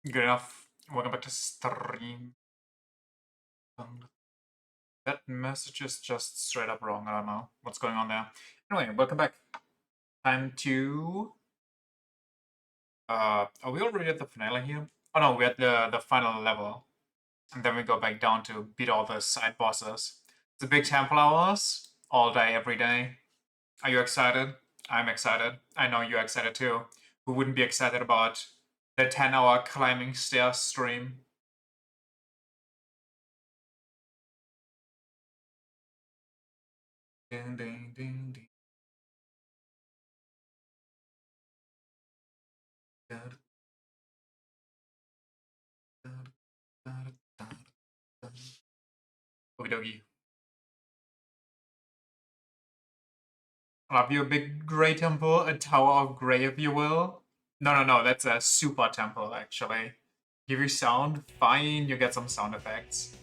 Good enough. Welcome back to stream. That message is just straight up wrong. I don't know what's going on there. Anyway, welcome back. Time to. Are we already at the finale here? Oh no, we're at the final level, and then we go back down to beat all the side bosses. It's a big temple hours, all day, every day. Are you excited? I'm excited. I know you're excited too. Who wouldn't be excited about the 10-hour climbing stairs stream? Ding, ding, ding, ding. Okie dokie. Love you a big grey temple, a tower of grey, if you will. No, that's a super temple, actually. Give you sound? Fine, you get some sound effects.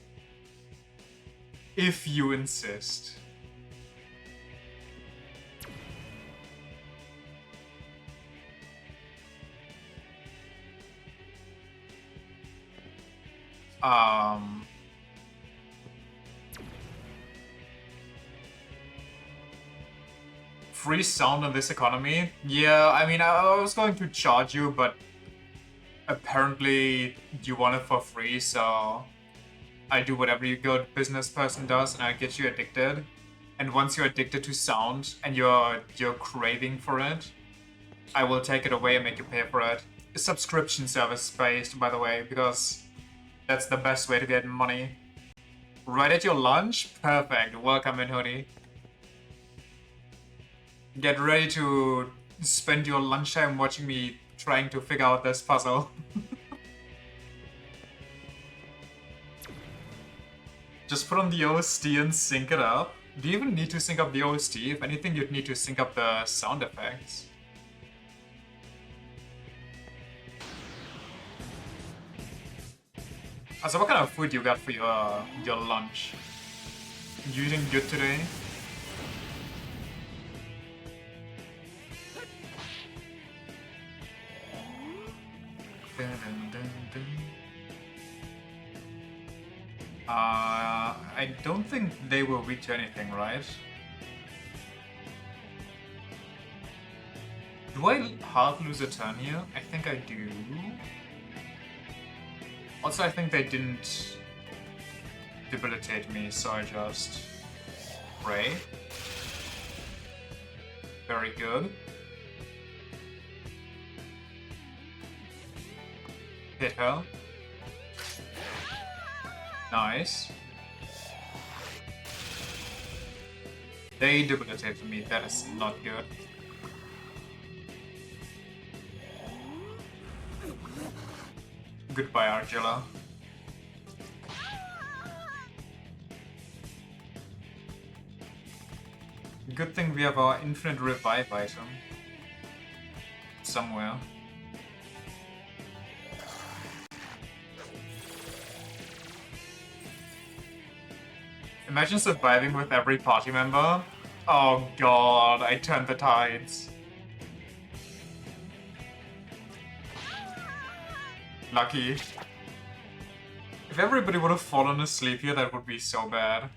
If you insist. Um... Free sound in this economy? Yeah, I mean, I was going to charge you, but apparently you want it for free, so I do whatever a good business person does, and I get you addicted. And once you're addicted to sound and you're craving for it, I will take it away and make you pay for it. A subscription service based, by the way, because that's the best way to get money. Right at your lunch? Perfect. Welcome in, Hoodie. Get ready to spend your lunchtime watching me trying to figure out this puzzle. Just put on the OST and sync it up. Do you even need to sync up the OST? If anything, you'd need to sync up the sound effects. So what kind of food you got for your lunch? You eating good today? Dun, dun, dun, dun. I don't think they will weak to anything, right? Do I hard lose a turn here? I think I do. Also, I think they didn't debilitate me, so I just pray. Very good. Hit her. Nice. They debilitated me, that is not good. Goodbye, Argilla. Good thing we have our infinite revive item. Somewhere. Imagine surviving with every party member. Oh god, I turned the tides. Lucky. If everybody would have fallen asleep here, that would be so bad.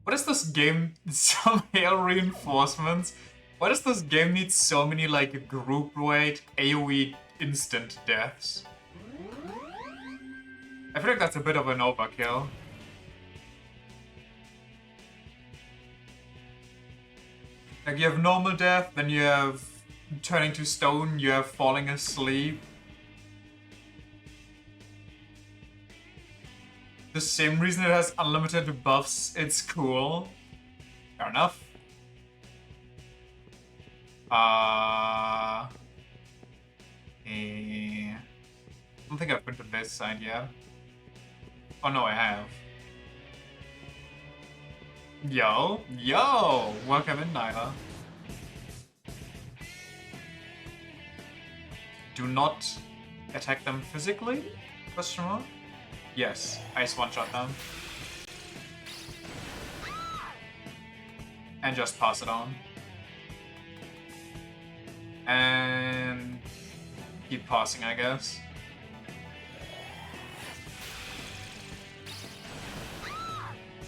What is this game? Some hail reinforcements? Why does this game need so many, like, group weight, AoE instant deaths? I feel like that's a bit of an overkill. Like, you have normal death, then you have turning to stone, you have falling asleep. The same reason it has unlimited buffs, it's cool. Fair enough. I don't think I've been to this side yet. Oh no, I have. Yo! Welcome in, Nyla. Do not attack them physically? Question mark? Yes, ice one-shot them. And just pass it on. And keep passing, I guess.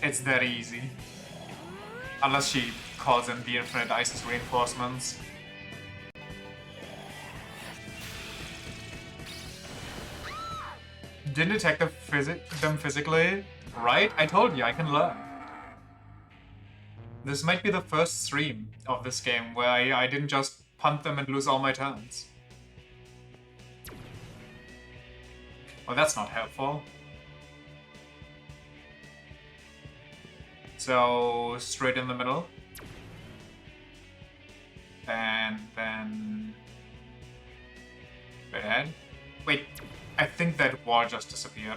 It's that easy. Unless she calls in the infinite ISIS reinforcements. Didn't attack them physically, right? I told you, I can learn. This might be the first stream of this game where I didn't just punt them and lose all my turns. Well, that's not helpful. So, straight in the middle. And then... straight ahead. Wait, I think that wall just disappeared.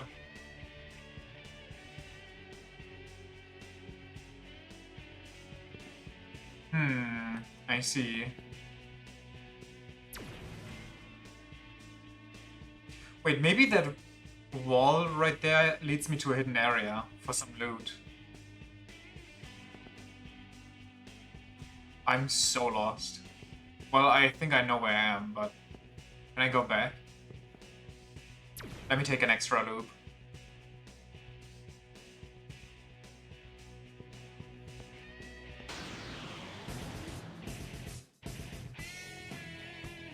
I see. Wait, maybe that wall right there leads me to a hidden area for some loot. I'm so lost. Well, I think I know where I am, but... can I go back? Let me take an extra loop.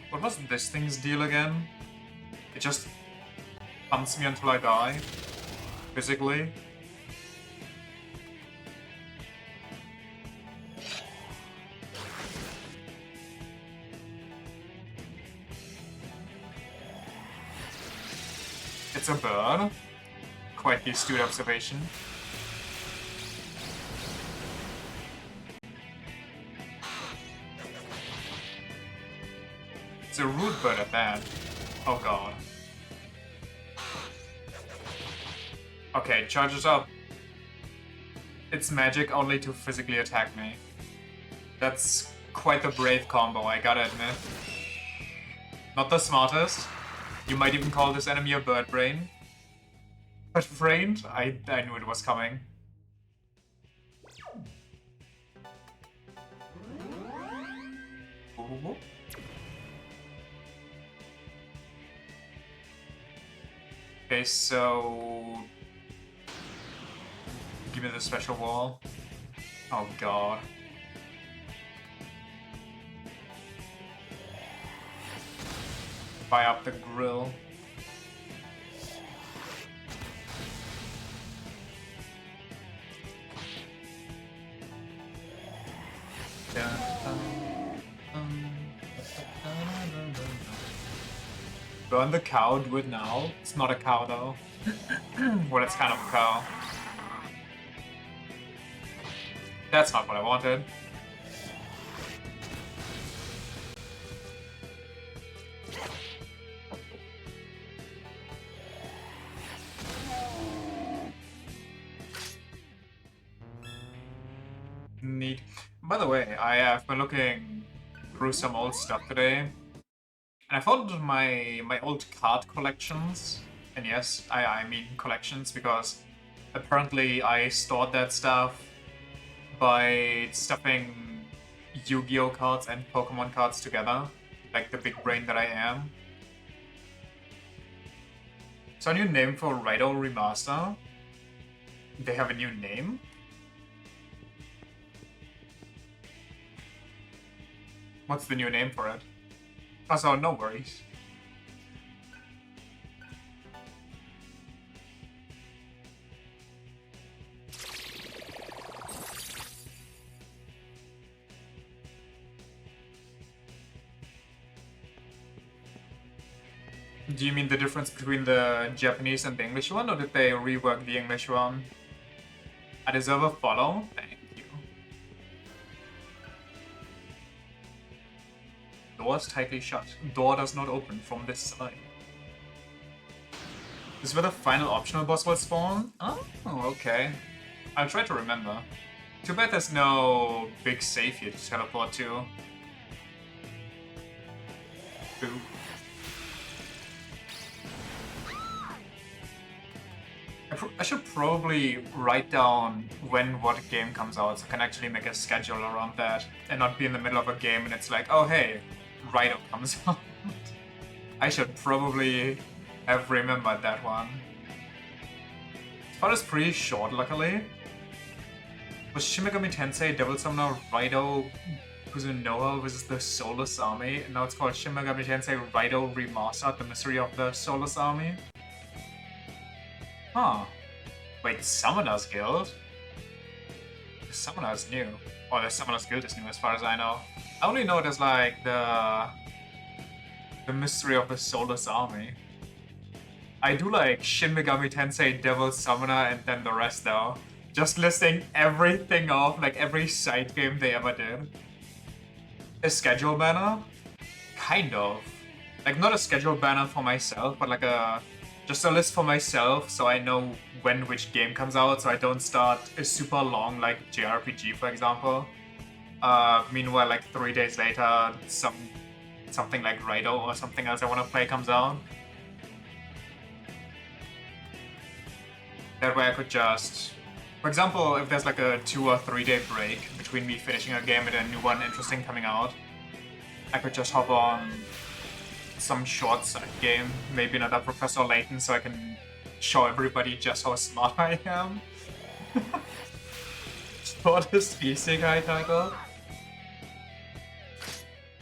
What was this thing's deal again? It just pumps me until I die. Physically. It's a bird. Quite the astute observation. It's a rude bird at that. Oh god. Okay, it charges up. It's magic only to physically attack me. That's quite the brave combo, I gotta admit. Not the smartest. You might even call this enemy a bird brain. But brained? I knew it was coming. Ooh. Okay, so... give me the special wall. Oh god. Fire up the grill. Burn the cow, do it now. It's not a cow though. Well, it's kind of a cow. That's not what I wanted. Neat. By the way, I have been looking through some old stuff today, and I found my old card collections. And yes, I mean collections, because apparently I stored that stuff by stuffing Yu-Gi-Oh cards and Pokemon cards together, like the big brain that I am. So a new name for Raido Remaster? They have a new name? What's the new name for it? Also, no worries. Do you mean the difference between the Japanese and the English one, or did they rework the English one? I deserve a follow? Thank you. Doors tightly shut. Door does not open from this side. This is where the final optional boss will spawn? Oh, okay. I'll try to remember. Too bad there's no big save here to teleport to. Boo. I should probably write down when what game comes out so I can actually make a schedule around that and not be in the middle of a game and it's like, oh hey, Raido comes out. I should probably have remembered that one. This part is pretty short, luckily. Was Shin Megami Tensei Devil Summoner Raido Kuzunoha versus the Soulless Army, and now it's called Shin Megami Tensei Raido Remastered: The Mystery of the Soulless Army? Huh. Wait, Summoner's Guild? The Summoner is new. Or the Summoner's Guild is new as far as I know. I only know it as like the Mystery of the Soulless Army. I do like Shin Megami Tensei Devil Summoner and then the rest though. Just listing everything off, like every side game they ever did. A schedule banner? Kind of. Like not a schedule banner for myself, but like just a list for myself so I know when which game comes out, so I don't start a super long like JRPG for example. Meanwhile like 3 days later something like Raido or something else I want to play comes out. That way I could just, for example, if there's like a 2 or 3 day break between me finishing a game and a new one interesting coming out, I could just hop on some short side game, maybe another Professor Layton, so I can show everybody just how smart I am. Shortest isekai title.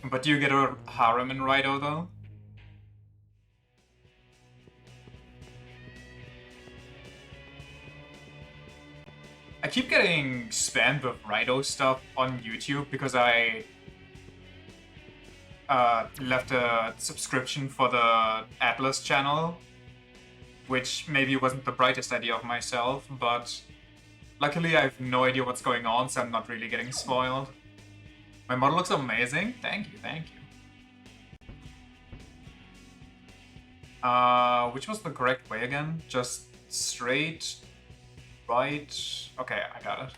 But do you get a harem in Raido though? I keep getting spammed with Raido stuff on YouTube because I left a subscription for the Atlas channel, which maybe wasn't the brightest idea of myself, but luckily I have no idea what's going on, so I'm not really getting spoiled. My model looks amazing. Thank you, thank you. Which was the correct way again? Just straight, right? Okay, I got it.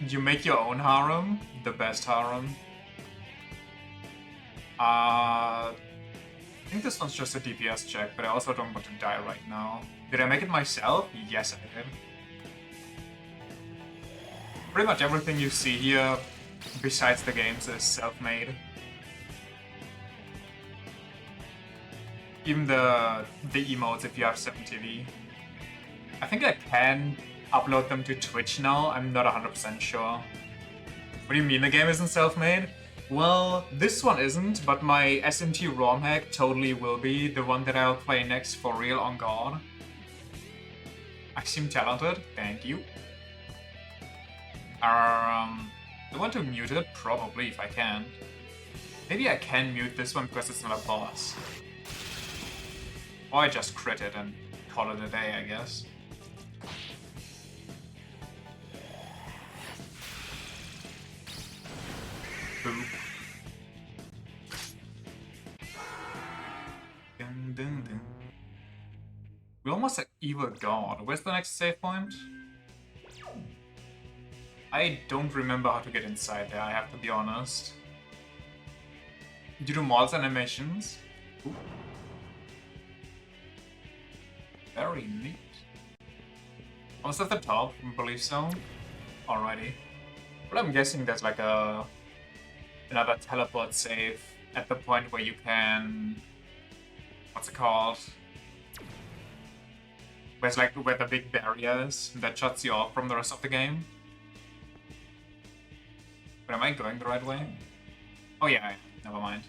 You make your own harem? The best harem? I think this one's just a DPS check, but I also don't want to die right now. Did I make it myself? Yes, I did. Pretty much everything you see here, besides the games, is self-made. Even the emotes if you have 7TV. I think I can upload them to Twitch now, I'm not 100% sure. What do you mean the game isn't self-made? Well, this one isn't, but my SMT ROM hack totally will be, the one that I'll play next for real on God. I seem talented, thank you. Do I want to mute it? Probably, if I can. Maybe I can mute this one because it's not a boss. Or I just crit it and call it a day, I guess. Boop. Dun, dun, dun. We almost had Evil God. Where's the next save point? I don't remember how to get inside there, I have to be honest. You do models animations? Ooh. Very neat. Almost at the top, I believe so. Alrighty. But I'm guessing there's like another teleport save at the point where you can, what's it called? Where's like where the big barrier is that shuts you off from the rest of the game. But am I going the right way? Oh yeah, never mind.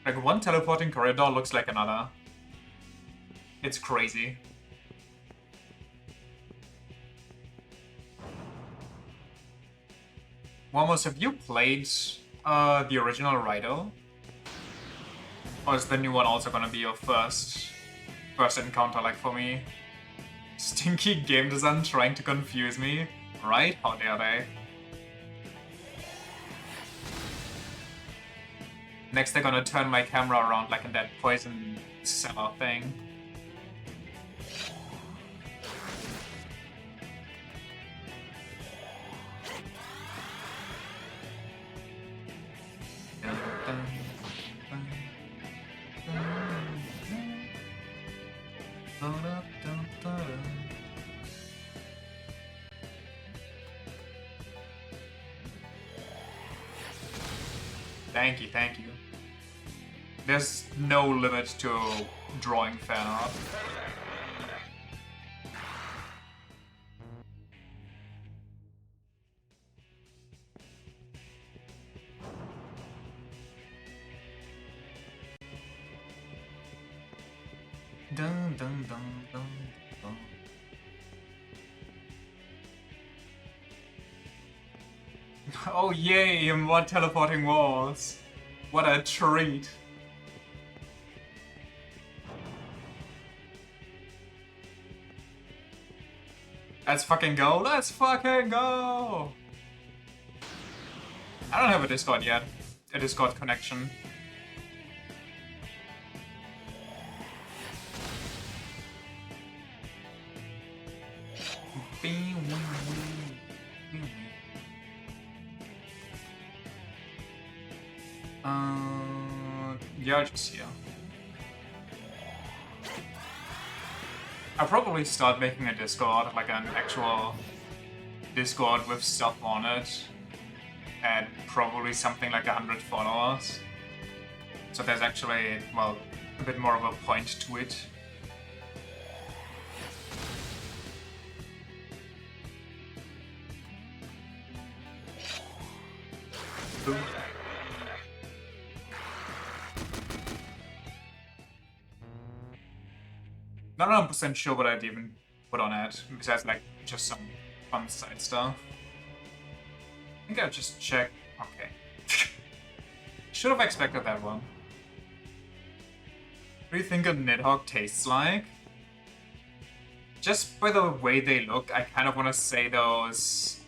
Like one teleporting corridor looks like another. It's crazy. Wamos, have you played the original Raido? Or is the new one also gonna be your first encounter like for me? Stinky game design trying to confuse me, right? How dare they? Next they're gonna turn my camera around like in that poison cellar thing. Thank you, thank you. There's no limit to drawing fan art. Dun, dun, dun, dun, dun. Oh yay, more teleporting walls. What a treat. Let's fucking go, let's fucking go! I don't have a Discord yet. A Discord connection. Yeah, just here. I'll probably start making a Discord, like an actual Discord with stuff on it, and probably something like 100 followers. So there's actually, well, a bit more of a point to it. Boom. Not 100% sure what I'd even put on it, besides like just some fun side stuff. I think I'll just check. Okay. Should have expected that one. What do you think a Nidhogg tastes like? Just by the way they look, I kind of want to say those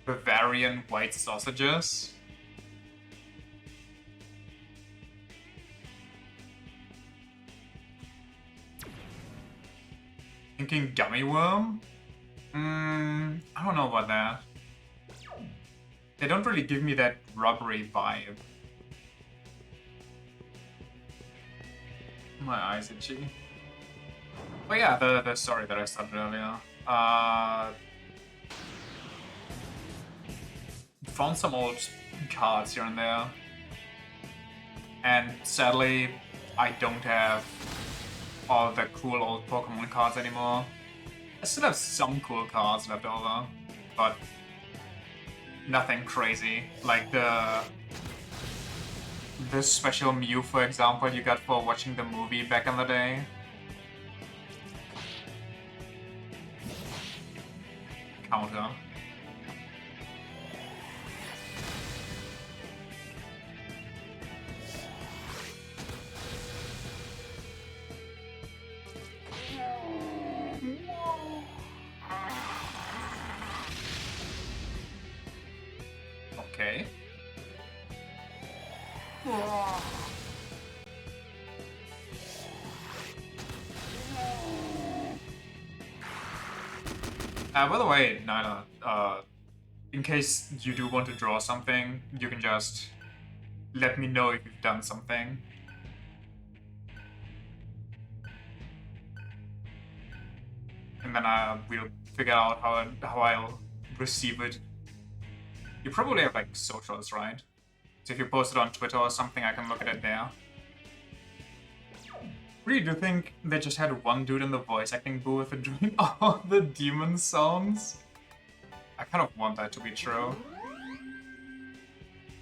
Bavarian white sausages. Thinking gummy worm? I don't know about that. They don't really give me that rubbery vibe. My eyes itchy. Oh yeah, the story that I started earlier. Found some old cards here and there. And sadly, I don't have all the cool old Pokemon cards anymore. I still have some cool cards left over, but nothing crazy. Like the special Mew, for example, you got for watching the movie back in the day. Counter. Okay. By the way, Nyla, in case you do want to draw something, you can just let me know if you've done something. And then we'll figure out how I'll receive it. You probably have like socials, right? So if you post it on Twitter or something, I can look at it there. Really do think they just had one dude in the voice acting booth doing all the demon sounds? I kind of want that to be true.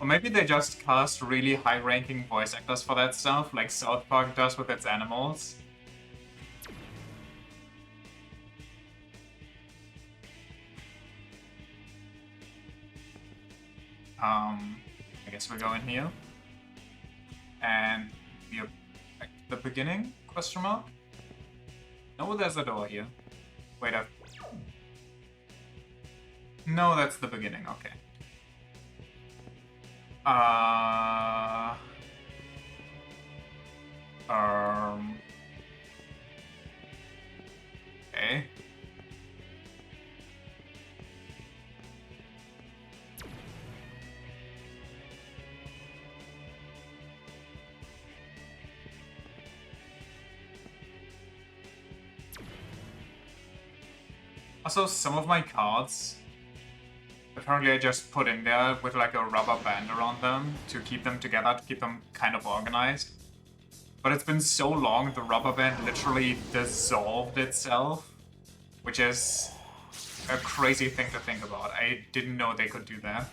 Or maybe they just cast really high-ranking voice actors for that stuff, like South Park does with its animals. I guess we go in here. And we are at the beginning? Question mark? No, there's a door here. Wait up. No, that's the beginning, okay. Okay. Also, some of my cards Apparently I just put in there with like a rubber band around them to keep them together, to keep them kind of organized. But it's been so long, the rubber band literally dissolved itself, which is a crazy thing to think about. I didn't know they could do that.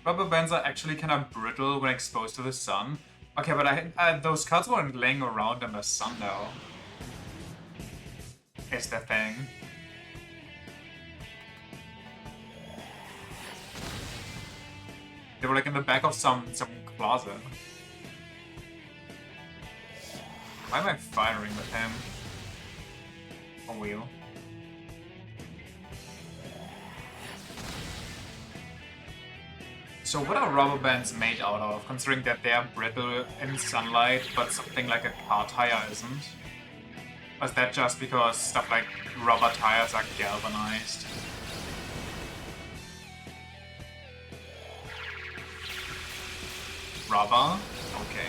Rubber bands are actually kind of brittle when exposed to the sun. Okay, but those cards weren't laying around in the sun though. Is the thing. They were like in the back of some closet. Why am I firing with him? A wheel. So what are rubber bands made out of, considering that they are brittle in sunlight, but something like a car tire isn't? Or is that just because stuff like rubber tires are galvanized? Rubber? Okay.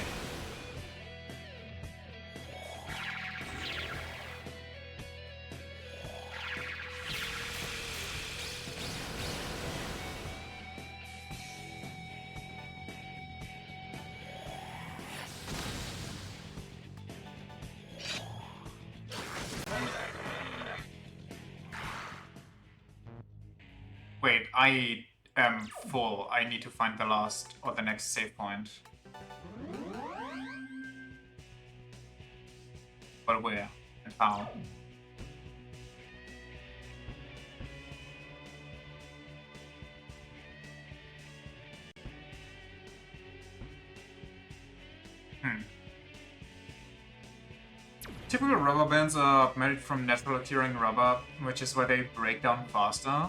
Wait, I am full. I need to find the last or the next save point. But where and how? Typical rubber bands are made from natural adhering rubber, which is why they break down faster.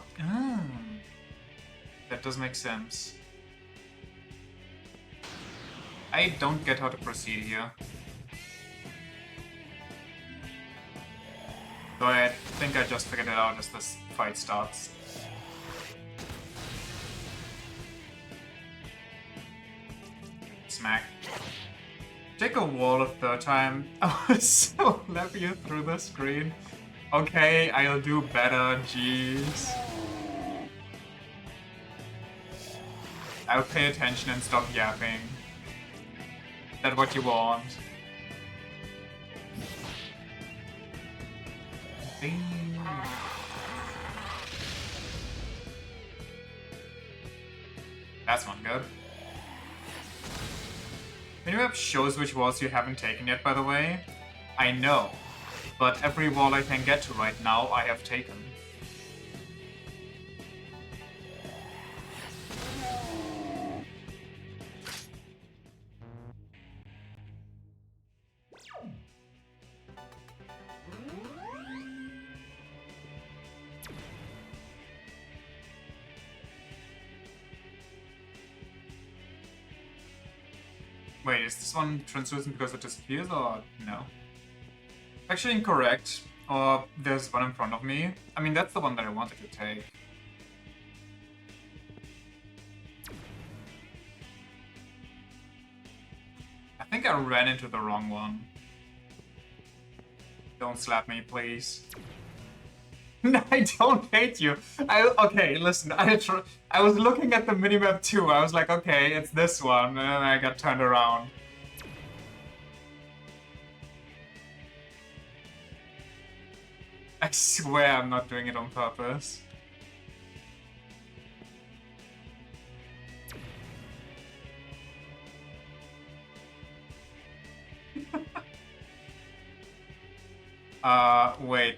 That does make sense. I don't get how to proceed here. Though I think I just figured it out as this fight starts. Smack. Take a wall a third time. I was so left you through the screen. Okay, I'll do better, jeez. I'll pay attention and stop yapping. Is that what you want? That's not good. Minimap shows which walls you haven't taken yet, by the way. I know, but every wall I can get to right now, I have taken. Wait, is this one translucent because it disappears, or no? Actually incorrect. Or there's one in front of me. I mean, that's the one that I wanted to take. I think I ran into the wrong one. Don't slap me, please. I don't hate you. Okay, listen, I was looking at the minimap too. I was like, okay, it's this one, and then I got turned around. I swear I'm not doing it on purpose. Wait.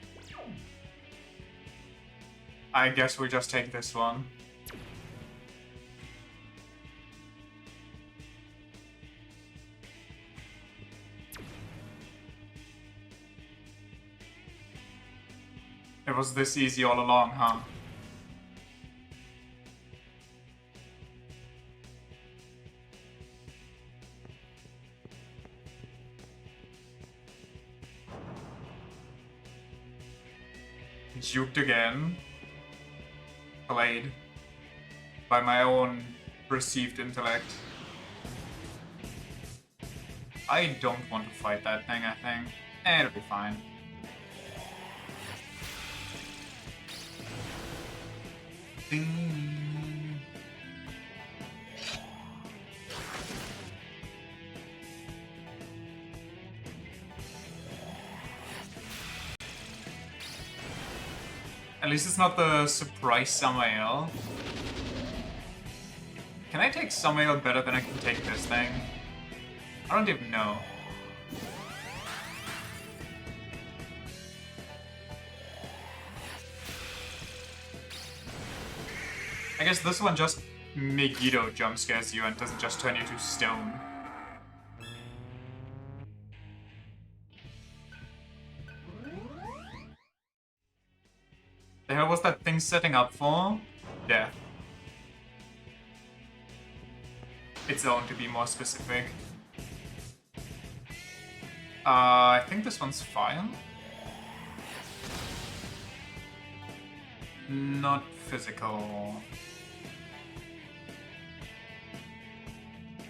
I guess we just take this one. It was this easy all along, huh? Juked again. Played. By my own perceived intellect. I don't want to fight that thing, I think. It'll be fine. Ding. At least it's not the surprise Samael. Can I take Samael better than I can take this thing? I don't even know. I guess this one just Megiddo jump scares you and doesn't just turn you to stone. The hell was that thing setting up for? Death. Its own, to be more specific. I think this one's fine. Not physical.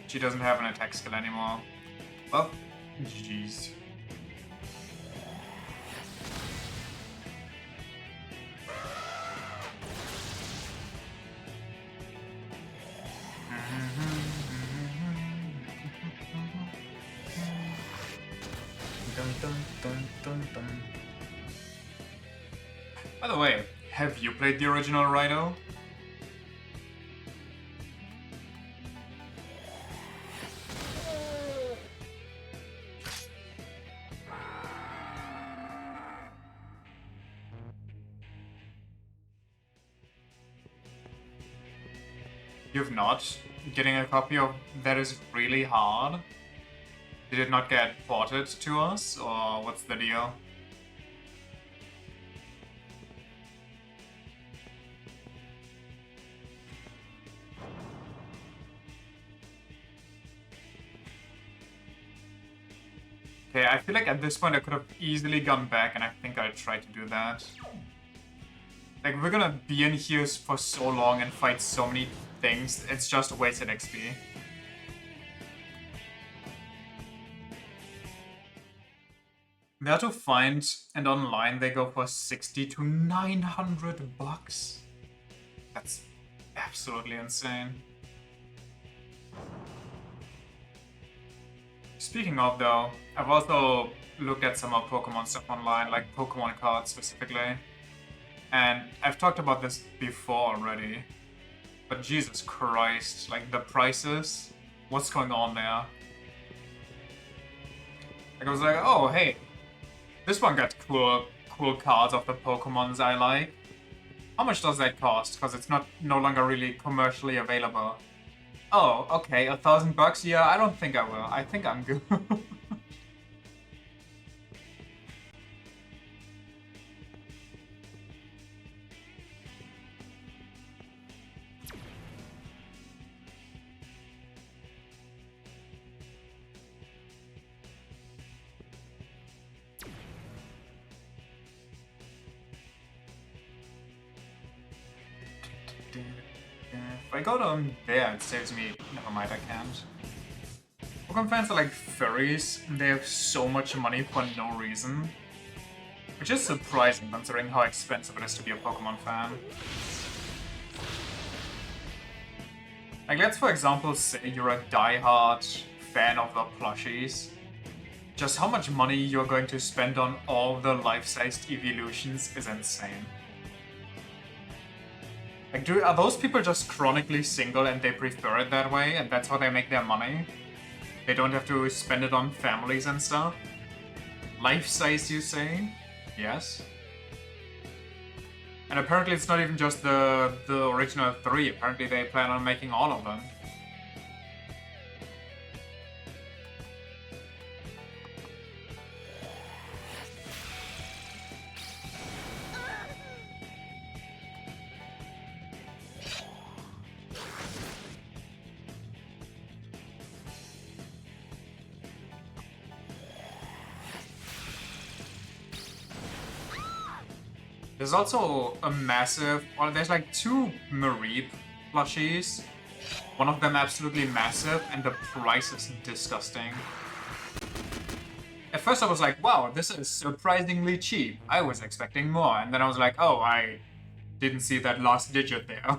She doesn't have an attack skill anymore. Well, GG's. By the way, have you played the original Rhino? You've not? Getting a copy of that is really hard. Did it not get ported to us, or what's the deal? Okay, I feel like at this point I could have easily gone back, and I think I'll try to do that. Like, we're gonna be in here for so long and fight so many things, it's just wasted XP. They're to find, and online they go for 60 to 900 bucks. That's absolutely insane. Speaking of though, I've also looked at some of Pokemon stuff online, like Pokemon cards specifically. And I've talked about this before already. But Jesus Christ, like the prices, what's going on there? Like I was like, oh hey, this one got cool cards of the Pokemons I like. How much does that cost? Because it's no longer really commercially available. Oh, okay, $1,000? Yeah, I don't think I will. I think I'm good. If I go down there, it saves me. Never mind, I can't. Pokemon fans are like furries, and they have so much money for no reason. Which is surprising considering how expensive it is to be a Pokemon fan. Like, let's for example say you're a die-hard fan of the plushies. Just how much money you're going to spend on all the life-sized evolutions is insane. Like, are those people just chronically single and they prefer it that way, and that's how they make their money? They don't have to spend it on families and stuff? Life-size, you say? Yes. And apparently it's not even just the original 3, apparently they plan on making all of them. There's also a massive, well, there's like two Mareep plushies. One of them absolutely massive, and the price is disgusting. At first I was like, wow, this is surprisingly cheap. I was expecting more. And then I was like, oh, I didn't see that last digit there.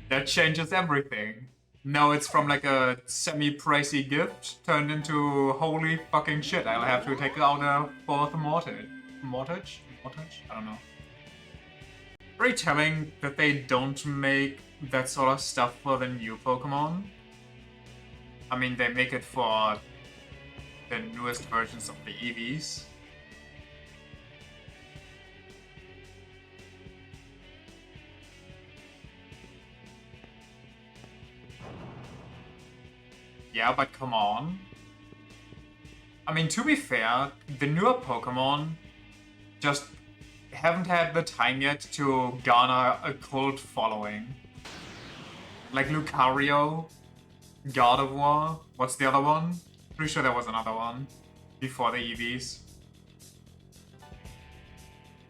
That changes everything. No, it's from like a semi-pricey gift turned into holy fucking shit. I'll have to take out a fourth mortgage. Mortgage? Mortgage? I don't know. Very telling that they don't make that sort of stuff for the new Pokemon. I mean, they make it for the newest versions of the EVs. Yeah, but come on. I mean, to be fair, the newer Pokemon just haven't had the time yet to garner a cult following. Like Lucario, God of War, what's the other one? Pretty sure there was another one before the EVs.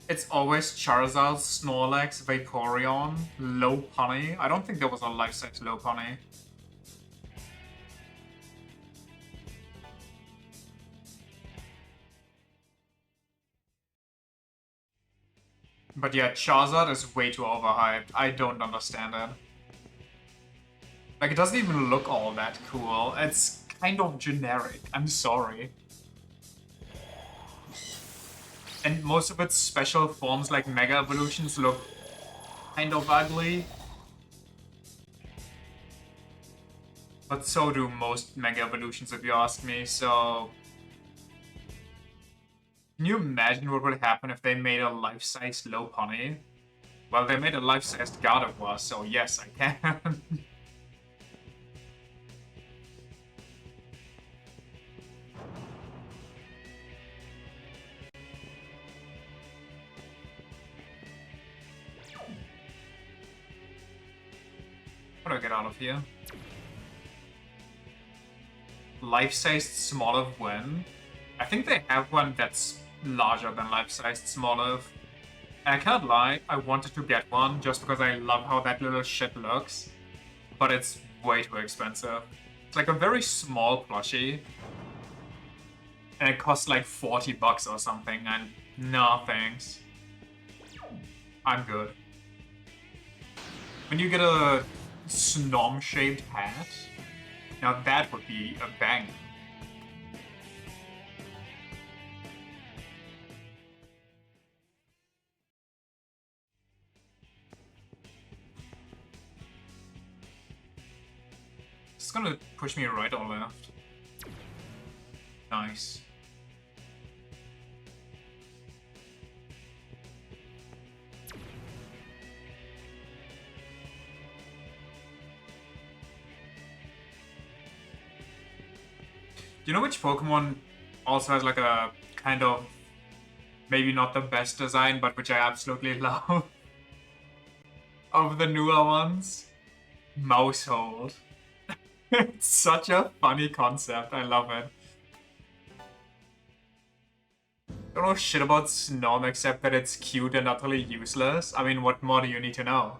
It's always Charizard, Snorlax, Vaporeon, Lopunny. I don't think there was a life-size Lopunny. But yeah, Charizard is way too overhyped. I don't understand it. Like, it doesn't even look all that cool. It's kind of generic. I'm sorry. And most of its special forms, like Mega Evolutions, look kind of ugly. But so do most Mega Evolutions, if you ask me, so... Can you imagine what would happen if they made a life-sized Lopunny? Well, they made a life-sized God of War, so yes, I can. How do I get out of here? Life-sized Smoliv win? I think they have one that's larger than life-sized Smoliv. And I can't lie, I wanted to get one just because I love how that little shit looks. But it's way too expensive. It's like a very small plushie. And it costs like 40 bucks or something, and no thanks. I'm good. When you get a Snom-shaped hat, now that would be a bang. It's gonna push me right or left. Nice. You know which Pokemon also has like a kind of, maybe not the best design, but which I absolutely love? Of the newer ones? Mousehold. It's such a funny concept, I love it. Don't know shit about Snom except that it's cute and utterly useless. I mean, what more do you need to know?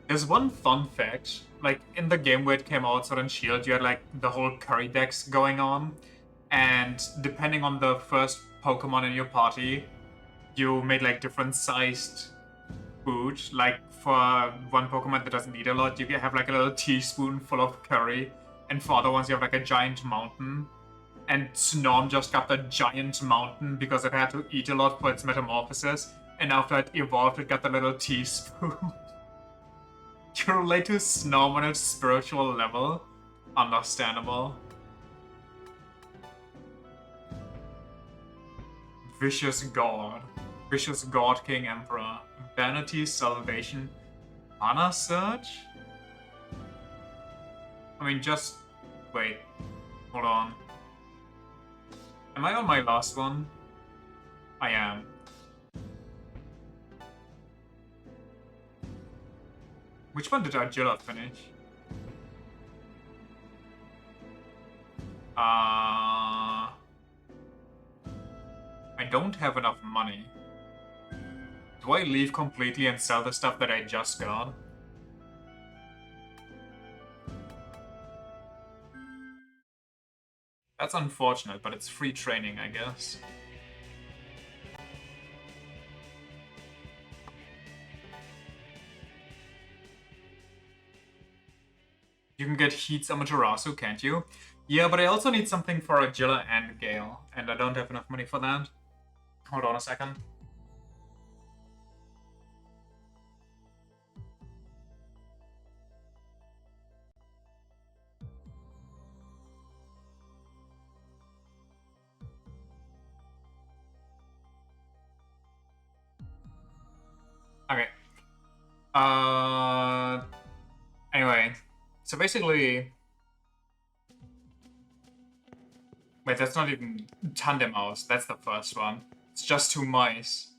There's one fun fact, like in the game where it came out, Sword and Shield, you had like the whole curry decks going on, and depending on the first Pokemon in your party, you made like different sized food. Like for one Pokemon that doesn't eat a lot, you can have like a little teaspoon full of curry, and for other ones you have like a giant mountain. And Snom just got the giant mountain because it had to eat a lot for its metamorphosis, and after it evolved, it got the little teaspoon. You relate to Snom on its spiritual level? Understandable. Vicious God. Vicious God King Emperor. Vanity, Salvation. Mana Surge? I mean, just... wait. Hold on. Am I on my last one? I am. Which one did Argilla finish? I don't have enough money. Do I leave completely and sell the stuff that I just got? That's unfortunate, but it's free training, I guess. You can get Heats Amaterasu, can't you? Yeah, but I also need something for Agila and Gale, and I don't have enough money for that. Hold on a second. Okay. Anyway, so basically, wait, that's not even Tandem Mouse. That's the first one. It's just 2 mice,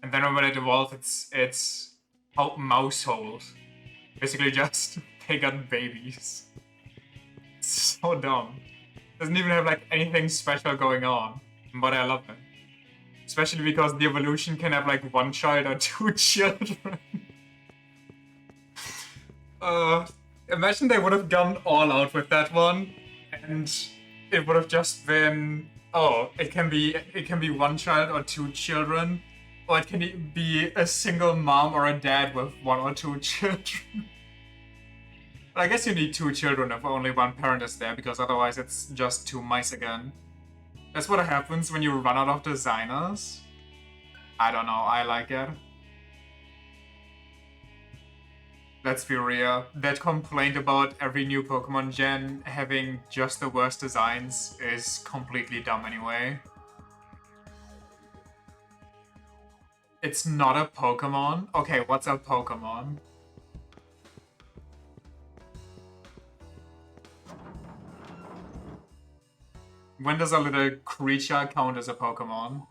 and then when it evolves, it's Mousehold. Basically, just they got babies. It's so dumb. Doesn't even have like anything special going on, but I love it. Especially because the evolution can have like 1 child or 2 children. Imagine they would have gone all out with that one, and it would have just been, oh, it can be 1 child or 2 children, or it can be a single mom or a dad with 1 or 2 children. But I guess you need 2 children if only 1 parent is there, because otherwise it's just 2 mice again. That's what happens when you run out of designers. I don't know, I like it. Let's be real, that complaint about every new Pokemon gen having just the worst designs is completely dumb anyway. It's not a Pokemon? Okay, what's a Pokemon? When does a little creature count as a Pokemon?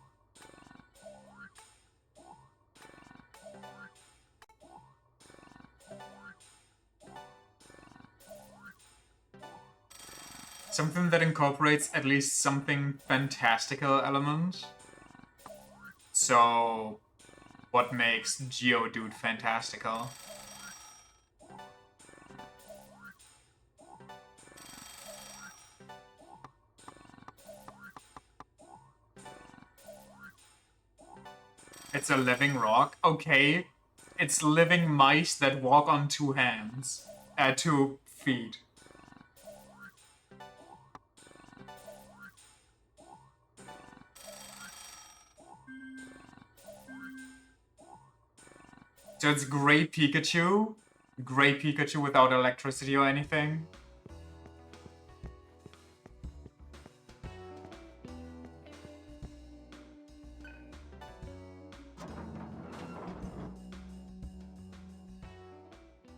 Something that incorporates at least something fantastical element. So, what makes Geodude fantastical? It's a living rock? Okay. It's living mice that walk on 2 hands. 2 feet. So it's Grey Pikachu? Grey Pikachu without electricity or anything?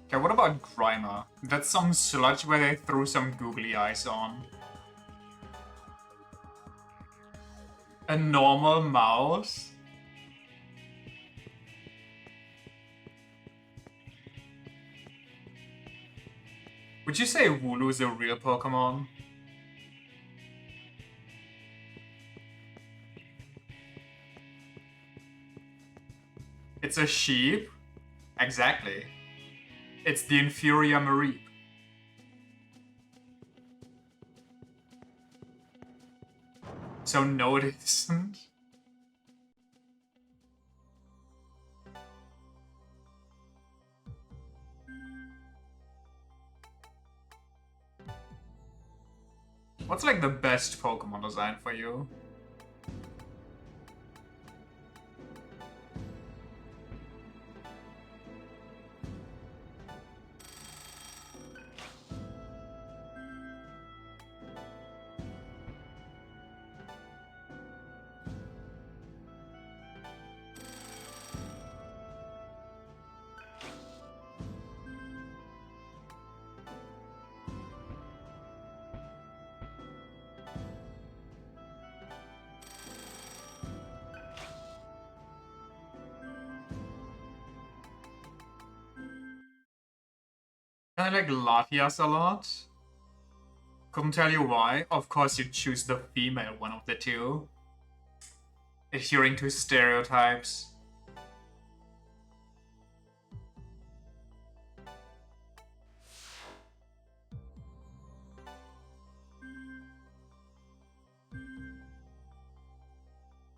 Okay, what about Grimer? That's some sludge where they threw some googly eyes on. A normal mouse? Would you say Wooloo is a real Pokemon? It's a sheep? Exactly. It's the inferior Mareep. So no, it isn't. What's like the best Pokemon design for you? I like Latias a lot. Couldn't tell you why. Of course you choose the female one of the two. Adhering to stereotypes.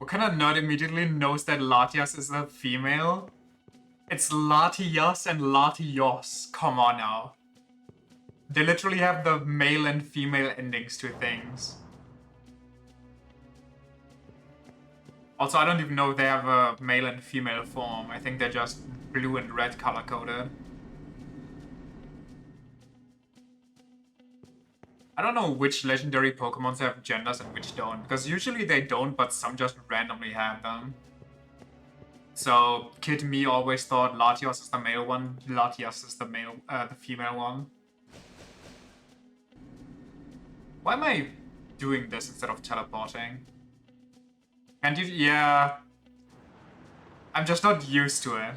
What kind of nerd immediately knows that Latias is a female? It's Latias and Latios. Come on now. They literally have the male and female endings to things. Also, I don't even know if they have a male and female form. I think they're just blue and red color-coded. I don't know which legendary Pokemons have genders and which don't, because usually they don't, but some just randomly have them. So, Kid Me always thought Latios is the male one, Latias is the female one. Why am I doing this instead of teleporting? Can't you? Yeah. I'm just not used to it.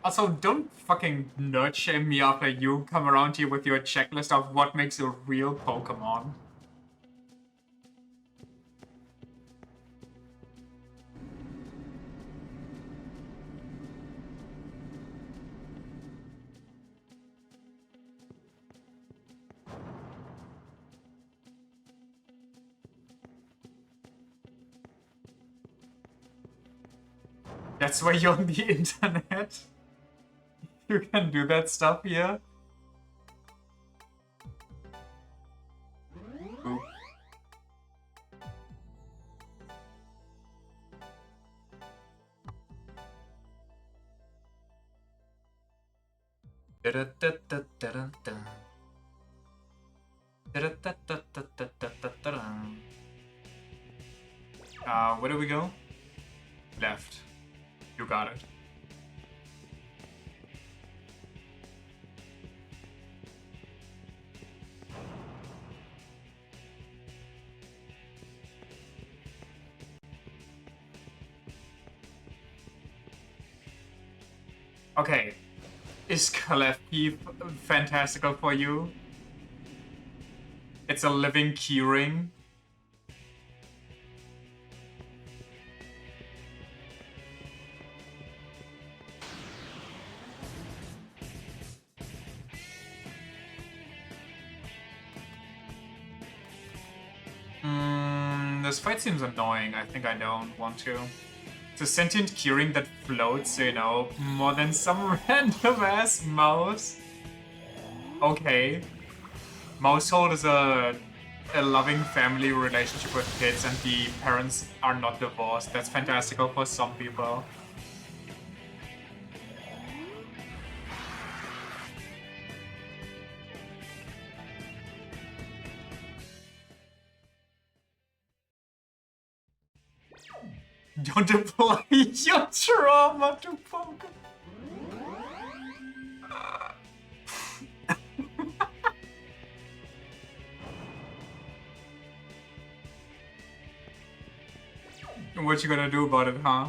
Also, don't fucking nerd shame me after you come around here with your checklist of what makes a real Pokemon. That's why you're on the internet. You can do that stuff here. Ooh. Where do we go? Left. You got it. Okay. Is Klefki fantastical for you? It's a living keyring. This fight seems annoying. I think I don't want to. It's a sentient keyring that floats, you know, more than some random ass mouse. Okay. Mousehold is a loving family relationship with kids and the parents are not divorced. That's fantastical for some people. Don't apply your trauma to Pokemon. What you gonna do about it, huh?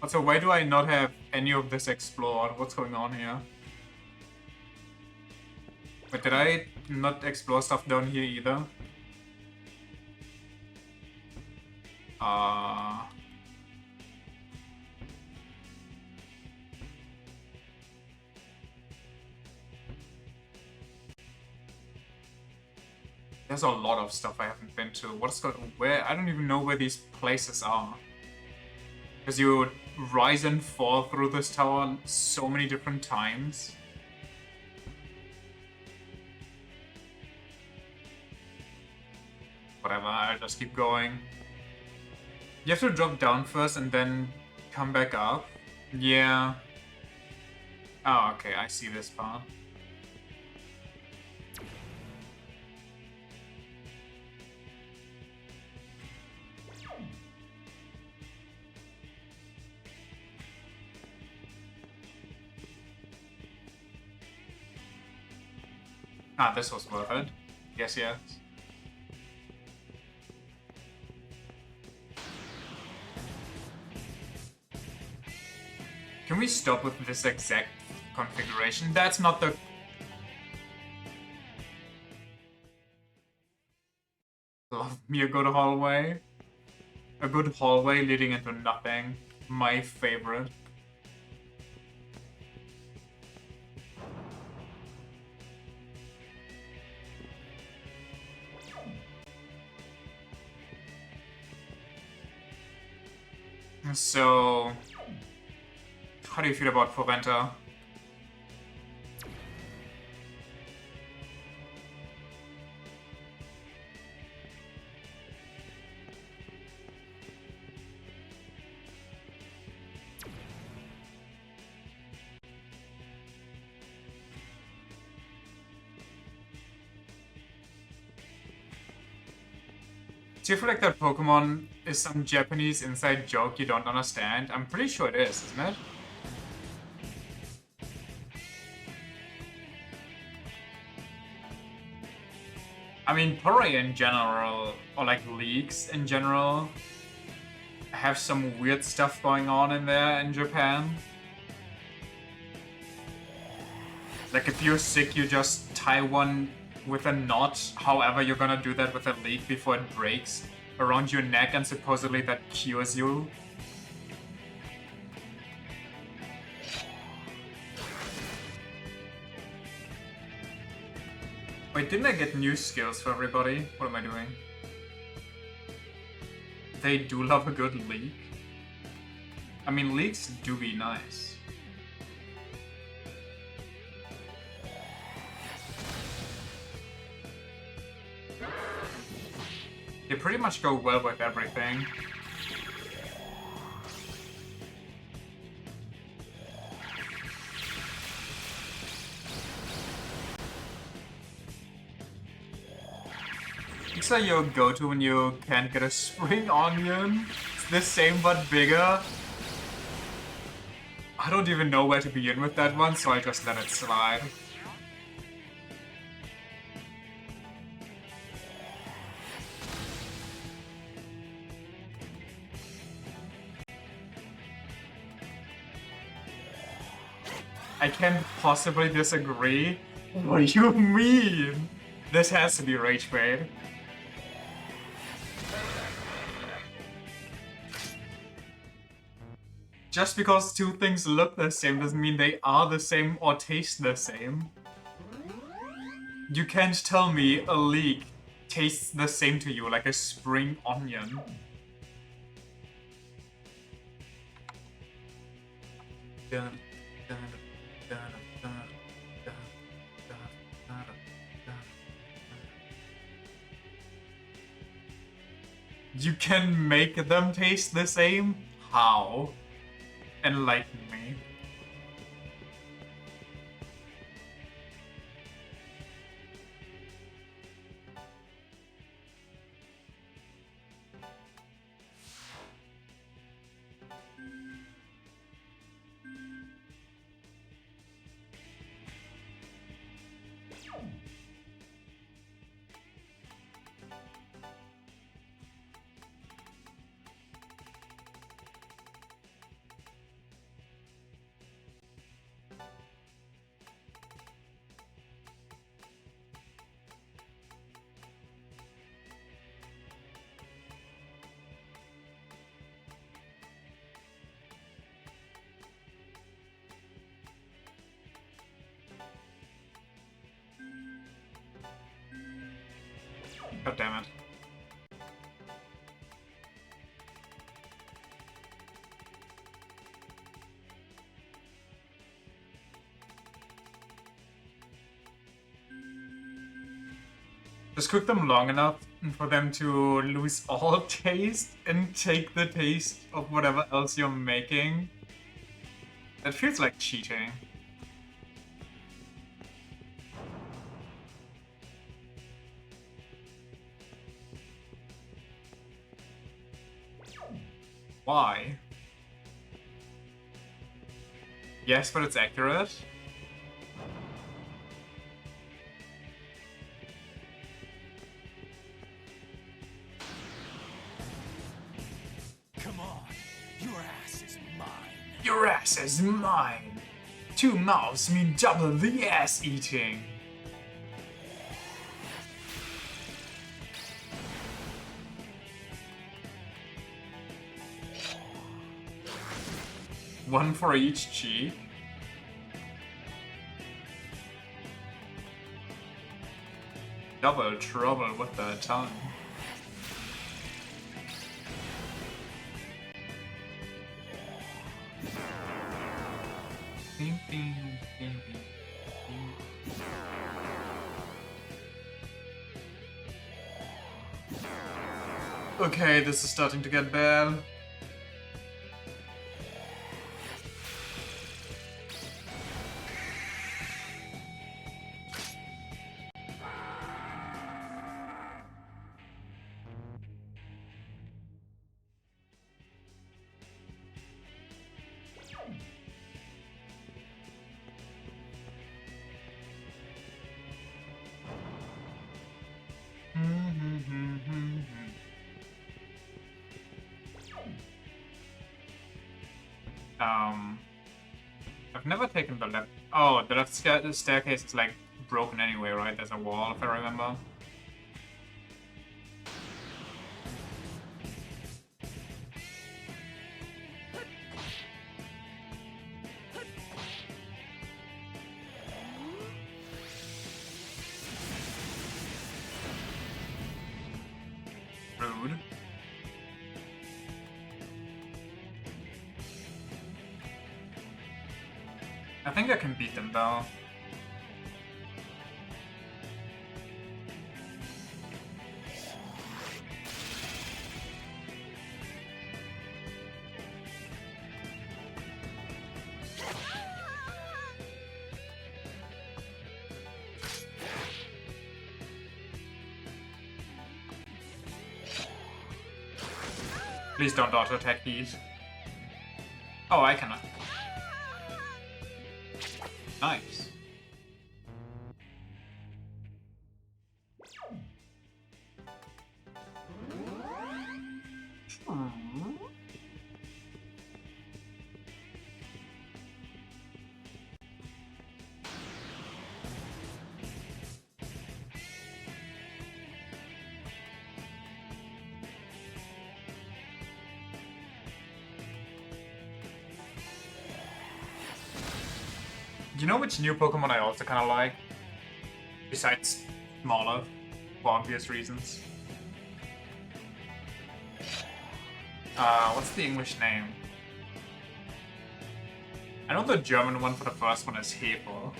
Also, why do I not have any of this explored? What's going on here? But did I not explore stuff down here either? There's a lot of stuff I haven't been to. What's going where? I don't even know where these places are. Because you rise and fall through this tower so many different times. Whatever, I'll just keep going. You have to drop down first and then come back up. Yeah. Oh, okay, I see this part. Ah, this was worth it. Yes, yes. Can we stop with this exact configuration? That's not the... Love me a good hallway. A good hallway leading into nothing. My favorite. So, how do you feel about Porenta? Do you feel like that Pokemon is some Japanese inside joke you don't understand? I'm pretty sure it is, isn't it? I mean, Purray in general, or like leagues in general, have some weird stuff going on in there in Japan. Like if you're sick, you just tie one with a knot. However, you're gonna do that with a league before it breaks around your neck, and supposedly that cures you. Wait, didn't I get new skills for everybody? What am I doing? They do love a good league. I mean, leagues do be nice. They pretty much go well with everything. It's like your go-to when you can't get a spring onion. It's the same but bigger. I don't even know where to begin with that one, so I just let it slide. I can't possibly disagree. What do you mean? This has to be Rage Bait. Just because two things look the same doesn't mean they are the same or taste the same. You can't tell me a leek tastes the same to you like a spring onion. You can make them taste the same? How? Enlighten me. God damn it. Just cook them long enough for them to lose all taste and take the taste of whatever else you're making. That feels like cheating. Why? Yes, but it's accurate. Come on, your ass is mine. Your ass is mine. 2 mouths mean double the ass eating. One for each cheek. Double trouble with the tongue. Okay, this is starting to get bad. I've never taken the left. Oh, the left staircase is like broken anyway, right? There's a wall, if I remember. Rude. I think I can beat them though. Please don't auto attack these. Oh, I cannot. Nice. You know which new Pokemon I also kind of like? Besides smaller, for obvious reasons. What's the English name? I know the German one for the first one is Hefel.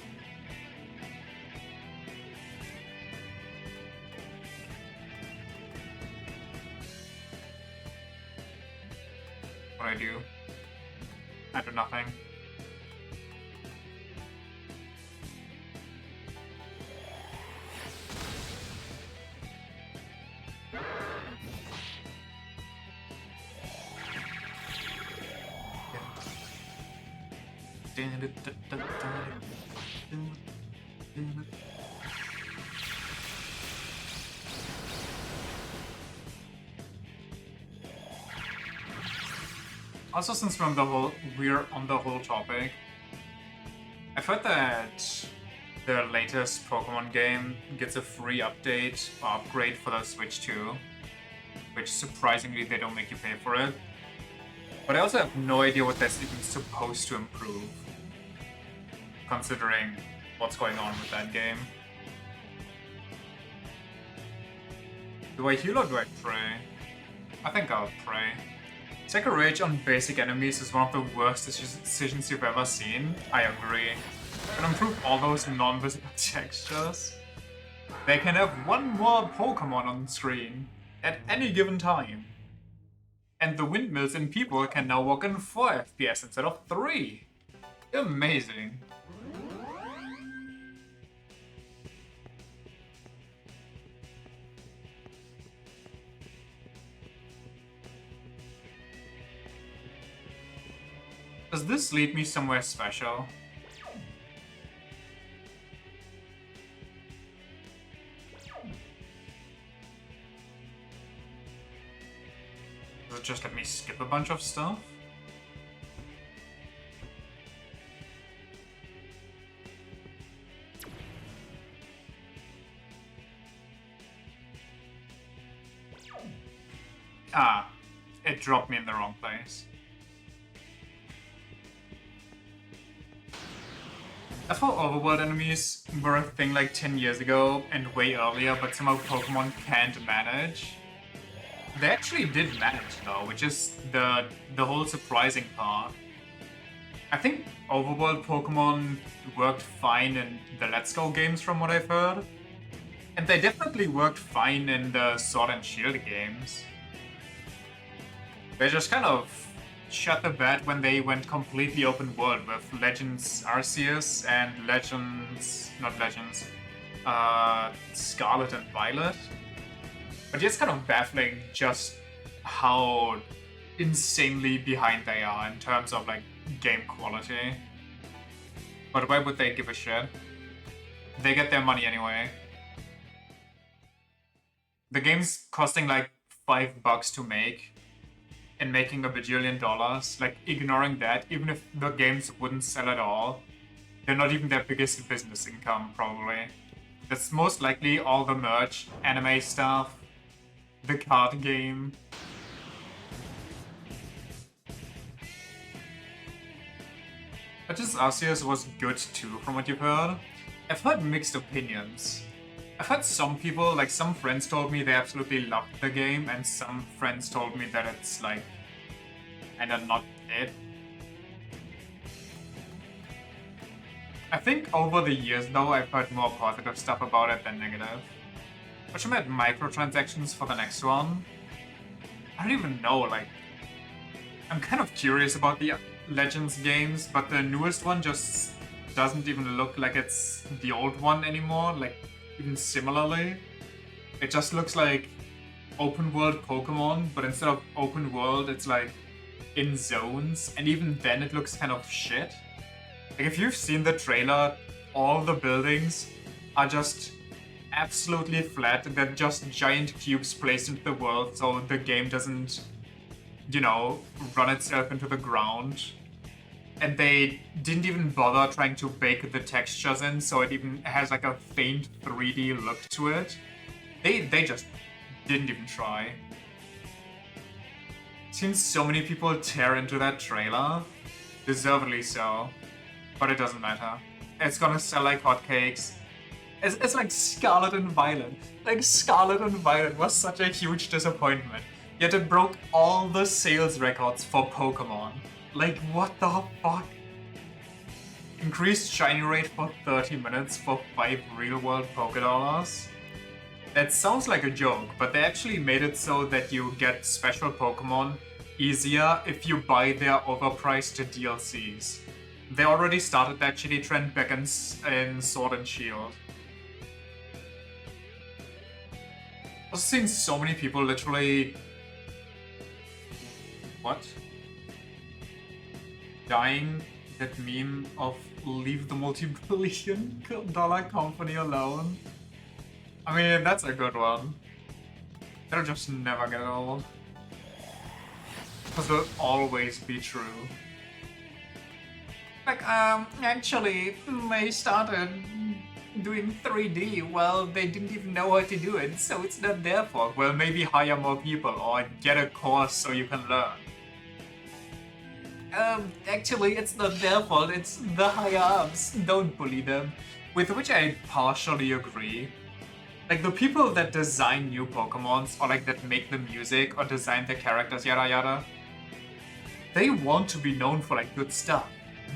What do I do? I do nothing. Also, since we're on the whole topic, I've heard that the latest Pokemon game gets a free update or upgrade for the Switch 2, which surprisingly they don't make you pay for it. But I also have no idea what that's even supposed to improve, considering what's going on with that game. Do I heal or do I pray? I think I'll pray. Sacred Rage on basic enemies is one of the worst decisions you've ever seen. I agree. And improve all those non-visible textures. They can have one more Pokemon on screen at any given time. And the windmills and people can now walk in 4 FPS instead of 3. Amazing. Does this lead me somewhere special? Does it just let me skip a bunch of stuff? Ah, it dropped me in the wrong place. I thought overworld enemies were a thing like 10 years ago and way earlier, but somehow Pokemon can't manage. They actually did manage though, which is the whole surprising part. I think overworld Pokemon worked fine in the Let's Go games from what I've heard. And they definitely worked fine in the Sword and Shield games. They just kind of shut the bed when they went completely open world with Legends Arceus and Scarlet and Violet. But it's kind of baffling just how insanely behind they are in terms of like game quality. But why would they give a shit? They get their money anyway. The game's costing like $5 to make, and making $1 bajillion. Like, ignoring that, even if the games wouldn't sell at all, they're not even their biggest business income, probably. That's most likely all the merch, anime stuff, the card game. But just Arceus was good too, from what you've heard. I've heard mixed opinions. I've had some people, like some friends told me they absolutely loved the game, and some friends told me that it's like, kinda not it. I think over the years though, I've heard more positive stuff about it than negative. But you meant microtransactions for the next one? I don't even know, like, I'm kind of curious about the Legends games, but the newest one just doesn't even look like it's the old one anymore, like, even similarly. It just looks like open world Pokemon, but instead of open world, it's like in zones, and even then it looks kind of shit. Like, if you've seen the trailer, all the buildings are just absolutely flat. They're just giant cubes placed into the world, so the game doesn't, you know, run itself into the ground. And they didn't even bother trying to bake the textures in, so it even has like a faint 3D look to it. They just didn't even try. Seen so many people tear into that trailer, deservedly so, but it doesn't matter. It's gonna sell like hotcakes. It's like Scarlet and Violet. Like, Scarlet and Violet was such a huge disappointment, yet it broke all the sales records for Pokemon. Like, what the fuck? Increased shiny rate for 30 minutes for 5 real-world Pokédollars? That sounds like a joke, but they actually made it so that you get special Pokemon easier if you buy their overpriced DLCs. They already started that shitty trend back in Sword and Shield. I've seen so many people literally... What? Dying that meme of leave the multi-billion dollar company alone. I mean, that's a good one. It'll just never get old. Because it'll always be true. Like, actually, they started doing 3D, well, they didn't even know how to do it, so it's not their fault. Well, maybe hire more people, or get a course so you can learn. Actually, it's not their fault, it's the higher-ups. Don't bully them. With which I partially agree. Like, the people that design new Pokemons, or like that make the music, or design the characters, yada yada, they want to be known for like good stuff.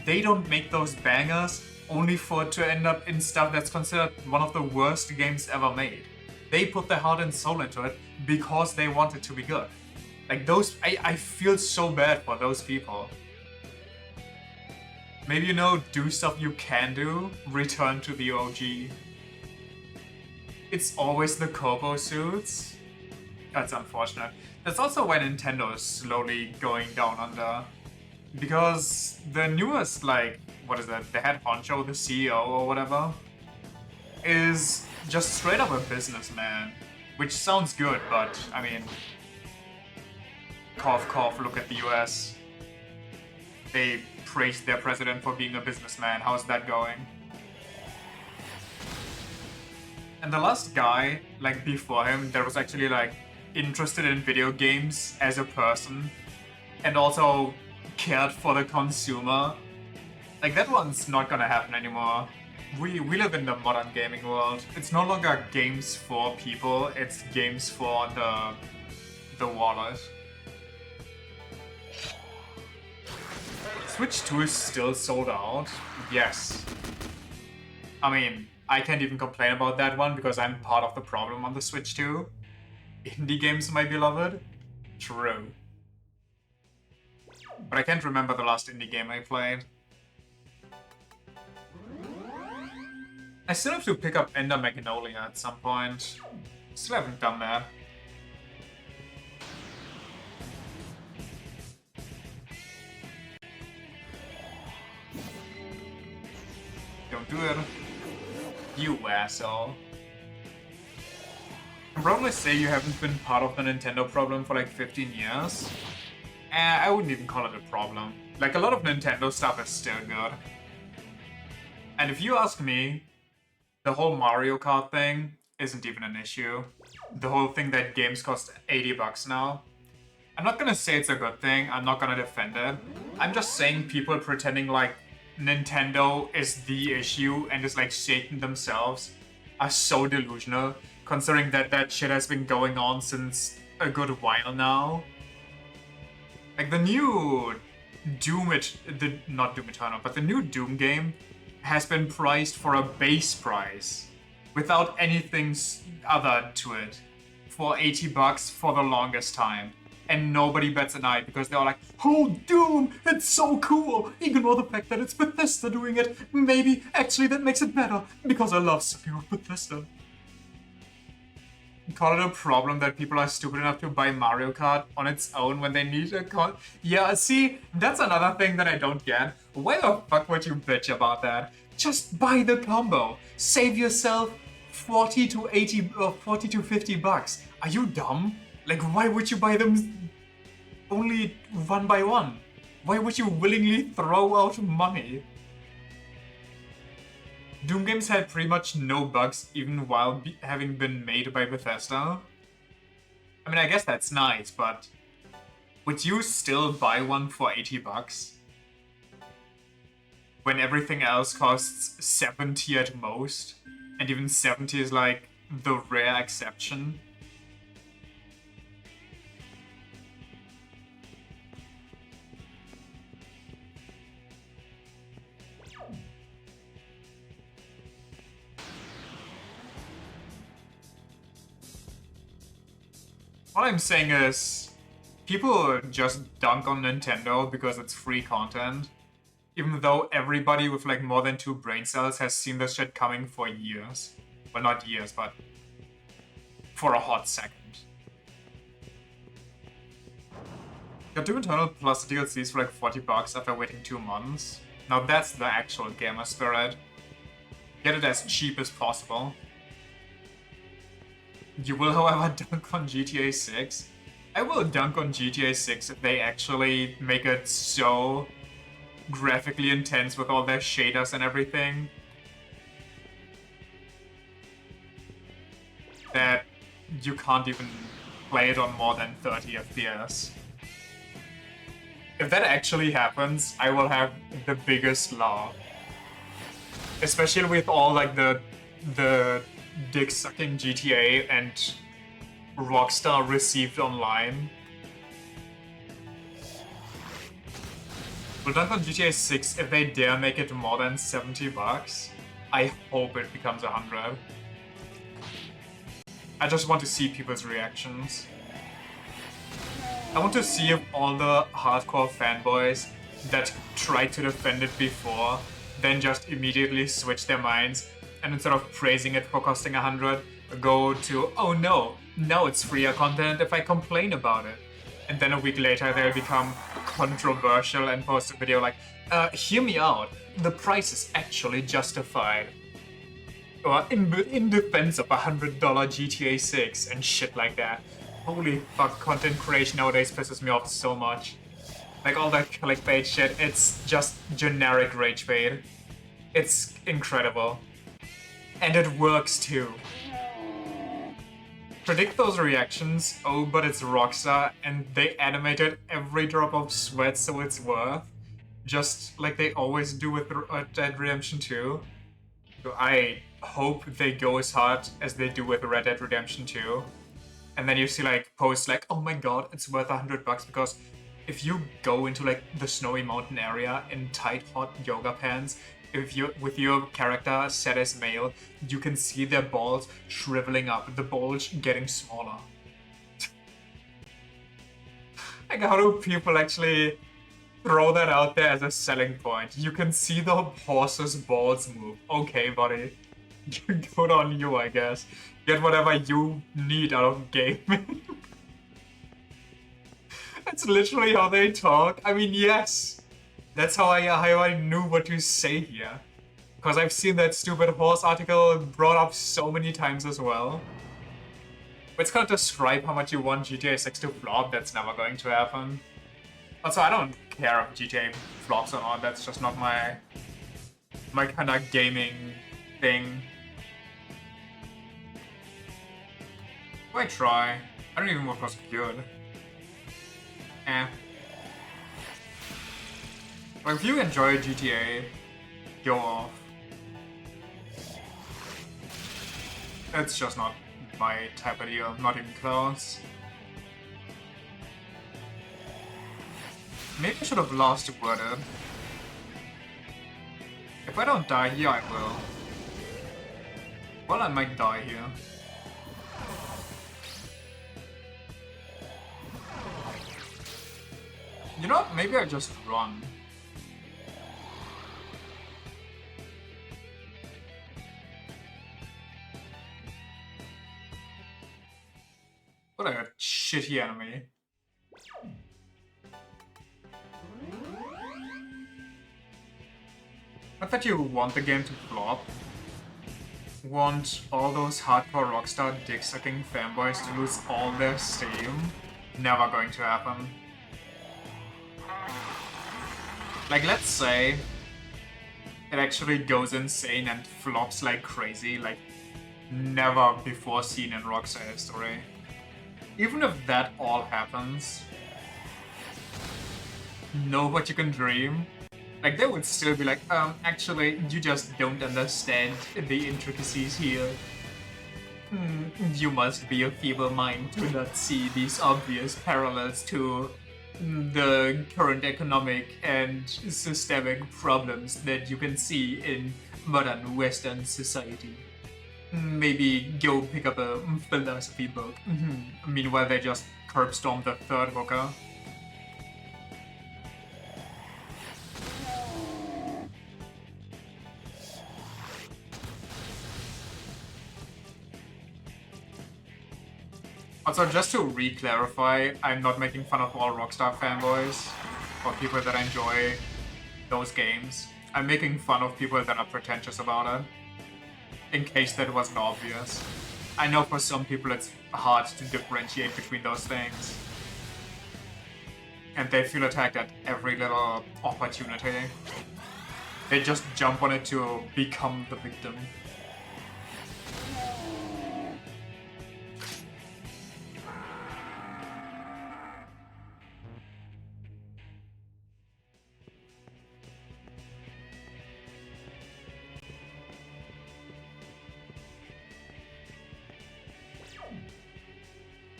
They don't make those bangers only for it to end up in stuff that's considered one of the worst games ever made. They put their heart and soul into it because they want it to be good. Like, those, I feel so bad for those people. Maybe, you know, do stuff you can do, return to the OG. It's always the Kobo suits. That's unfortunate. That's also why Nintendo is slowly going down under. Because the newest, like, what is that, the head honcho, the CEO or whatever, is just straight up a businessman. Which sounds good, but, I mean, cough cough, look at the US. They praised their president for being a businessman. How's that going? And the last guy, like, before him, that was actually, like, interested in video games as a person, and also cared for the consumer, like, that one's not gonna happen anymore. We live in the modern gaming world. It's no longer games for people, it's games for the wallet. Switch 2 is still sold out? Yes. I mean, I can't even complain about that one because I'm part of the problem on the Switch 2. Indie games, my beloved? True. But I can't remember the last indie game I played. I still have to pick up Ender Magnolia at some point. Still haven't done that. Don't do it. You asshole. I can probably say you haven't been part of the Nintendo problem for like 15 years. I wouldn't even call it a problem. Like, a lot of Nintendo stuff is still good. And if you ask me, the whole Mario Kart thing isn't even an issue. The whole thing that games cost $80 now. I'm not gonna say it's a good thing, I'm not gonna defend it. I'm just saying people pretending like Nintendo is the issue and is like shaking themselves are so delusional, considering that that shit has been going on since a good while now. Like the new not Doom Eternal, but the new Doom game has been priced for a base price without anything other to it for $80 for the longest time. And nobody bats an eye because they're all like, oh, Doom, it's so cool! Ignore the fact that it's Bethesda doing it. Maybe, actually, that makes it better because I love sucking off Bethesda. Call it a problem that people are stupid enough to buy Mario Kart on its own when they need a card. Yeah, see, that's another thing that I don't get. Why the fuck would you bitch about that? Just buy the combo. Save yourself 40 to 80 or 40 to 50 bucks. Are you dumb? Like, why would you buy them only one by one? Why would you willingly throw out money? Doom games had pretty much no bugs even while having been made by Bethesda. I mean, I guess that's nice, but would you still buy one for $80? When everything else costs 70 at most, and even 70 is like the rare exception. What I'm saying is, people just dunk on Nintendo because it's free content, even though everybody with like more than 2 brain cells has seen this shit coming for years. Well, not years, but for a hot second. Got Doom Eternal plus DLCs for like $40 after waiting 2 months. Now that's the actual gamer spirit. Get it as cheap as possible. You will, however, dunk on GTA 6. I will dunk on GTA 6 if they actually make it so graphically intense with all their shaders and everything that you can't even play it on more than 30 FPS. If that actually happens, I will have the biggest laugh. Especially with all like the dick-sucking GTA and Rockstar received online. We'll dunk on GTA 6 if they dare make it more than $70. I hope it becomes 100. I just want to see people's reactions. I want to see if all the hardcore fanboys that tried to defend it before then just immediately switch their minds and instead of praising it for costing 100, go to, oh no, now it's freer content if I complain about it. And then a week later they'll become controversial and post a video like, hear me out, the price is actually justified. Or in defense of $100 GTA 6 and shit like that. Holy fuck, content creation nowadays pisses me off so much. Like all that clickbait shit, it's just generic rage bait. It's incredible. And it works too. Predict those reactions, oh but it's Rockstar, and they animated every drop of sweat so it's worth. Just like they always do with Red Dead Redemption 2. So I hope they go as hard as they do with Red Dead Redemption 2. And then you see like posts like, oh my god, it's worth $100 because if you go into like the snowy mountain area in tight hot yoga pants, if you with your character set as male, you can see their balls shriveling up, the bulge getting smaller. Like, how do people actually throw that out there as a selling point? You can see the horse's balls move. Okay, buddy. Good on you, I guess. Get whatever you need out of gaming. That's literally how they talk. I mean, yes. That's how I knew what to say here. Because I've seen that stupid horse article brought up so many times as well. It's gonna describe how much you want GTA 6 to flop. That's never going to happen. Also, I don't care if GTA flops or not. That's just not my kind of gaming thing. I try. I don't even know what was good. Eh. Like, if you enjoy GTA, go off. It's just not my type of deal, not even close. Maybe I should have last worded. If I don't die here, I will. Well, I might die here. You know what? Maybe I just run. What a shitty enemy. Not that you want the game to flop. Want all those hardcore Rockstar dick-sucking fanboys to lose all their steam. Never going to happen. Like, let's say it actually goes insane and flops like crazy, like never before seen in Rockstar history. Even if that all happens, know what you can dream. Like, they would still be like, actually, you just don't understand the intricacies here. You must be a feeble mind to not see these obvious parallels to the current economic and systemic problems that you can see in modern Western society. Maybe go pick up a philosophy book. Meanwhile, they just curbstorm the third hooker. Also, just to re-clarify, I'm not making fun of all Rockstar fanboys or people that enjoy those games. I'm making fun of people that are pretentious about it, in case that wasn't obvious. I know for some people it's hard to differentiate between those things. And they feel attacked at every little opportunity. They just jump on it to become the victim.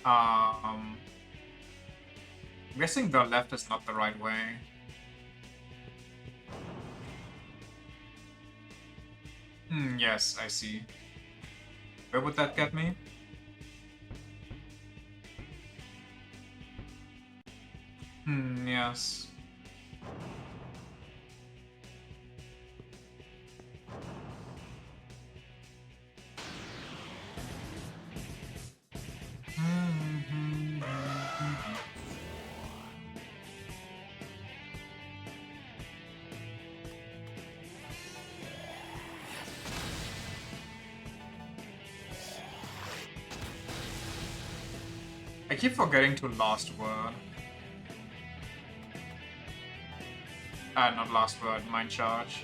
I'm guessing the left is not the right way. Yes, I see. Where would that get me? Yes. I keep forgetting to last word. Not last word, mind charge.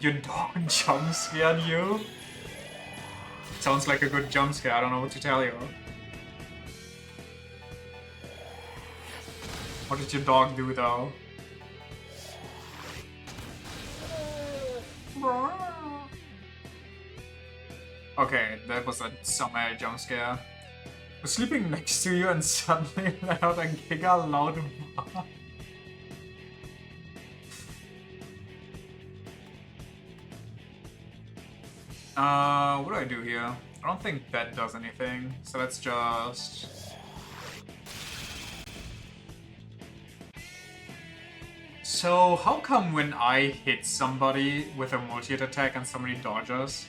Your dog jump scared you? Sounds like a good jump scare, I don't know what to tell you. What did your dog do though? Okay, that was a summer jump scare. was sleeping next to you and suddenly let out a giga loud bark. What do I do here? I don't think that does anything, so let's just... So, how come when I hit somebody with a multi-hit attack and somebody dodges,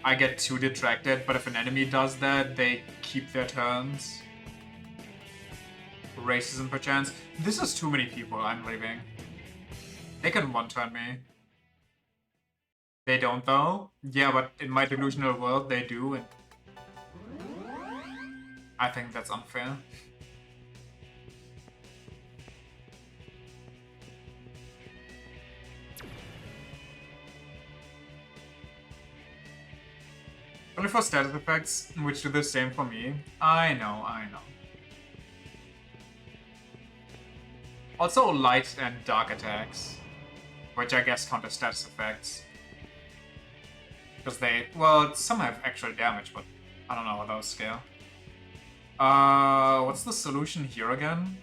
I get too detracted, but if an enemy does that, they keep their turns? Racism perchance? This is too many people, I'm leaving. They can one-turn me. They don't though? Yeah, but in my delusional world they do, and I think that's unfair. Only for status effects, which do the same for me. I know. Also light and dark attacks, which I guess count as status effects. Because they, well, some have actual damage, but I don't know how those scale. What's the solution here again?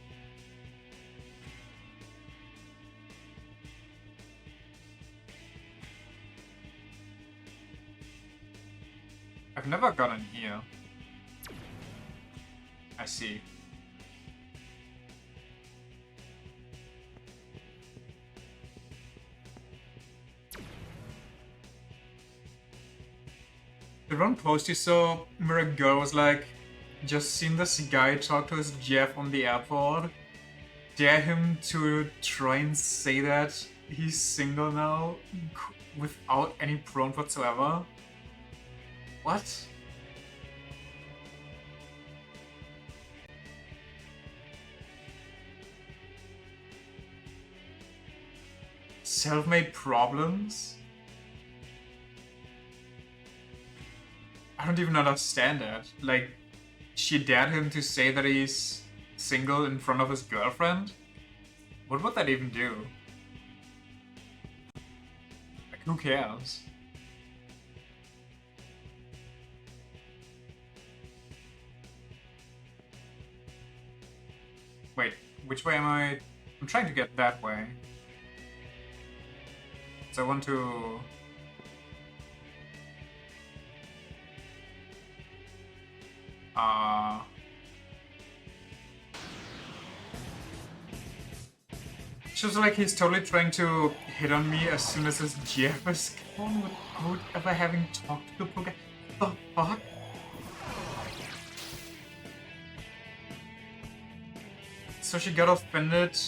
I've never gotten here. I see. The one post you saw where a girl was like, just seen this guy talk to his Jeff on the airport. Dare him to try and say that he's single now without any prompt whatsoever. What? Self-made problems? I don't even understand that. Like, she dared him to say that he's single in front of his girlfriend? What would that even do? Like, who cares? Wait, which way am I? I'm trying to get that way. So I want to... Just like he's totally trying to hit on me as soon as his GF is gone without ever having talked to the poor guy. The fuck? So she got offended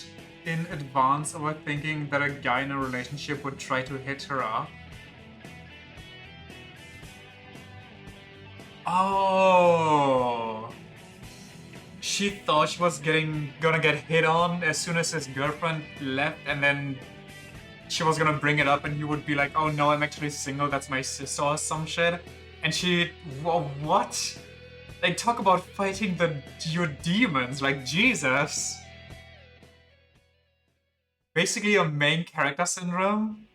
in advance over thinking that a guy in a relationship would try to hit her up. Oh, she thought she was gonna get hit on as soon as his girlfriend left, and then she was gonna bring it up, and he would be like, "Oh no, I'm actually single. That's my sister or some shit." And she, what? Like, talk about fighting your demons, like Jesus. Basically, a main character syndrome.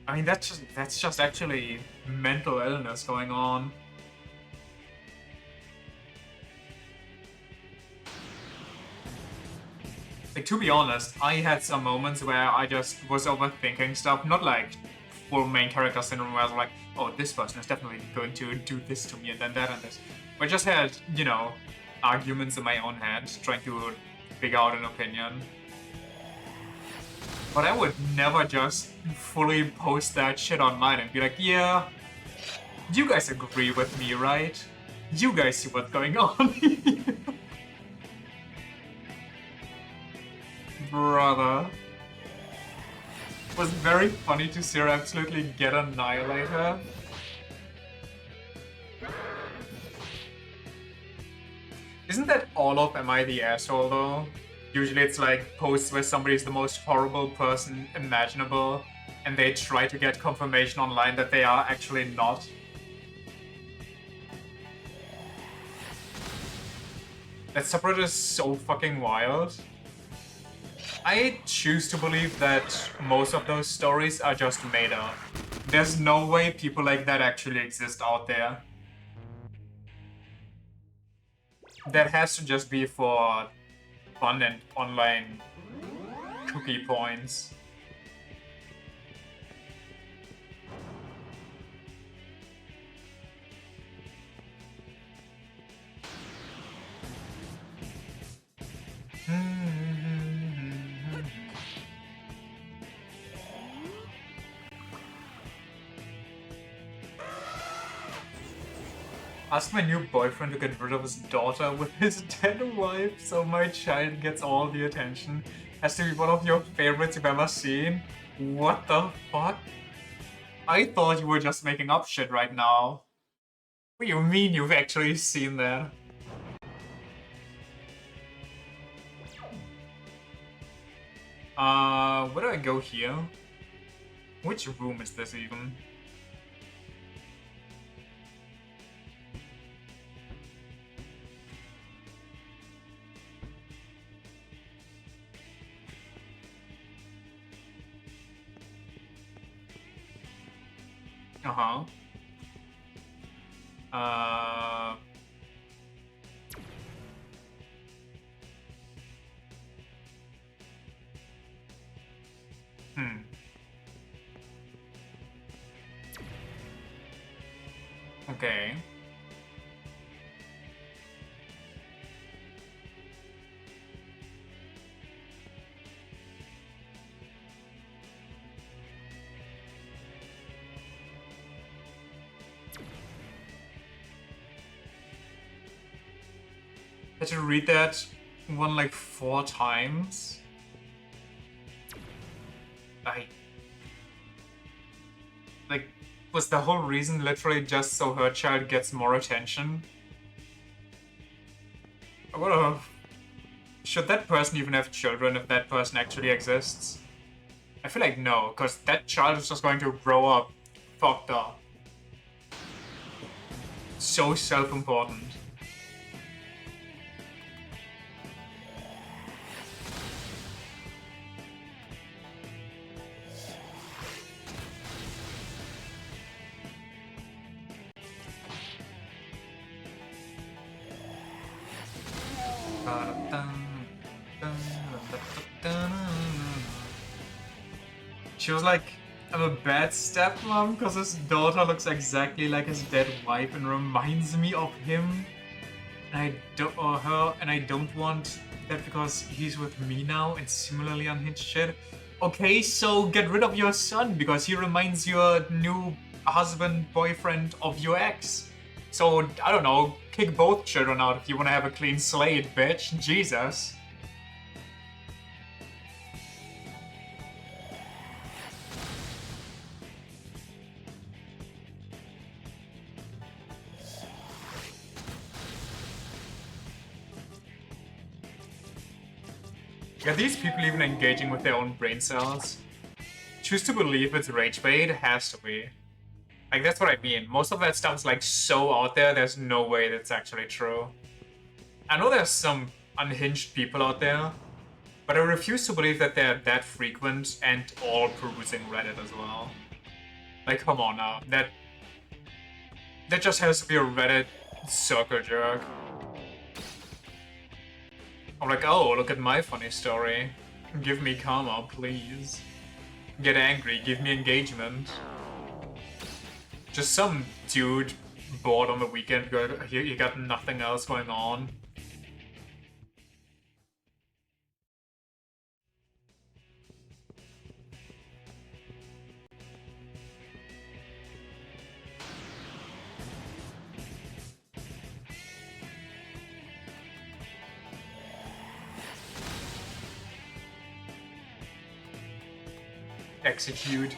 I mean, that's just actually mental illness going on. Like, to be honest, I had some moments where I just was overthinking stuff, not like full main character syndrome where I was like, oh, this person is definitely going to do this to me and then that and this. But I just had, you know, arguments in my own head, trying to figure out an opinion. But I would never just fully post that shit online and be like, yeah, you guys agree with me, right? You guys see what's going on. Brother. It was very funny to see her absolutely get annihilated. Isn't that all of Am I the Asshole though? Usually it's like posts where somebody's the most horrible person imaginable and they try to get confirmation online that they are actually not. That subreddit is so fucking wild. I choose to believe that most of those stories are just made up. There's no way people like that actually exist out there. That has to just be for fun and online cookie points. Ask my new boyfriend to get rid of his daughter with his dead wife so my child gets all the attention. Has to be one of your favorites you've ever seen. What the fuck? I thought you were just making up shit right now. What do you mean you've actually seen that? Where do I go here? Which room is this even? Uh-huh. Okay. I had to read that one like 4 times. Like, was the whole reason literally just so her child gets more attention? What a... Should that person even have children if that person actually exists? I feel like no, because that child is just going to grow up fucked up. So self-important. She was like, I'm a bad stepmom because his daughter looks exactly like his dead wife and reminds me of him. And I don't, or her, and I don't want that because he's with me now and similarly unhinged shit. Okay, so get rid of your son because he reminds your new husband, boyfriend of your ex. So, I don't know, kick both children out if you want to have a clean slate, bitch. Jesus. Are these people even engaging with their own brain cells? Choose to believe it's rage bait? Has to be. Like, that's what I mean. Most of that stuff is like so out there, there's no way that's actually true. I know there's some unhinged people out there, but I refuse to believe that they're that frequent and all perusing Reddit as well. Like, come on now. That just has to be a Reddit circle jerk. I'm like, oh, look at my funny story. Give me karma, please. Get angry, give me engagement. Just some dude bored on the weekend, you got nothing else going on. Execute.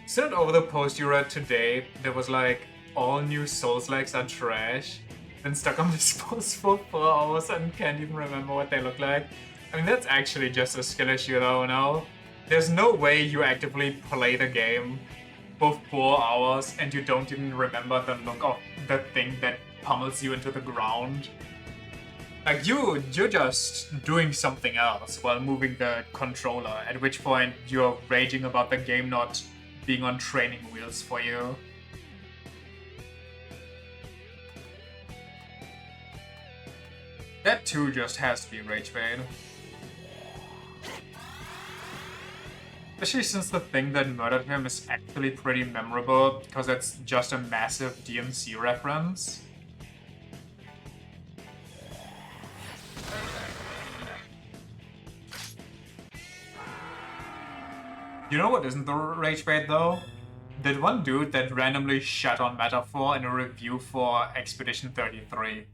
Sent over the post you read today, there was like, all new Souls-likes are trash. Been stuck on this post for 4 hours and can't even remember what they look like. I mean, that's actually just a skill issue though, no? There's no way you actively play the game for 4 hours and you don't even remember the look of the thing that pummels you into the ground. Like, you're just doing something else while moving the controller, at which point you're raging about the game not being on training wheels for you. That too just has to be rage bait. Especially since the thing that murdered him is actually pretty memorable because it's just a massive DMC reference. You know what isn't the rage bait though? That one dude that randomly shut on Metaphor in a review for Expedition 33.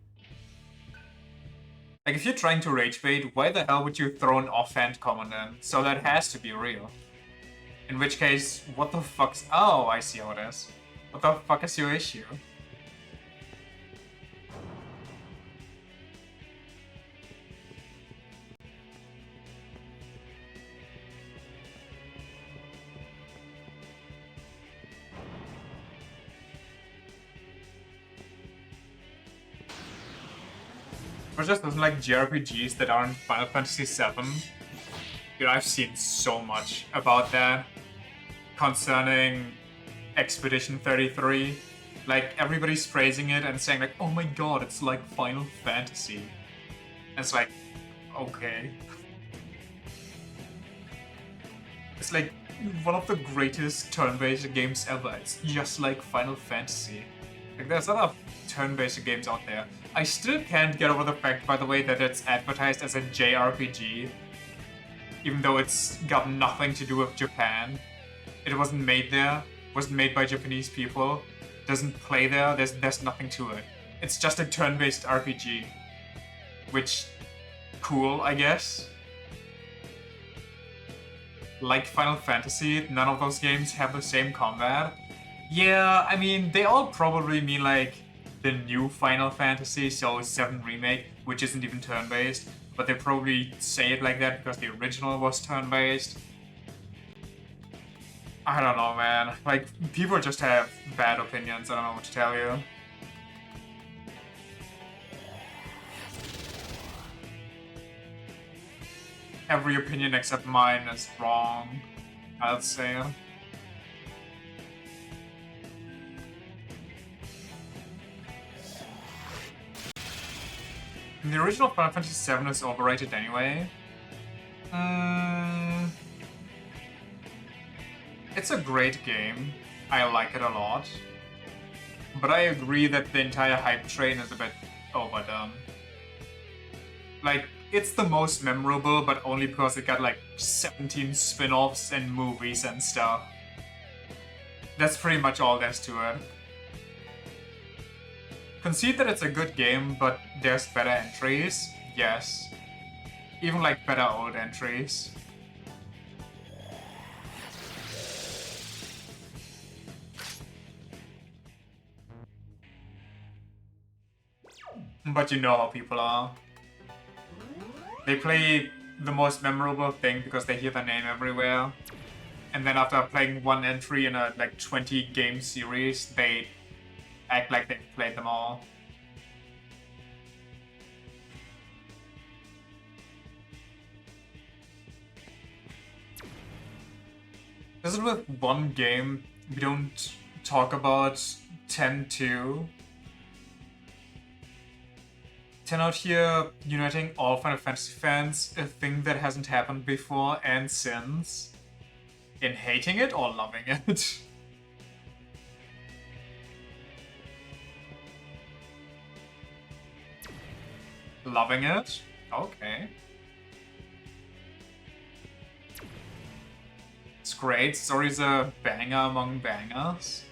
Like, if you're trying to rage bait, why the hell would you throw an offhand comment in? So that has to be real. In which case, what the fuck's... Oh, I see how it is. What the fuck is your issue? Or just doesn't like JRPGs that aren't Final Fantasy VII. Dude, I've seen so much about that concerning Expedition 33. Like, everybody's praising it and saying like, oh my god, it's like Final Fantasy. And it's like, okay. It's like one of the greatest turn-based games ever. It's just like Final Fantasy. Like, there's a lot of turn-based games out there. I still can't get over the fact, by the way, that it's advertised as a JRPG. Even though it's got nothing to do with Japan. It wasn't made there, wasn't made by Japanese people, doesn't play there, there's nothing to it. It's just a turn-based RPG. Which, cool, I guess. Like Final Fantasy, none of those games have the same combat. Yeah, I mean, they all probably mean like the new Final Fantasy, so 7 Remake, which isn't even turn-based, but they probably say it like that because the original was turn-based. I don't know, man. Like, people just have bad opinions, I don't know what to tell you. Every opinion except mine is wrong, I'll say. The original Final Fantasy VII is overrated anyway. It's a great game. I like it a lot. But I agree that the entire hype train is a bit overdone. Like, it's the most memorable, but only because it got like 17 spin-offs and movies and stuff. That's pretty much all there's to it. Concede that it's a good game, but there's better entries, yes. Even like better old entries. But you know how people are. They play the most memorable thing because they hear the name everywhere. And then after playing one entry in a like 20 game series, they act like they've played them all. This is with one game we don't talk about 10-2. 10 out here uniting all Final Fantasy fans, a thing that hasn't happened before and since. In hating it or loving it. Loving it? Okay. It's great. Story's a banger among bangers.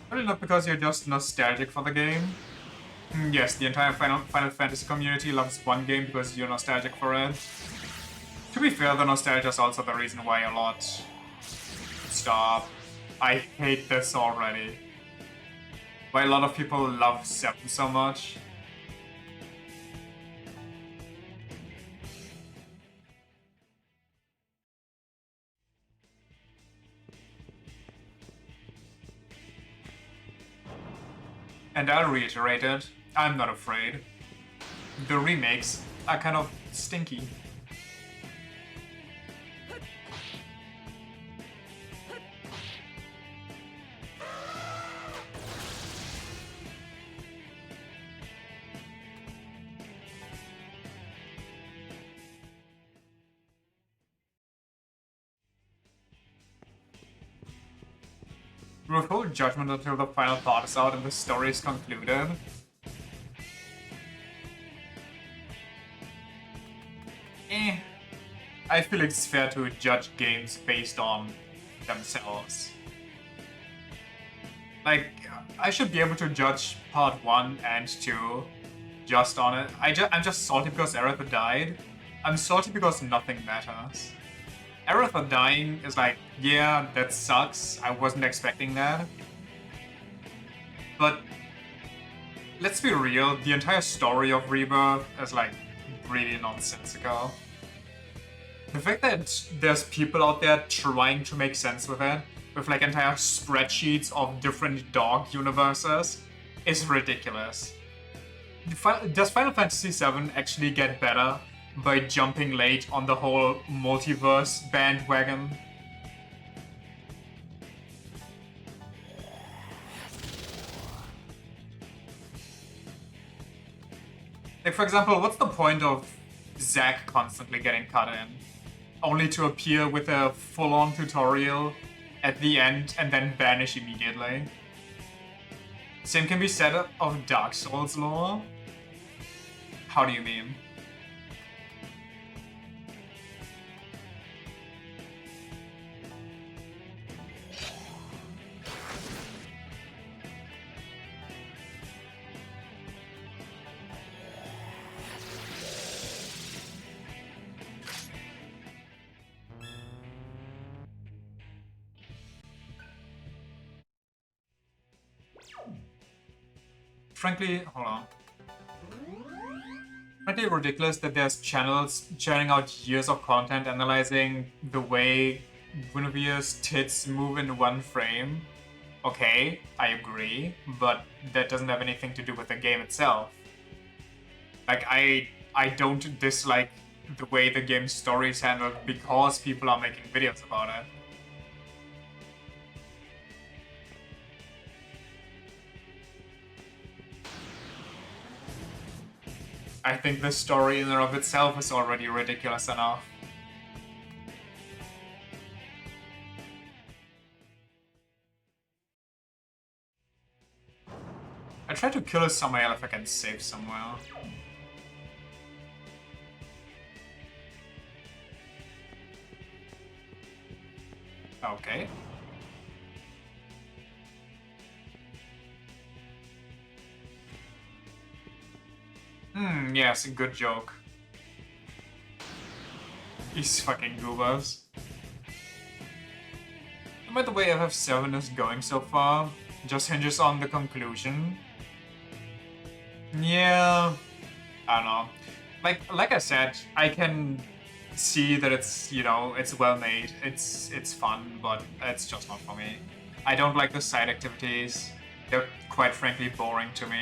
Probably not because you're just nostalgic for the game. Yes, the entire Final Fantasy community loves one game because you're nostalgic for it. To be fair, the nostalgia is also the reason why a lot... Stop. I hate this already. Why a lot of people love 7 so much. And I'll reiterate it, I'm not afraid. The remakes are kind of stinky. Withhold judgment until the final thought is out and the story is concluded. I feel it's fair to judge games based on themselves. Like, I should be able to judge part 1 and 2 just on it. I'm just salty because Aretha died. I'm salty because nothing matters. Aretha dying is like, yeah, that sucks. I wasn't expecting that. But let's be real, the entire story of Rebirth is like really nonsensical. The fact that there's people out there trying to make sense with it, with like entire spreadsheets of different dog universes, is ridiculous. Does Final Fantasy VII actually get better by jumping late on the whole multiverse bandwagon? Like, for example, what's the point of Zack constantly getting cut in? Only to appear with a full-on tutorial at the end and then vanish immediately. Same can be said of Dark Souls lore. How do you mean? Frankly, hold on. Frankly, ridiculous that there's channels churning out years of content analyzing the way Guinevere's tits move in one frame. Okay, I agree, but that doesn't have anything to do with the game itself. Like, I don't dislike the way the game's story is handled because people are making videos about it. I think the story in and of itself is already ridiculous enough. I try to kill a Samael if I can save somewhere. Okay. Yes, good joke. These fucking goobers. By the way FF7 is going so far just hinges on the conclusion. Yeah, I don't know. Like I said, I can see that it's, you know, it's well made, it's fun, but it's just not for me. I don't like the side activities. They're quite frankly boring to me.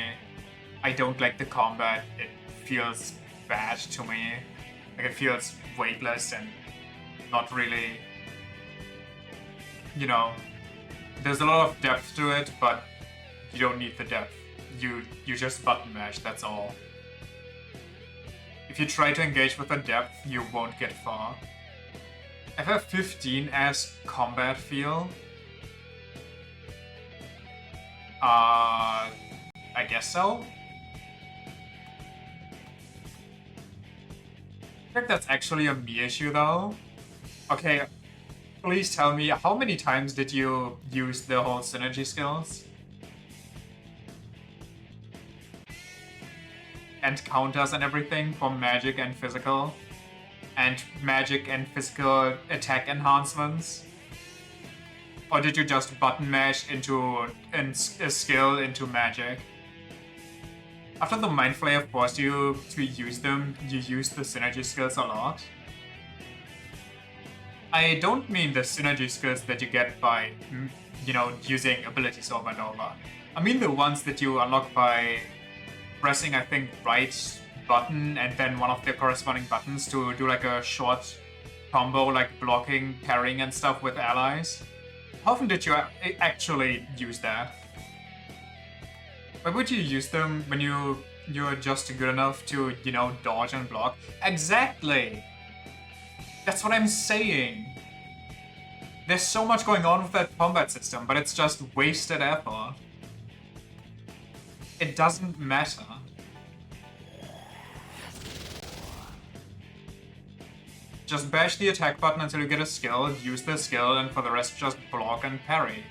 I don't like the combat. It feels bad to me. Like, it feels weightless and not really, you know, there's a lot of depth to it, but you don't need the depth. You just button mash, that's all. If you try to engage with the depth, you won't get far. FF15 as combat feel? I guess so? I think that's actually a me issue though. Okay, please tell me, how many times did you use the whole synergy skills? And counters and everything for magic and physical? And magic and physical attack enhancements? Or did you just button mash into a skill into magic? After the Mind Flayer forced you to use them, you used the synergy skills a lot. I don't mean the synergy skills that you get by you know, using abilities over and over. I mean the ones that you unlock by pressing, I think, right button and then one of the corresponding buttons to do like a short combo, like blocking, parrying, and stuff with allies. How often did you actually use that? Why would you use them when you're just good enough to, you know, dodge and block? Exactly! That's what I'm saying. There's so much going on with that combat system, but it's just wasted effort. It doesn't matter. Just bash the attack button until you get a skill, use the skill, and for the rest just block and parry.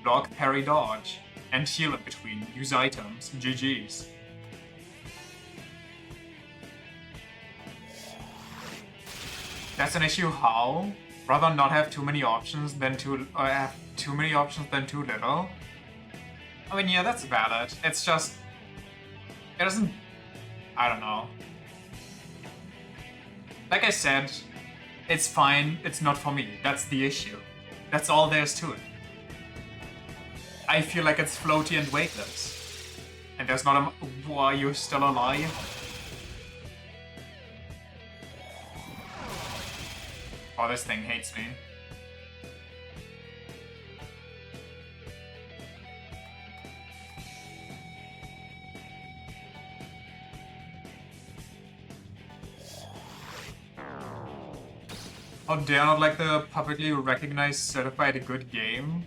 Block, parry, dodge. And heal in between. Use items. GG's. That's an issue how? Rather not have too many options than have too many options than too little? I mean, yeah, that's valid. It's just... It doesn't... I don't know. Like I said, it's fine, it's not for me. That's the issue. That's all there is to it. I feel like it's floaty and weightless. And there's not a... Why you're still alive? Oh, this thing hates me. How dare not like the publicly recognized certified good game?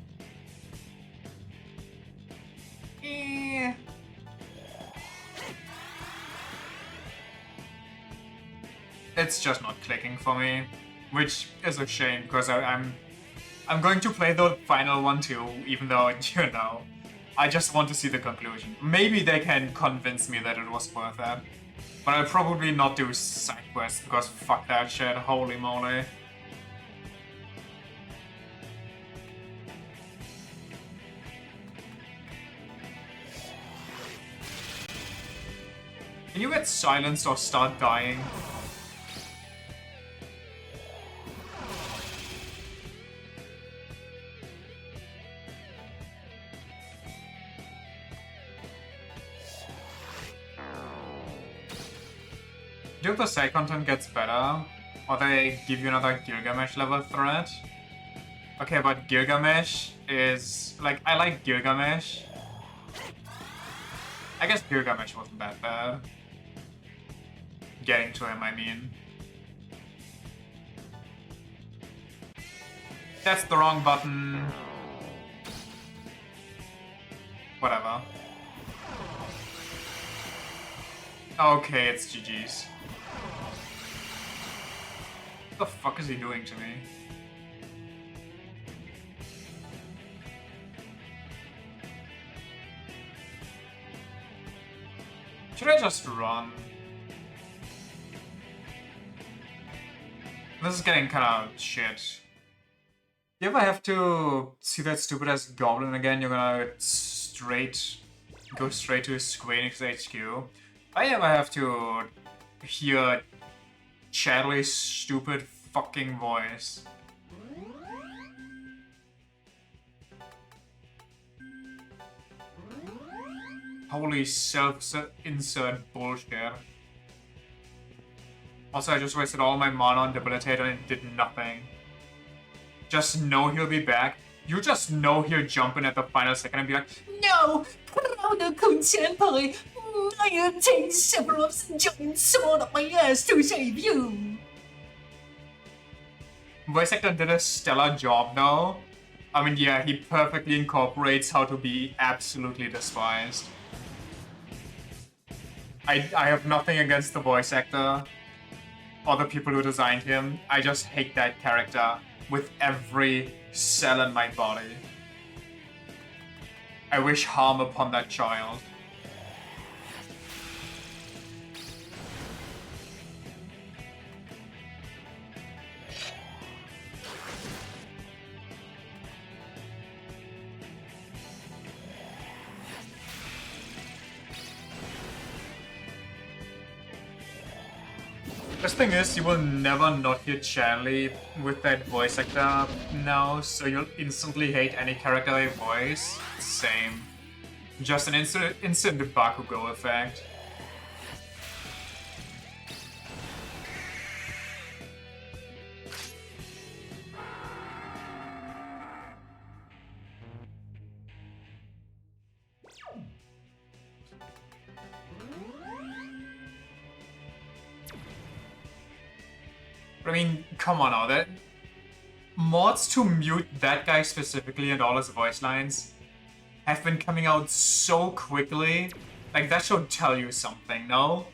It's just not clicking for me, which is a shame because I'm going to play the final one too, even though, you know, I just want to see the conclusion. Maybe they can convince me that it was worth it, but I'll probably not do side quests because fuck that shit, holy moly. Can you get silenced or start dying? Do the side content gets better? Or they give you another Gilgamesh level threat? Okay, but Gilgamesh is... like, I like Gilgamesh. I guess Gilgamesh wasn't that bad. Getting to him, I mean. That's the wrong button. Whatever. Okay, it's GG's. What the fuck is he doing to me? Should I just run? This is getting kinda shit. You ever have to see that stupid ass goblin again? You're gonna go straight to Square Enix HQ. I ever have to hear Chadley's stupid fucking voice. Holy self-insert bullshit. Also, I just wasted all my mana on Debilitate and it did nothing. Just know he'll be back. You just know he'll jump in at the final second and be like, No! Proud contemporary! I have taken several of the giant sword up my ass to save you! voice actor did a stellar job though. I mean, yeah, he perfectly incorporates how to be absolutely despised. I have nothing against the voice actor or the people who designed him. I just hate that character with every cell in my body. I wish harm upon that child. Best thing is, you will never not hear Charlie with that voice actor now, so you'll instantly hate any character they voice. Same. Just an instant Bakugo effect. I mean, come on now, that mods to mute that guy specifically and all his voice lines have been coming out so quickly. Like, that should tell you something, no?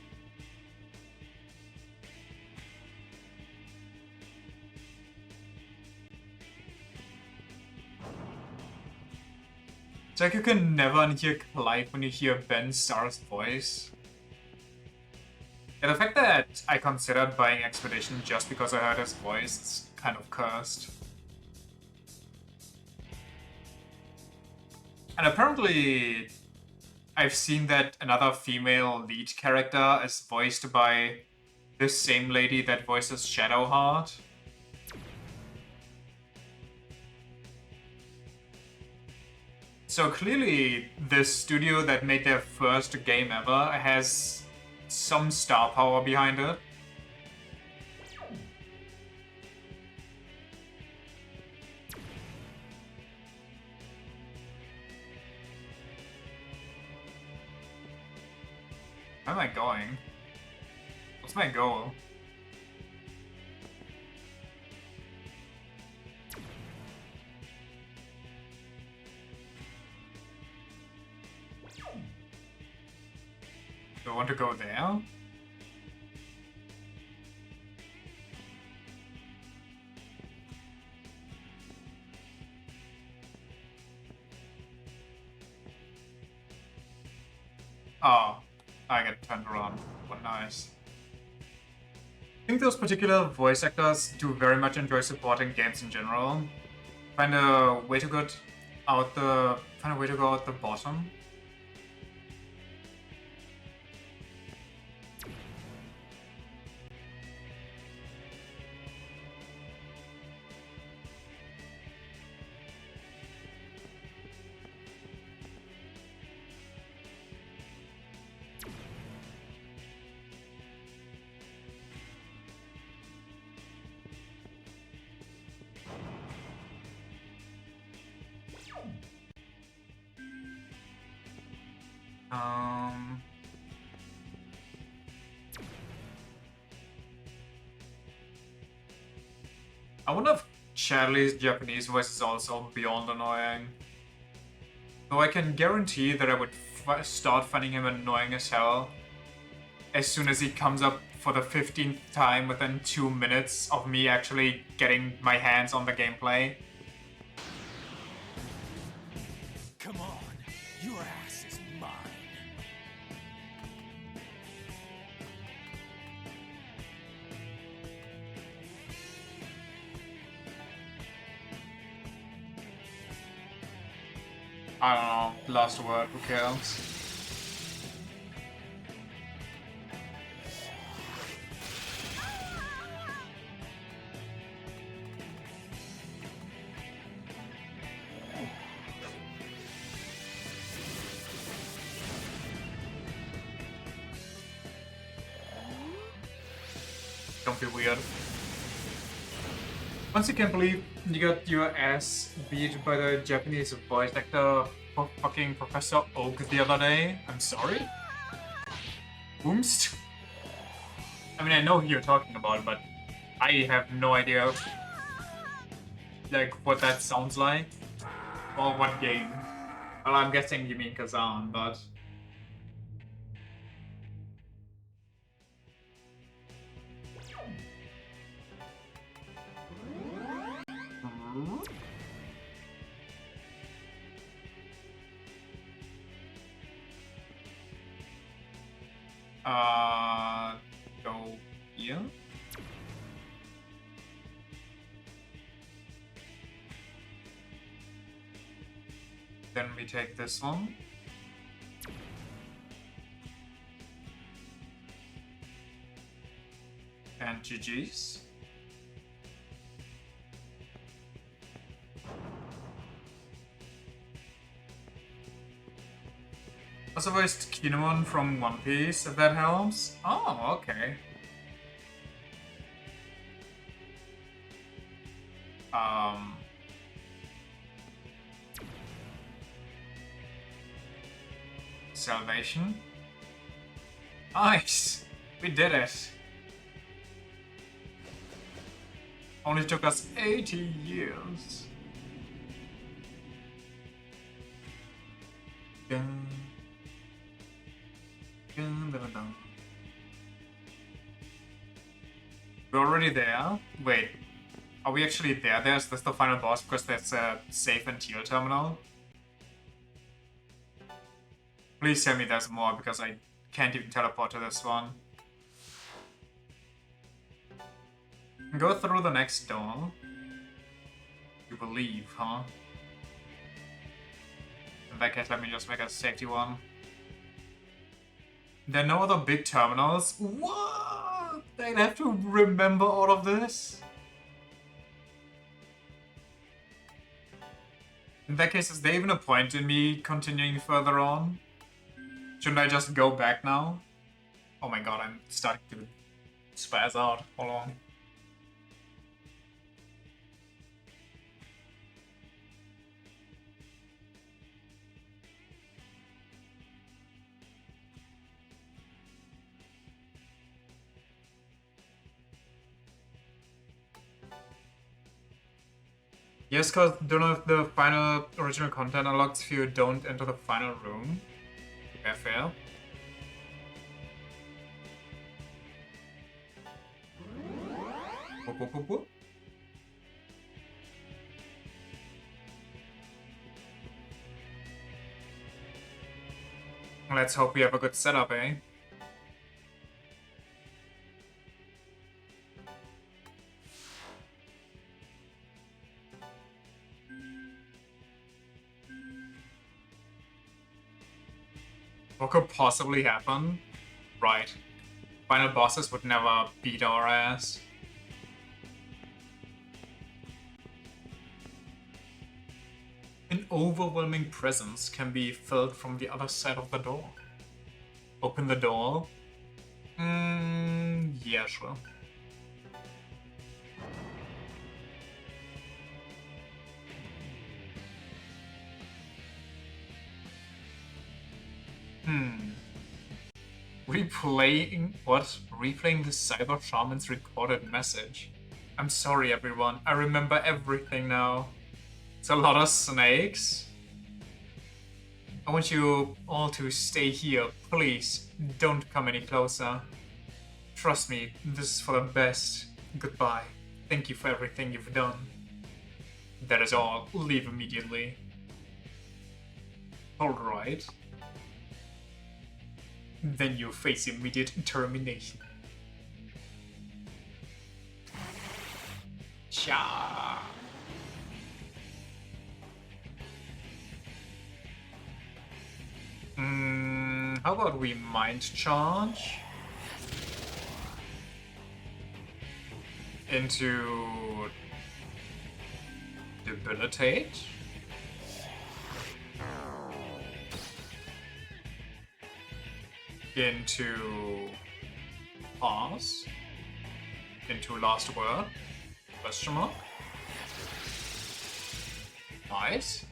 It's like you can never unhear Clive when you hear Ben Starr's voice. Yeah, the fact that I considered buying Expedition just because I heard his voice is kind of cursed. And apparently, I've seen that another female lead character is voiced by this same lady that voices Shadowheart. So clearly, this studio that made their first game ever has some star power behind it. Where am I going? What's my goal? Do I want to go there? Oh, I get turned around. What nice. I think those particular voice actors do very much enjoy supporting games in general. Find a way to go out the bottom. I wonder if Charlie's Japanese voice is also beyond annoying. Though I can guarantee that I would start finding him annoying as hell as soon as he comes up for the 15th time within 2 minutes of me actually getting my hands on the gameplay. Come on, your ass is mine. I don't know, last word, who cares? Don't be weird. Once you can't believe you got your ass beat by the Japanese voice actor for fucking Professor Oak the other day, I'm sorry? Boomst? I mean, I know who you're talking about, but I have no idea like what that sounds like or what game. Well, I'm guessing you mean Kazan, but go here. Then we take this one. And GG's. Also voiced Kinemon from One Piece, if that helps. Oh, okay. Salvation. Nice! We did it! Only took us 80 years. Dun, dun, dun, dun. We're already there? Wait, are we actually there? Is this the final boss because there's a safe and tier terminal? Please tell me there's more because I can't even teleport to this one. Go through the next door. You believe, huh? In that case, let me just make a safety one. There are no other big terminals? What? They'd have to remember all of this? In that case, is there even a point in me continuing further on? Shouldn't I just go back now? Oh my god, I'm starting to spaz out. Hold on. Yes, because don't know if the final original content unlocks if you don't enter the final room. Yeah, fair. Whoop, whoop, whoop, whoop. Let's hope we have a good setup, eh? What could possibly happen? Right. Final bosses would never beat our ass. An overwhelming presence can be felt from the other side of the door. Open the door? Yeah, sure. Replaying what? Replaying the Cyber Shaman's recorded message. I'm sorry everyone, I remember everything now. It's a lot of snakes. I want you all to stay here, please. Don't come any closer. Trust me, this is for the best. Goodbye. Thank you for everything you've done. That is all. Leave immediately. Alright. Then you face immediate termination. Cha. How about we mind charge into debilitate? Into pause, into last word, question mark, nice.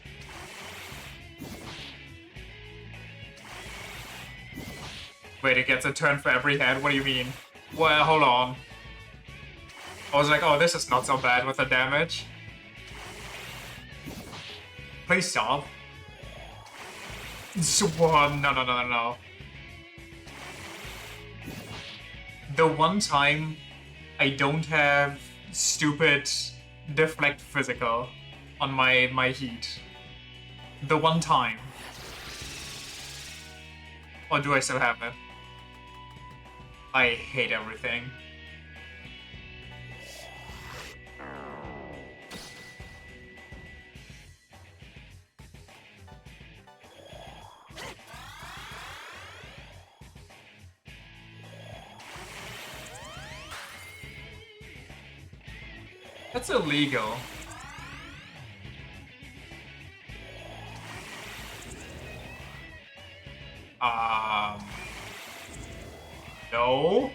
Wait, it gets a turn for every head, what do you mean? Well, hold on. I was like, oh, this is not so bad with the damage. Please stop. No. The one time I don't have stupid deflect physical on my heat. The one time. Or do I still have it? I hate everything. That's illegal. No?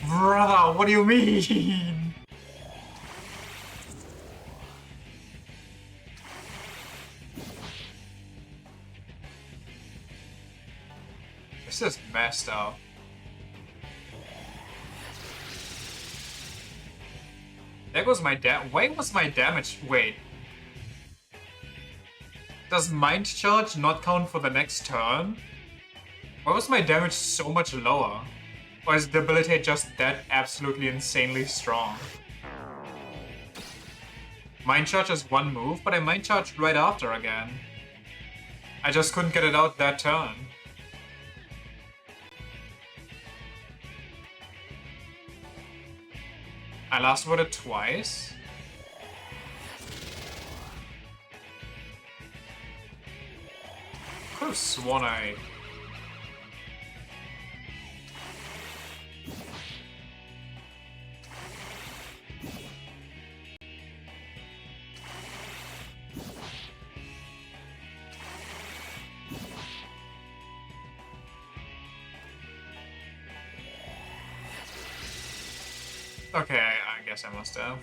Brother, what do you mean? This is messed up. There goes my Wait, was my damage? Wait. Does Mind Charge not count for the next turn? Why was my damage so much lower? Or is Debilitate just that absolutely insanely strong? Mind Charge is one move, but I Mind Charged right after again. I just couldn't get it out that turn. I last worded twice. Could have sworn I... Okay, I guess I must have.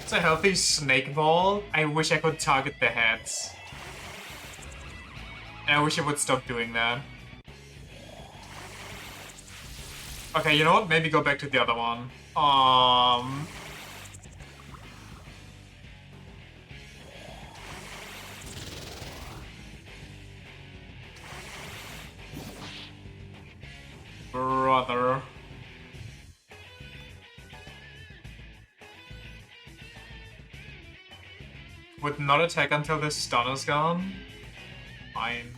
It's a healthy snake ball. I wish I could target the heads. And I wish it would stop doing that. Okay, you know what? Maybe go back to the other one. Brother. Would not attack until the stun is gone? Fine.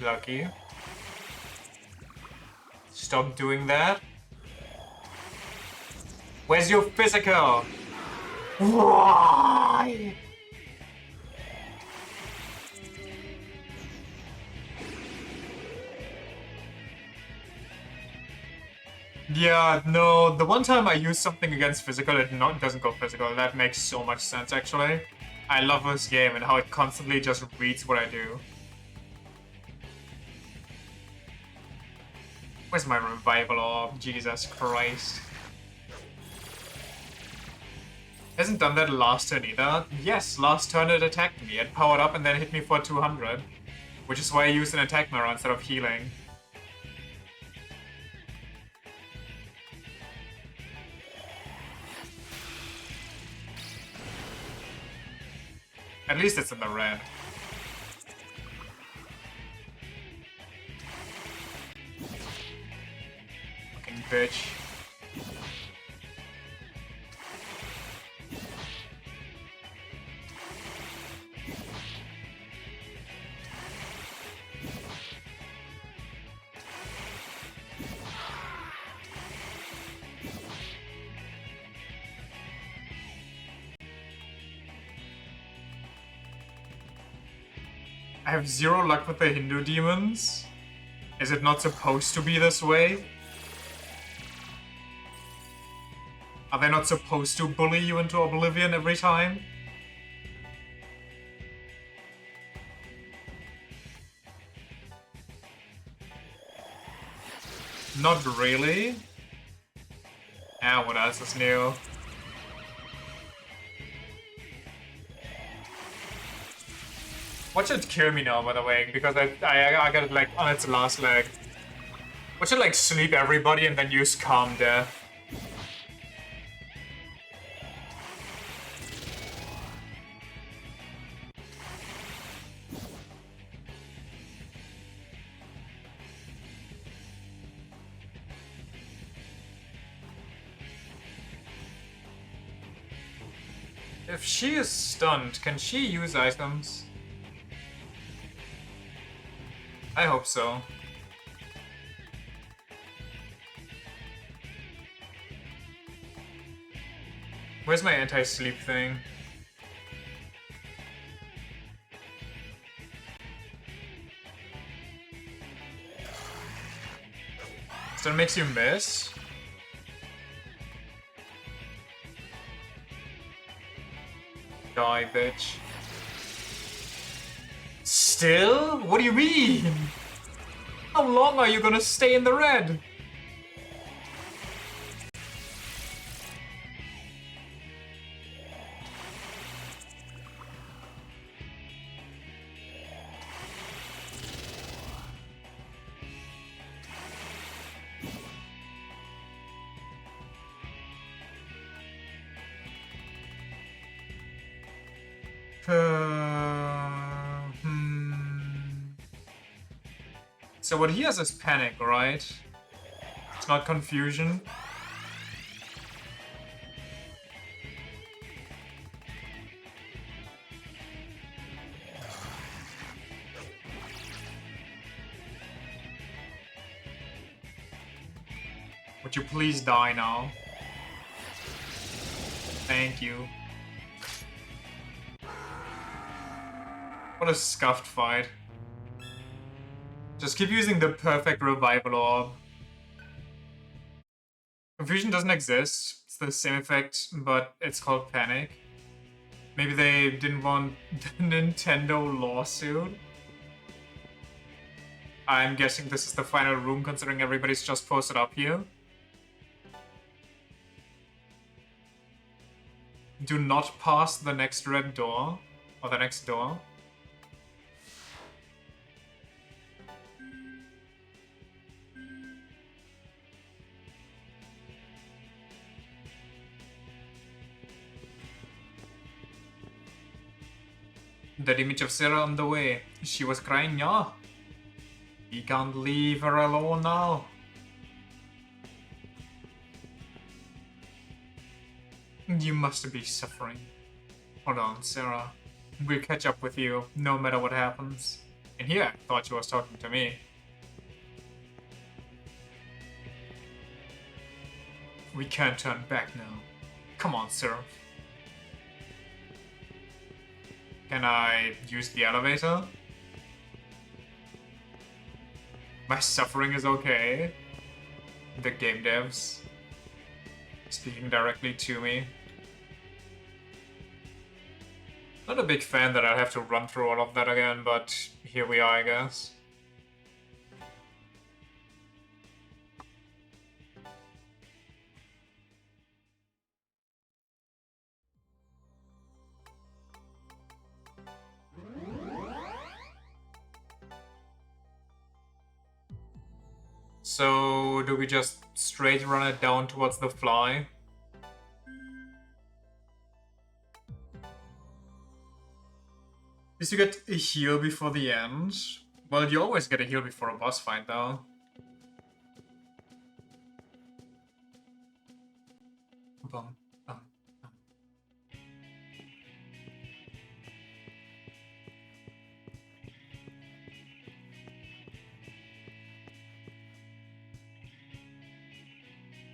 Lucky. Stop doing that. Where's your physical? Why? Yeah, no, the one time I use something against physical, it doesn't go physical. That makes so much sense, actually. I love this game and how it constantly just reads what I do. Where's my revival orb? Jesus Christ. Hasn't done that last turn either. Yes, last turn it attacked me. It powered up and then hit me for 200. Which is why I used an attack mirror instead of healing. At least it's in the red. Fucking bitch. I have zero luck with the Hindu demons. Is it not supposed to be this way? Are they not supposed to bully you into oblivion every time? Not really. Ah, what else is new? What should kill me now, by the way? Because I got it like on its last leg. What should like sleep everybody and then use calm death? If she is stunned, can she use items? I hope so. Where's my anti-sleep thing? So it makes you miss? Die, bitch. Still? What do you mean? How long are you gonna stay in the red? So what he has is panic, right? It's not confusion. Would you please die now? Thank you. What a scuffed fight. Just keep using the perfect revival orb. Confusion doesn't exist. It's the same effect, but it's called panic. Maybe they didn't want the Nintendo lawsuit. I'm guessing this is the final room considering everybody's just posted up here. Do not pass the next red door. Or the next door. That image of Sarah on the way. She was crying, yeah. We can't leave her alone now. You must be suffering. Hold on, Sarah. We'll catch up with you, no matter what happens. And here, I thought she was talking to me. We can't turn back now. Come on, Sarah. Can I use the elevator? My suffering is okay. The game devs speaking directly to me. Not a big fan that I'll have to run through all of that again, but here we are, I guess. So, do we just straight run it down towards the fly? At least you get a heal before the end. Well, you always get a heal before a boss fight, though. Bum, bum, bum.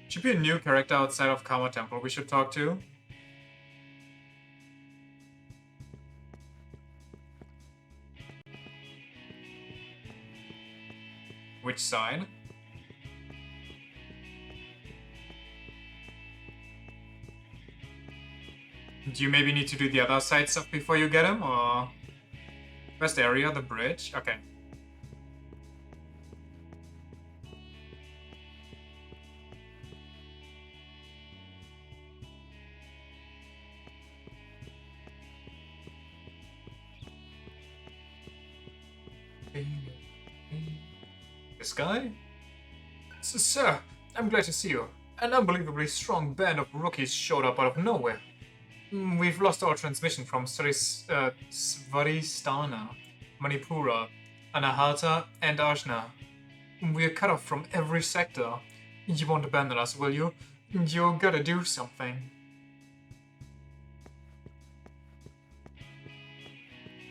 Should be a new character outside of Karma Temple we should talk to. Which side? Do you maybe need to do the other side stuff before you get him, or... Where's the area? The bridge? Okay. This guy? Sir, I'm glad to see you. An unbelievably strong band of rookies showed up out of nowhere. We've lost our transmission from Svaristana, Manipura, Anahata, and Ajna. We're cut off from every sector. You won't abandon us, will you? You gotta do something.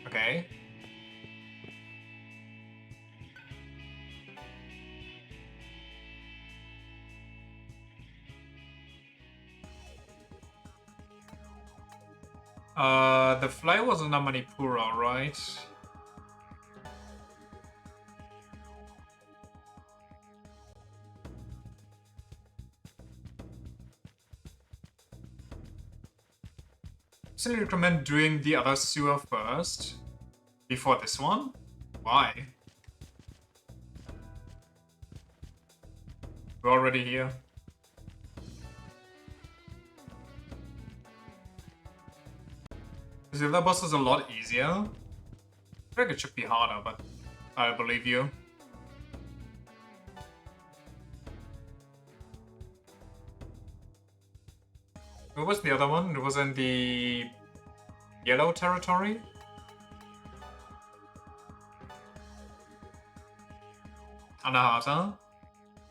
Okay. The fly was in Manipura, right? Still recommend doing the other sewer first, before this one? Why? We're already here. The other boss is a lot easier. I think it should be harder, but I believe you. Where was the other one? It was in the yellow territory? Anahata?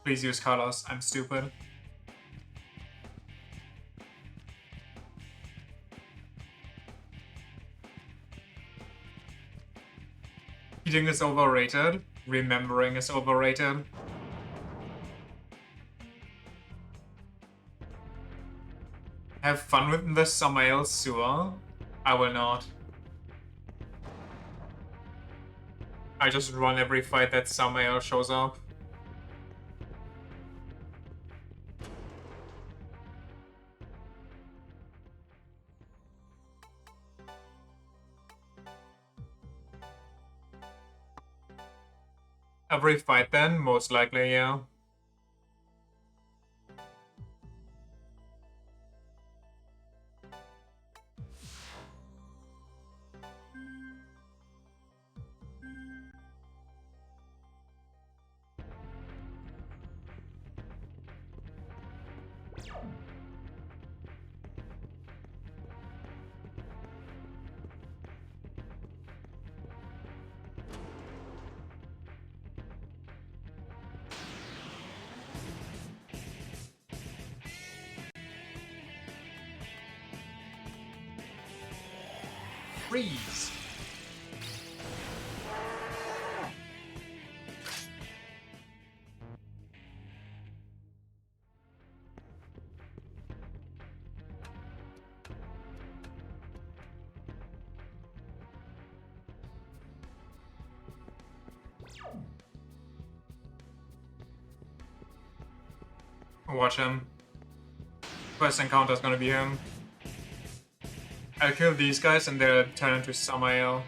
Please use colors, I'm stupid. Eating is overrated. Remembering is overrated. Have fun with the Samael sewer? I will not. I just run every fight that Samael shows up. Every fight then, most likely, yeah. Freeze! Watch him. First encounter is gonna be him. I'll kill these guys and they'll turn into Samael.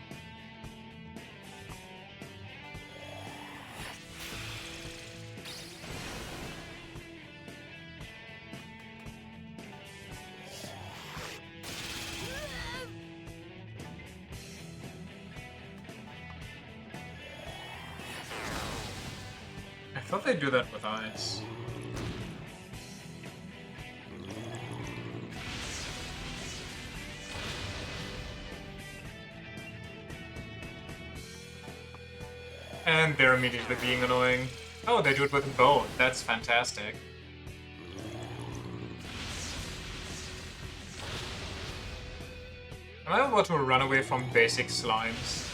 I thought they'd do that with ice. And they're immediately being annoying. Oh, they do it with both. That's fantastic. Am I about to run away from basic slimes?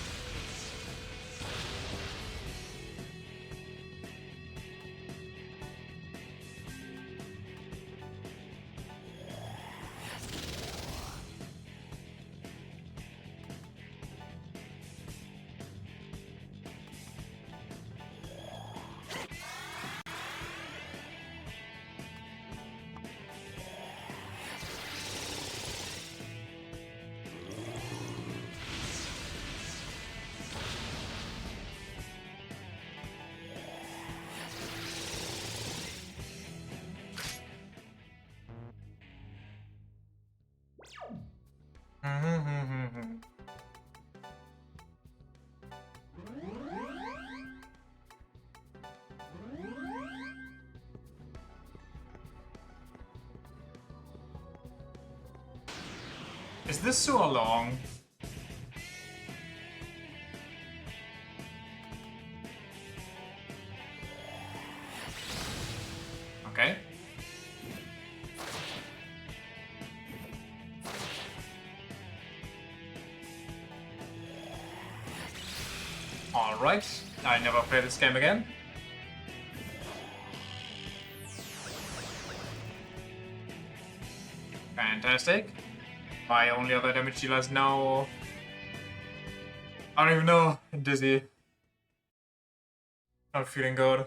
Is this so long? Okay. Alright, I never play this game again. Fantastic. My only other damage dealer is now... I don't even know. Dizzy. Not feeling good.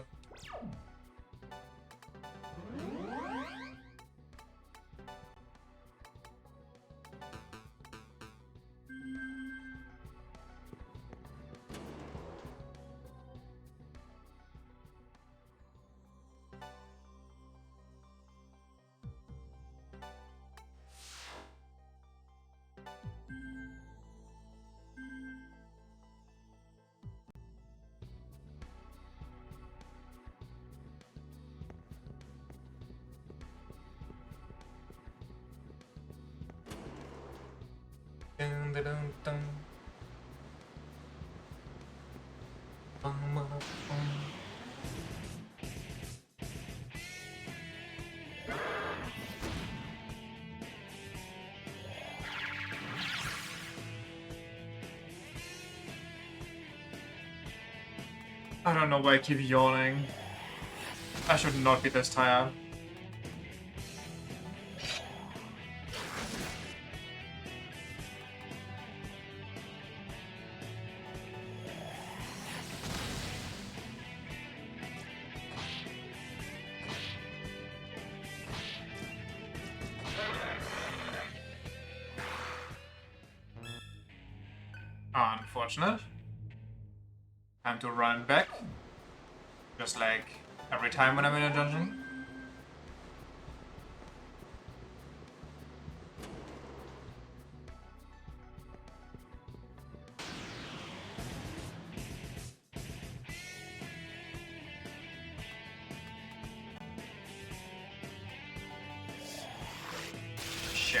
Dun, dun, dun, dun. I don't know why I keep yawning. I should not be this tired. Unfortunate. Time to run back. Just like every time when I'm in a dungeon. Sha.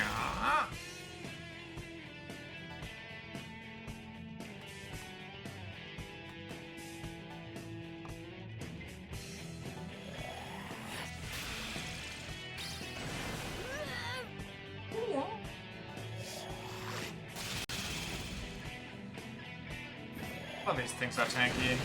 Well, these things are tanky.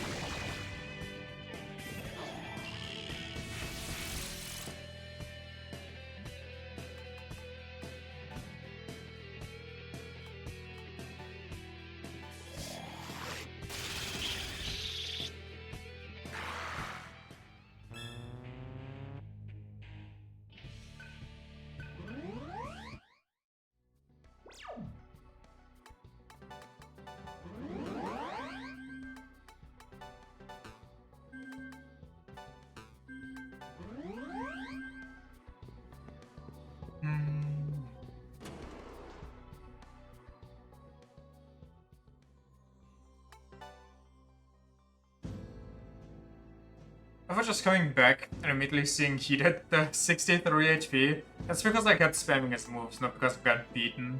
If we're just coming back and immediately seeing he did the 63 HP, that's because I kept spamming his moves, not because I got beaten.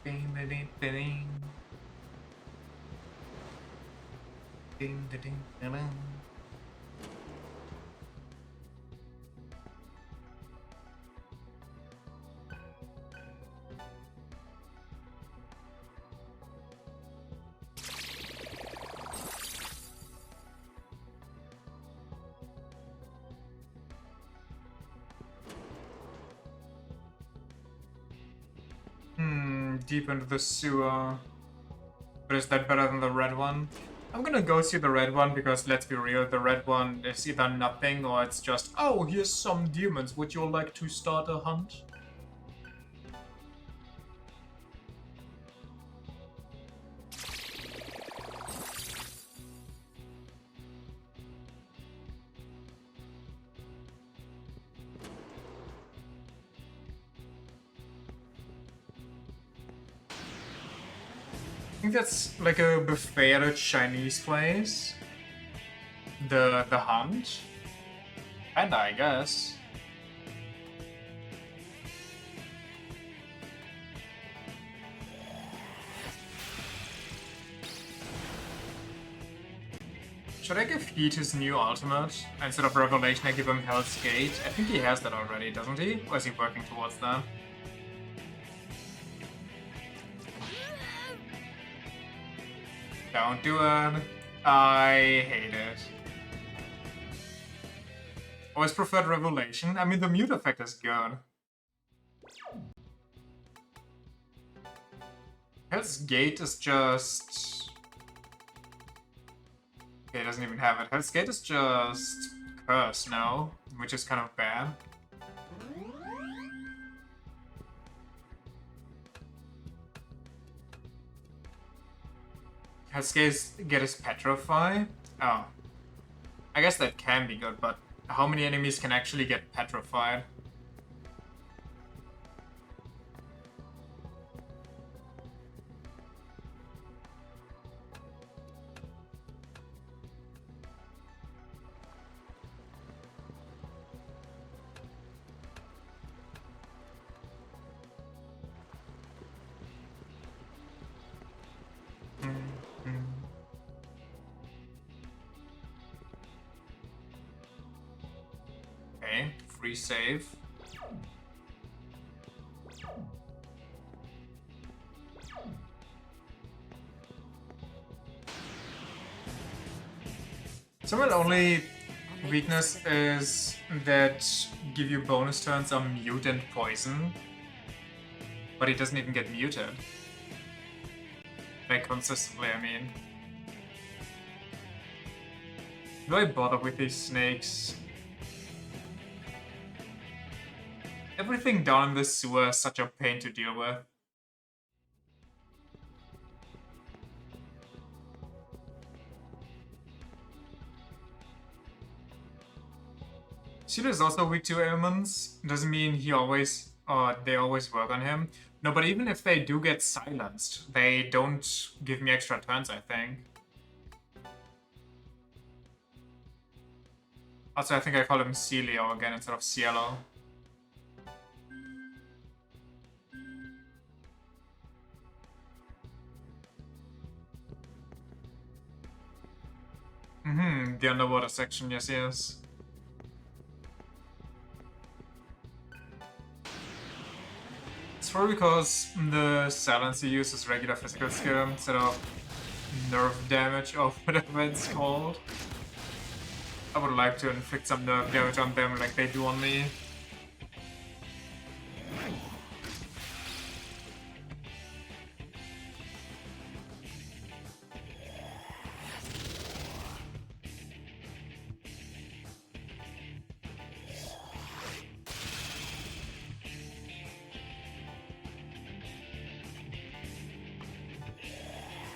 Ding, ding, ding, ding. Ding, ding, ding, ding, ding. Deep into the sewer. But is that better than the red one? I'm gonna go see the red one because let's be real, the red one is either nothing or it's just, oh, here's some demons. Would you like to start a hunt? I think that's like a buffet at a Chinese place. The hunt. And I guess. Should I give Heat his new ultimate? Instead of Revelation, I give him Hell's Gate. I think he has that already, doesn't he? Or is he working towards that? Don't do it. I hate it. Always preferred Revelation. I mean, the mute effect is good. Hell's Gate is just... Okay, it doesn't even have it. Hell's Gate is just Curse now, which is kind of bad. Hell's Gate is Petrify? Oh. I guess that can be good, but how many enemies can actually get petrified? Okay, free save. Someone only weakness is that give you bonus turns on mute and poison. But he doesn't even get muted. Like consistently, I mean. Do I bother with these snakes? Everything down in the sewer is such a pain to deal with. Shield is also weak to ailments. Doesn't mean he always, they always work on him. No, but even if they do get silenced, they don't give me extra turns, I think. Also, I think I call him Celio again instead of Cielo. The underwater section, yes, yes. It's probably because the silence you use is regular physical skill instead of nerve damage or whatever it's called. I would like to inflict some nerve damage on them like they do on me.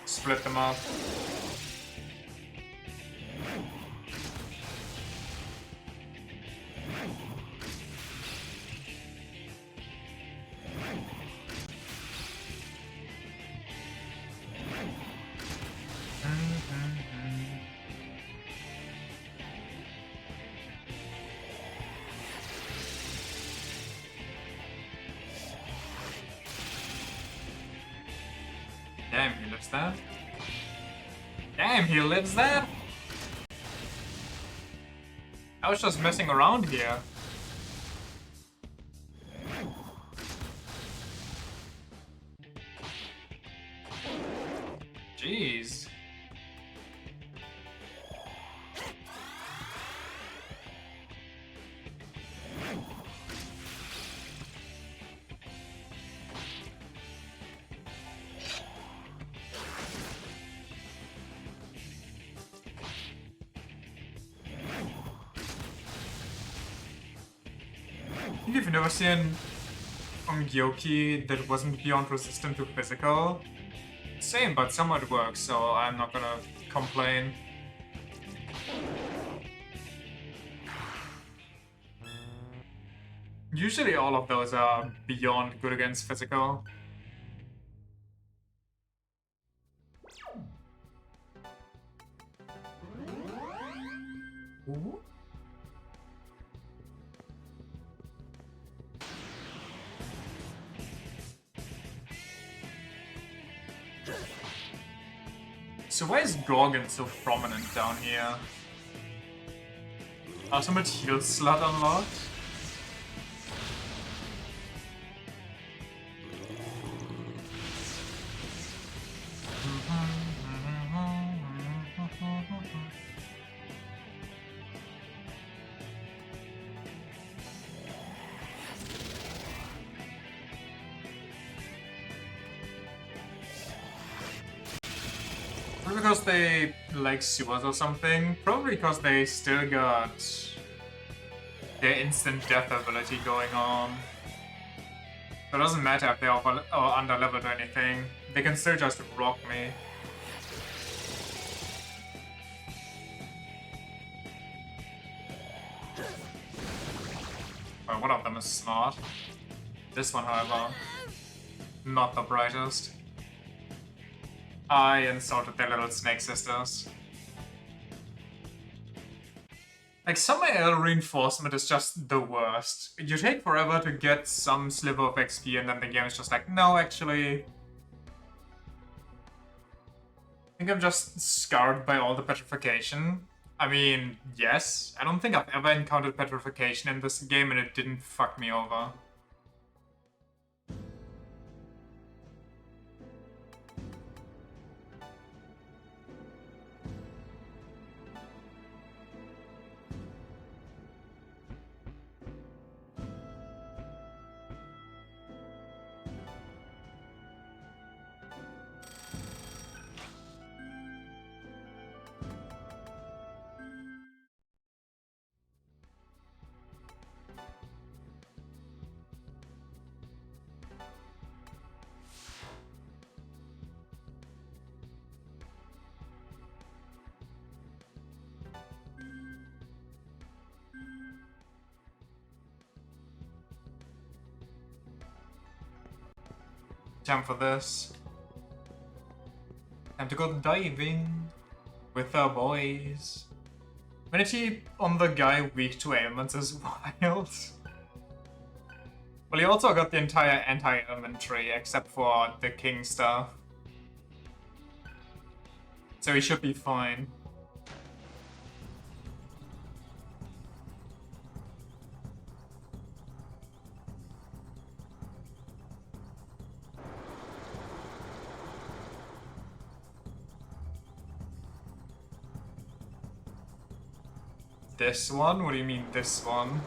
Split them up. Damn, he lives there. Damn, he lives there? I was just messing around here. Jeez. think you've never seen Gyoki that wasn't beyond resistant to physical. Same, but somewhat works, so I'm not gonna complain. Usually all of those are beyond good against physical. Ooh. So why is Gorgon so prominent down here? Ultimate heal slot unlocked? Because they like sewers or something. Probably because they still got their instant death ability going on. So it doesn't matter if they're over or under leveled or anything. They can still just rock me. Well, one of them is smart. This one, however, not the brightest. I insulted their little snake sisters. Like, Summer Ale reinforcement is just the worst. You take forever to get some sliver of XP and then the game is just like, no, actually... I think I'm just scarred by all the petrification. I mean, yes, I don't think I've ever encountered petrification in this game and it didn't fuck me over. Time for this. Time to go diving with our boys. Minity on the guy weak to ailments is wild. Well, he also got the entire anti-ailment tree except for the king stuff. So he should be fine. This one? What do you mean, this one?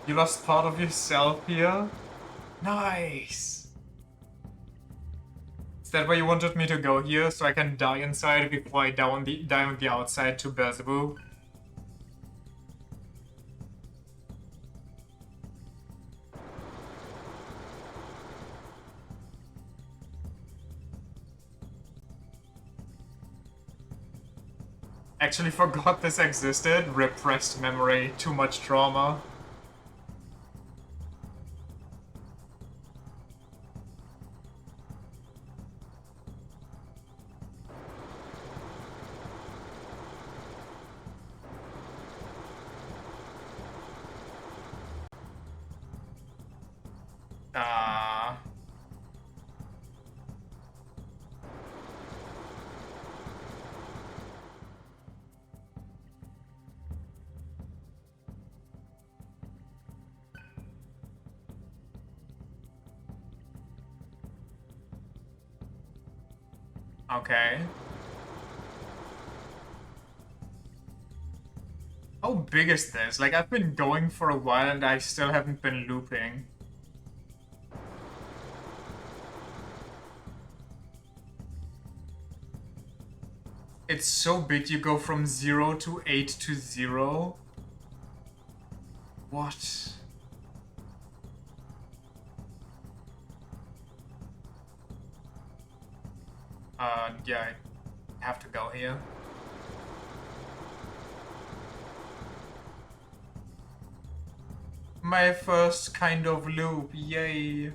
You lost part of yourself here? Nice! Is that why you wanted me to go here, so I can die inside before I die on the outside to Beelzebub? Actually forgot this existed. Repressed memory. Too much trauma. Okay. How big is this? Like, I've been going for a while and I still haven't been looping. It's so big you go from 0 to 8 to 0. What? Yeah, I have to go here. My first kind of loop, yay.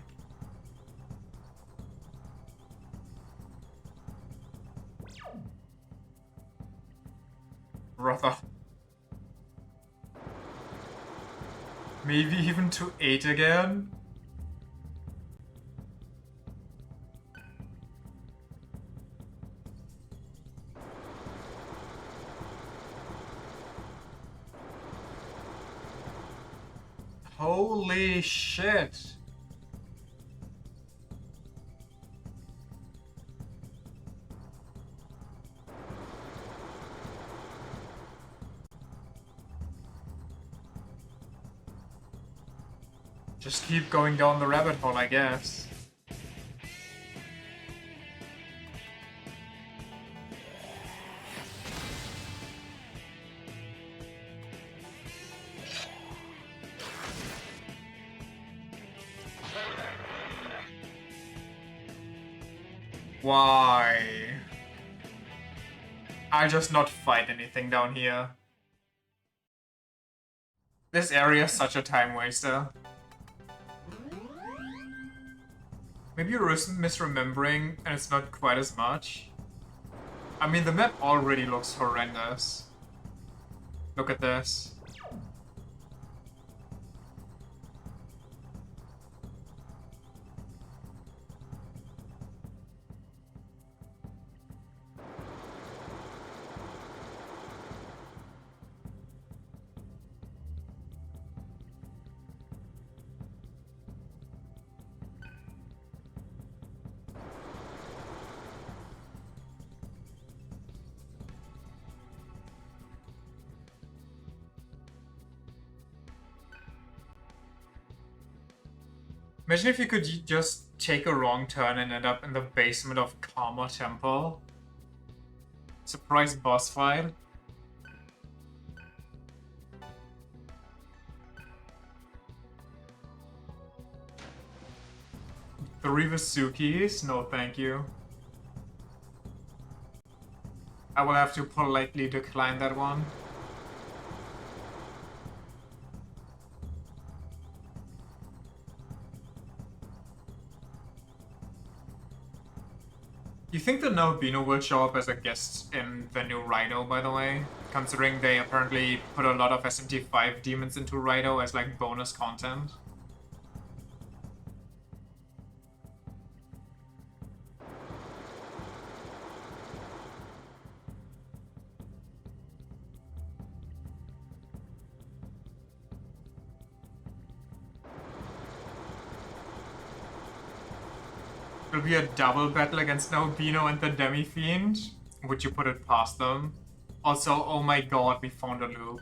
Brother. Maybe even to 8 again? Holy shit. Just keep going down the rabbit hole, I guess. Why? I'll just not fight anything down here. This area is such a time waster. Maybe you're misremembering and it's not quite as much. I mean, the map already looks horrendous. Look at this. Imagine if you could just take a wrong turn and end up in the basement of Karma Temple. Surprise boss fight. Three Vasukis? No, thank you. I will have to politely decline that one. You think the Nobino will show up as a guest in the new Rhino, by the way? Considering they apparently put a lot of SMT5 demons into Rhino as like bonus content. It'll be a double battle against Nobino and the Demi-Fiend. Would you put it past them? Also, oh my god, we found a loop.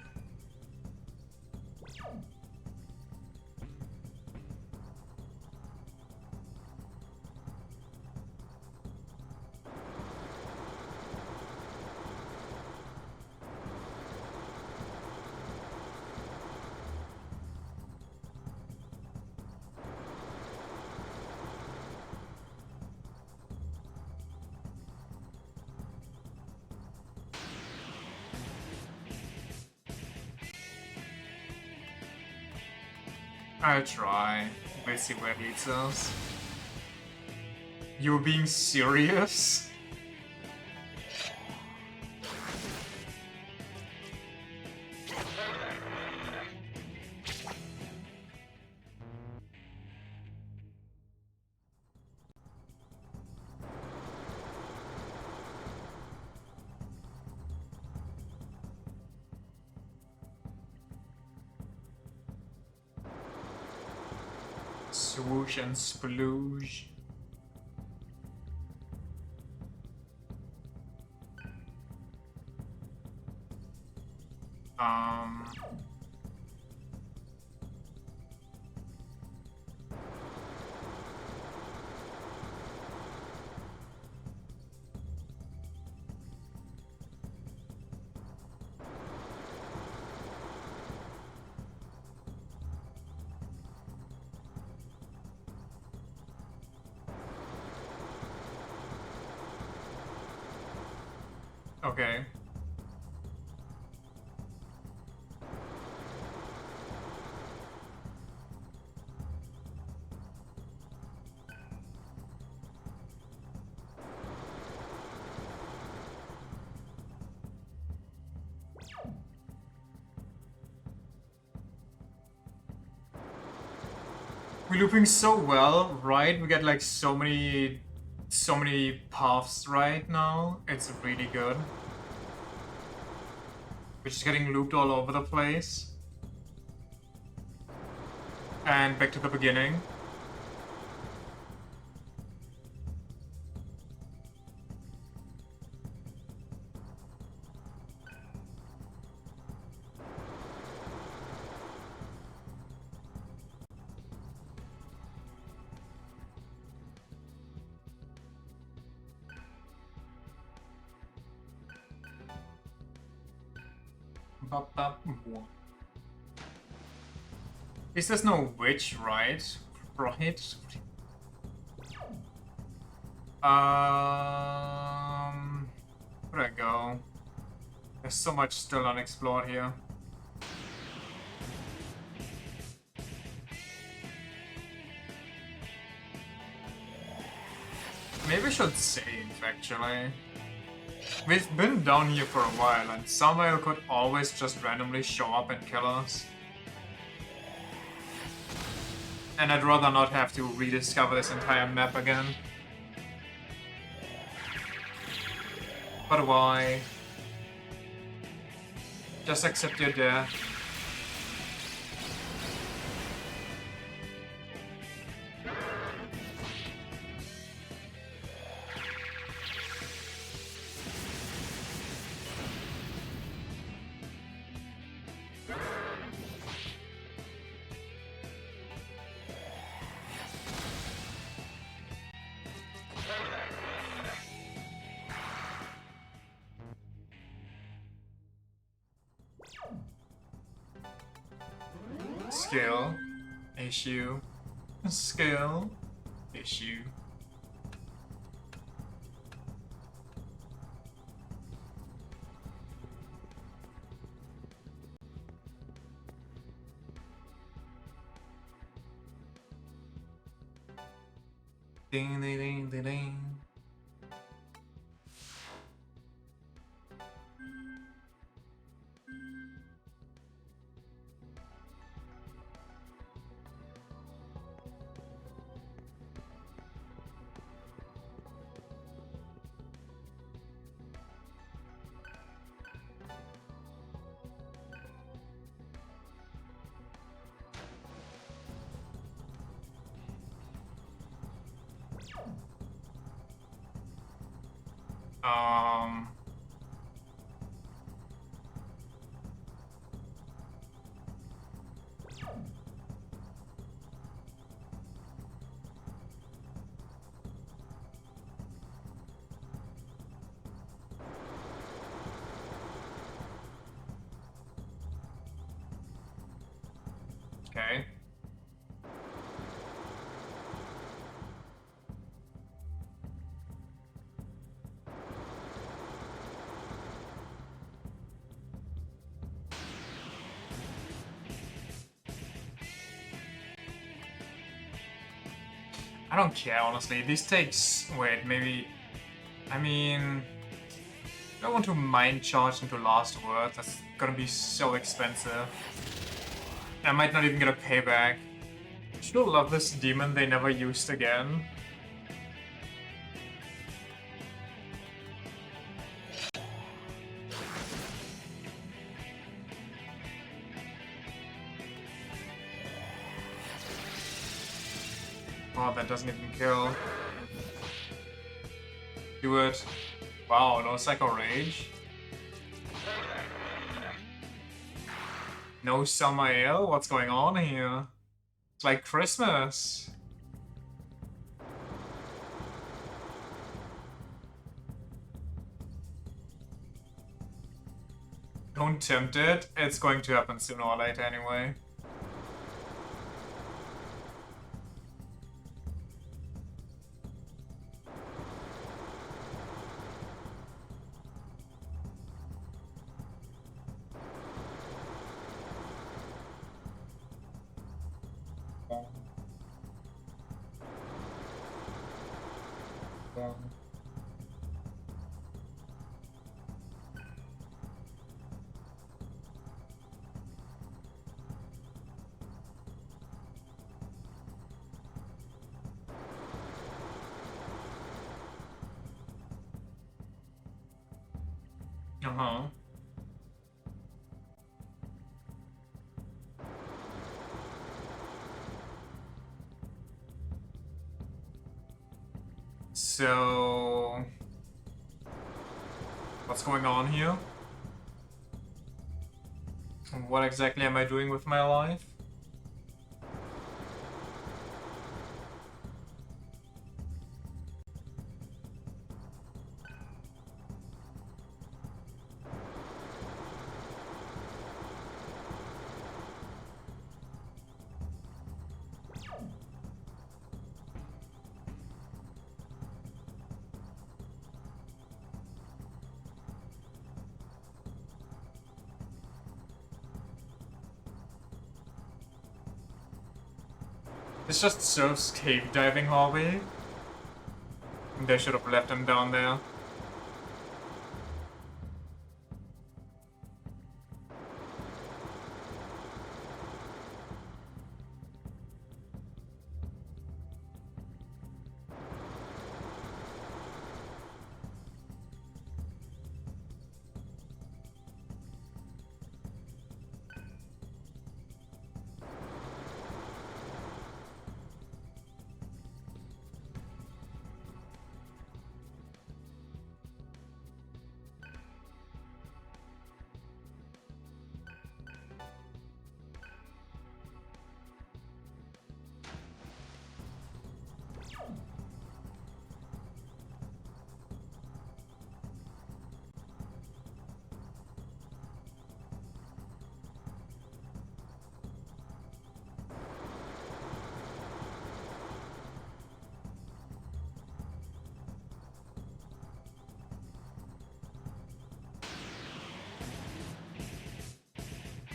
I'll try. We'll see where it leads us. You're being serious? Swoosh and splooge. Um... Okay. We're looping so well, right? We get like so many paths right now. It's really good. We're just getting looped all over the place. And back to the beginning. Is there's no witch, right? Right? Where'd I go? There's so much still unexplored here. Maybe I should save, actually. We've been down here for a while, and Samuel could always just randomly show up and kill us. And I'd rather not have to rediscover this entire map again. But why? Just accept your death. Skill. Issue. Skill. Issue. Ding ding ding ding ding. Um... Okay. I don't care, honestly. This takes... Wait, maybe... I mean... I don't want to mind charge into Last Word. That's gonna be so expensive. I might not even get a payback. Still love this demon they never used again. Oh, that doesn't even kill. Do it. Wow, no Psycho Rage. No summer ale? What's going on here? It's like Christmas. Don't tempt it. It's going to happen sooner or later anyway. Uh-huh. So... what's going on here? What exactly am I doing with my life? This just serves cave diving hobby. They should have left him down there.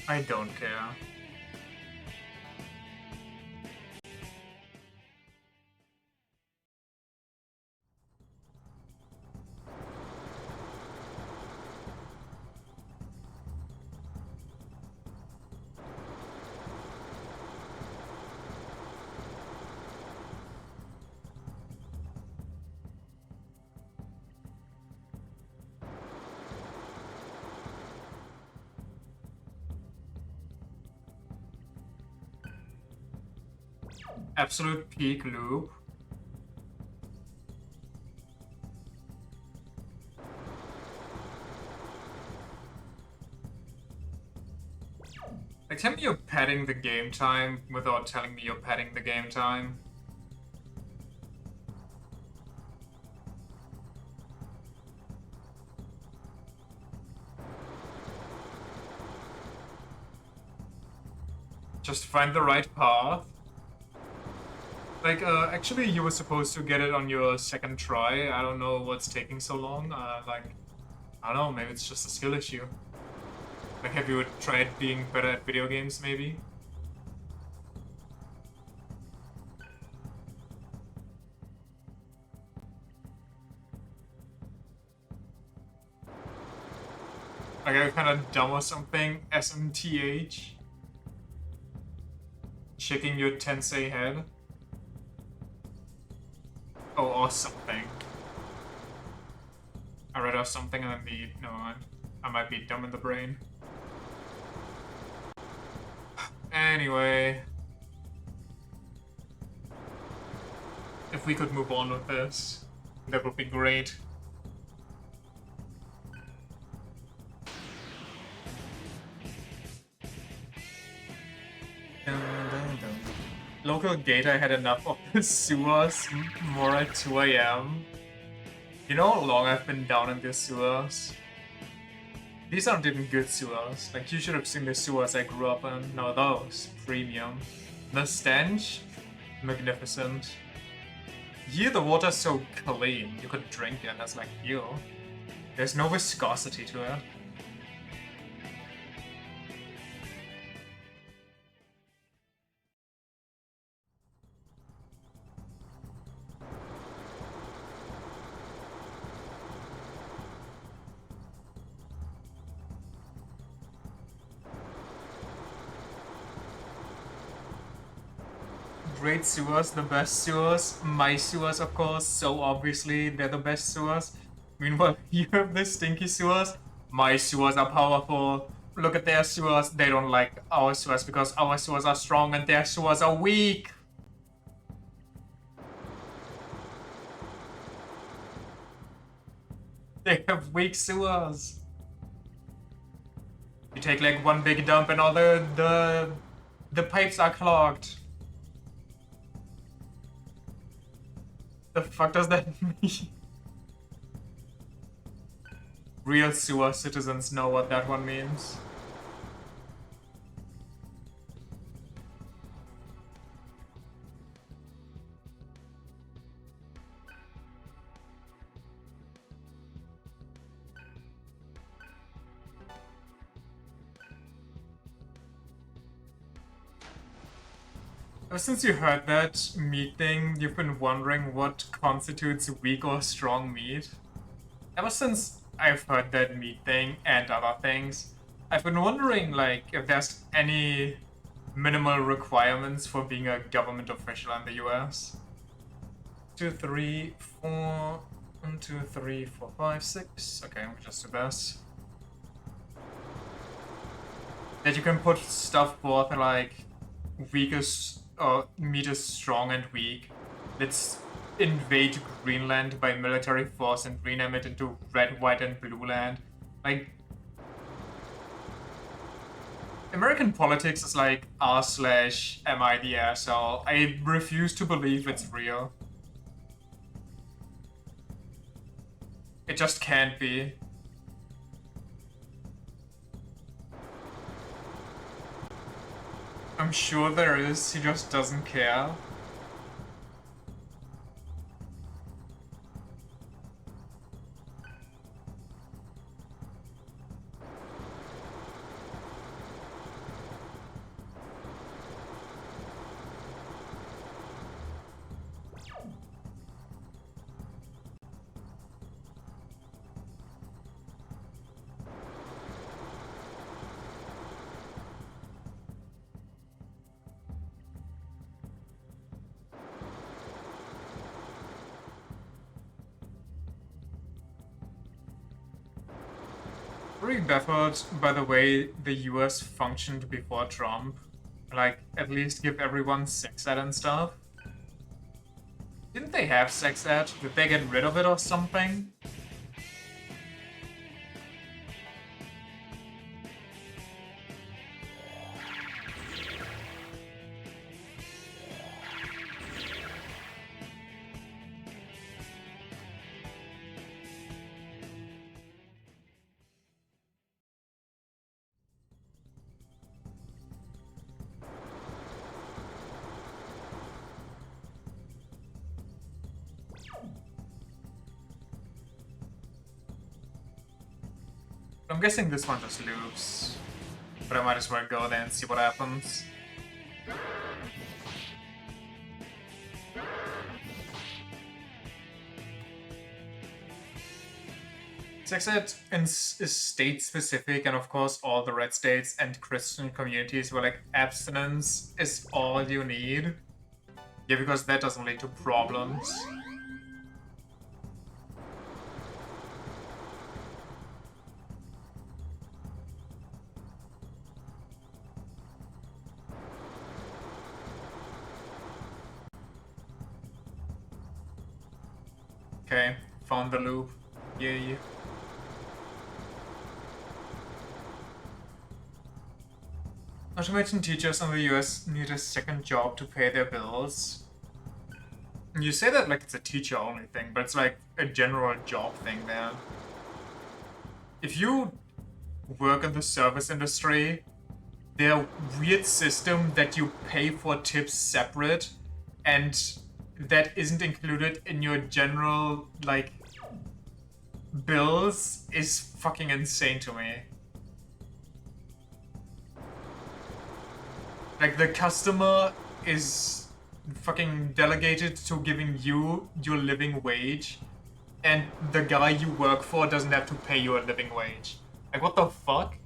I don't care. Absolute peak loop. Like, tell me you're padding the game time without telling me you're padding the game time. Just find the right path. Like, actually, you were supposed to get it on your second try. I don't know what's taking so long. Like, I don't know, maybe it's just a skill issue. Like, have you tried being better at video games, maybe? Like, I'm kind of dumb or something. SMTH. Shaking your Tensei head. Oh, or something. I read off something and then no, I might be dumb in the brain. Anyway. If we could move on with this, that would be great. Bill Gates had enough of the sewers more at 2 a.m. You know how long I've been down in these sewers? These aren't even good sewers. Like, you should have seen the sewers I grew up in. No, those. Premium. The stench? Magnificent. Here the water's so clean, you could drink it as like, ew. There's no viscosity to it. Great sewers, the best sewers. My sewers, of course, so obviously they're the best sewers. Meanwhile, you have the stinky sewers. My sewers are powerful. Look at their sewers. They don't like our sewers because our sewers are strong and their sewers are weak. They have weak sewers. You take like one big dump and all the pipes are clogged. The fuck does that mean? Real sewer citizens know what that one means. Ever since you heard that meat thing, you've been wondering what constitutes weak or strong meat? Ever since I've heard that meat thing and other things, I've been wondering, like, if there's any minimal requirements for being a government official in the US. 2, 3, 4... 1, 2, 3, 4, 5, 6... Okay, we'll just do this. That you can put stuff forth like weakest meat is strong and weak. Let's invade Greenland by military force and rename it into Red, White, and Blue Land. Like, American politics is like r/am I the asshole. I refuse to believe it's real. It just can't be. I'm sure there is, he just doesn't care. Pretty baffled by the way the US functioned before Trump. Like, at least give everyone sex ed and stuff. Didn't they have sex ed? Did they get rid of it or something? I'm guessing this one just loops, but I might as well go there and see what happens. Sex ed is state specific, and of course all the red states and Christian communities were like, abstinence is all you need. Yeah, because that doesn't lead to problems. Okay, found the loop. Yay. Not to mention teachers in the US need a second job to pay their bills. And you say that like it's a teacher only thing, but it's like a general job thing there. If you work in the service industry, their weird system that you pay for tips separate and that isn't included in your general like bills is fucking insane to me. Like the customer is fucking delegated to giving you your living wage, and the guy you work for doesn't have to pay you a living wage. Like what the fuck?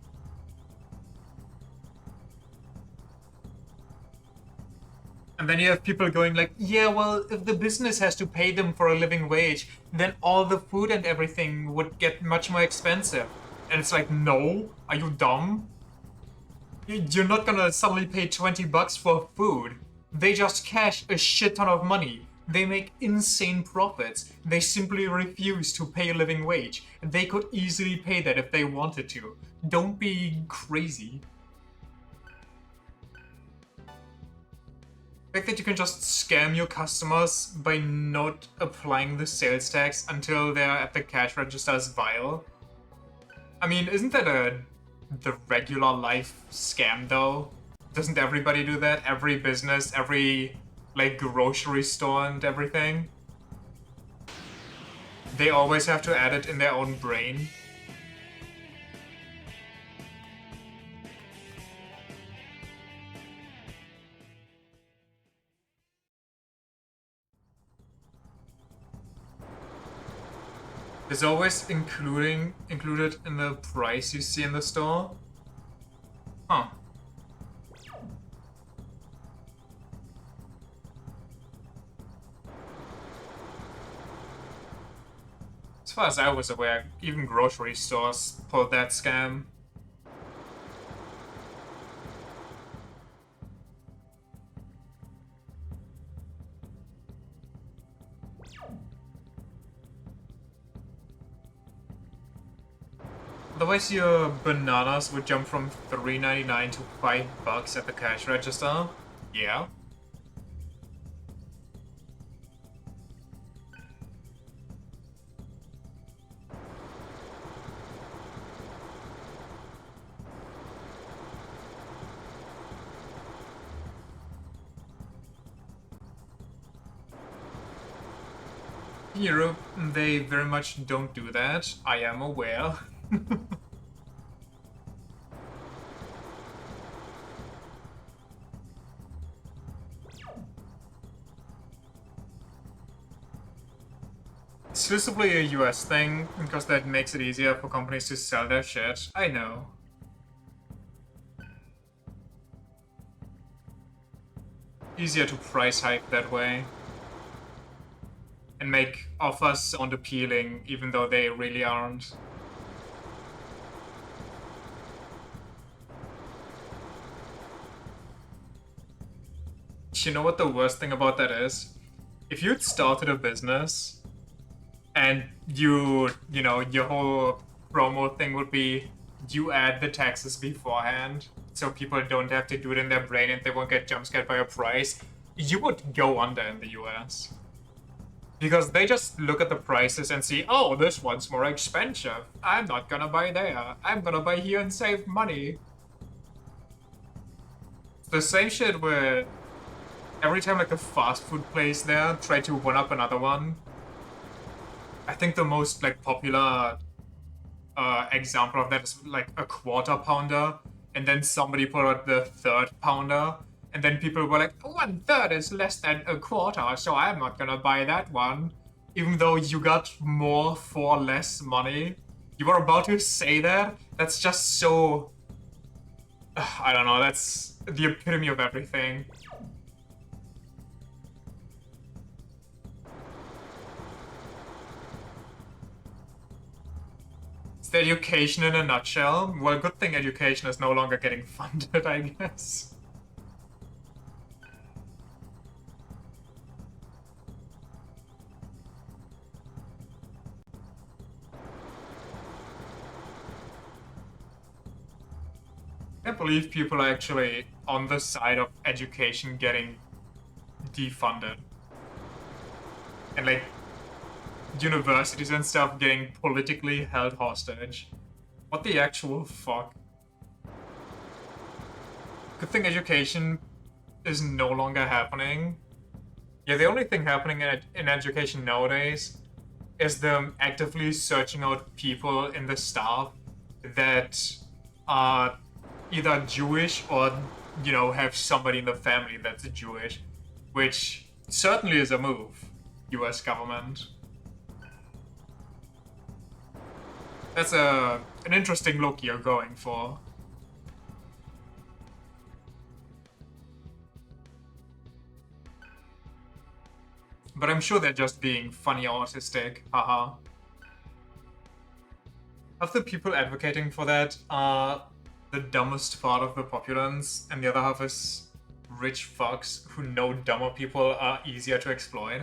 And then you have people going like, yeah, well, if the business has to pay them for a living wage, then all the food and everything would get much more expensive. And it's like, no, are you dumb? You're not gonna suddenly pay 20 bucks for food. They just cash a shit ton of money. They make insane profits. They simply refuse to pay a living wage. They could easily pay that if they wanted to. Don't be crazy. The fact that you can just scam your customers by not applying the sales tax until they're at the cash register is vile. I mean, isn't that the regular life scam though? Doesn't everybody do that? Every business, every like grocery store and everything? They always have to add it in their own brain. It's always included in the price you see in the store. Huh. As far as I was aware, even grocery stores pulled that scam. Otherwise, your bananas would jump from $3.99 to $5 at the cash register. Yeah. In Europe, they very much don't do that. I am aware. Exclusively a US thing, because that makes it easier for companies to sell their shit. I know. Easier to price hike that way. And make offers sound appealing, even though they really aren't. You know what the worst thing about that is? If you'd started a business and you know, your whole promo thing would be you add the taxes beforehand so people don't have to do it in their brain and they won't get jump scared by a price, you would go under in the US. Because they just look at the prices and see, oh, this one's more expensive. I'm not gonna buy there. I'm gonna buy here and save money. It's the same shit where every time like a fast food place there try to one up another one. I think the most like popular example of that is like a quarter pounder, and then somebody put out the third pounder, and then people were like, 1/3 is less than a quarter, so I'm not gonna buy that one. Even though you got more for less money. You were about to say that? That's just so... I don't know, that's the epitome of everything. It's the education in a nutshell. Well, good thing education is no longer getting funded, I guess. I believe people are actually on the side of education getting defunded. And like universities and stuff getting politically held hostage. What the actual fuck? Good thing education is no longer happening. Yeah, the only thing happening in education nowadays is them actively searching out people in the staff that are either Jewish or, you know, have somebody in the family that's Jewish, which certainly is a move, US government. That's an interesting look you're going for. But I'm sure they're just being funny or autistic, haha. Half the people advocating for that are the dumbest part of the populace, and the other half is rich fucks who know dumber people are easier to exploit.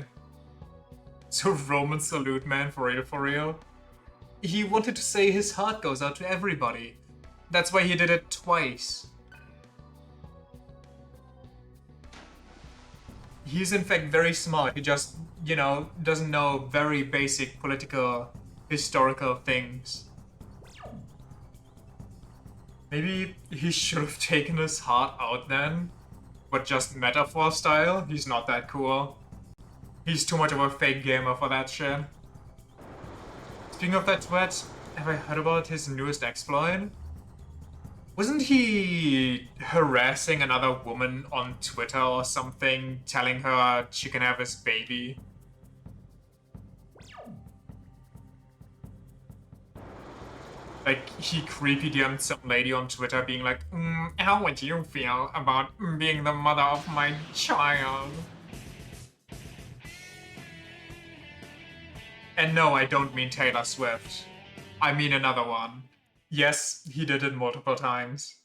So Roman salute, man, for real, for real. He wanted to say his heart goes out to everybody. That's why he did it twice. He's in fact very smart. He just, you know, doesn't know very basic political, historical things. Maybe he should have taken his heart out then, but just metaphor style. He's not that cool. He's too much of a fake gamer for that shit. Speaking of that twat, have I heard about his newest exploit? Wasn't he harassing another woman on Twitter or something, telling her she can have his baby? Like, he creepy DM'd some lady on Twitter being like, how would you feel about being the mother of my child? And no, I don't mean Taylor Swift. I mean another one. Yes, he did it multiple times.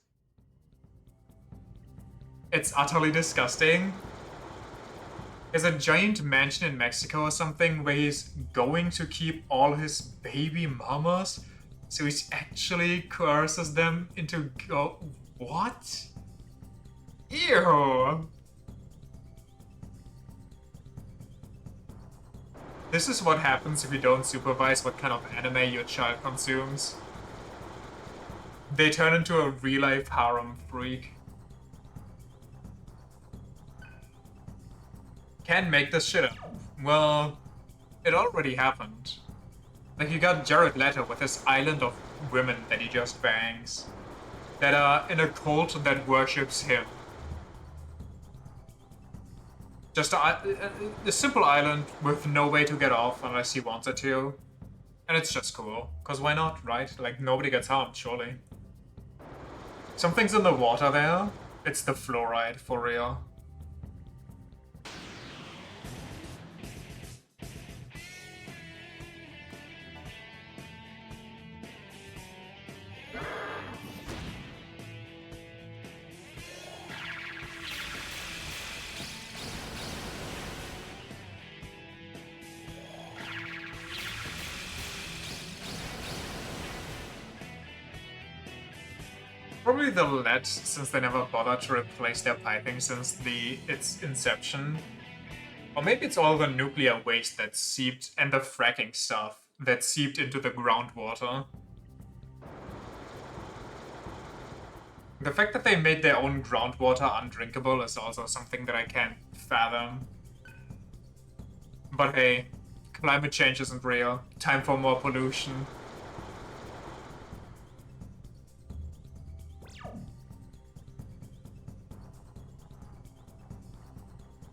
It's utterly disgusting. There's a giant mansion in Mexico or something where he's going to keep all his baby mamas, so he actually coerces them into What? Ew! This is what happens if you don't supervise what kind of anime your child consumes. They turn into a real-life harem freak. Can't make this shit up. Well, it already happened. Like, you got Jared Leto with his island of women that he just bangs, that are in a cult that worships him. Just a simple island with no way to get off unless he wanted to. And it's just cool, cause why not, right? Like, nobody gets harmed, surely. Something's in the water there. It's the fluoride, for real. Probably the lead, since they never bothered to replace their piping since its inception. Or maybe it's all the nuclear waste that seeped, and the fracking stuff that seeped into the groundwater. The fact that they made their own groundwater undrinkable is also something that I can't fathom. But hey, climate change isn't real. Time for more pollution.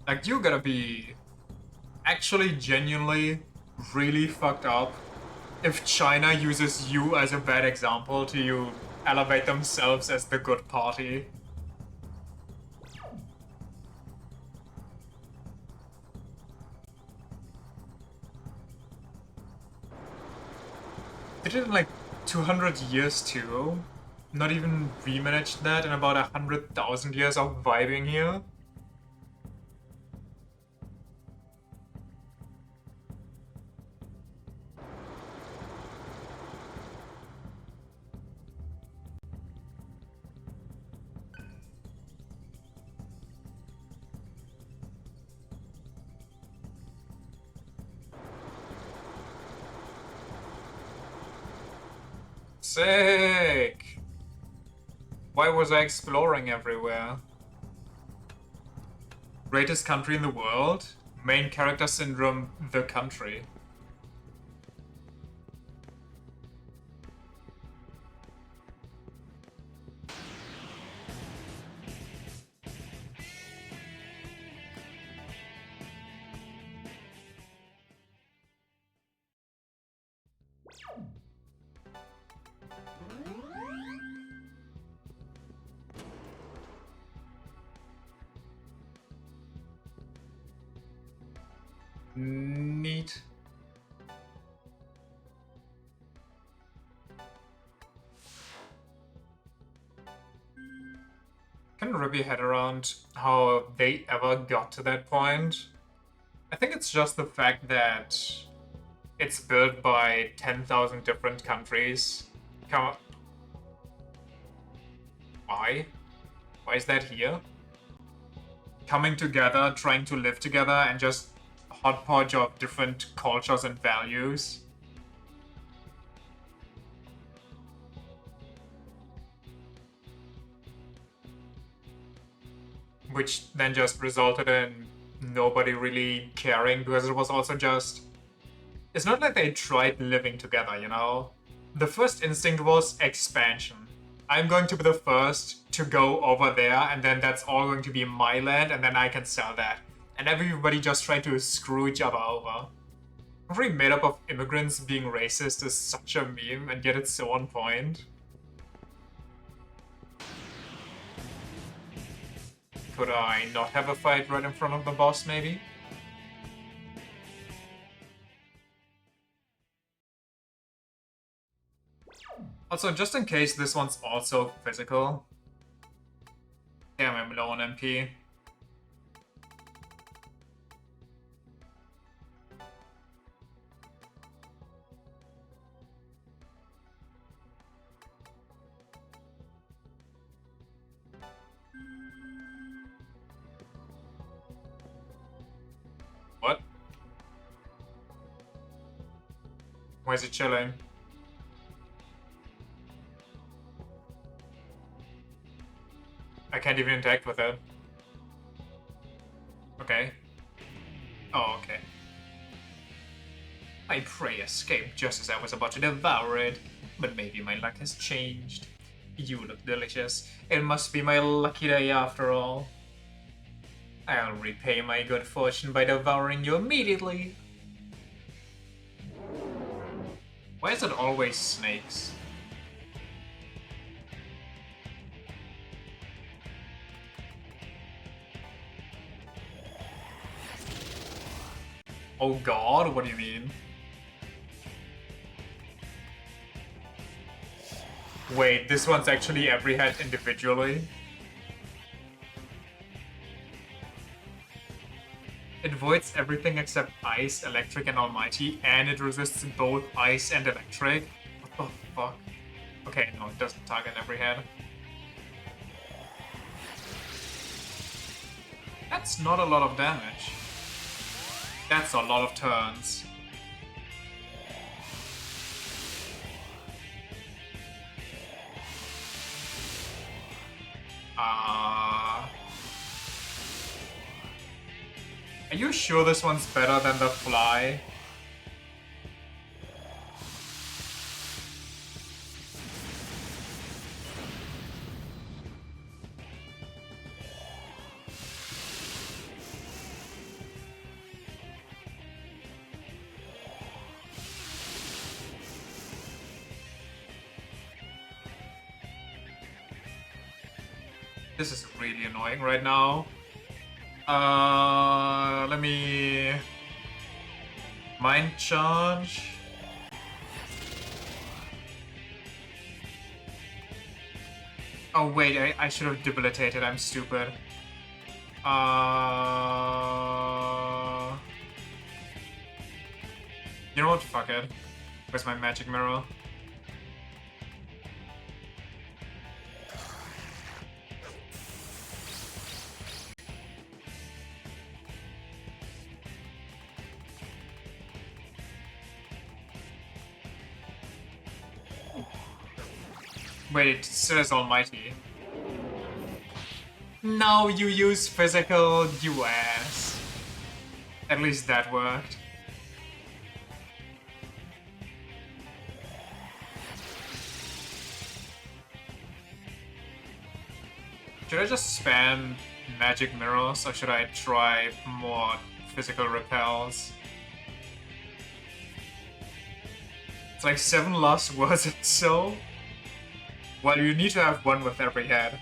Like, you gotta be actually genuinely really fucked up if China uses you as a bad example to elevate themselves as the good party. They did it in like 200 years too. Not even we managed that in about 100,000 years of vibing here. Sick! Why was I exploring everywhere? Greatest country in the world? Main character syndrome, the country. Neat. Can wrap your head around how they ever got to that point. I think it's just the fact that it's built by 10,000 different countries. Why? Why is that here? Coming together, trying to live together, and just hodgepodge of different cultures and values. Which then just resulted in nobody really caring, because it was also just... It's not like they tried living together, you know? The first instinct was expansion. I'm going to be the first to go over there, and then that's all going to be my land, and then I can sell that. And everybody just tried to screw each other over. Every made up of immigrants being racist is such a meme, and yet it's so on point. Could I not have a fight right in front of the boss, maybe? Also, just in case this one's also physical. Damn, I'm low on MP. What? Why is it chilling? I can't even interact with it. Okay. Oh, okay. My prey escaped just as I was about to devour it, but maybe my luck has changed. You look delicious. It must be my lucky day after all. I'll repay my good fortune by devouring you immediately. Why is it always snakes? Oh god, what do you mean? Wait, this one's actually every head individually? It voids everything except ice, electric, and almighty, and it resists both ice and electric? What the fuck? Okay, no, it doesn't target every head. That's not a lot of damage. That's a lot of turns. Are you sure this one's better than the fly? This is really annoying right now. Let me... Mind charge. Oh wait, I should have debilitated, I'm stupid. You know what, fuck it. Where's my magic mirror? Wait, it says almighty. Now you use physical, you ass. At least that worked. Should I just spam magic mirrors or should I try more physical repels? It's like 7 lost words and so. Well, you need to have one with every head.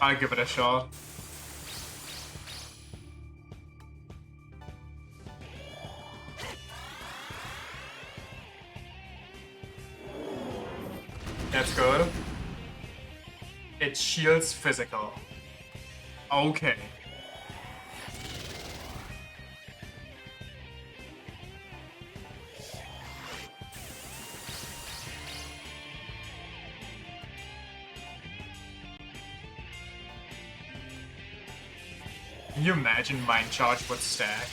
I'll give it a shot. That's good. It shields physical. Okay. Can you imagine Mind Charge would stack?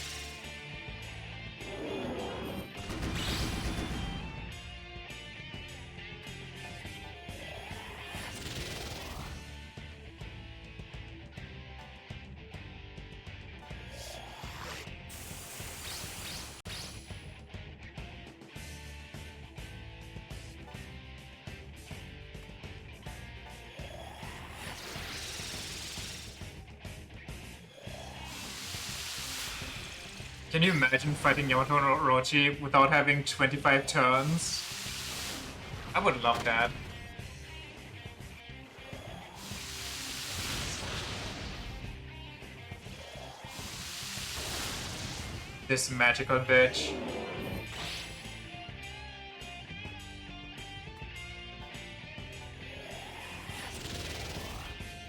Can you imagine fighting Yamato and Orochi without having 25 turns? I would love that. This magical bitch.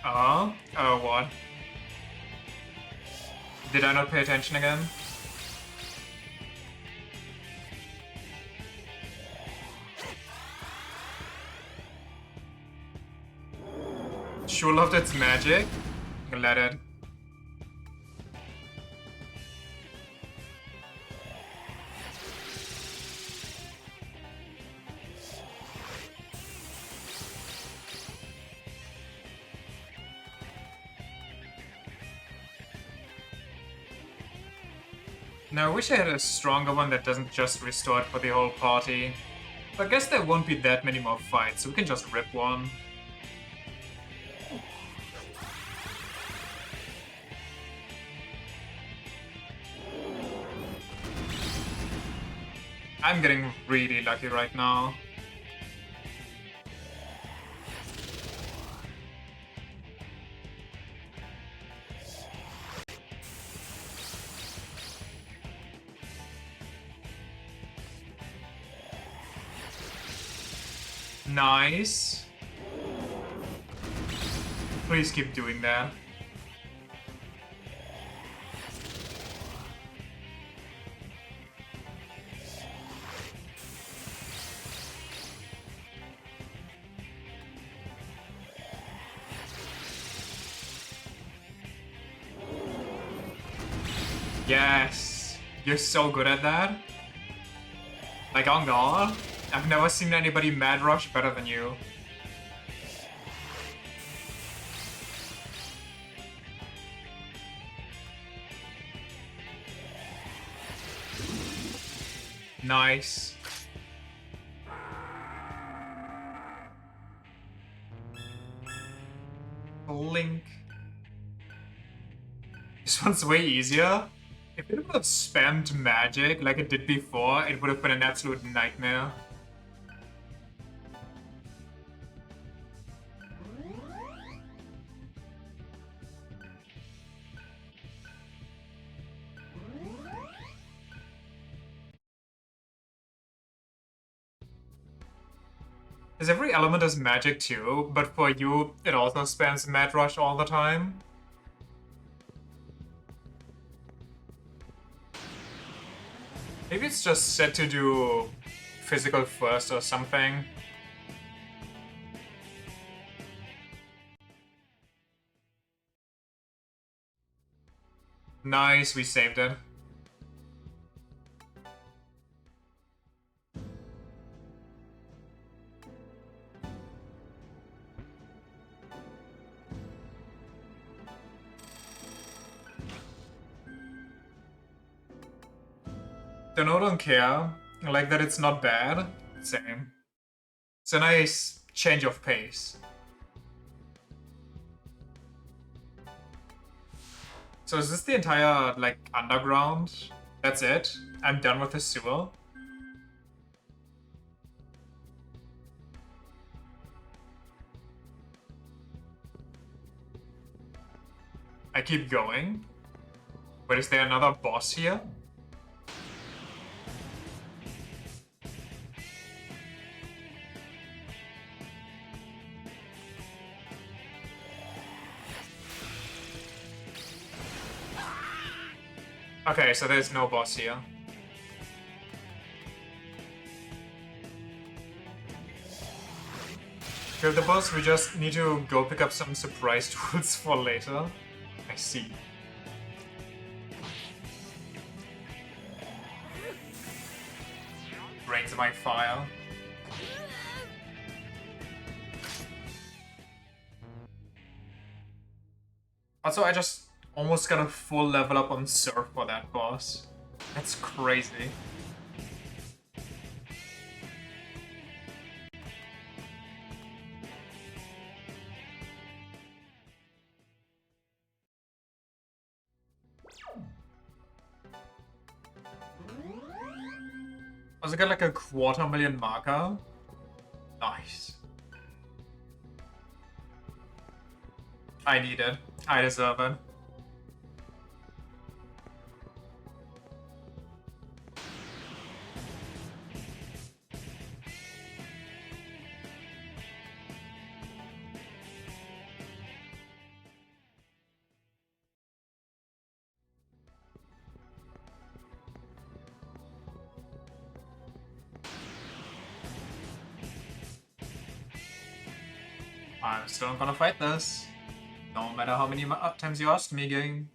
Oh? Oh, what? Did I not pay attention again? Sure loved its magic. Let it. Now, I wish I had a stronger one that doesn't just restore it for the whole party. But I guess there won't be that many more fights, so we can just rip one. I'm getting really lucky right now. Nice. Please keep doing that. Yes. You're so good at that. Like, on God, I've never seen anybody mad rush better than you. Nice. Link. This one's way easier. If it would have spammed magic like it did before, it would have been an absolute nightmare. Because every element is magic too, but for you, it also spams Mad Rush all the time. Maybe it's just set to do physical first or something. Nice, we saved it. Then I don't care. Like that it's not bad. Same. It's a nice change of pace. So is this the entire, like, underground? That's it? I'm done with the sewer? I keep going? But is there another boss here? Okay, so there's no boss here. Kill the boss, we just need to go pick up some surprise tools for later. I see. Brains my fire. Also, I just almost got a full level up on Surf for that boss. That's crazy. Also got like a 250,000 marker. Nice. I need it. I deserve it. I'm still not gonna fight this. No matter how many times you asked me, game.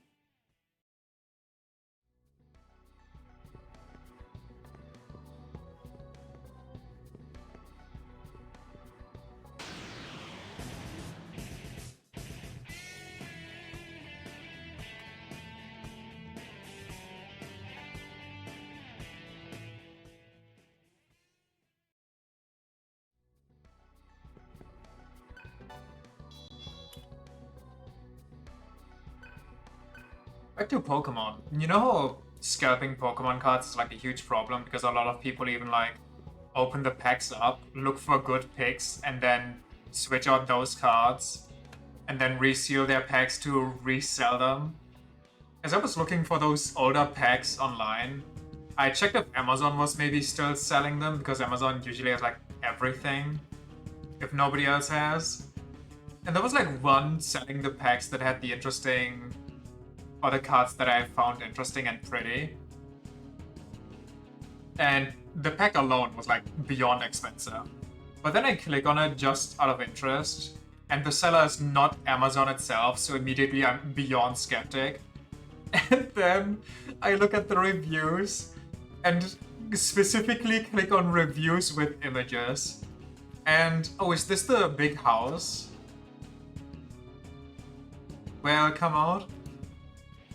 Back to Pokemon. You know how scalping Pokemon cards is like a huge problem because a lot of people even like open the packs up, look for good picks, and then switch out those cards, and then reseal their packs to resell them. As I was looking for those older packs online, I checked if Amazon was maybe still selling them because Amazon usually has like everything, if nobody else has. And there was like one selling the packs that had the interesting, or the cards that I found interesting and pretty. And the pack alone was like beyond expensive. But then I click on it just out of interest, and the seller is not Amazon itself, so immediately I'm beyond skeptic. And then I look at the reviews and specifically click on reviews with images. And oh, is this the big house where I'll come out?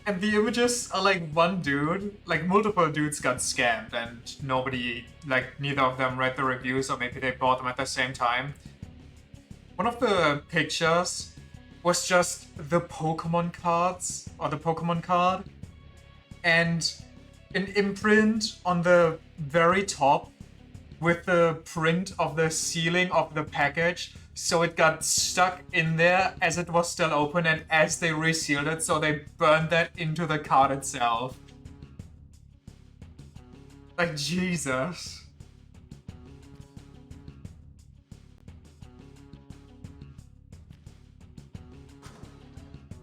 And the images are like one dude, like multiple dudes got scammed and nobody, like neither of them read the reviews or maybe they bought them at the same time. One of the pictures was just the Pokemon cards, or the Pokemon card, and an imprint on the very top with the print of the sealing of the package. So it got stuck in there as it was still open and as they resealed it, so they burned that into the card itself. Like, Jesus.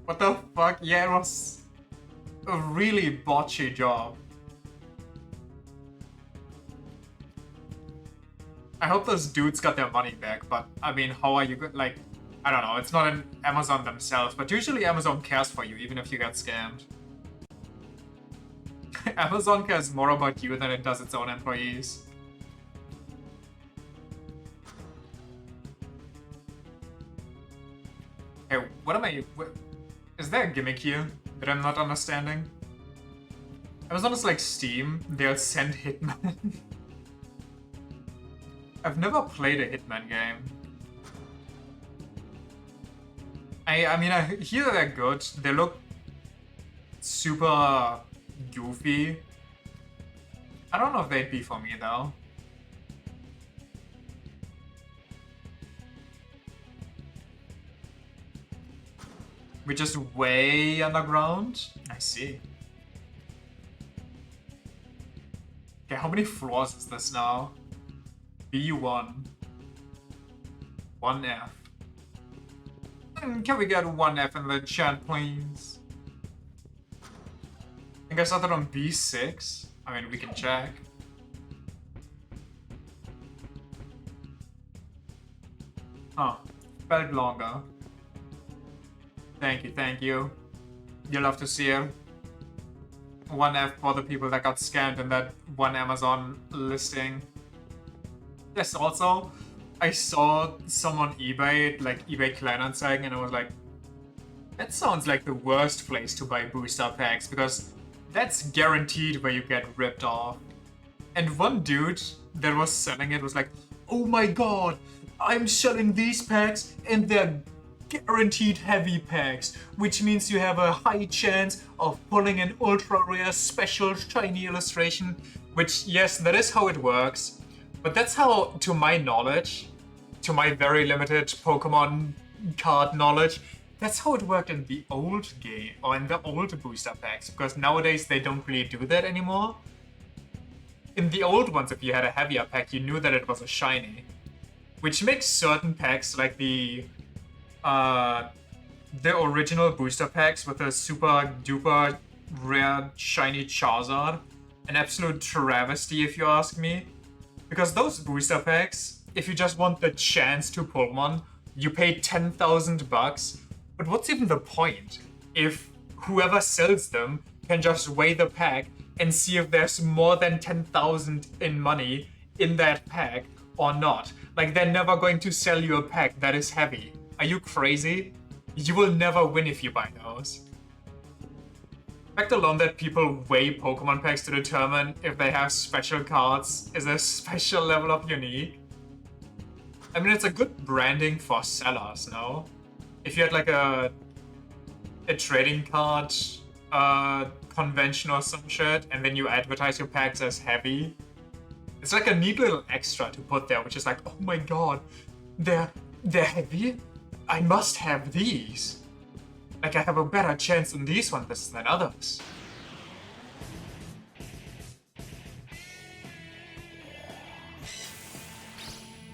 What the fuck? Yeah, it was a really botchy job. I hope those dudes got their money back, but I mean, how are you good? Like, I don't know, it's not in Amazon themselves, but usually Amazon cares for you, even if you get scammed. Amazon cares more about you than it does its own employees. Hey, what am I... Is there a gimmick here that I'm not understanding? As long as like Steam, they'll send Hitman. I've never played a Hitman game. I mean, I hear they're good. They look super goofy. I don't know if they'd be for me though. We're just way underground? I see. Okay, how many floors is this now? B1. 1F. Can we get 1F in the chat, please? I think I started on B6. I mean, we can check. Huh. Felt longer. Thank you, thank you. You'll love to see it. 1F for the people that got scammed in that one Amazon listing. Yes, also, I saw some on eBay, like eBay Kleinanzeigen, and I was like, that sounds like the worst place to buy booster packs, because that's guaranteed where you get ripped off. And one dude that was selling it was like, oh my god, I'm selling these packs and they're guaranteed heavy packs, which means you have a high chance of pulling an ultra rare special shiny illustration, which yes, that is how it works, but that's how, to my knowledge, to my very limited Pokemon card knowledge, that's how it worked in the old game, or in the old booster packs, because nowadays they don't really do that anymore. In the old ones, if you had a heavier pack, you knew that it was a shiny, which makes certain packs like the original booster packs with a super duper rare shiny Charizard an absolute travesty if you ask me. Because those booster packs, if you just want the chance to pull one, you pay 10,000 bucks. But what's even the point if whoever sells them can just weigh the pack and see if there's more than 10,000 in money in that pack or not? Like, they're never going to sell you a pack that is heavy. Are you crazy? You will never win if you buy those. The fact alone that people weigh Pokemon packs to determine if they have special cards is a special level of unique. I mean, it's a good branding for sellers, no? If you had like a trading card convention or some shit, and then you advertise your packs as heavy, it's like a neat little extra to put there, which is like, oh my god, they're heavy? I must have these. Like, I have a better chance in these ones than others.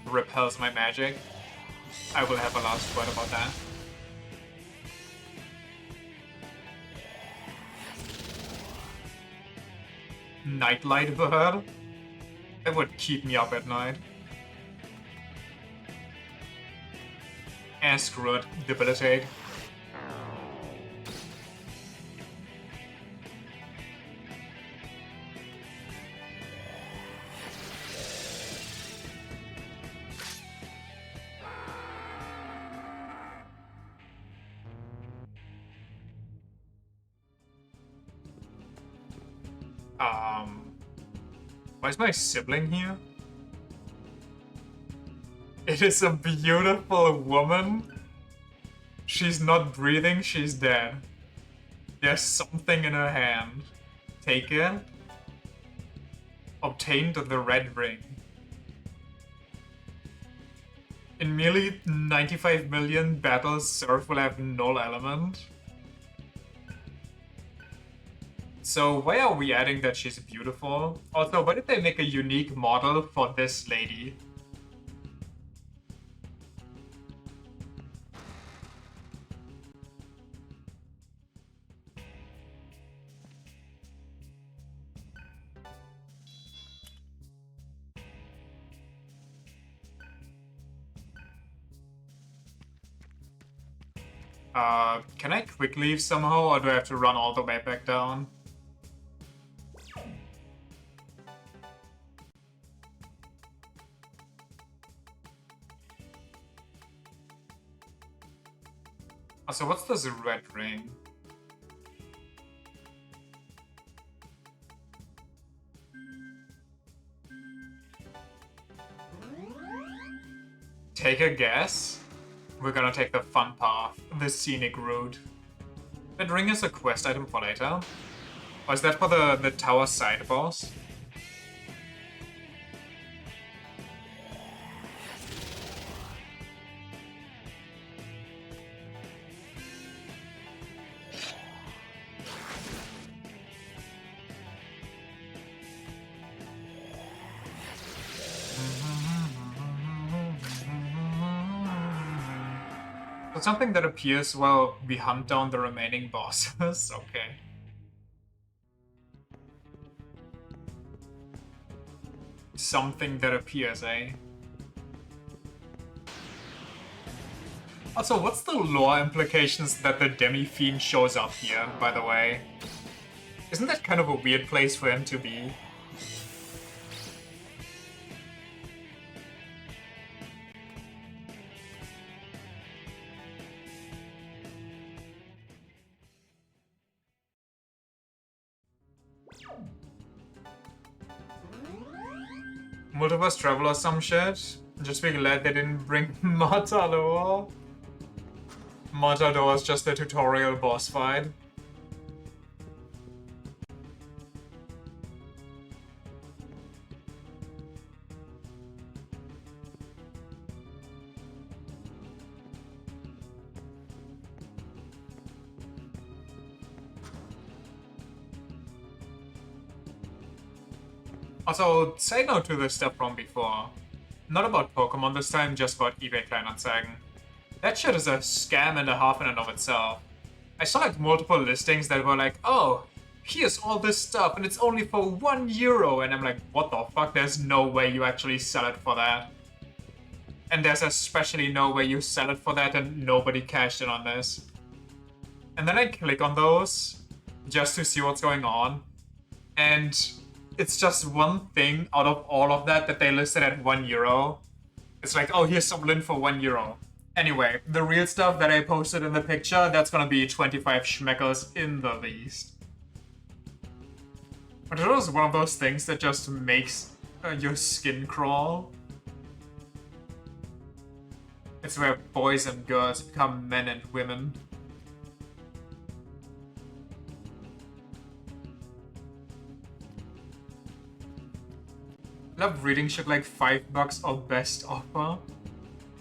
Repels my magic. I will have a last word about that. Nightlight bird? That would keep me up at night. And screw it, debilitate. Why is my sibling here? It is a beautiful woman. She's not breathing, she's dead. There's something in her hand. Take it. Obtained the red ring. In merely 95 million battles, Surf will have null element. So why are we adding that she's beautiful? Also, why did they make a unique model for this lady? Can I quick leave somehow, or do I have to run all the way back down? So what's this red ring? Take a guess. We're gonna take the fun path, the scenic route. That ring is a quest item for later. Or is that for the tower side boss? So something that appears while we hunt down the remaining bosses. Okay. Something that appears, eh? Also, what's the lore implications that the Demi-Fiend shows up here, by the way? Isn't that kind of a weird place for him to be? Multiverse travel or some shit? Just be glad they didn't bring Matador. Matador is just a tutorial boss fight. Also, say no to the stuff from before. Not about Pokemon this time, just about eBay Kleinanzeigen. That shit is a scam and a half in and of itself. I saw like multiple listings that were like, oh, here's all this stuff and it's only for €1, and I'm like, what the fuck? There's no way you actually sell it for that. And there's especially no way you sell it for that and nobody cashed in on this. And then I click on those just to see what's going on, and it's just one thing out of all of that they listed at €1. It's like, oh, here's some lint for €1. Anyway, the real stuff that I posted in the picture, that's gonna be 25 schmeckles in the least. But it was one of those things that just makes your skin crawl. It's where boys and girls become men and women. I love reading shit like $5 or best offer.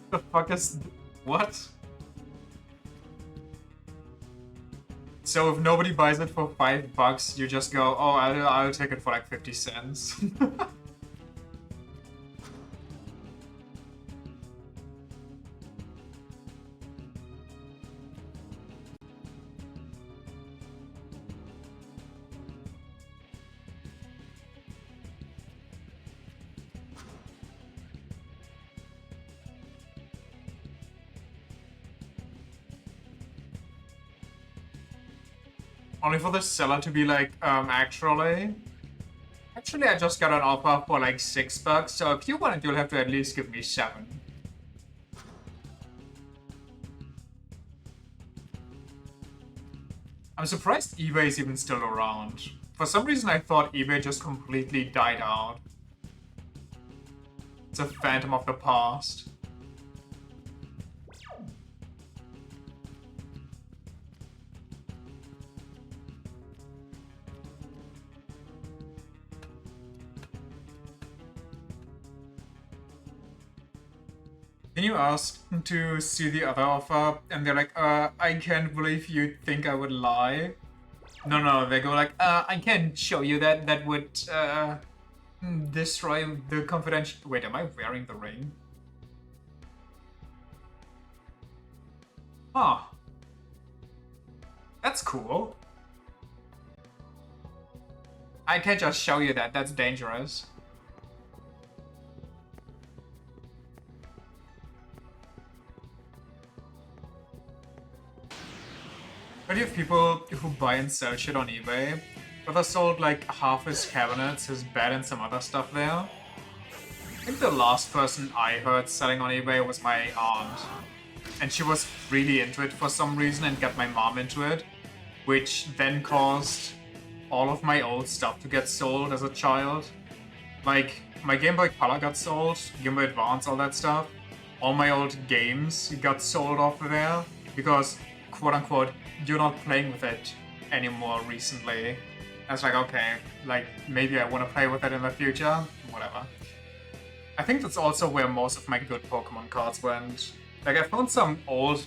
The fuck is... what? So if nobody buys it for $5, you just go, oh, I'll take it for like 50 cents. Only for the seller to be like, actually, I just got an offer for like $6, so if you want it, you'll have to at least give me 7. I'm surprised eBay is even still around. For some reason, I thought eBay just completely died out. It's a phantom of the past. Can you ask to see the other offer? And they're like, I can't believe you think I would lie. No, they go like, I can show you that. That would, destroy the confidential... Wait, am I wearing the ring? Huh. That's cool. I can't just show you that. That's dangerous. But you have people who buy and sell shit on eBay. Brother sold like half his cabinets, his bed, and some other stuff there. I think the last person I heard selling on eBay was my aunt. And she was really into it for some reason and got my mom into it. Which then caused all of my old stuff to get sold as a child. Like, my Game Boy Color got sold, Game Boy Advance, all that stuff. all my old games got sold off there because, quote unquote, you're not playing with it anymore recently. I was like, okay, like maybe I want to play with it in the future, whatever. I think that's also where most of my good Pokemon cards went. Like I found some old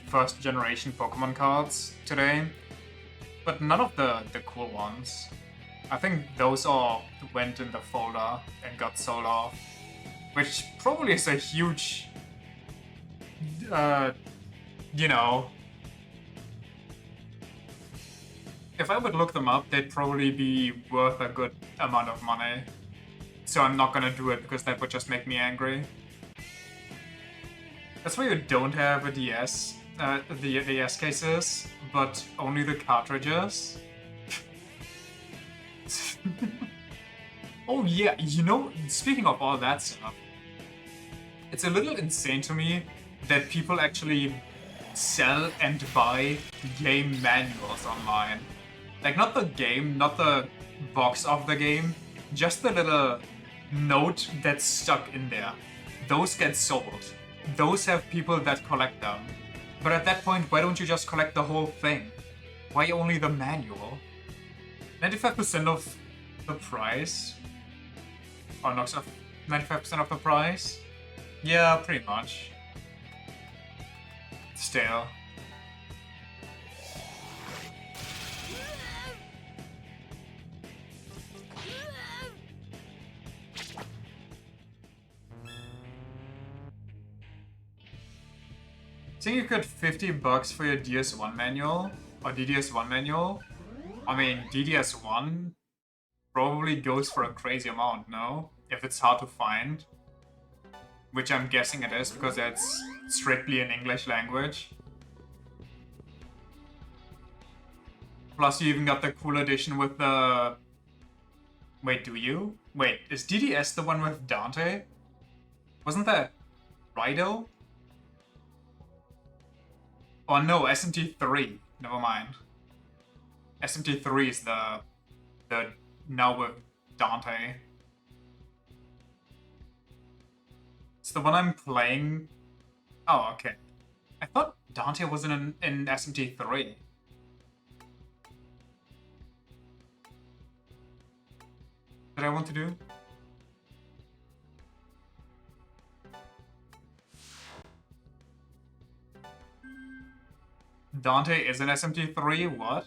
first generation Pokemon cards today, but none of the cool ones. I think those all went in the folder and got sold off, which probably is a huge, you know, if I would look them up, they'd probably be worth a good amount of money. So I'm not gonna do it because that would just make me angry. That's why you don't have a DS, the DS cases, but only the cartridges. Oh yeah, you know, speaking of all that stuff, it's a little insane to me that people actually sell and buy game manuals online. Like not the game, not the box of the game, just the little note that's stuck in there. Those get sold. Those have people that collect them. But at that point, why don't you just collect the whole thing? Why only the manual? 95% of the price? Or knocks off 95% of the price? Yeah, pretty much. Still. Think you could $50 for your DS1 manual? Or DDS1 manual? I mean, DDS1 probably goes for a crazy amount, no? If it's hard to find. Which I'm guessing it is, because it's strictly in English language. Plus you even got the cool edition with the... Wait, do you? Wait, is DDS the one with Dante? Wasn't that Rido? Oh no, SMT3. Never mind. SMT3 is the now with Dante. It's the one I'm playing. Oh, okay. I thought Dante wasn't in SMT3. Did I want to do? Dante is in SMT3? What?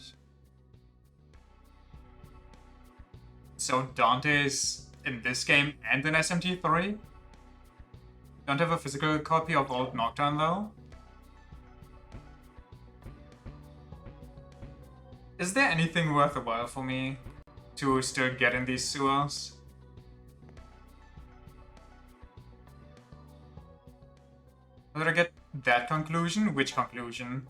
So Dante's in this game and in SMT3? Don't have a physical copy of Old Nocturne though? Is there anything worthwhile for me to still get in these sewers? Did I get that conclusion? Which conclusion?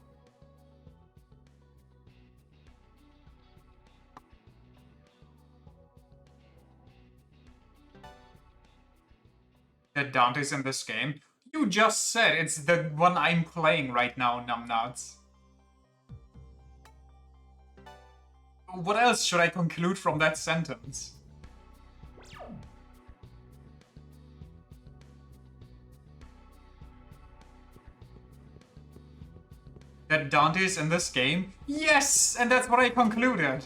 That Dante's in this game? You just said it's the one I'm playing right now, numbnuts. What else should I conclude from that sentence? That Dante's in this game? Yes! And that's what I concluded.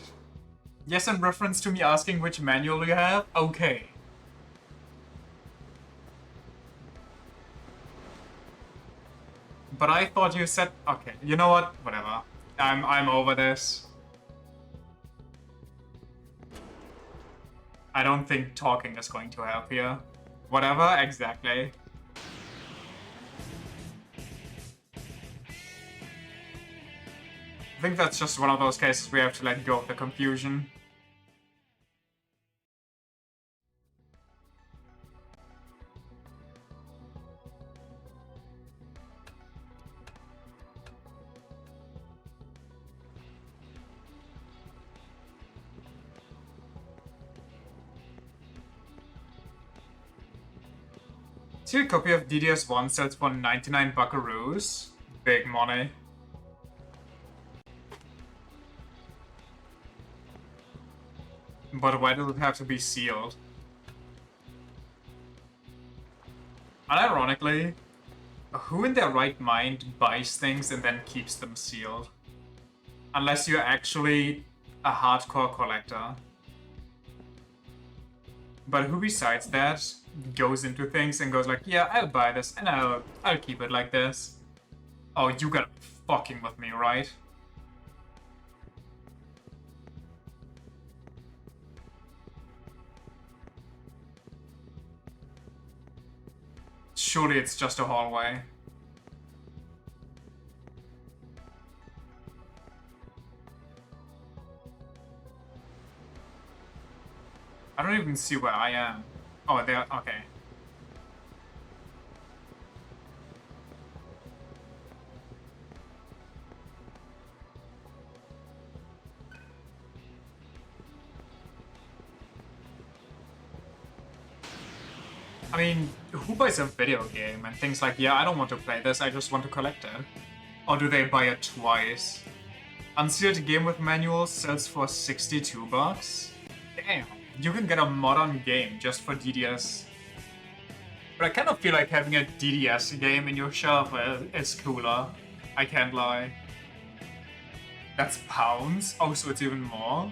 Yes, in reference to me asking which manual you have? Okay. But I thought you said... Okay, you know what? Whatever. I'm over this. I don't think talking is going to help here. Whatever, exactly. I think that's just one of those cases we have to let go of the confusion. See, a copy of DDS1 sells for 99 buckaroos. Big money. But why does it have to be sealed? Unironically, Who in their right mind buys things and then keeps them sealed? Unless you're actually a hardcore collector. But who besides that goes into things and goes like, yeah, I'll buy this and I'll keep it like this. Oh, you gotta be fucking with me, right? Surely it's just a hallway. I don't even see where I am. Oh, there. Okay. I mean, who buys a video game and thinks like, yeah, I don't want to play this, I just want to collect it? Or do they buy it twice? Unsealed game with manual sells for 62 bucks? Damn, you can get a modern game just for DDS. But I kind of feel like having a DDS game in your shelf is cooler. I can't lie. That's pounds? Oh, so it's even more?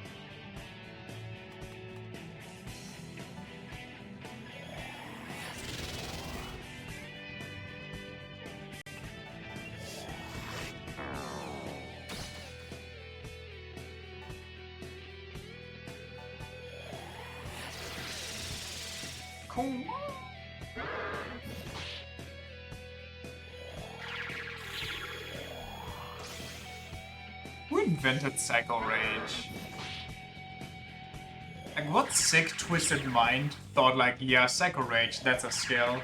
Cool. Who invented Psycho Rage? Like, what sick, twisted mind thought like, yeah, Psycho Rage, that's a skill.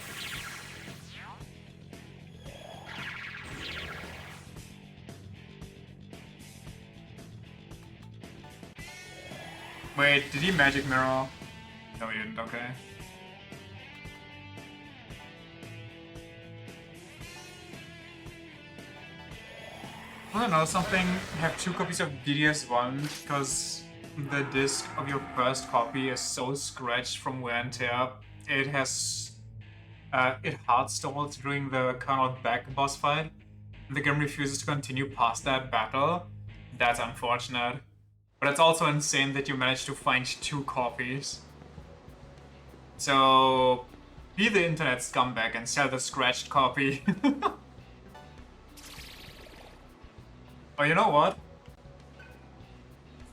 Wait, did he magic mirror? No, he didn't, okay. I don't know, something, have 2 copies of DDS1 because the disc of your first copy is so scratched from wear and tear. It has, it hard stalled during the Colonel Beck boss fight. The game refuses to continue past that battle. That's unfortunate. But it's also insane that you managed to find 2 copies. So, be the internet scumbag and sell the scratched copy. Oh, you know what?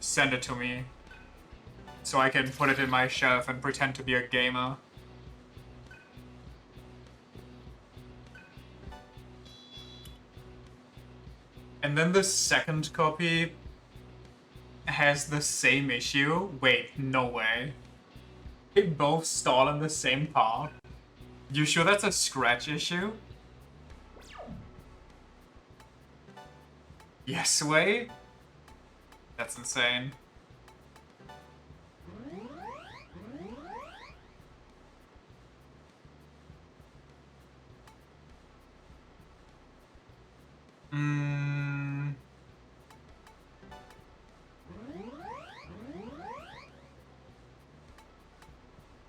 Send it to me. So I can put it in my shelf and pretend to be a gamer. And then the second copy has the same issue. Wait, no way. They both stall in the same part. You sure that's a scratch issue? Yes, way? That's insane.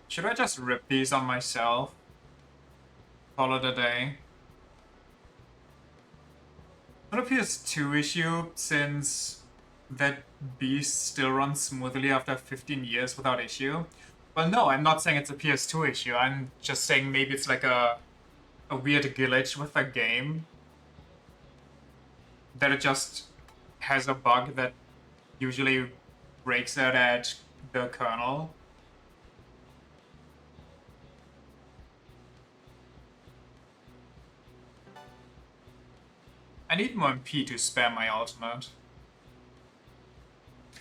Should I just rip these on myself? Call it a day. Not a PS2 issue, since that beast still runs smoothly after 15 years without issue. Well, no, I'm not saying it's a PS2 issue. I'm just saying maybe it's like a weird glitch with the game. That it just has a bug that usually breaks it at the kernel. I need more MP to spam my ultimate.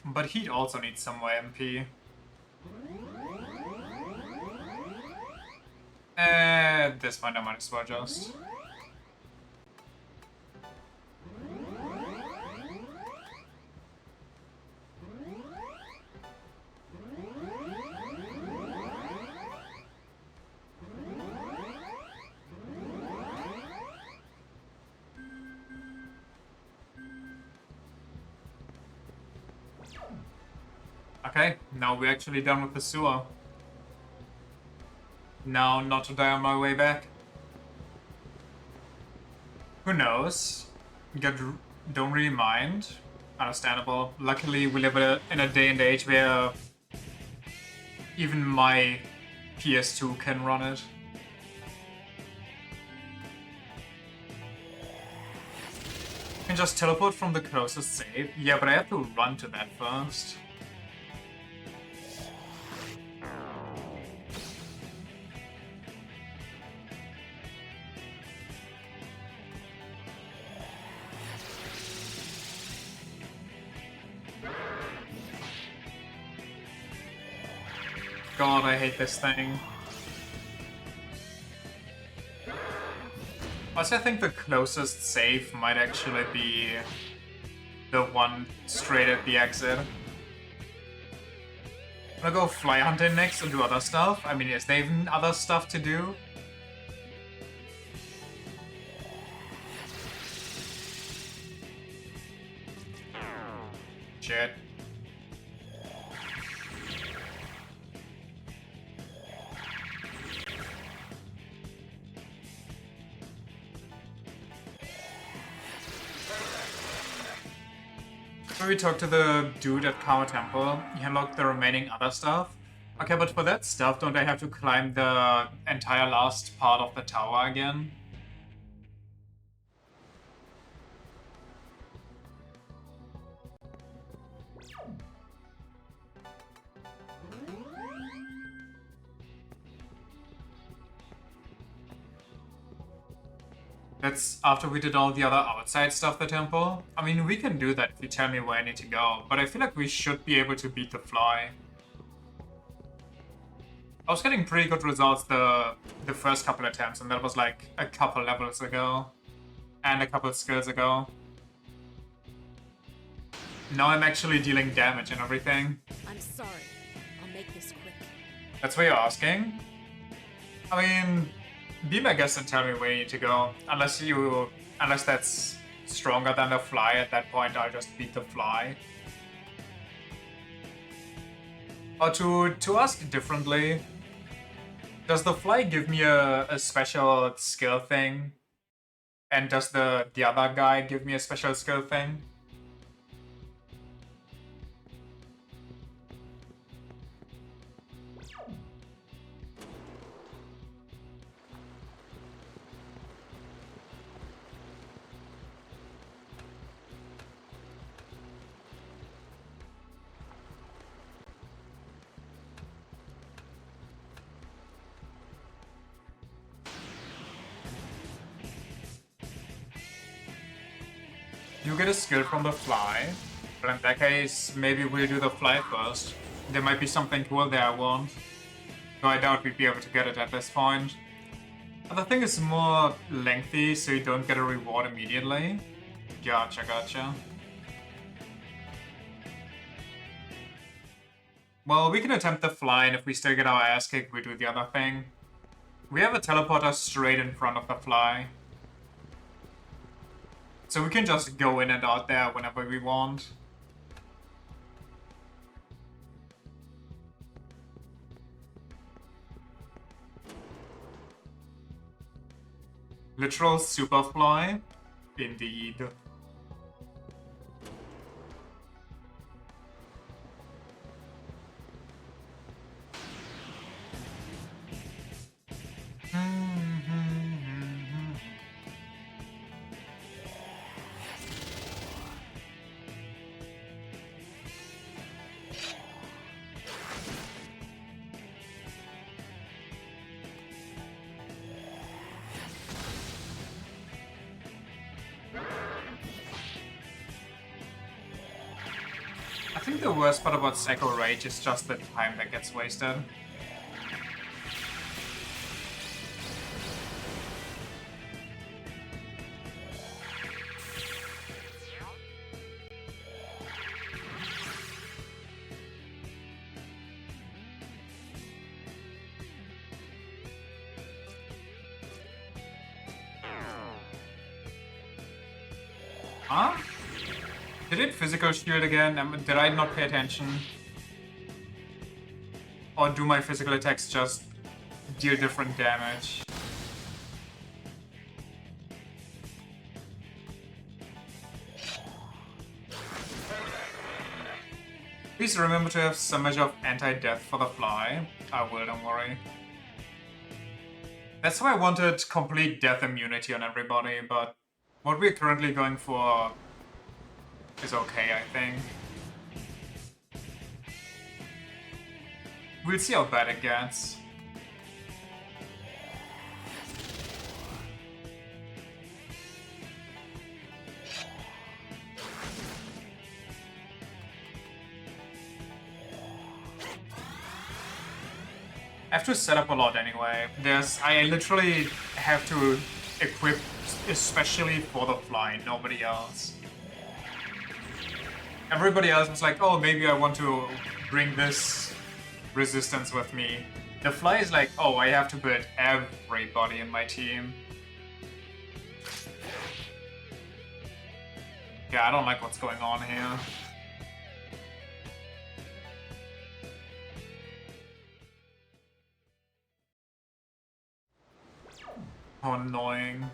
But he'd also need some more MP. At this point I might as well just... Okay, now we're actually done with the sewer. Now not to die on my way back. Who knows? Don't really mind. Understandable. Luckily, we live in a day and age where even my PS2 can run it. I can just teleport from the closest save. Yeah, but I have to run to that first. God, I hate this thing. Also, I think the closest save might actually be the one straight at the exit. I'm gonna go fly hunting next and do other stuff. I mean, is there even other stuff to do? Shit. So we talked to the dude at Karma Temple. He unlocked the remaining other stuff. Okay, but for that stuff, don't I have to climb the entire last part of the tower again? That's after we did all the other outside stuff, the temple. I mean, we can do that if you tell me where I need to go, but I feel like we should be able to beat the fly. I was getting pretty good results the first couple attempts, and that was like a couple levels ago. And a couple skills ago. Now I'm actually dealing damage and everything. I'm sorry. I'll make this quick. That's what you're asking? I mean, be my guest and tell me where you need to go. Unless that's stronger than the fly, at that point I'll just beat the fly. Or to ask differently, does the fly give me a special skill thing? And does the other guy give me a special skill thing? You get a skill from the fly, but in that case, maybe we'll do the fly first. There might be something cool there I want. Though I doubt we'd be able to get it at this point. The thing is more lengthy, so you don't get a reward immediately. Gotcha, gotcha. Well, we can attempt the fly, and if we still get our ass kicked, we do the other thing. We have a teleporter straight in front of the fly. So we can just go in and out there whenever we want. Literal superfly? Indeed. I think the worst part about Psycho Rage is just the time that gets wasted. Huh? Did it physical shield again? Did I not pay attention? Or do my physical attacks just deal different damage? Please remember to have some measure of anti-death for the fly. I will, don't worry. That's why I wanted complete death immunity on everybody, but what we're currently going for is okay, I think. We'll see how bad it gets. I have to set up a lot anyway. I literally have to equip especially for the fly, nobody else. Everybody else was like, oh, maybe I want to bring this resistance with me. The fly is like, oh, I have to build everybody in my team. Yeah, I don't like what's going on here. How annoying.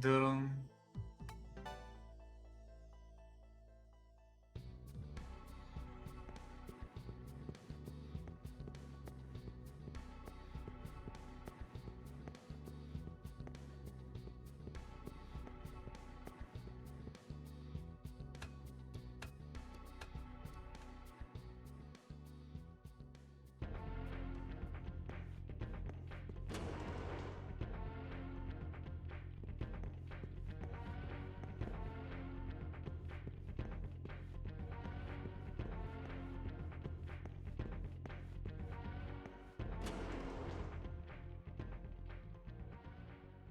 Dun.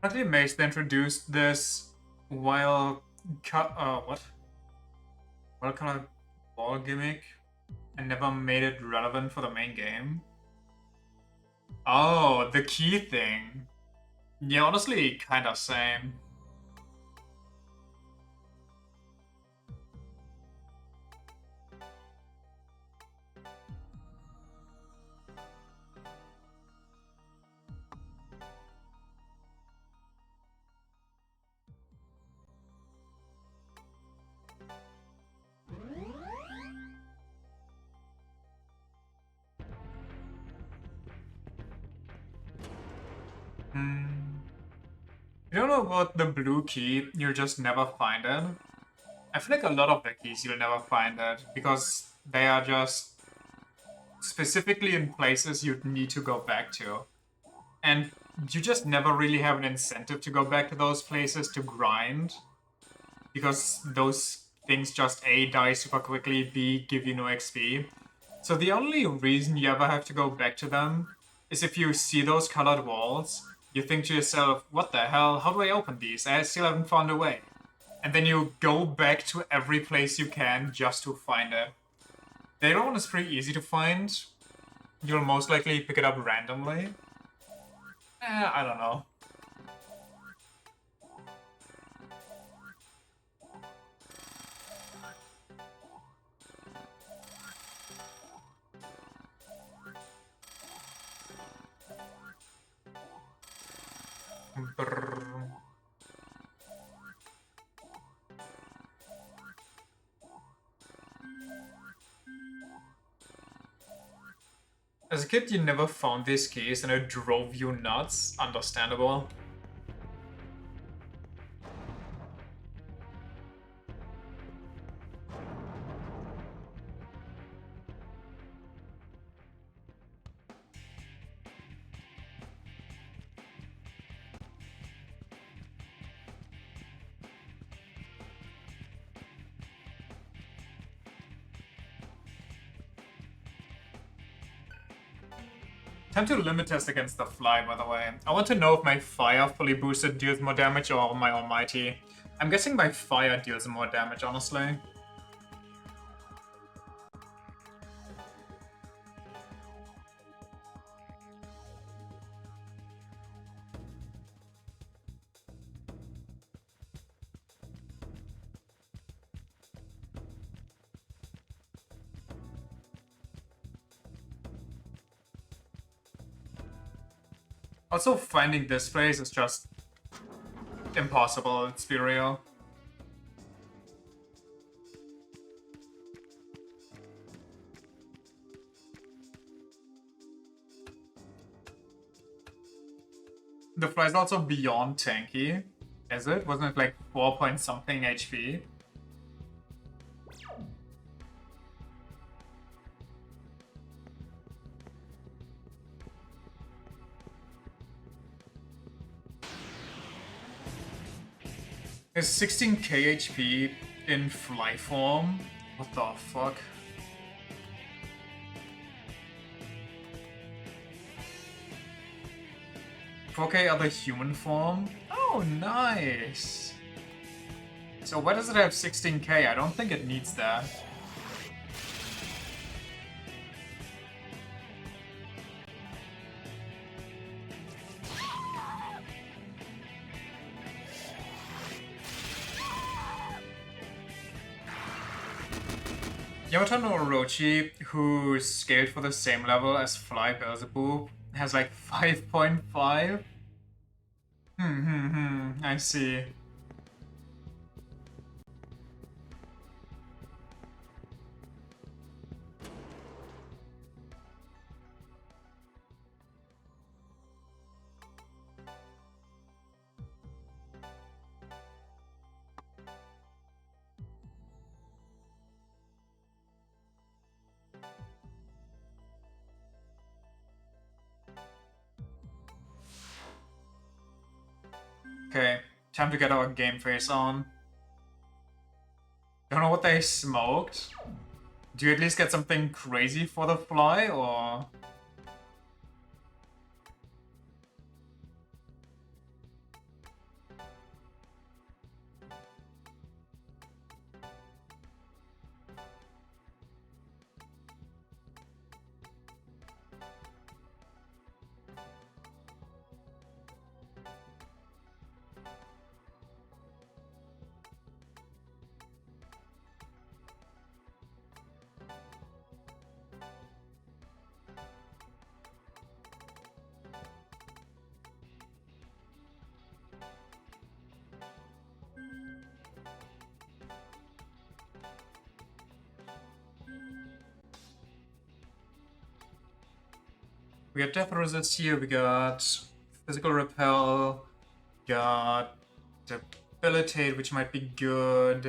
Apparently Mace introduced this wild what? Wild color ball gimmick and never made it relevant for the main game. Oh, the key thing. Yeah, honestly, kinda same. You don't know about the blue key, you'll just never find it. I feel like a lot of the keys you'll never find it because they are just specifically in places you'd need to go back to. And you just never really have an incentive to go back to those places to grind. Because those things just A, die super quickly, B, give you no XP. So the only reason you ever have to go back to them is if you see those colored walls, you think to yourself, what the hell, how do I open these? I still haven't found a way. And then you go back to every place you can just to find it. The other one is pretty easy to find. You'll most likely pick it up randomly. I don't know. Brrr. As a kid, you never found these keys and it drove you nuts. Understandable. Time to limit test against the fly, by the way. I want to know if my fire fully boosted deals more damage or my almighty. I'm guessing my fire deals more damage, honestly. Also, finding this place is just impossible, let's be real. The fly is also beyond tanky, is it? Wasn't it like 4 point something HP? Is 16k HP in fly form? What the fuck? Okay, other human form? Oh, nice! So why does it have 16k? I don't think it needs that. Yamato no Orochi, who scaled for the same level as Fly Beelzebub, has like 5.5? I see. Okay, time to get our game face on. Don't know what they smoked. Do you at least get something crazy for the fly, or...? We got Death Resist here, we got Physical Repel, got Debilitate, which might be good.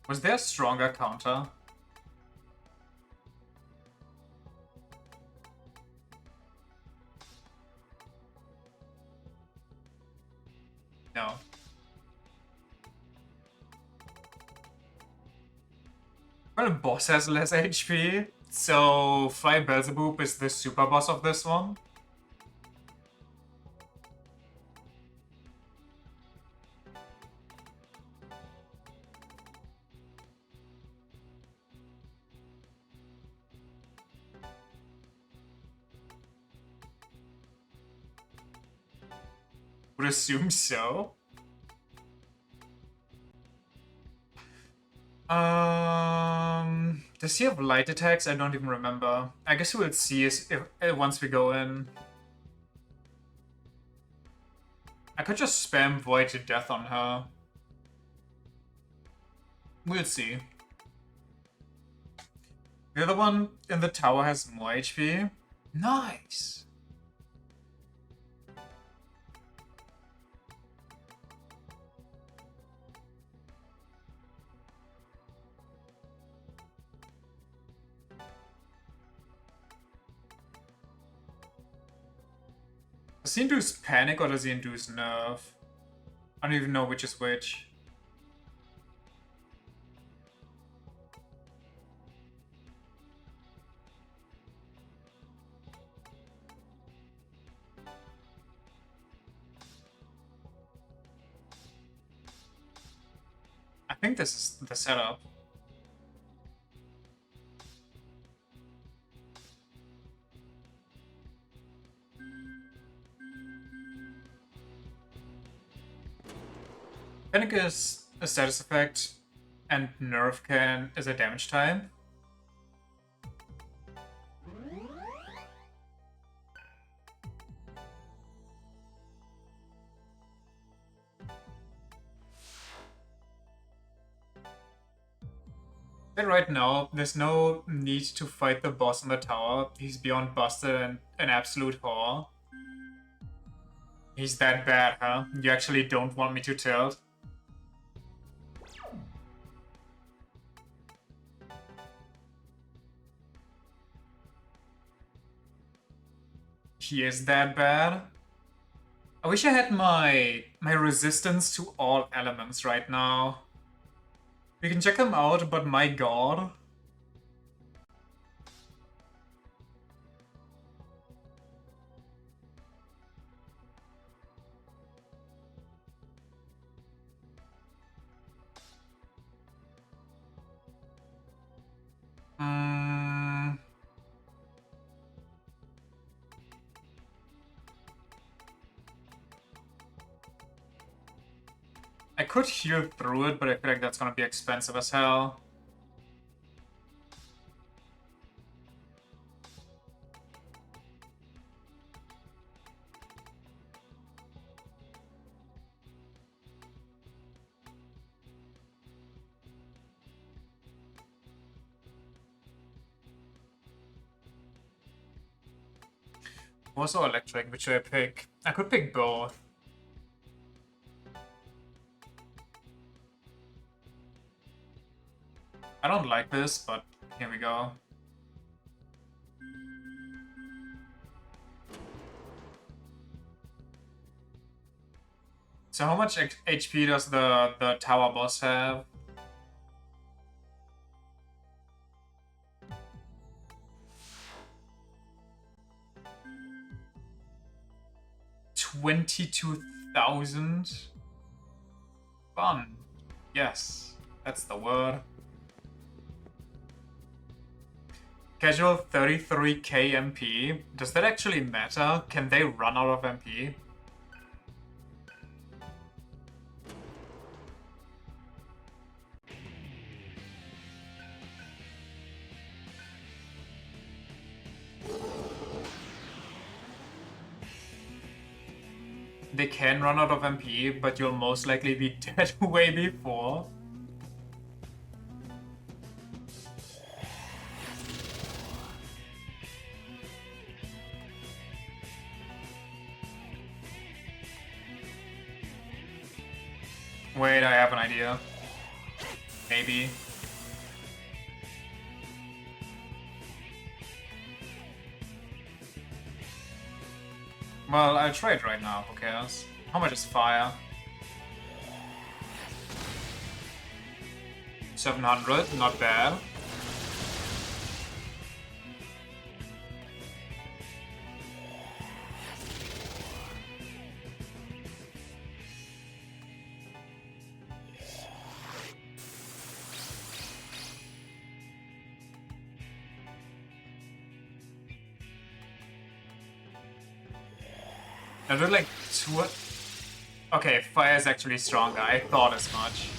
Was there a stronger counter? No. Well, boss has less HP, so Fly Beelzebub is the super boss of this one. Would assume so. Does he have light attacks? I don't even remember. I guess we'll see if once we go in. I could just spam Void to death on her. We'll see. The other one in the tower has more HP. Nice! Does he induce panic or does he induce nerve? I don't even know which is which. I think this is the setup. Panic is a status effect, and Nerve can is a damage type. And right now, there's no need to fight the boss in the tower. He's beyond busted and an absolute whore. He's that bad, huh? You actually don't want me to tilt? He is that bad? I wish I had my resistance to all elements right now. We can check them out, but my god. I could heal through it, but I feel like that's gonna be expensive as hell. Also electric, which should I pick? I could pick both. I don't like this, but here we go. So how much HP does the tower boss have? $22,000? Fun. Yes, that's the word. Casual 33k MP. Does that actually matter? Can they run out of MP? They can run out of MP, but you'll most likely be dead way before. Wait, I have an idea. Maybe. Well, I'll try it right now, who cares? How much is fire? 700, not bad. I did like two. Okay, fire is actually stronger. I thought as much.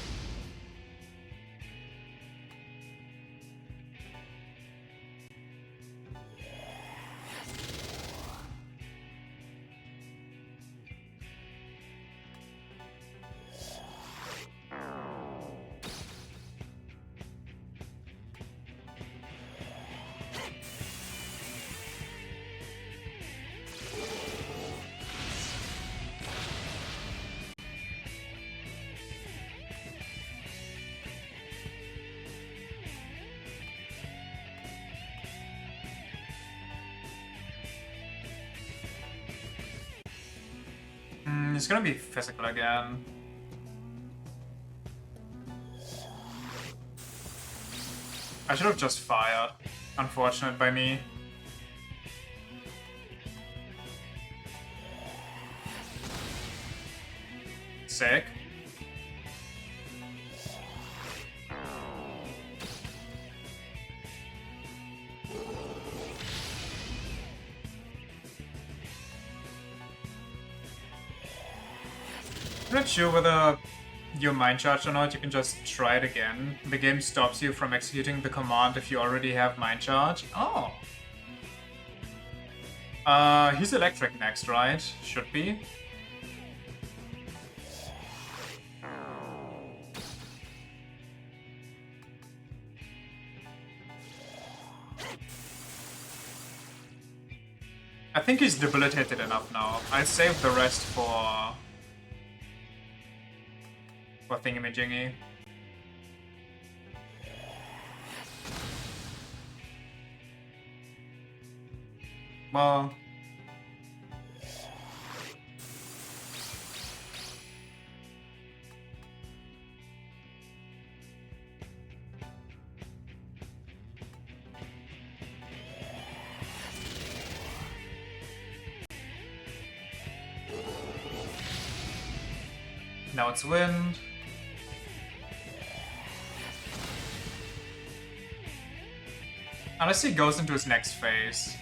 It's gonna be physical again. I should have just fired. Unfortunate by me. Sick. I'm not sure whether you're mind charged or not. You can just try it again. The game stops you from executing the command if you already have mind charge. Oh. He's electric next, right? Should be. I think he's debilitated enough now. I saved the rest for thingamajiggy. Well, now it's wind. Unless he goes into his next phase.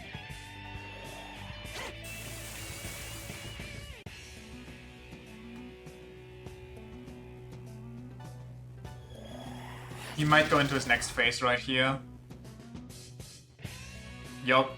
He might go into his next phase right here. Yup.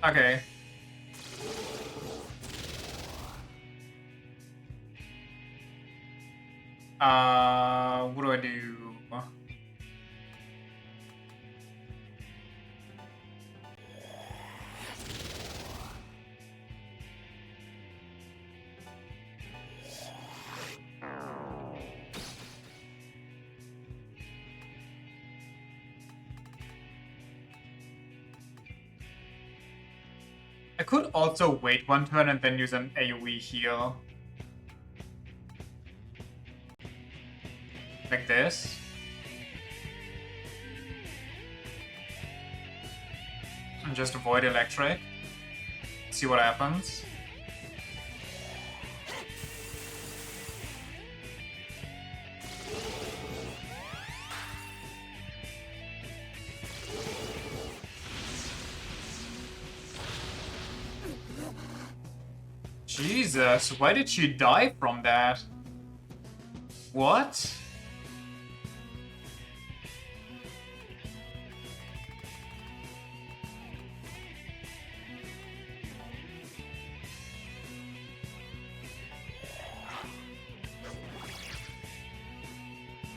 Okay. What do I do? I could also wait one turn and then use an AoE heal. Like this. And just avoid electric. See what happens. Jesus, why did she die from that? What?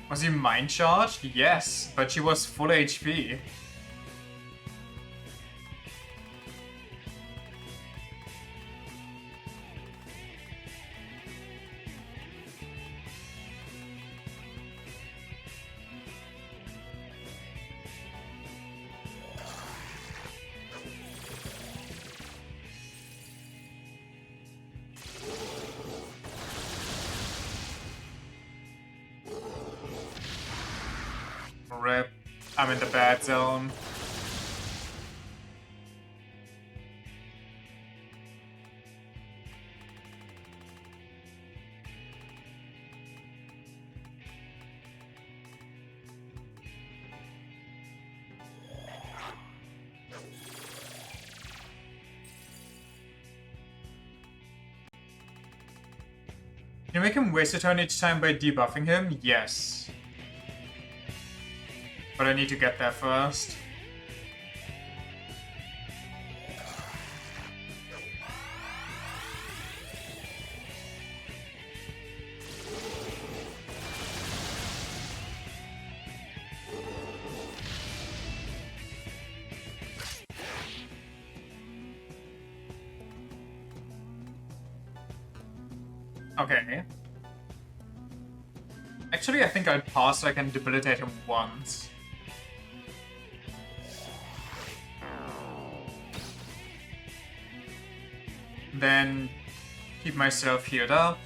Was he mind charged? Yes, but she was full HP. Rip. I'm in the bad zone. Can you make him waste a turn each time by debuffing him? Yes. But I need to get there first. Okay. Actually, I think I'll pass so I can debilitate him once. Then keep myself healed up.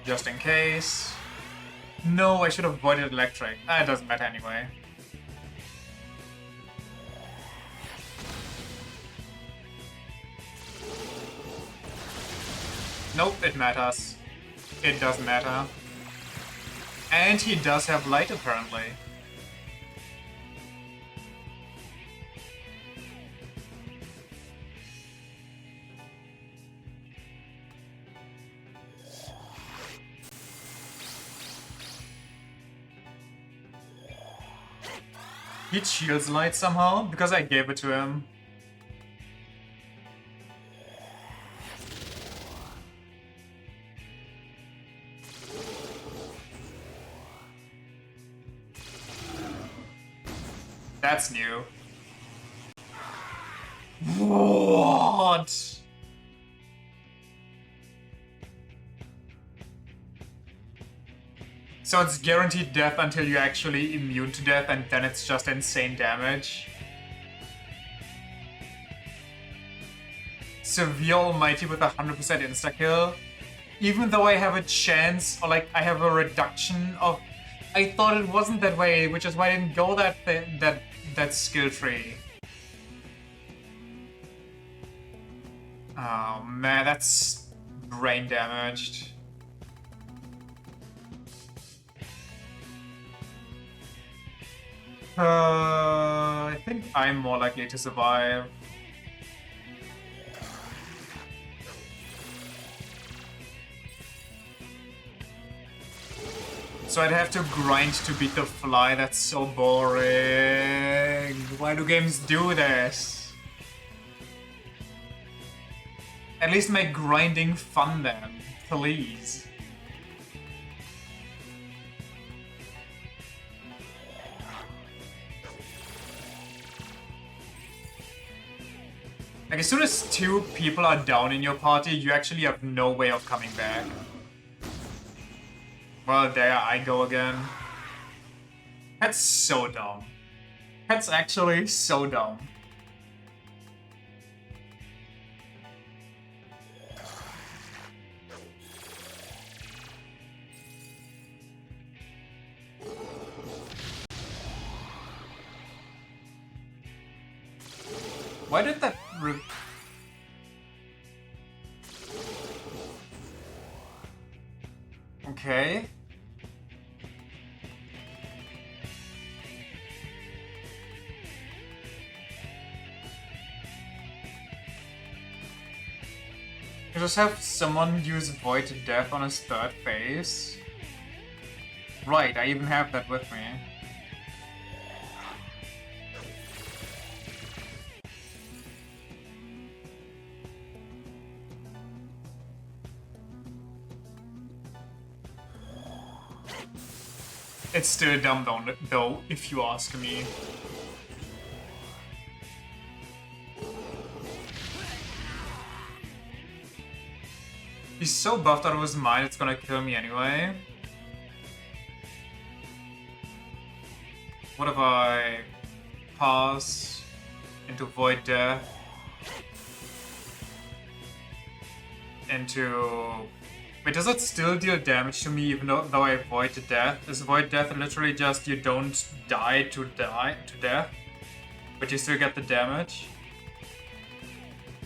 Just in case. No, I should have avoided electric. It doesn't matter anyway. Nope, it matters. It does matter. And he does have light, apparently. He shields light somehow, because I gave it to him. That's new. What? So it's guaranteed death until you're actually immune to death, and then it's just insane damage. Severe Almighty with 100% insta-kill. Even though I have a chance, or like I have a reduction of... I thought it wasn't that way, which is why I didn't go that skill tree. Oh man, that's brain damaged. I think I'm more likely to survive. So I'd have to grind to beat the fly. That's so boring. Why do games do this? At least make grinding fun then, please. Like, as soon as 2 people are down in your party, you actually have no way of coming back. Well, there I go again. That's so dumb. That's actually so dumb. Why did that Okay. You just have someone use Void to Death on his 3rd phase? Right, I even have that with me. It's still dumb though, if you ask me. He's so buffed out of his mind, it's gonna kill me anyway. What if I pass into Void Death? Into... Wait, does it still deal damage to me even though I Void to Death? Is Void Death literally just you don't die to death? But you still get the damage?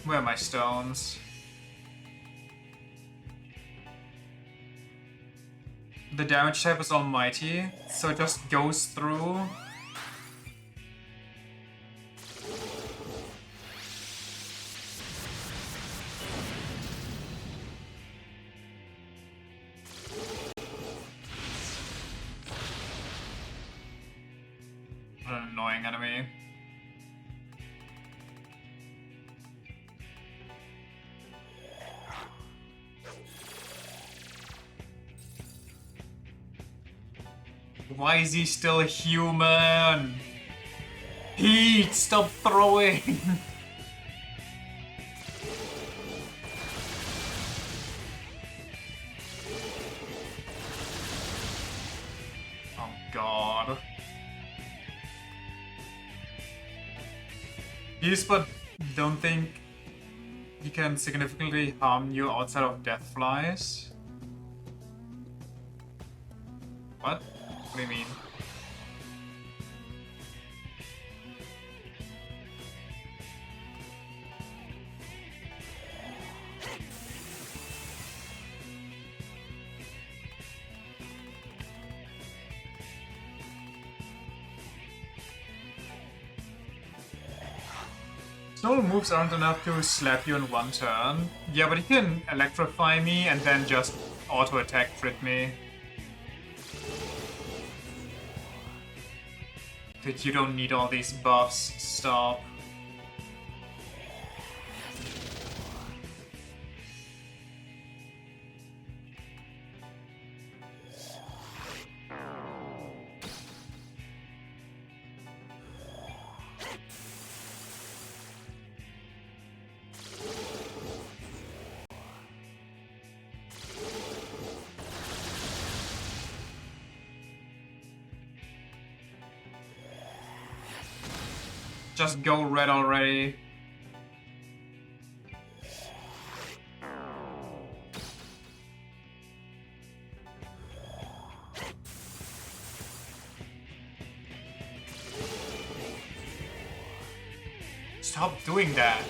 Where are my stones? The damage type is Almighty, so it just goes through. What an annoying enemy. Why is he still human? Pete, stop throwing! god. Yes, but don't think he can significantly harm you outside of death flies? What? What do you mean? Normal moves aren't enough to slap you in one turn. Yeah, but he can electrify me and then just auto-attack crit me. Dude, you don't need all these buffs. Stop. Just go red already. Stop doing that.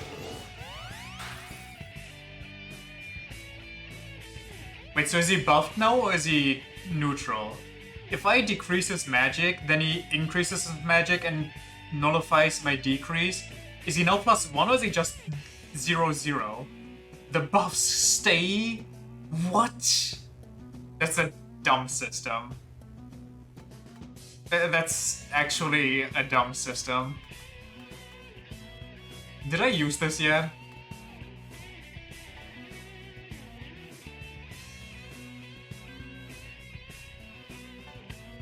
Wait, so is he buffed now or is he neutral? If I decrease his magic, then he increases his magic and nullifies my decrease. Is he now +1 or is he just 0/0? The buffs stay? What? That's a dumb system. That's actually a dumb system. Did I use this yet?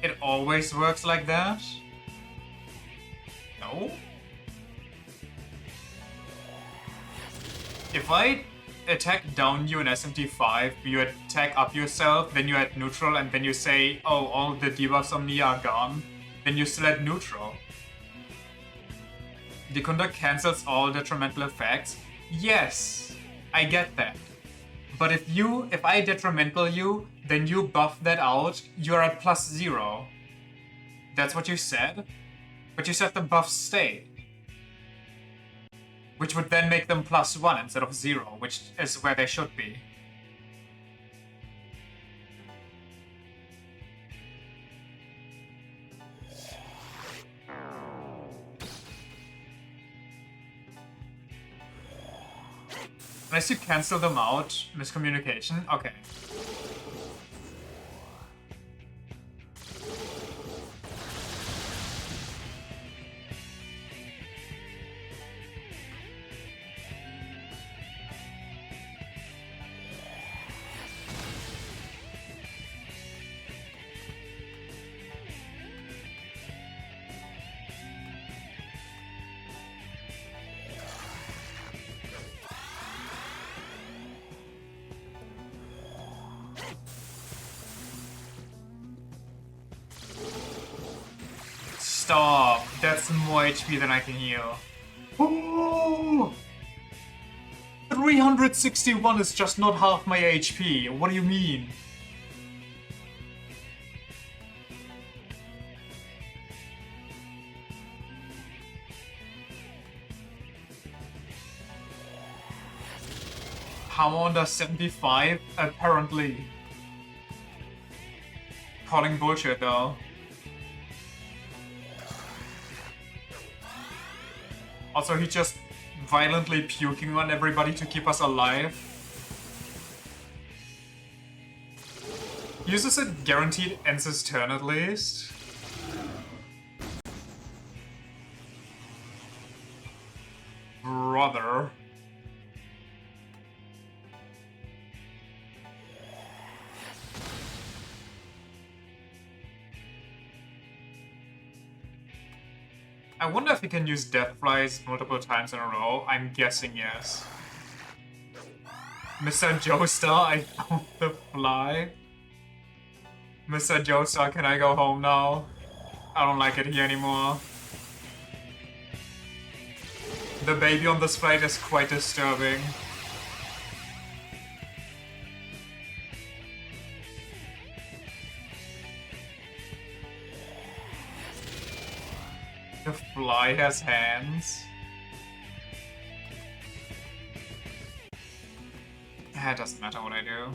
It always works like that? No? If I attack down you in SMT5, you attack up yourself, then you add neutral, and then you say, oh, all the debuffs on me are gone, then you still add neutral. Dekunda cancels all detrimental effects. Yes, I get that. But if I detrimental you, then you buff that out, you're at +0. That's what you said? But you said the buffs stay. Which would then make them +1 instead of 0, which is where they should be. Unless you cancel them out, miscommunication? Okay. Stop. That's more HP than I can heal. Ooh! 361 is just not half my HP. What do you mean? Hammer does 75? Apparently. Calling bullshit though. Also, he's just violently puking on everybody to keep us alive. Uses it guaranteed ends his turn at least. Brother. I wonder if he can use Death Flies multiple times in a row. I'm guessing yes. Mr. Joestar, I found the fly. Mr. Josa, can I go home now? I don't like it here anymore. The baby on the sprite is quite disturbing. The fly has hands. It doesn't matter what I do.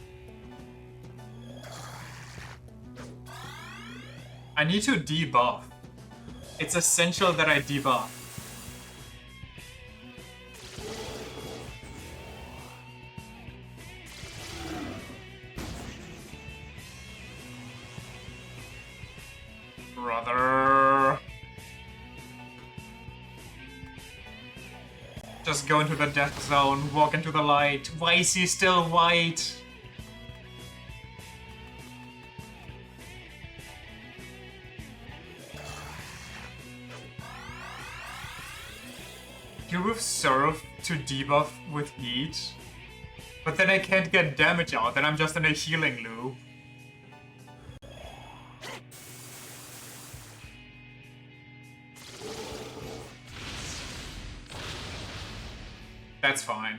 I need to debuff. It's essential that I debuff. Brother. Just go into the death zone, walk into the light. Why is he still white? You with Surf to debuff with heat, but then I can't get damage out, then I'm just in a healing loop. That's fine.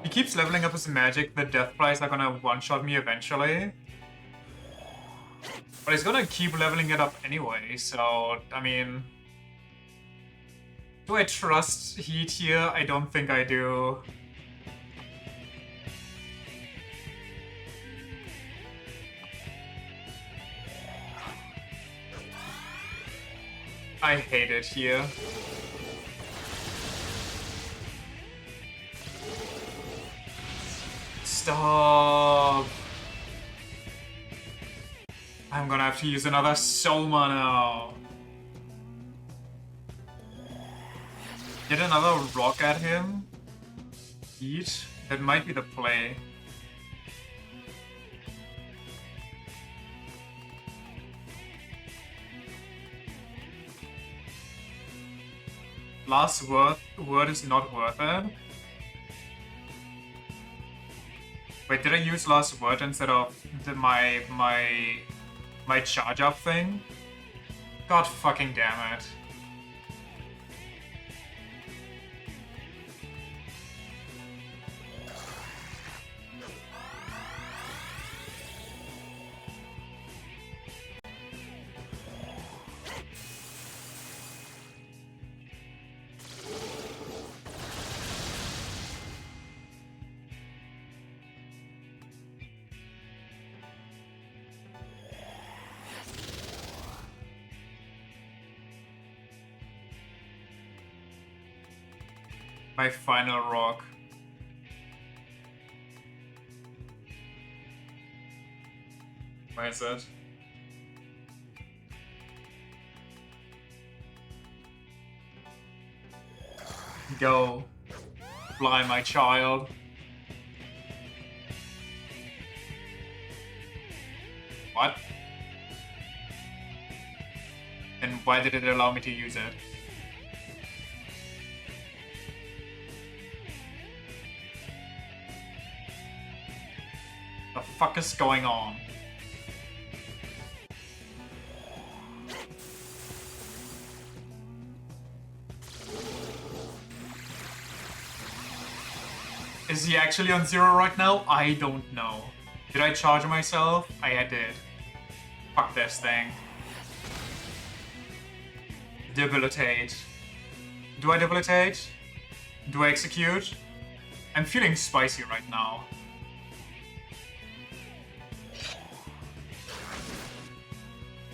He keeps leveling up his magic, the death flies are gonna one-shot me eventually. But he's gonna keep leveling it up anyway, so, I mean... Do I trust heat here? I don't think I do. I hate it here. Stop! I'm gonna have to use another Soma now. Get another rock at him? Eat? That might be the play. Last word is not worth it. Wait, did I use last word instead of my charge up thing? God fucking damn it. My final rock. Where is it? Go. Fly, my child. What? Then why did it allow me to use it? The fuck is going on? Is he actually on 0 right now? I don't know. Did I charge myself? I did. Fuck this thing. Debilitate. Do I debilitate? Do I execute? I'm feeling spicy right now.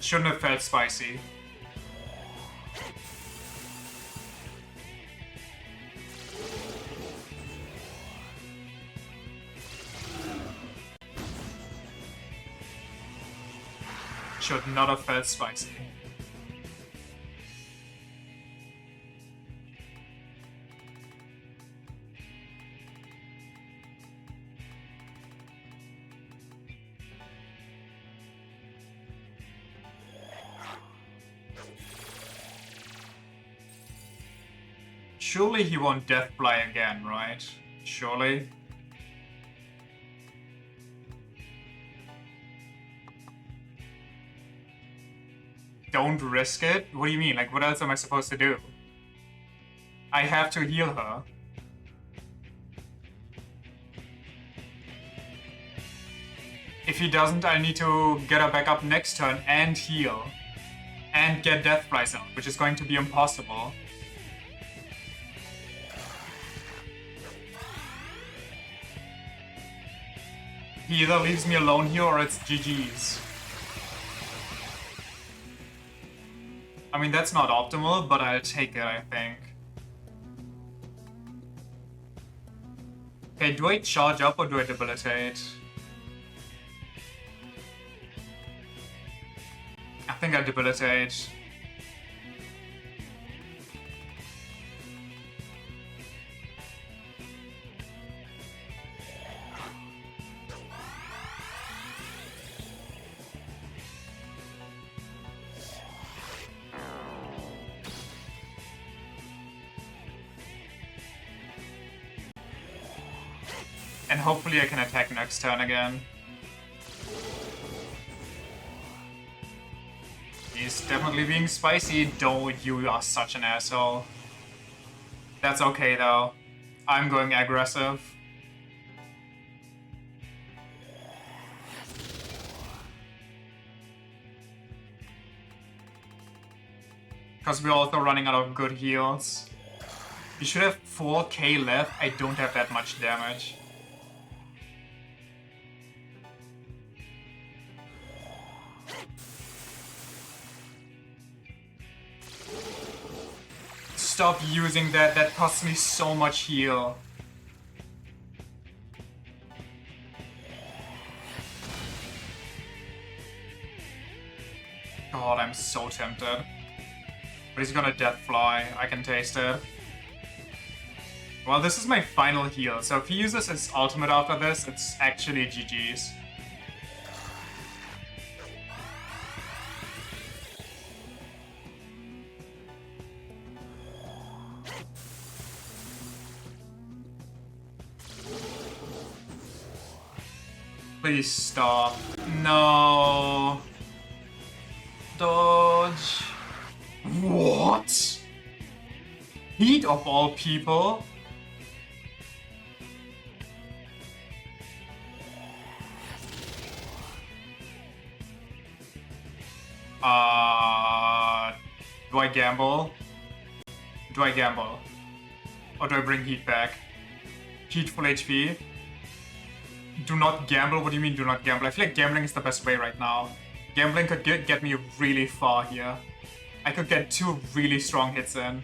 Shouldn't have felt spicy. Should not have felt spicy. Surely he won't Deathfly again, right? Surely. Don't risk it? What do you mean? Like, what else am I supposed to do? I have to heal her. If he doesn't, I need to get her back up next turn and heal. And get Deathflies out, which is going to be impossible. He either leaves me alone here or it's GG's. I mean, that's not optimal, but I'll take it, I think. Okay, do I charge up or do I debilitate? I think I debilitate. And hopefully I can attack next turn again. He's definitely being spicy. Don't, you are such an asshole. That's okay though. I'm going aggressive. Because we're also running out of good heals. You should have 4k left. I don't have that much damage. Stop using that. That costs me so much heal. God, I'm so tempted. But he's gonna Deathfly. I can taste it. Well, this is my final heal, so if he uses his ultimate after this, it's actually GG's. Please stop. No. Dodge. What? Heat of all people? Do I gamble? Do I gamble? Or do I bring Heat back? Heat full HP? Do not gamble? What do you mean do not gamble? I feel like gambling is the best way right now. Gambling could get me really far here. I could get 2 really strong hits in.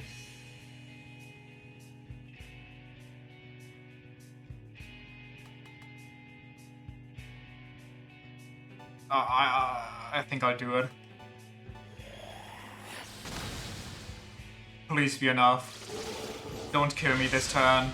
I think I'll do it. Please be enough. Don't kill me this turn.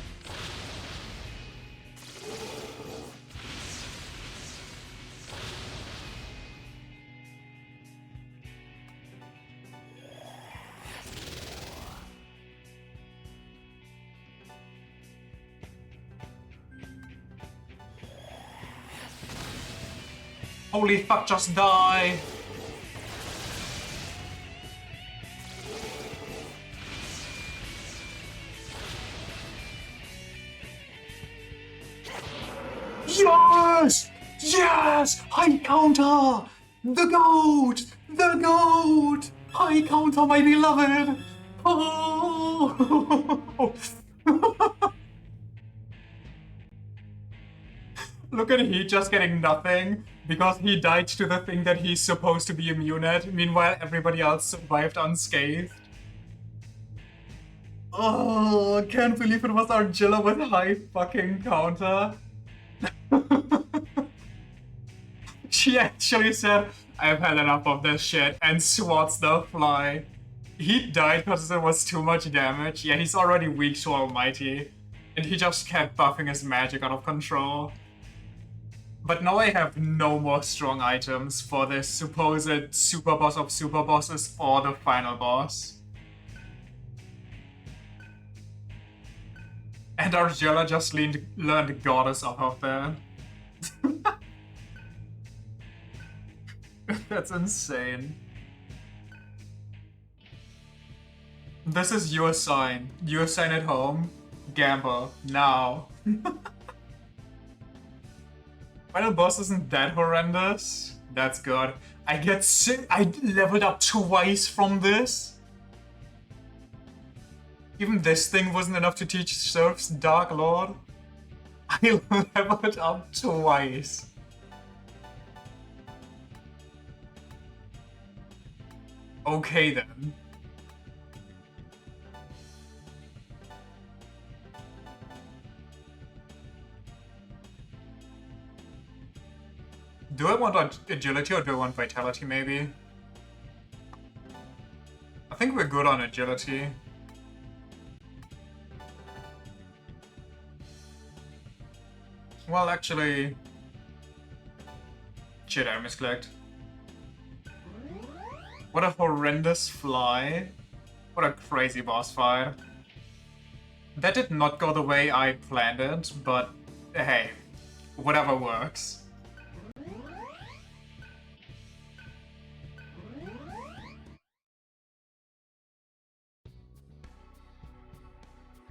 Holy fuck, just die! Yes! Yes! High counter! The goat! The goat! High counter, my beloved! Oh! Look at he just getting nothing because he died to the thing that he's supposed to be immune at. Meanwhile, everybody else survived unscathed. Oh, I can't believe it was Argilla with high fucking counter. She actually said, I've had enough of this shit, and swats the fly. He died because it was too much damage. Yeah, he's already weak to Almighty. And he just kept buffing his magic out of control. But now I have no more strong items for this supposed super boss of super bosses or the final boss. And Argella just learned Goddess off of that. That's insane. This is your sign. Your sign at home. Gamble. Now. Final boss isn't that horrendous. That's good. I leveled up twice from this. Even this thing wasn't enough to teach Surf's Dark Lord. I leveled up twice. Okay then. Do I want agility or do I want vitality maybe? I think we're good on agility. Well, actually... Shit, I misclicked. What a horrendous fly. What a crazy boss fight. That did not go the way I planned it, but hey, whatever works.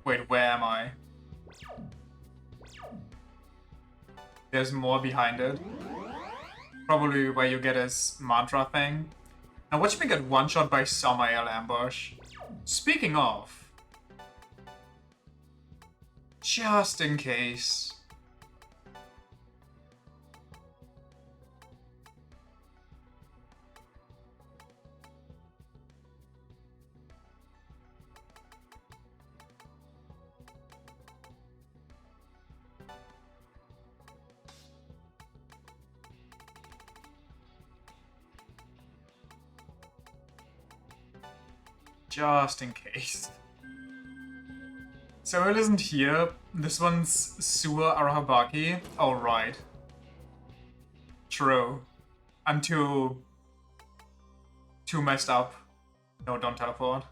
Wait, where am I? There's more behind it. Probably where you get his mantra thing. Now watch me get one-shot by Samael ambush. Speaking of... Just in case... Just in case. So it isn't here. This one's Sua Arahabaki. Oh, right. True. I'm too messed up. No, don't teleport.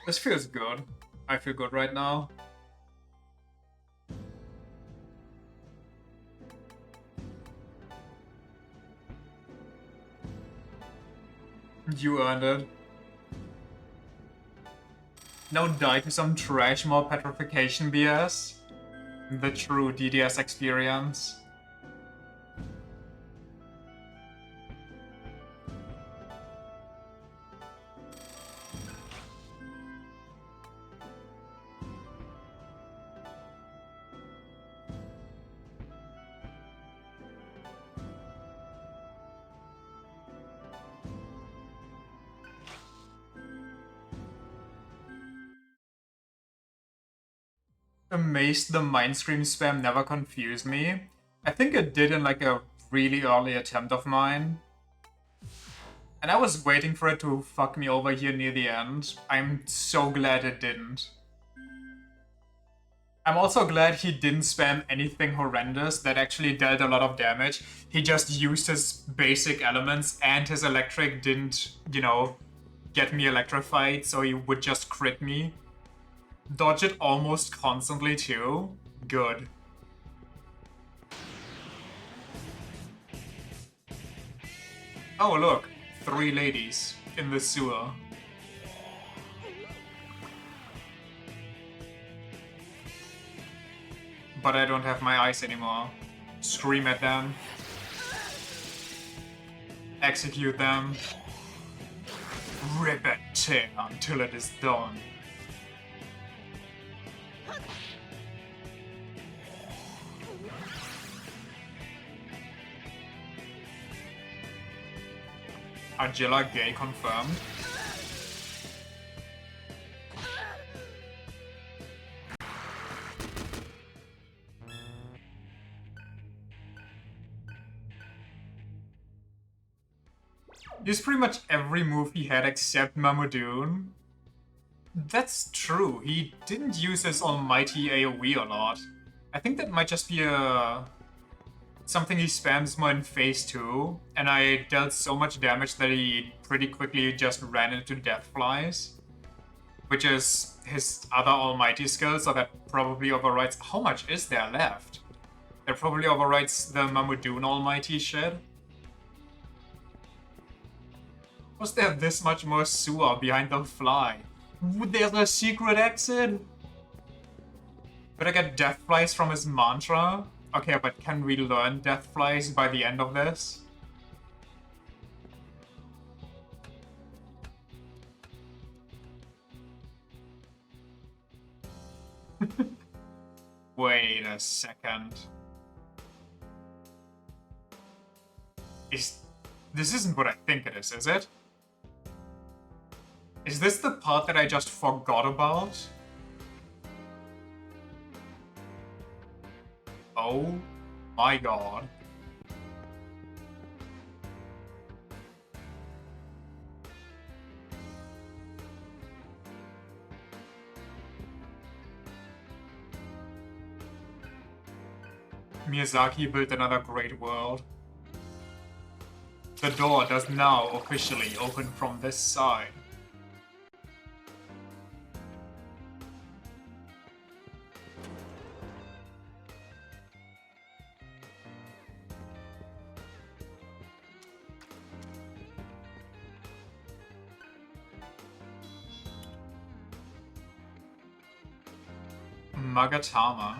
This feels good. I feel good right now. You earned it. Now die to some trash more petrification BS. The true DDS experience. Amazed the Mind Scream spam never confused me. I think it did in like a really early attempt of mine. And I was waiting for it to fuck me over here near the end. I'm so glad it didn't. I'm also glad he didn't spam anything horrendous that actually dealt a lot of damage. He just used his basic elements and his electric didn't, you know, get me electrified, so he would just crit me. Dodge it almost constantly too. Good. Oh look, 3 ladies in the sewer. But I don't have my eyes anymore. Scream at them. Execute them. Rip and tear until it is done. Argilla gay confirmed. Used pretty much every move he had except Mamudoon. That's true, he didn't use his almighty AoE a lot. I think that might just be a something he spams more in phase 2, and I dealt so much damage that he pretty quickly just ran into death flies, which is his other almighty skill, so that probably overrides... How much is there left? That probably overrides the Mamudoon almighty shit. Was there this much more sewer behind the fly? There's a secret exit? Could I get death flies from his mantra? Okay, but can we learn death flies by the end of this? Wait a second. This isn't what I think it is it? Is this the part that I just forgot about? Oh my god. Miyazaki built another great world. The door does now officially open from this side. Magatama.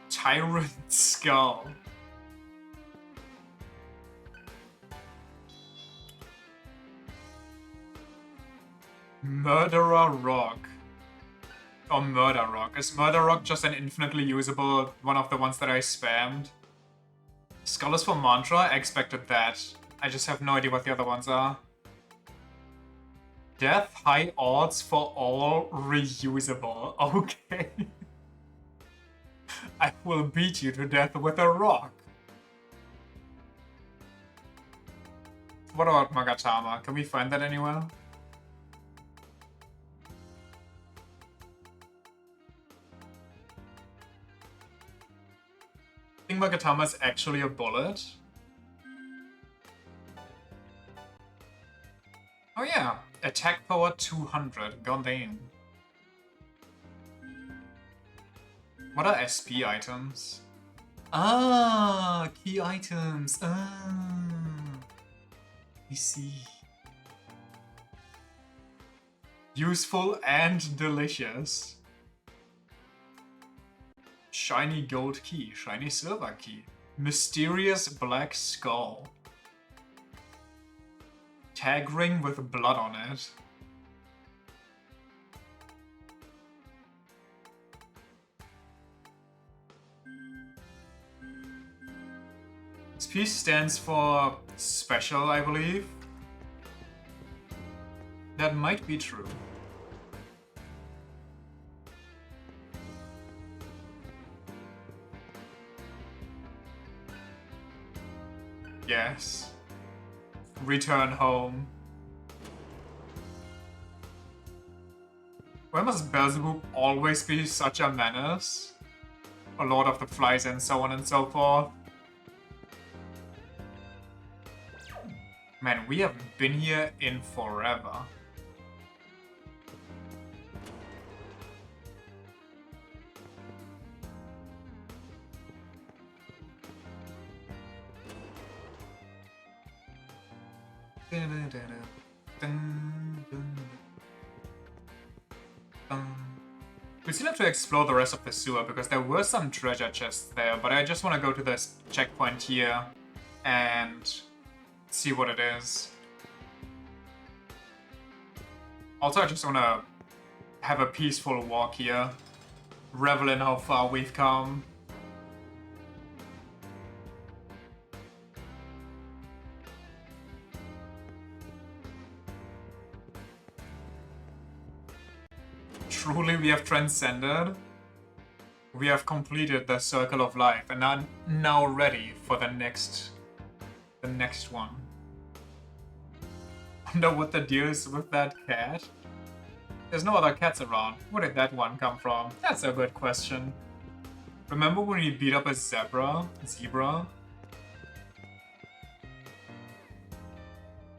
Tyrant Skull. Murderer Rock. Or Murder Rock. Is Murder Rock just an infinitely usable one of the ones that I spammed? Skull is for Mantra? I expected that. I just have no idea what the other ones are. Death, high odds for all, reusable. Okay. I will beat you to death with a rock. What about Magatama? Can we find that anywhere? I think Magatama is actually a bullet. Oh yeah, attack power 200, goddamn. What are SP items? Ah, key items. Ah, I see. Useful and delicious. Shiny gold key, shiny silver key. Mysterious black skull. Tag ring with blood on it. SP stands for special, I believe. That might be true. Yes. Return home. Why must Beelzebub always be such a menace? A Lord of the Flies and so on and so forth. Man, we haven't been here in forever. We still have to explore the rest of the sewer because there were some treasure chests there, but I just want to go to this checkpoint here and see what it is. Also, I just want to have a peaceful walk here, revel in how far we've come. Truly, we have transcended. We have completed the circle of life and are now ready for the next one. Wonder what the deal is with that cat. There's no other cats around. Where did that one come from? That's a good question. Remember when we beat up a zebra?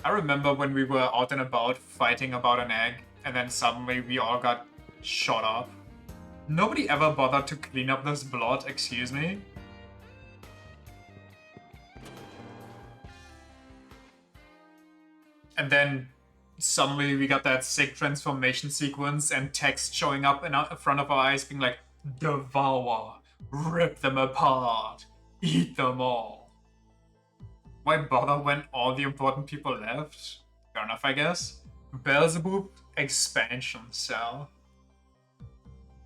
I remember when we were out and about fighting about an egg, and then suddenly we all got shot up. Nobody ever bothered to clean up this blood, excuse me? And then suddenly we got that sick transformation sequence and text showing up in front of our eyes being like, devour, rip them apart, eat them all. Why bother when all the important people left? Fair enough, I guess. Beelzebub expansion cell.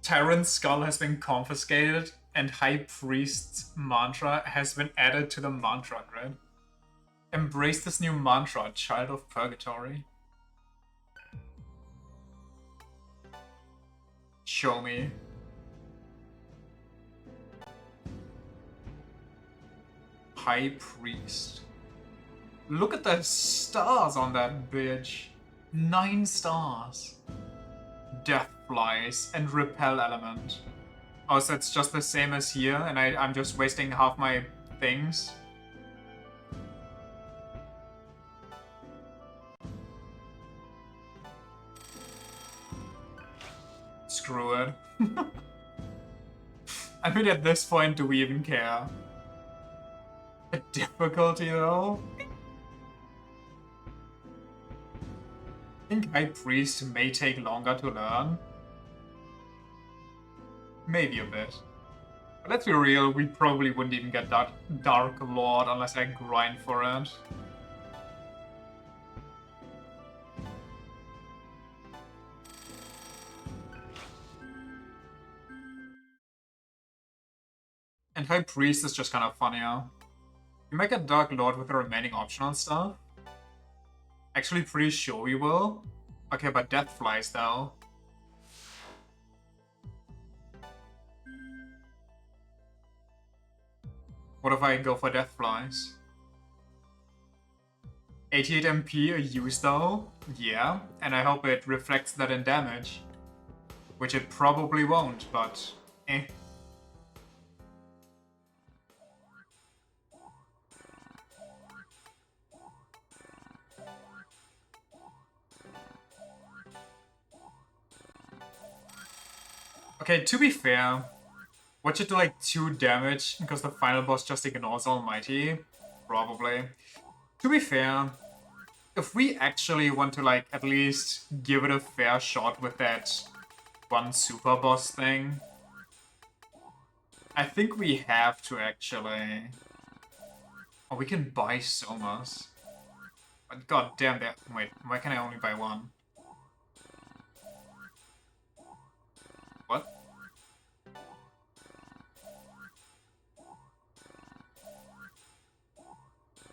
Tyrant's skull has been confiscated and High Priest's mantra has been added to the mantra grid. Embrace this new mantra, Child of Purgatory. Show me. High Priest. Look at the stars on that bitch. 9 stars. Death flies and repel element. Oh, so it's just the same as here, and I'm just wasting half my things. Screw it. I mean, at this point, do we even care? The difficulty, though? I think High Priest may take longer to learn. Maybe a bit. But let's be real, we probably wouldn't even get that Dark Lord unless I grind for it. And High Priest is just kind of funnier. We might get Dark Lord with the remaining optional stuff. Actually pretty sure we will. Okay, but Death flies though. What if I go for Death flies? 88 MP a use though? Yeah, and I hope it reflects that in damage. Which it probably won't, but eh. Okay, to be fair, what should do like 2 damage because the final boss just ignores Almighty? Probably. To be fair, if we actually want to like at least give it a fair shot with that one super boss thing, I think we have to actually... Oh, we can buy Somas. But god damn that. Wait, why can I only buy one? What?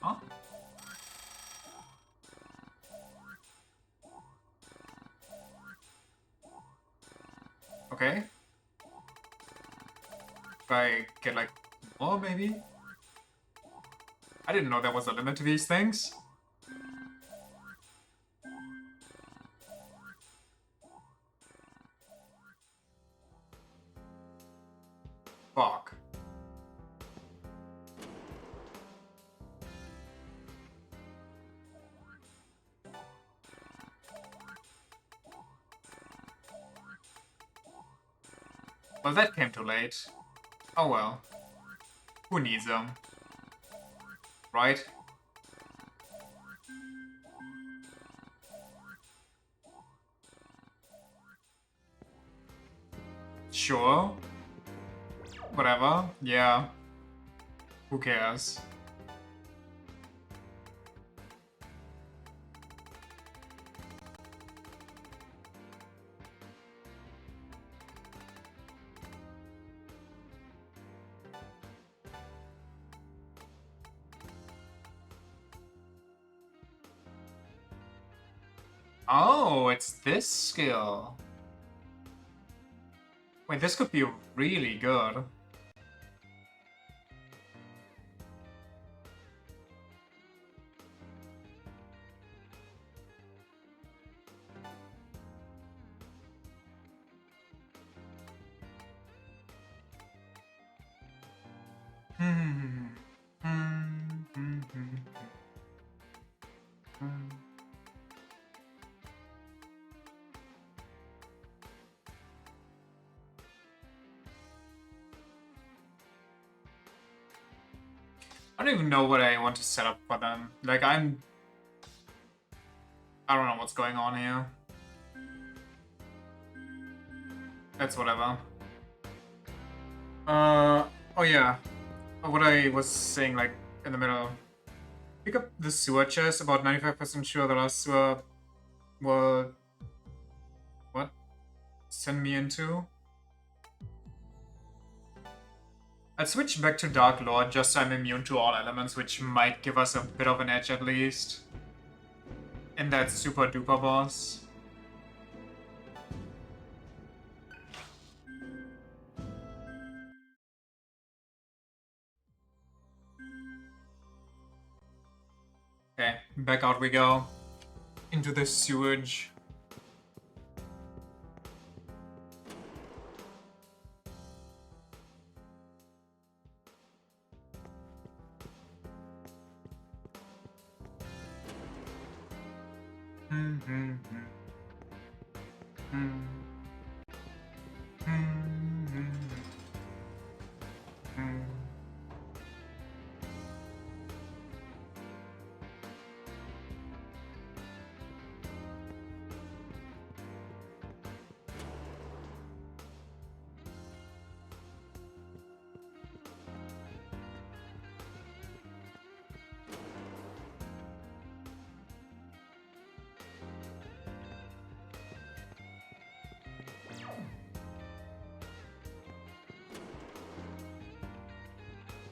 Huh? Okay. If I get like more, maybe? I didn't know there was a limit to these things. Fuck. Well, that came too late. Oh well. Who needs them? Right? Sure. Whatever. Yeah. Who cares? Oh, it's this skill. Wait, this could be really good. I don't even know what I want to set up for them. Like, I don't know what's going on here. That's whatever. Oh yeah. What I was saying, like, in the middle. Pick up the sewer chest. About 95% sure the last sewer will... What? Send me into? I'd switch back to Dark Lord just so I'm immune to all elements, which might give us a bit of an edge at least. In that super duper boss. Okay, back out we go. Into the sewage.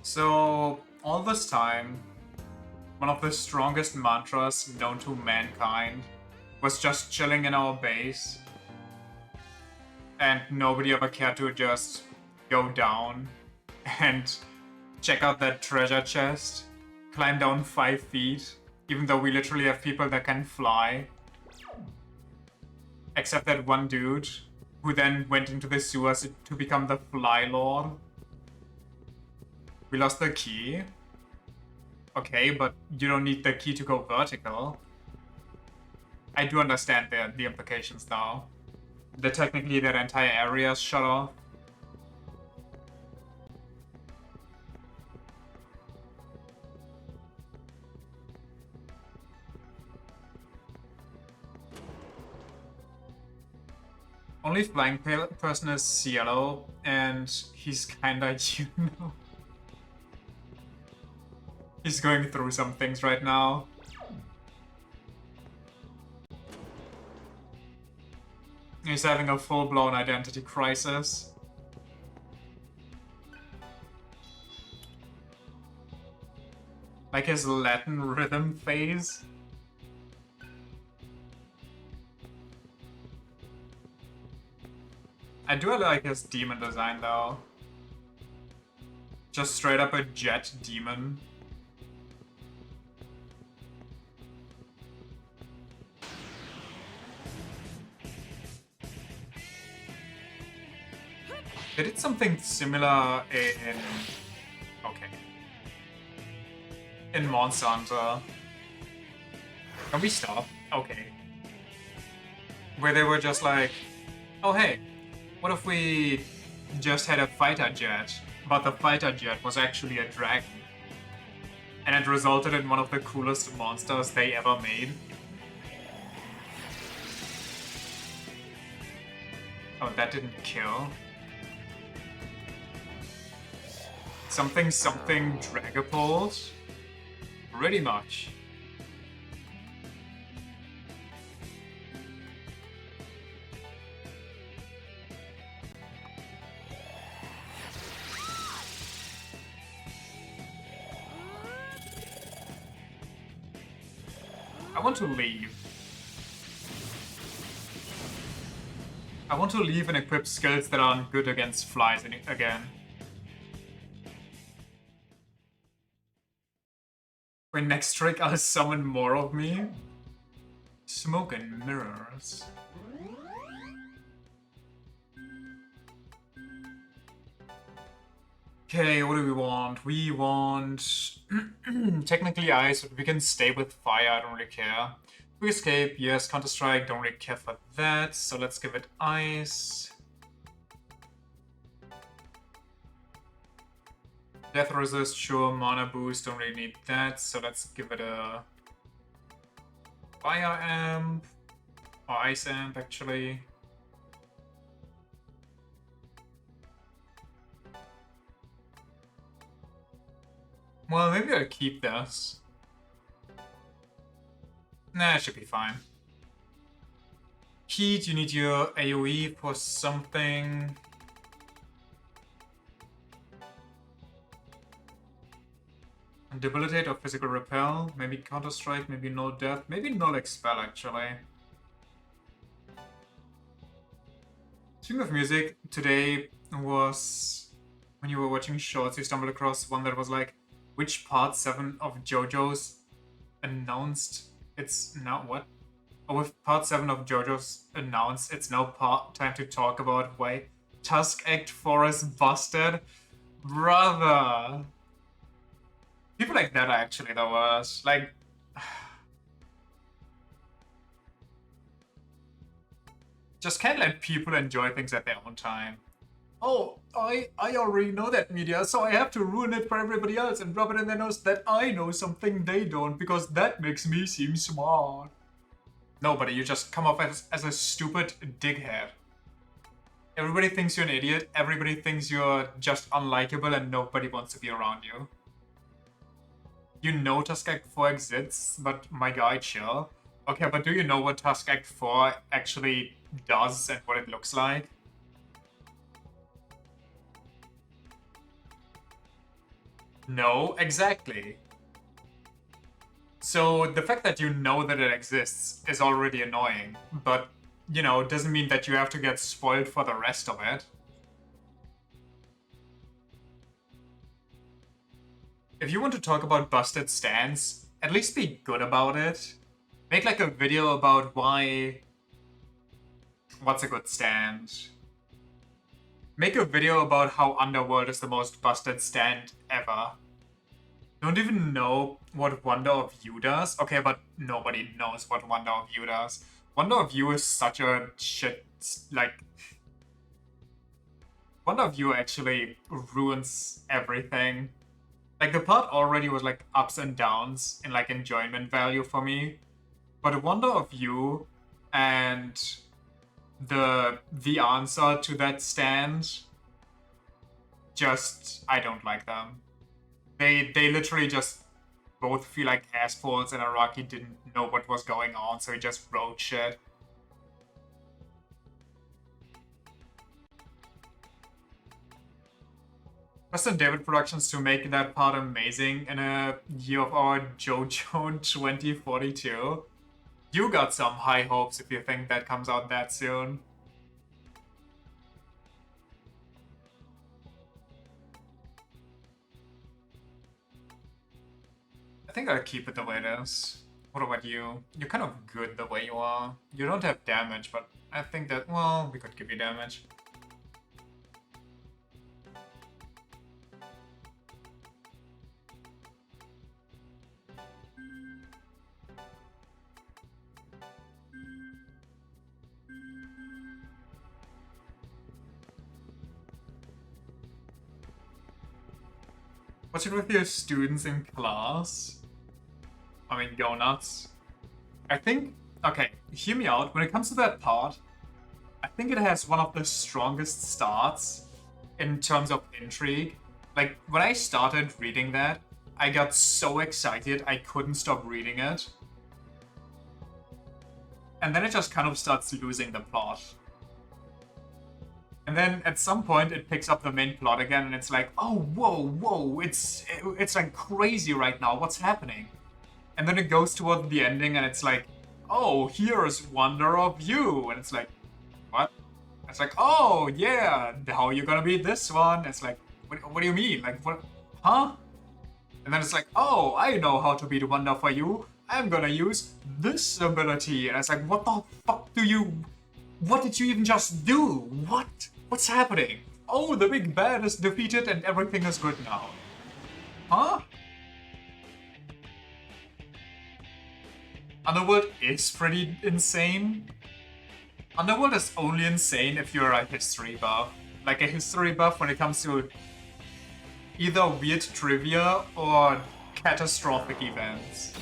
So, all this time, one of the strongest mantras known to mankind was just chilling in our base. And nobody ever cared to just go down and check out that treasure chest, climb down 5 feet, even though we literally have people that can fly. Except that one dude, who then went into the sewers to become the Fly Lord. We lost the key. Okay, but you don't need the key to go vertical. I do understand the implications though. That technically that entire area is shut off. Only flying person is Cielo, and he's kinda, you know... He's going through some things right now. He's having a full-blown identity crisis. Like his Latin rhythm phase. I do like his demon design though. Just straight up a jet demon. They did something similar in... Okay. In Monster Hunter. Can we stop? Okay. Where they were just like, oh hey, what if we just had a fighter jet, but the fighter jet was actually a dragon? And it resulted in one of the coolest monsters they ever made. Oh, that didn't kill. Something Dragapult? Pretty much. I want to leave. I want to leave and equip skills that aren't good against flies again. Wait, next trick, I'll summon more of me? Smoke and mirrors. Okay, what do we want? We want technically ice, but we can stay with fire. I don't really care. Quick escape, yes. Counter strike, don't really care for that. So let's give it ice. Death resist, sure. Mana boost, don't really need that. So let's give it a fire amp or ice amp actually. Well, maybe I'll keep this. Nah, it should be fine. Heat, you need your AoE for something. Debilitate or physical repel. Maybe counter strike, maybe no death, maybe no expel actually. Speaking of music, today was when you were watching shorts, you stumbled across one that was like, which part 7 of JoJo's announced it's now what? Oh, with part 7 of JoJo's announced it's now time to talk about why Tusk Act 4 is busted. Brother! People like that are actually the worst. Like, just can't let people enjoy things at their own time. Oh, I already know that media, so I have to ruin it for everybody else and rub it in their nose that I know something they don't, because that makes me seem smart. No, buddy, you just come off as a stupid dickhead. Everybody thinks you're an idiot, everybody thinks you're just unlikable, and nobody wants to be around you. You know Tusk Act 4 exists, but my guy, chill. Okay, but do you know what Tusk Act 4 actually does and what it looks like? No, exactly. So the fact that you know that it exists is already annoying, but, you know, doesn't mean that you have to get spoiled for the rest of it. If you want to talk about busted stands, at least be good about it. Make like a video about why... What's a good stand? Make a video about how Underworld is the most busted stand ever. Don't even know what Wonder of You does? Okay, but nobody knows what Wonder of You does. Wonder of You is such a shit, like... Wonder of You actually ruins everything. Like, the part already was like ups and downs in like enjoyment value for me. But Wonder of You and the answer to that stand, just, I don't like them. They literally just both feel like assholes, and Araki didn't know what was going on, so he just wrote shit. Preston David Productions to make that part amazing in a year of our JoJo 2042. You got some high hopes if you think that comes out that soon. I think I'll keep it the way it is. What about you? You're kind of good the way you are. You don't have damage, but I think that, well, we could give you damage. What's it with your students in class? I mean, go nuts. I think, okay, hear me out. When it comes to that part, I think it has one of the strongest starts in terms of intrigue. Like, when I started reading that, I got so excited I couldn't stop reading it. And then it just kind of starts losing the plot. And then at some point it picks up the main plot again and it's like, oh, whoa, it's like crazy right now, what's happening? And then it goes toward the ending and it's like, oh, here's Wonder of You. And it's like, what? It's like, oh, yeah, how are you gonna beat this one? It's like, what do you mean? Like, what? Huh? And then it's like, oh, I know how to beat Wonder for You. I'm gonna use this ability. And it's like, what the fuck do you... What did you even just do? What? What's happening? oh, the big bad is defeated and everything is good now. Huh? Underworld is pretty insane. Underworld is only insane if you're a history buff. Like a history buff when it comes to either weird trivia or catastrophic events.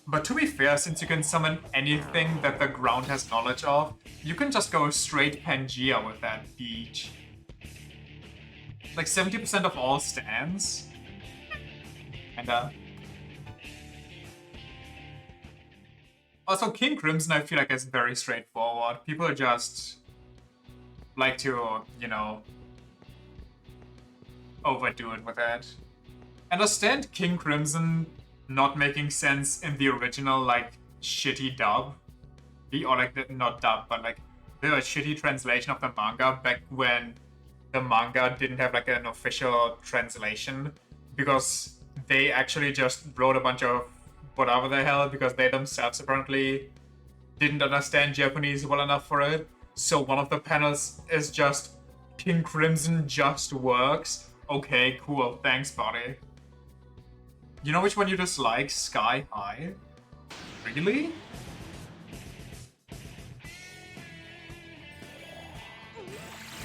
But to be fair, since you can summon anything that the ground has knowledge of, you can just go straight Pangea with that beach. Like 70% of all stands. Kinda. Also, King Crimson I feel like is very straightforward. People just like to, you know, overdo it with it. Understand King Crimson not making sense in the original, like, shitty dub. Or, like, not dub, but, like, the shitty translation of the manga back when the manga didn't have, like, an official translation. Because they actually just wrote a bunch of whatever the hell, because they themselves apparently didn't understand Japanese well enough for it. So one of the panels is just, King Crimson just works. Okay, cool, thanks, buddy. You know which one you dislike? Sky High? Really?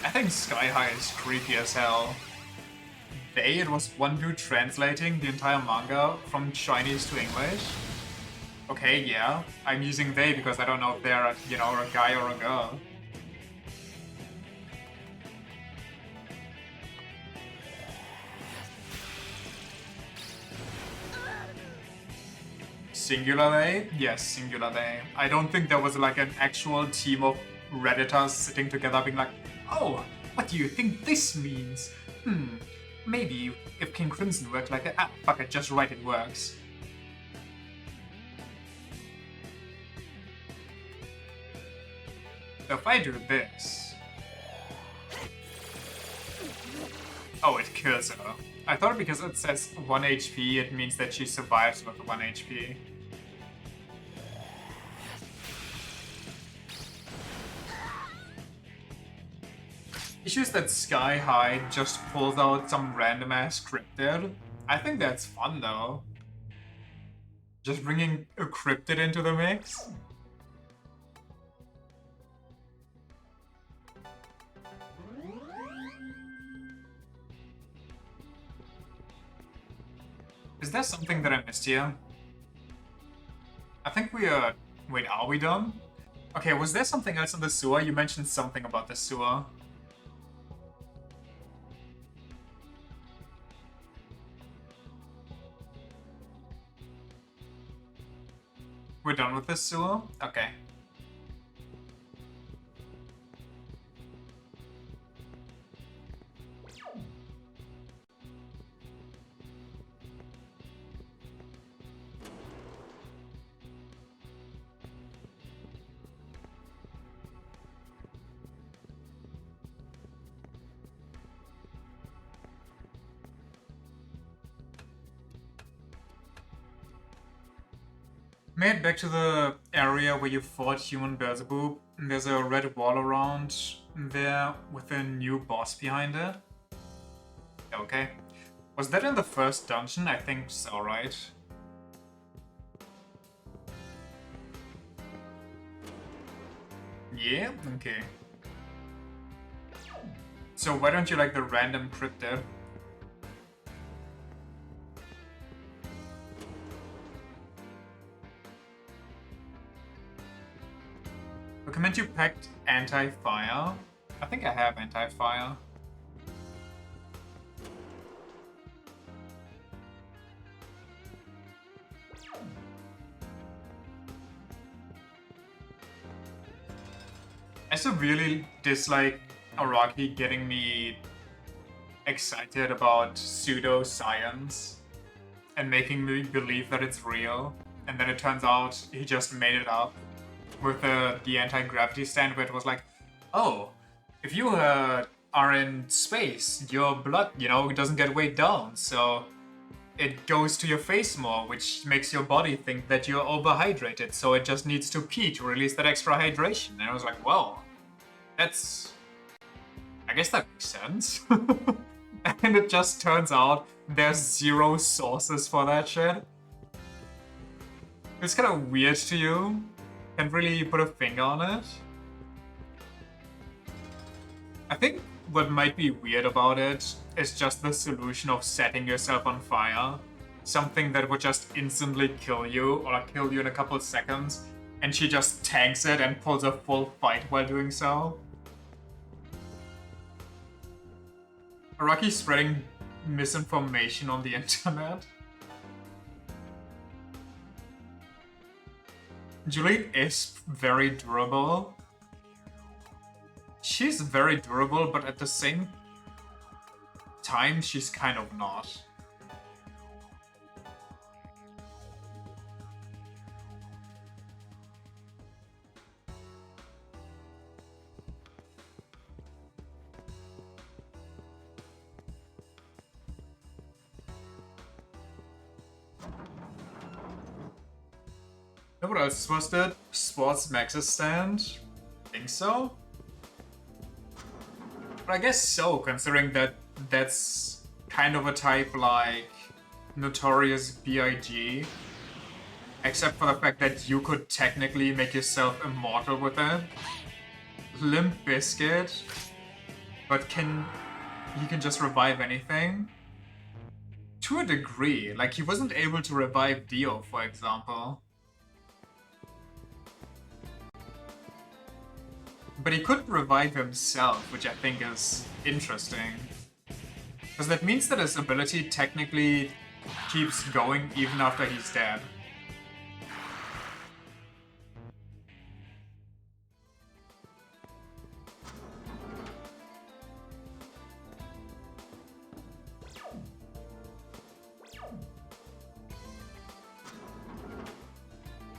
I think Sky High is creepy as hell. It was one dude translating the entire manga from Chinese to English. Okay, yeah, I'm using they because I don't know if they're, you know, a guy or a girl. Singular they? Yes, singular they. I don't think there was like an actual team of Redditors sitting together being like, oh, what do you think this means? Maybe if King Crimson worked like that, fuck it, just write it works. So if I do this... Oh, it kills her. I thought because it says 1 HP, it means that she survives with 1 HP. Issues that Sky High just pulls out some random ass cryptid. I think that's fun though. Just bringing a cryptid into the mix. Is there something that I missed here? I think we are... Wait, are we done? Okay, was there something else in the sewer? You mentioned something about the sewer. We're done with this sewer? Okay. Made back to the area where you fought human Beelzebub. There's a red wall around there with a new boss behind it. Okay. Was that in the first dungeon? I think so, right? Yeah? Okay. So why don't you like the random cryptid? Recommend you packed anti-fire. I think I have anti-fire. I still really dislike Araki getting me excited about pseudoscience and making me believe that it's real, and then it turns out he just made it up with the anti-gravity stand where it was like, oh, if you are in space, your blood, you know, doesn't get weighed down, so it goes to your face more, which makes your body think that you're overhydrated, so it just needs to pee to release that extra hydration. And I was like, whoa, that's I guess that makes sense. And it just turns out there's zero sources for that shit. It's kind of weird to you. Can't really put a finger on it. I think what might be weird about it is just the solution of setting yourself on fire. Something that would just instantly kill you, or kill you in a couple of seconds, and she just tanks it and pulls a full fight while doing so. Araki spreading misinformation on the internet. Juliet is very durable. She's very durable, but at the same time, she's kind of not. What else was that? Sports Max's stand? Think so? But I guess so, considering that that's kind of a type like Notorious B.I.G. Except for the fact that you could technically make yourself immortal with it. Limp Bizkit, but he can just revive anything? To a degree, like he wasn't able to revive Dio, for example. But he couldn't revive himself, which I think is interesting. Because that means that his ability technically keeps going even after he's dead.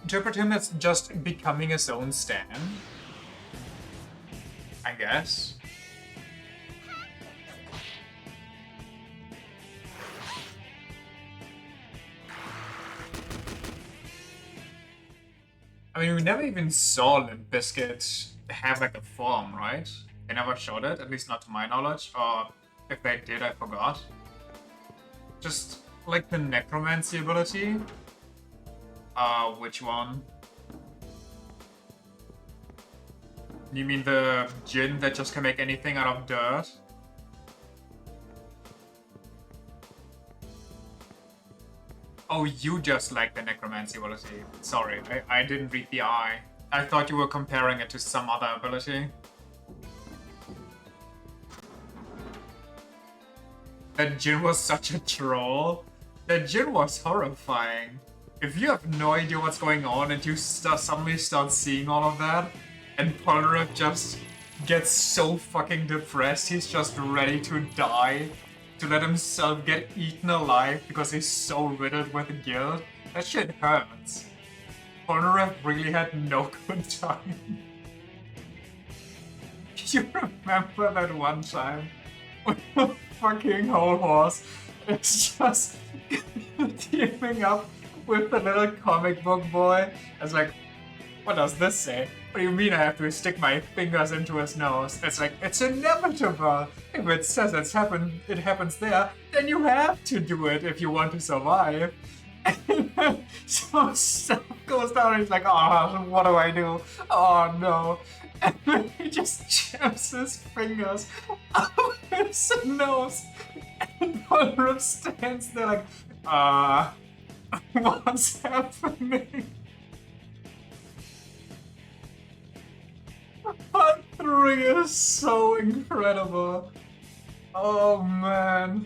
Interpret him as just becoming his own stand, I guess. I mean, we never even saw Limp Bizkit have like a form, right? They never showed it, at least not to my knowledge, or if they did, I forgot. Just like the necromancy ability. Which one? You mean the djinn that just can make anything out of dirt? Oh, you just like the necromancy ability. Sorry, I didn't read the eye. I thought you were comparing it to some other ability. That djinn was such a troll. That djinn was horrifying. If you have no idea what's going on and you suddenly start seeing all of that, and Polnareff just gets so fucking depressed, he's just ready to die, to let himself get eaten alive because he's so riddled with guilt, that shit hurts. Polnareff really had no good time. You remember that one time when the fucking whole horse is just teaming up with the little comic book boy? It's like, what does this say? What do you mean I have to stick my fingers into his nose? It's like, it's inevitable. If it says it happens there, then you have to do it if you want to survive. And then some stuff goes down and he's like, oh, what do I do? Oh no. And then he just jams his fingers up his nose. And Polnareff stands there like, what's happening? Part 3 is so incredible. Oh man.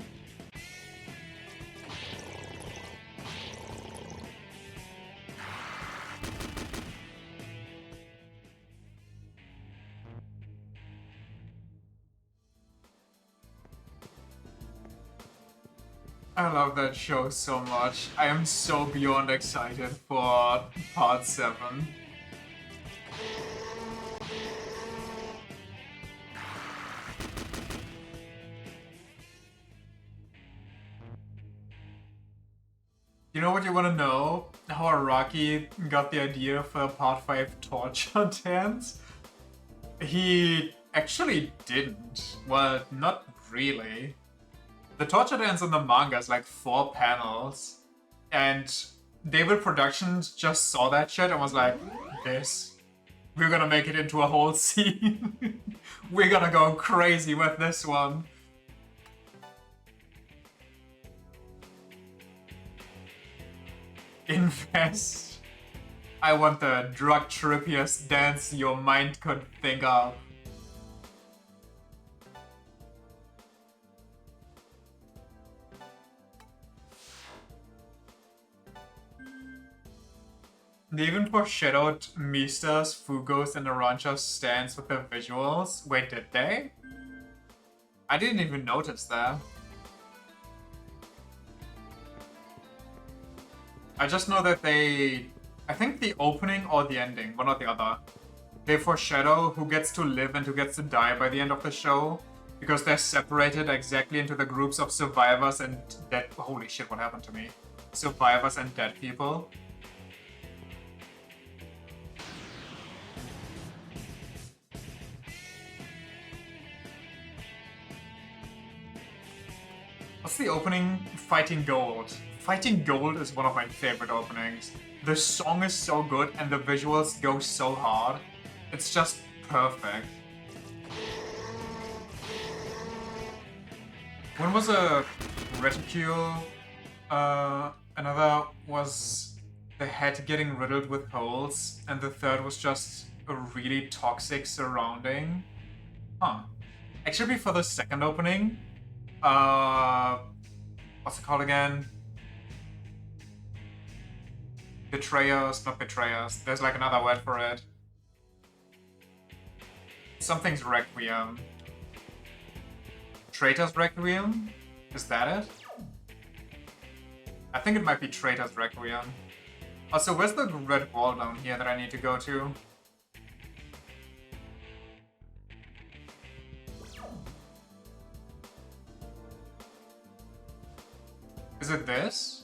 I love that show so much. I am so beyond excited for part 7. You know what you want to know? How Araki got the idea for part 5 torture dance? He actually didn't. Well, not really. The torture dance in the manga is like 4 panels, and David Productions just saw that shit and was like, this. We're gonna make it into a whole scene. We're gonna go crazy with this one. Invest. I want the drug trippiest dance your mind could think of. They even foreshadowed Mista's, Fugo's, and Arancha's stance with the visuals. Wait, did they? I didn't even notice that. I just know that they... I think the opening or the ending, one or the other. They foreshadow who gets to live and who gets to die by the end of the show. Because they're separated exactly into the groups of survivors and dead... Holy shit, what happened to me? Survivors and dead people. What's the opening? Fighting Gold. Fighting Gold is one of my favorite openings. The song is so good and the visuals go so hard. It's just perfect. One was a reticule, another was the head getting riddled with holes, and the third was just a really toxic surrounding. Huh. Actually, for the second opening, what's it called again? Betrayers, not betrayers. There's like another word for it. Something's Requiem. Traitor's Requiem? Is that it? I think it might be Traitor's Requiem. Also, where's the red wall down here that I need to go to? Is it this?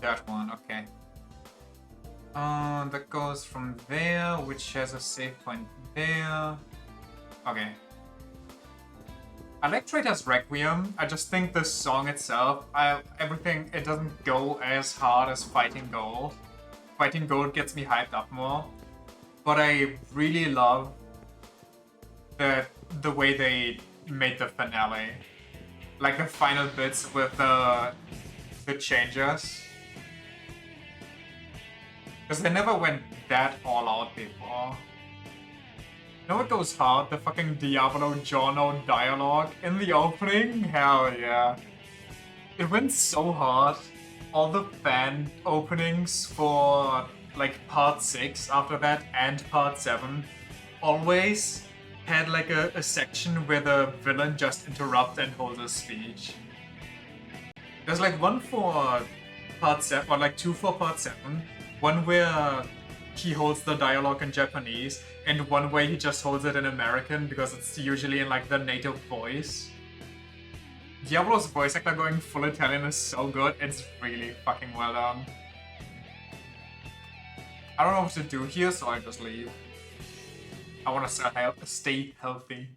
That one, okay. That goes from there, which has a save point there. Okay. I like Traitor's Requiem. I just think the song itself, everything, it doesn't go as hard as Fighting Gold. Fighting Gold gets me hyped up more. But I really love the way they made the finale. Like the final bits with the changes. Because they never went that all out before. You know what goes hard? The fucking Diablo Giorno dialogue in the opening? Hell yeah. It went so hard. All the fan openings for like part 6 after that and part 7 always had like a section where the villain just interrupts and holds a speech. There's like one for part 7, or like 2 for part 7. One where he holds the dialogue in Japanese, and one where he just holds it in American because it's usually in like the native voice. Diablo's voice actor going full Italian is so good, it's really fucking well done. I don't know what to do here, so I just leave. I want to stay healthy.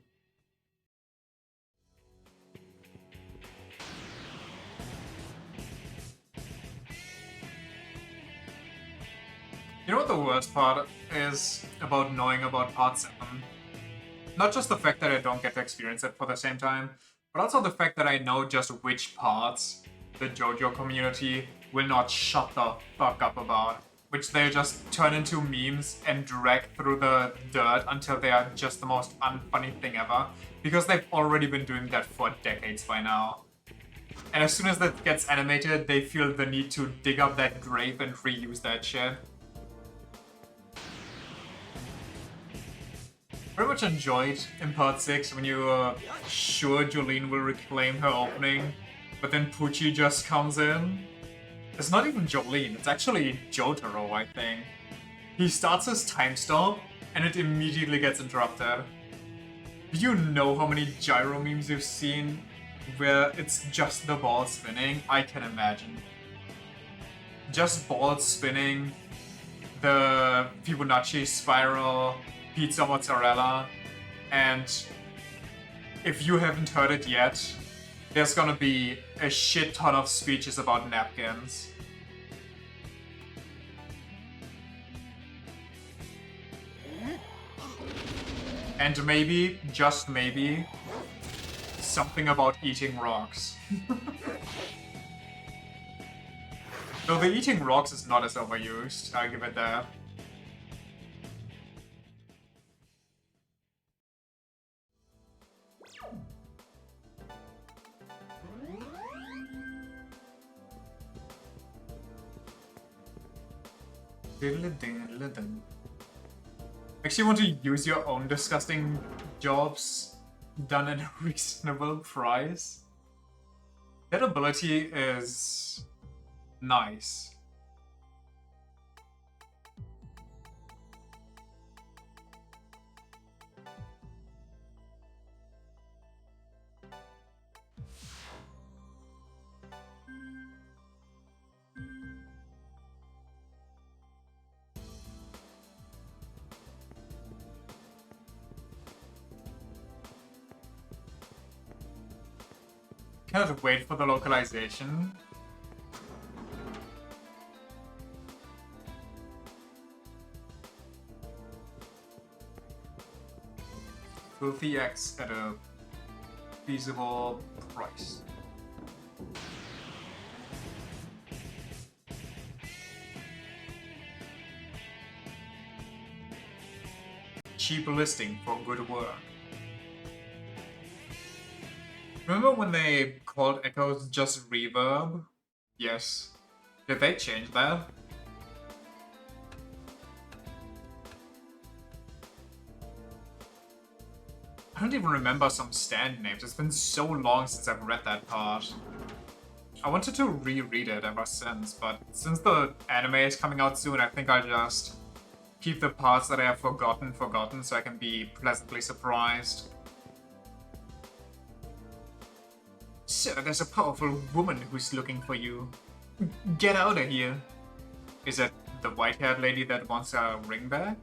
You know what the worst part is about knowing about Part 7? Not just the fact that I don't get to experience it for the same time, but also the fact that I know just which parts the JoJo community will not shut the fuck up about. Which they just turn into memes and drag through the dirt until they are just the most unfunny thing ever. Because they've already been doing that for decades by now. And as soon as that gets animated, they feel the need to dig up that grave and reuse that shit. Very much enjoyed in part 6 when you were sure Jolene will reclaim her opening, but then Pucci just comes in. It's not even Jolene, it's actually Jotaro, I think. He starts his time stop, and it immediately gets interrupted. Do you know how many gyro memes you've seen where it's just the ball spinning? I can imagine. just balls spinning, the Fibonacci spiral, pizza mozzarella, and if you haven't heard it yet, there's gonna be a shit ton of speeches about napkins. And maybe, just maybe, something about eating rocks. Though the eating rocks is not as overused, I'll give it that. Actually want to use your own disgusting jobs done at a reasonable price. That ability is nice. Cannot wait for the localization. Filthy X at a feasible price. Cheap listing for good work. Remember when they called echoes just reverb? Yes. Did they change that? I don't even remember some stand names. It's been so long since I've read that part. I wanted to reread it ever since, but since the anime is coming out soon, I think I'll just keep the parts that I have forgotten so I can be pleasantly surprised. Sir, there's a powerful woman who's looking for you. Get out of here. Is it the white-haired lady that wants her ring back?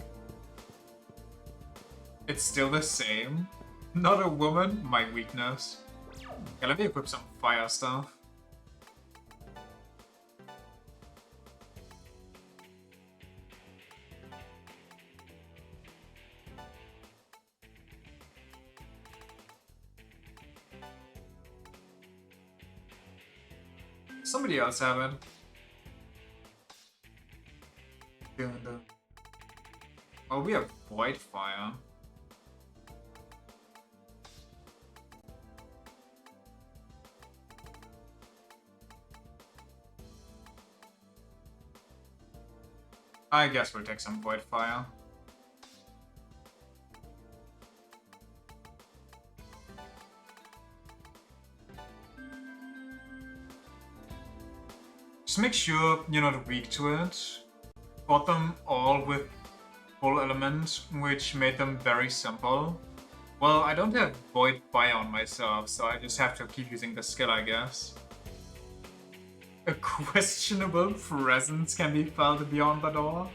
It's still the same. Not a woman? My weakness. Okay, let me equip some fire stuff. Somebody else have it. Oh, we have void fire. I guess we'll take some void fire. Just make sure you're not weak to it. Got them all with full element, which made them very simple. Well, I don't have void fire on myself, so I just have to keep using the skill, I guess. A questionable presence can be felt beyond the door.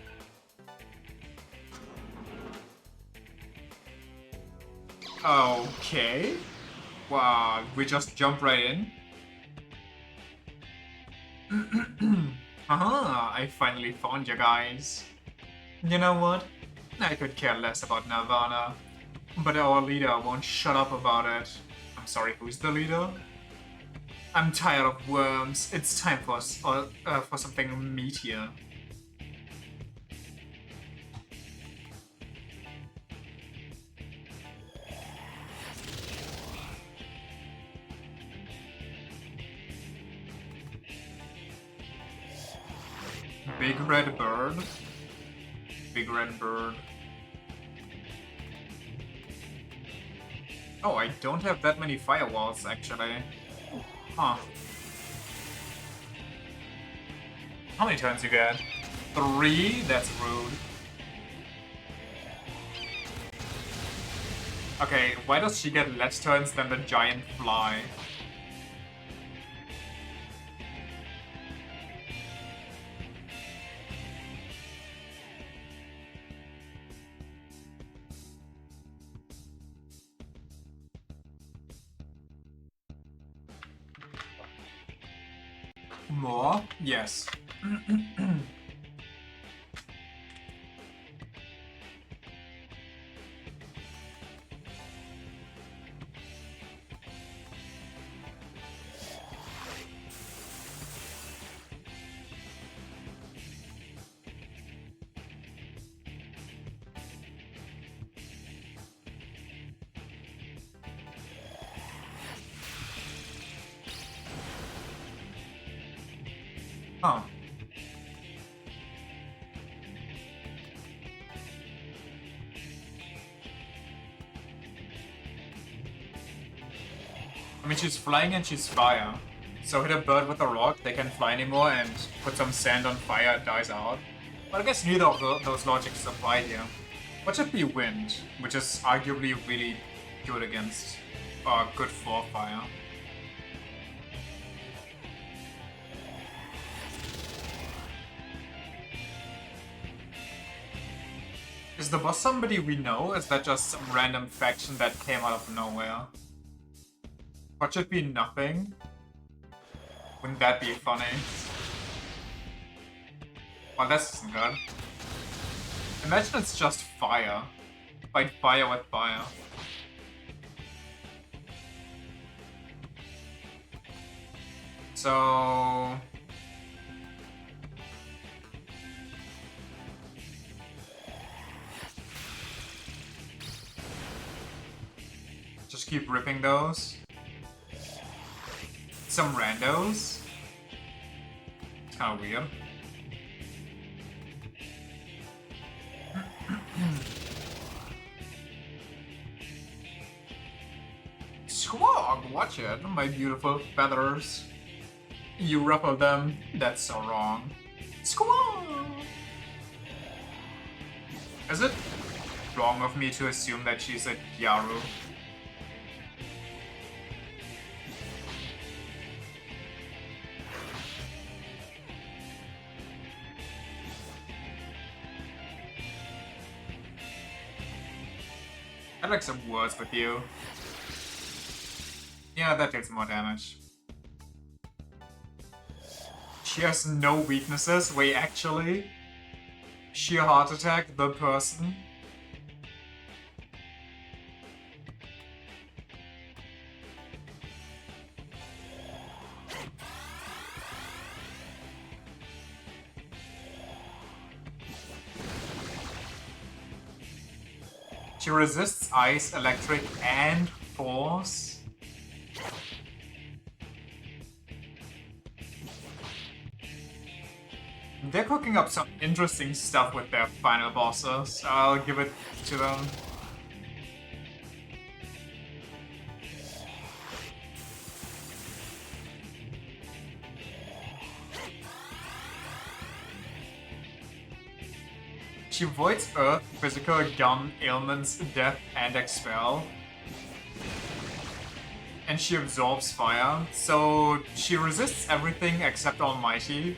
Okay. Wow, we just jump right in. Aha, I finally found you guys. You know what? I could care less about Nirvana, but our leader won't shut up about it. I'm sorry, who's the leader? I'm tired of worms. It's time for something meatier. Big red bird. Big red bird. Oh, I don't have that many firewalls, actually. Huh. How many turns you get? 3? That's rude. Okay, why does she get less turns than the giant fly? More? Yes. Huh. I mean, she's flying and she's fire. So hit a bird with a rock, they can't fly anymore, and put some sand on fire, it dies out. But I guess neither of those logics apply here. What should be wind, which is arguably really good against, good for fire. Is the boss somebody we know? Is that just some random faction that came out of nowhere? What should be nothing? Wouldn't that be funny? Well, this isn't good. Imagine it's just fire. Fight fire with fire. So... just keep ripping those. Some randos. It's kind of weird. Squawk, watch it, my beautiful feathers. You ruffle them, that's so wrong. Squawk! Is it wrong of me to assume that she's a Yaru? I'd like some words with you. Yeah, that deals more damage. She has no weaknesses. Wait, actually? Sheer heart attack, the person? She resists ice, electric, and force? They're cooking up some interesting stuff with their final bosses. I'll give it to them. She avoids Earth, physical, gun, ailments, death, and expel. And she absorbs fire, so she resists everything except Almighty.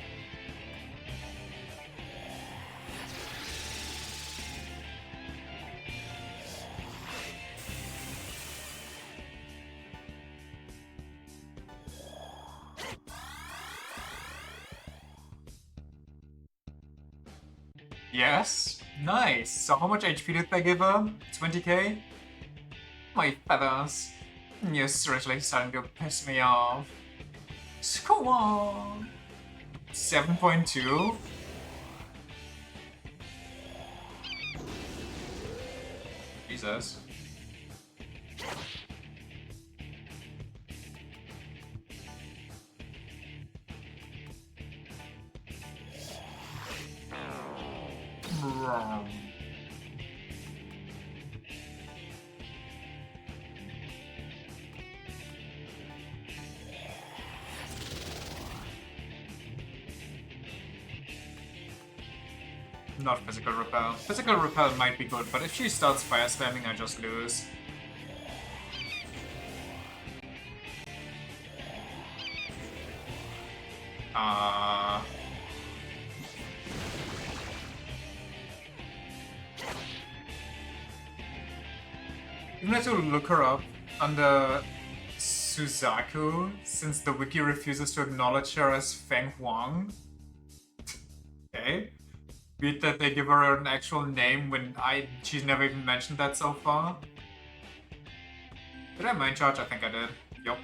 Yes, nice. So how much HP did they give her? 20k? My feathers. You're seriously starting to piss me off. Come on. 7.2? Jesus. Not physical repel. Physical repel might be good, but if she starts fire spamming, I just lose. You have to look her up under Suzaku, since the wiki refuses to acknowledge her as Feng Huang. Okay. Weird that they give her an actual name when she's never even mentioned that so far. Did I main charge? I think I did. Yup.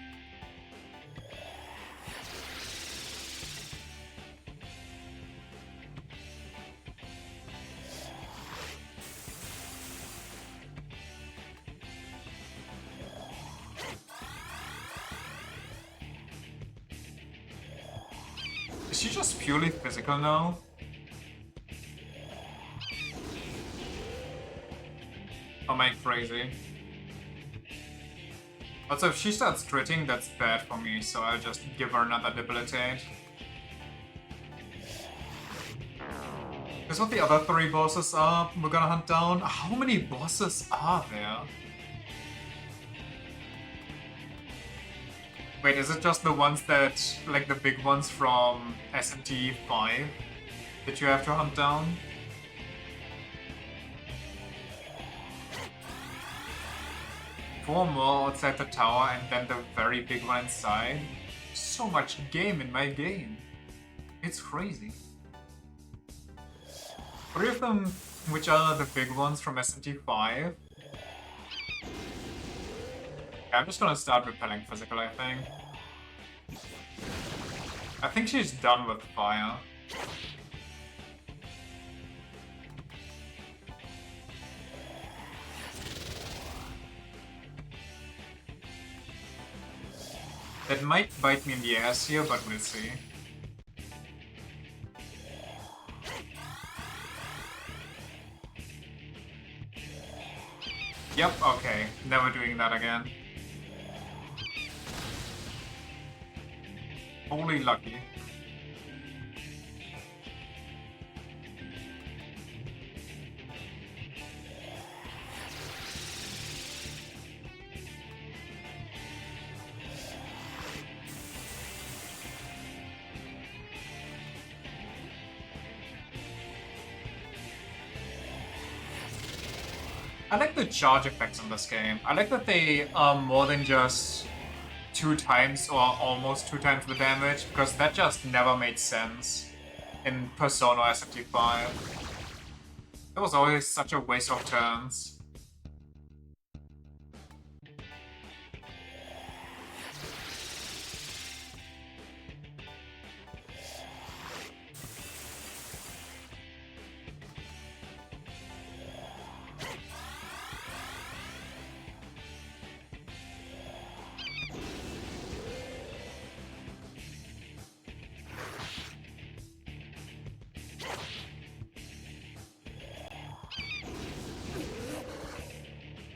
Is she just purely physical now? Am I crazy? Also, if she starts critting, that's bad for me, so I'll just give her another debilitate. Guess what the other 3 bosses are we're gonna hunt down? How many bosses are there? Wait, is it just the ones that, like the big ones from SMT 5 that you have to hunt down? Four more outside the tower and then the very big one inside. So much game in my game. It's crazy. 3 of them, which are the big ones from SMT 5. I'm just gonna start repelling physical, I think. I think she's done with fire. That might bite me in the ass here, but we'll see. Yep, okay. Never doing that again. Holy lucky. I like the charge effects in this game. I like that they are more than just 2 times or almost 2 times the damage, because that just never made sense in Persona SMT5. It was always such a waste of turns.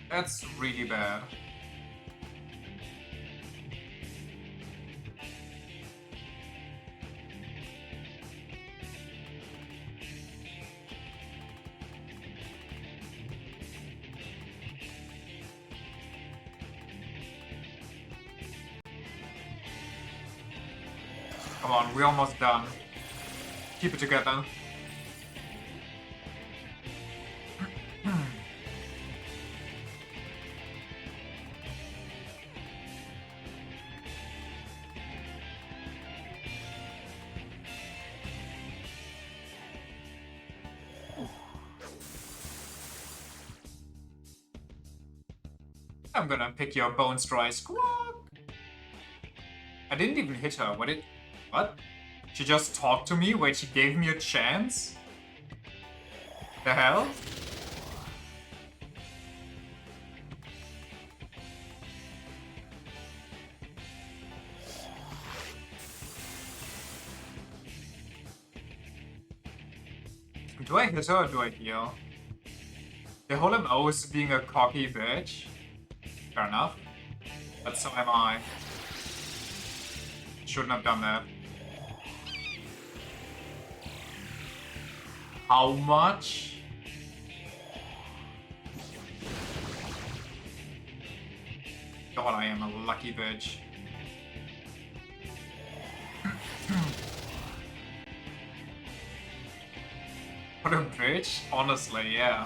That's really bad. Come on, we're almost done. Keep it together. I'm gonna pick your bones dry, squawk! I didn't even hit her. What? She just talked to me? Wait, she gave me a chance? The hell? Do I hit her or do I heal? The whole MO is being a cocky bitch. Fair enough. But so am I. Shouldn't have done that. How much? God, I am a lucky bitch. What a bitch? Honestly, yeah.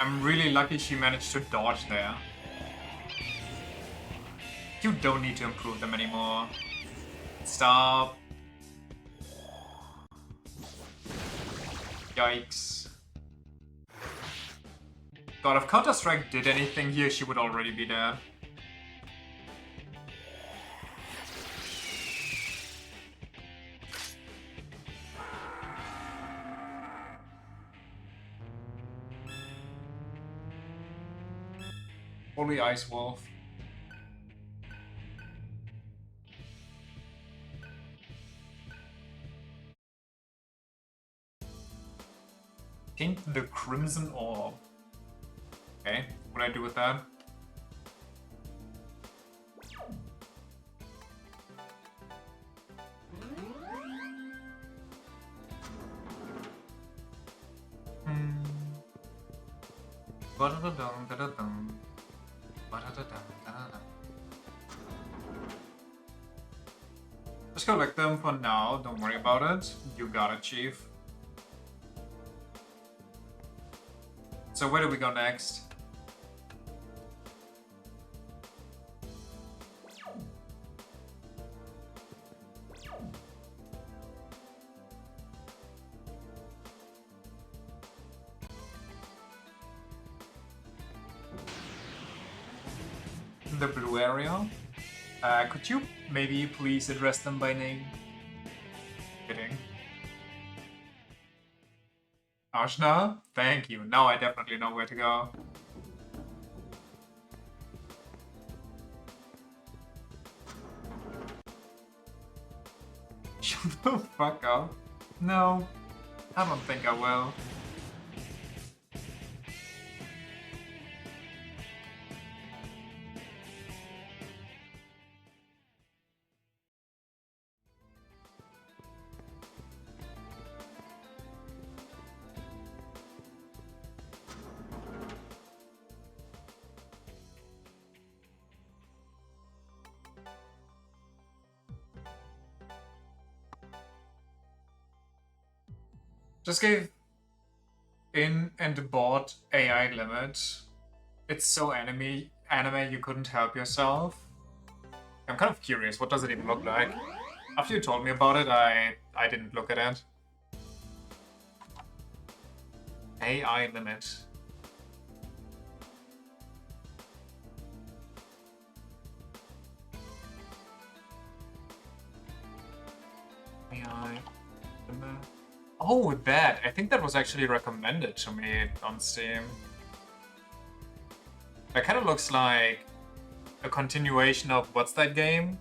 I'm really lucky she managed to dodge there. You don't need to improve them anymore. Stop. Yikes. God, if Counter-Strike did anything here, she would already be dead. Holy Ice Wolf. Paint the Crimson Orb. Okay, what do I do with that? Just collect them for now, don't worry about it. You got it, Chief. So where do we go next? The blue area. Could you maybe please address them by name? Kidding. Ashna? Thank you. Now I definitely know where to go. Shut the fuck up. No, I don't think I will. Just gave in and bought AI limit. It's so anime you couldn't help yourself. I'm kind of curious, what does it even look like? After you told me about it, I didn't look at it. AI limit. AI limit. Oh, that! I think that was actually recommended to me on Steam. That kind of looks like a continuation of what's that game?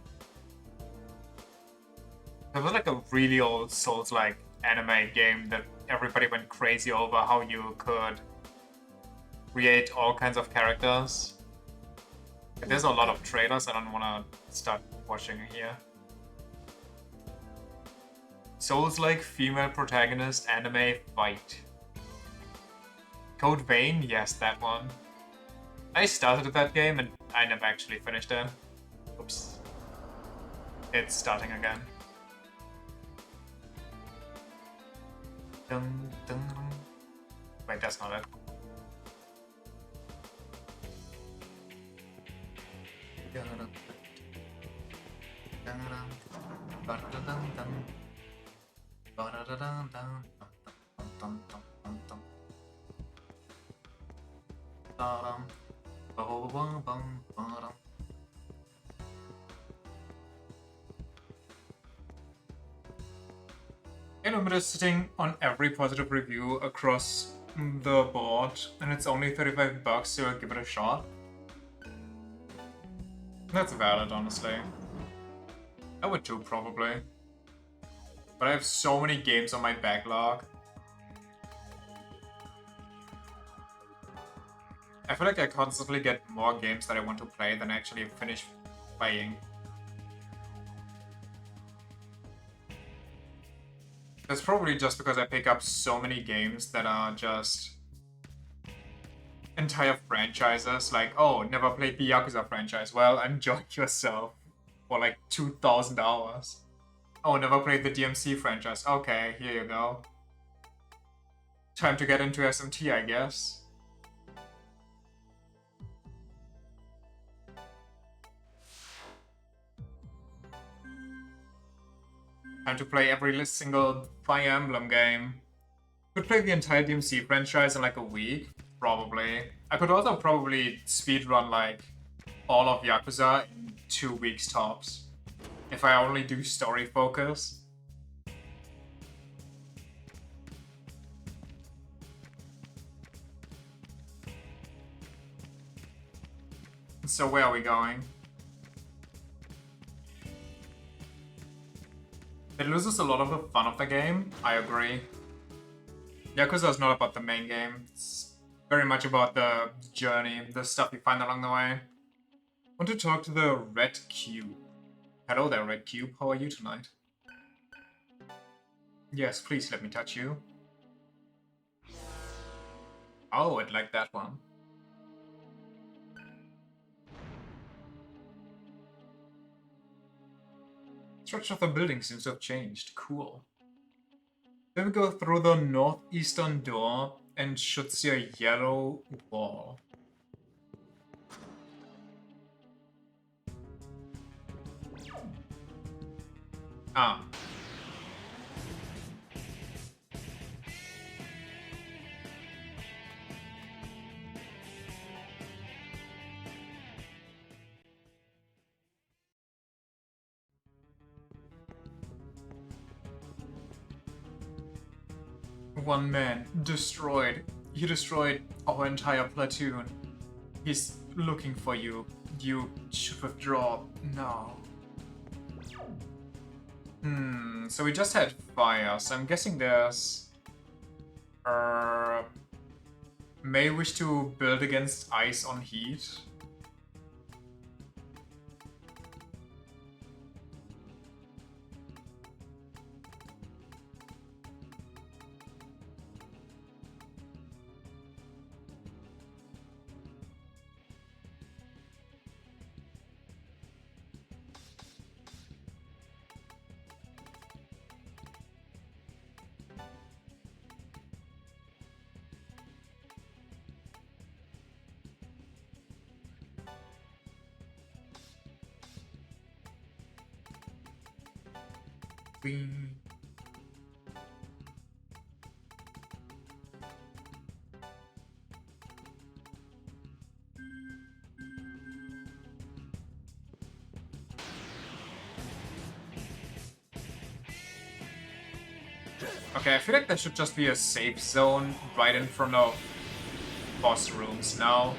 It was like a really old Souls-like anime game that everybody went crazy over how you could create all kinds of characters. There's a lot of trailers, I don't want to start watching here. Souls-like female protagonist anime fight. Code Vein? Yes, that one. I started that game and I never actually finished it. Oops. It's starting again. Dun, dun. Wait, that's not it. I'm just sitting on every positive review across the board, and it's only 35 bucks, so I'll give it a shot. That's valid, honestly. I would too, probably. But I have so many games on my backlog. I feel like I constantly get more games that I want to play than I actually finish playing. That's probably just because I pick up so many games that are just entire franchises. Like, oh, never played the Yakuza franchise. Well, enjoy yourself for like 2,000 hours. Oh, never played the DMC franchise. Okay, here you go. Time to get into SMT, I guess. Time to play every single Fire Emblem game. Could play the entire DMC franchise in like a week, probably. I could also probably speedrun like all of Yakuza in 2 weeks tops. If I only do story focus. So where are we going? It loses a lot of the fun of the game, I agree. Yakuza is not about the main game, it's very much about the journey, the stuff you find along the way. Want to talk to the Red Cube. Hello there, Red Cube, how are you tonight? Yes, please let me touch you. Oh, I'd like that one. Structure of the building seems to have changed. Cool. Then we go through the northeastern door and should see a yellow wall. Ah. One man destroyed. You destroyed our entire platoon. He's looking for you. You should withdraw now. So we just had fire, so I'm guessing there's... may wish to build against ice on heat. Bing. Okay, I feel like there should just be a safe zone right in front of boss rooms now.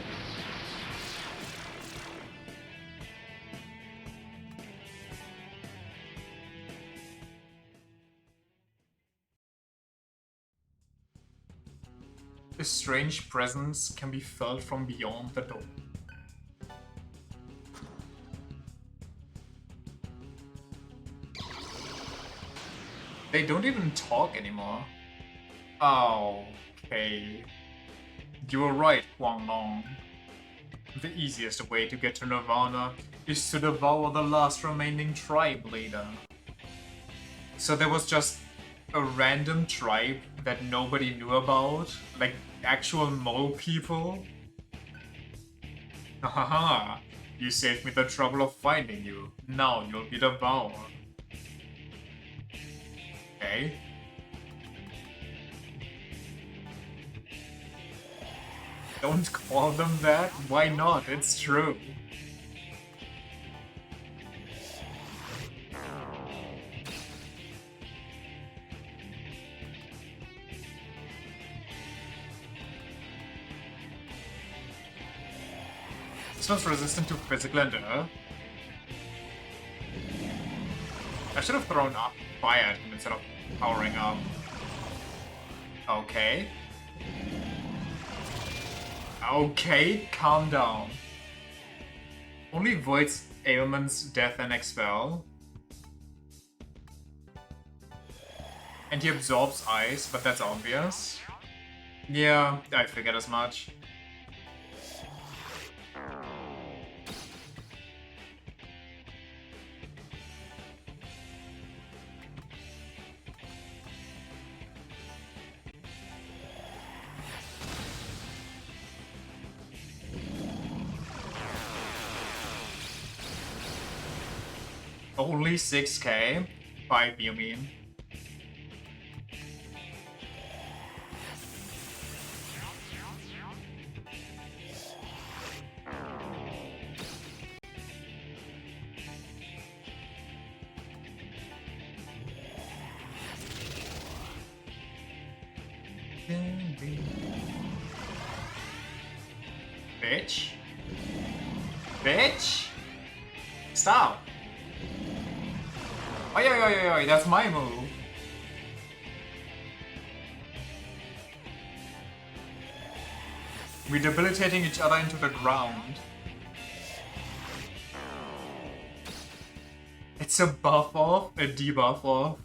A strange presence can be felt from beyond the door. They don't even talk anymore. Okay. You were right, Guanglong. The easiest way to get to Nirvana is to devour the last remaining tribe leader. So there was just a random tribe that nobody knew about? Like actual mole people? Haha, you saved me the trouble of finding you. Now you'll be devoured. Okay. Don't call them that? Why not? It's true. This one's resistant to physical and earth. I should have thrown up fire at him instead of powering up. Okay. Okay, calm down. Only voids ailments, death, and expel. And he absorbs ice, but that's obvious. Yeah, I figured as much. Only 6k? 5, you mean? Bitch. Bitch! Stop! Oi, oi, oi, oi, oi, that's my move. We're debilitating each other into the ground. It's a buff off, a debuff off.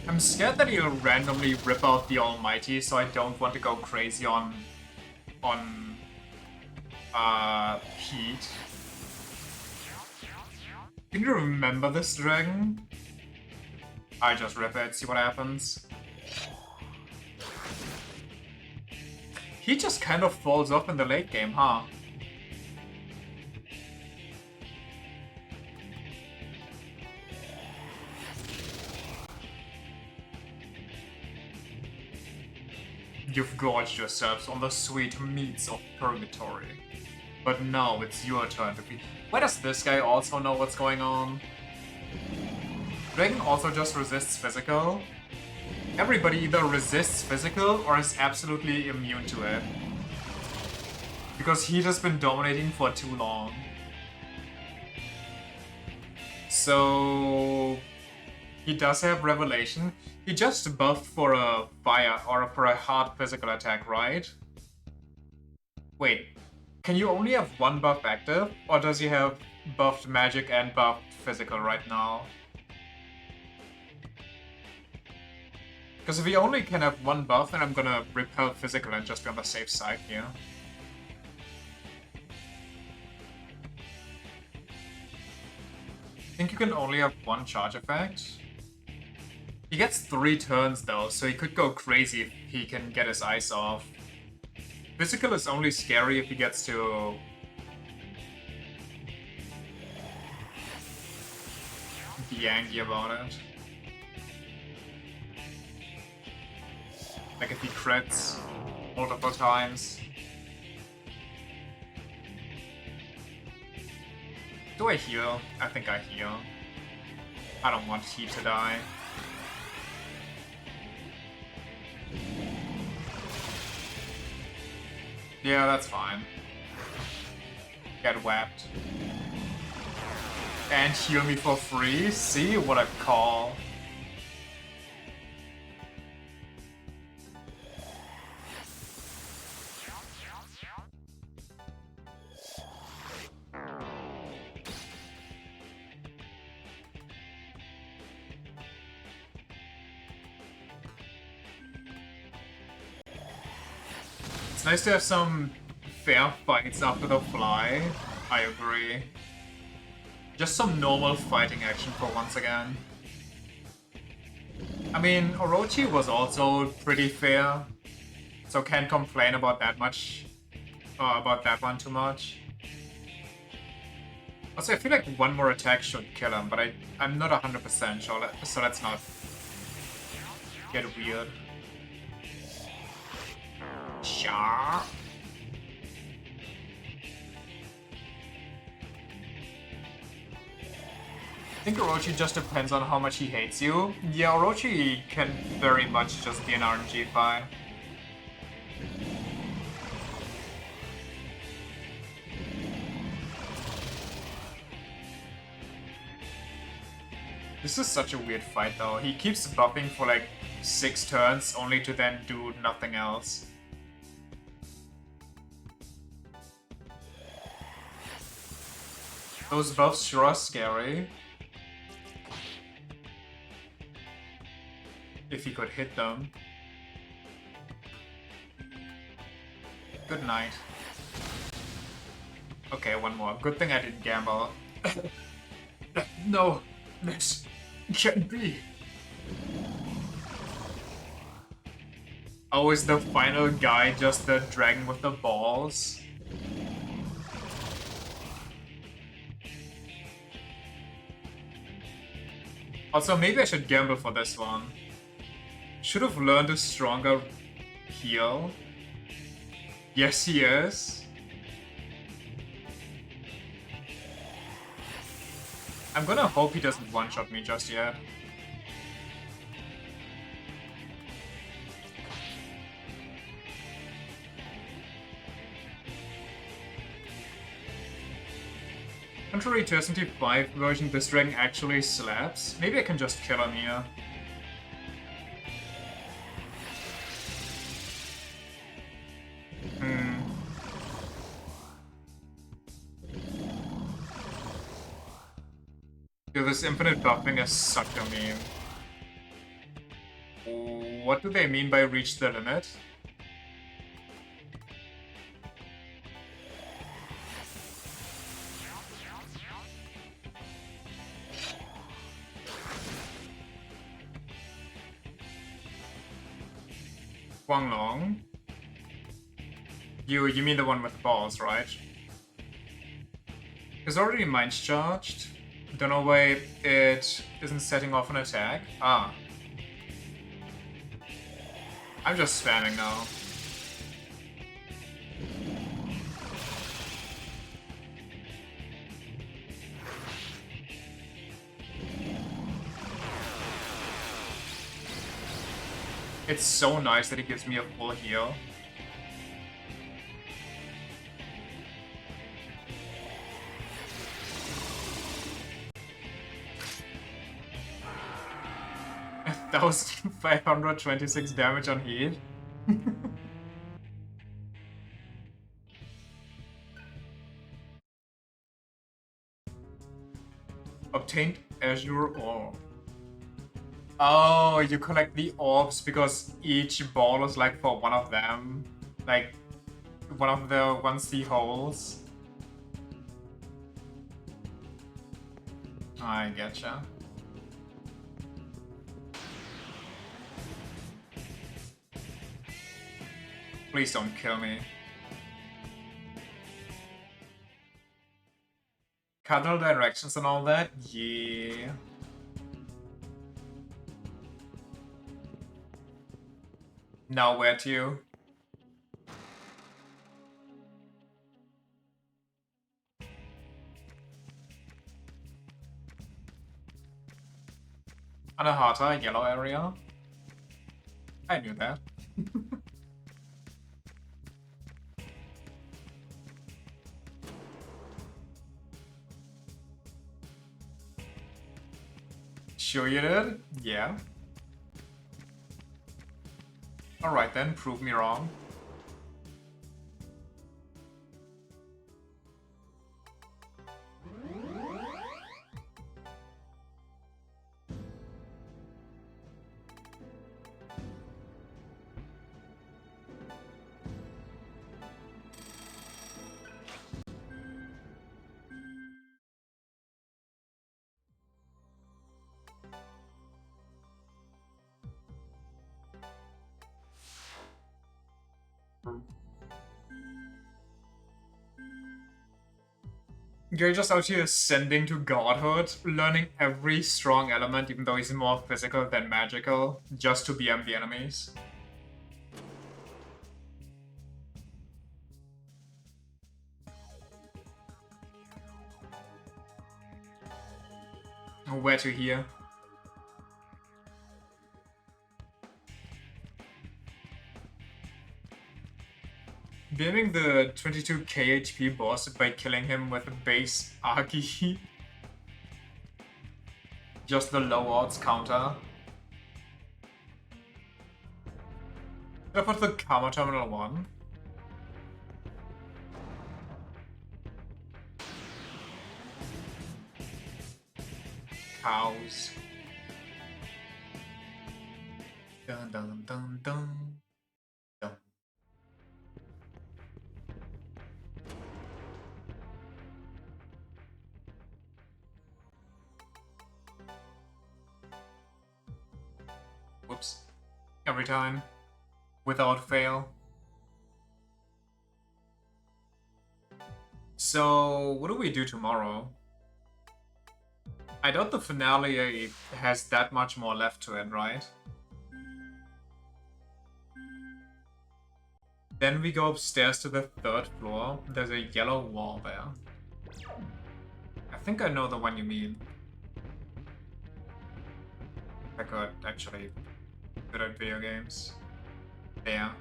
I'm scared that he'll randomly rip out the Almighty, so I don't want to go crazy on Heat. Can you remember this dragon? I just rip it, see what happens. He just kind of falls off in the late game, huh? You've gorged yourselves on the sweet meats of purgatory. But now it's your turn to be. Why does this guy also know what's going on? Dragon also just resists physical. Everybody either resists physical or is absolutely immune to it. Because he has been dominating for too long. So he does have Revelation. He just buffed for a fire or for a hard physical attack, right? Wait, can you only have one buff active? Or does he have buffed magic and buffed physical right now? Because if he only can have one buff, then I'm gonna repel physical and just be on the safe side here. I think you can only have one charge effect. He gets 3 turns though, so he could go crazy if he can get his ice off. Physical is only scary if he gets to... be angry about it. Like if he crits multiple times. Do I heal? I think I heal. I don't want Heat to die. Yeah, that's fine. Get whacked. And heal me for free? See? What a call. It's nice to have some fair fights after the fly. I agree. Just some normal fighting action for once again. I mean, Orochi was also pretty fair, so can't complain about that much. About that one too much. Also, I feel like one more attack should kill him, but I'm not 100% sure, so let's not get weird. Sure. I think Orochi just depends on how much he hates you. Yeah, Orochi can very much just be an RNG fight. This is such a weird fight though. He keeps buffing for like 6 turns only to then do nothing else. Those buffs sure are scary. If he could hit them. Good night. Okay, one more. Good thing I didn't gamble. No, this can't be. Oh, is the final guy just the dragon with the balls? Also, maybe I should gamble for this one. Should have learned a stronger heal. Yes, he is. I'm gonna hope he doesn't one-shot me just yet. Contrary to S&T5 version, this dragon actually slaps. Maybe I can just kill him here. Dude, this infinite buffing is such a meme. What do they mean by reach the limit? Guanglong? You mean the one with the balls, right? It's already mind charged. Don't know why it isn't setting off an attack. Ah. I'm just spamming now. It's so nice that he gives me a full heal. That was 526 damage on heat. Obtained Azure Orb. Oh, you collect the orbs because each ball is like for one of them. Like, one of the 1C holes. I getcha. Please don't kill me. Cardinal directions and all that? Yeah. Now where to? Anahata, yellow area? I knew that. Sure you did? Yeah. Alright then, prove me wrong. You're just out here ascending to godhood, learning every strong element even though he's more physical than magical, just to BM the enemies. Where to here? BMing the 22k HP boss by killing him with a base Aki. Just the low odds counter. Did I put the Karma Terminal 1? Cows. Dun dun dun dun. Dun. Whoops. Every time. without fail. So, what do we do tomorrow? I doubt the finale has that much more left to it, right? Then we go upstairs to the 3rd floor. There's a yellow wall there. I think I know the one you mean. I could actually good at video games. Yeah.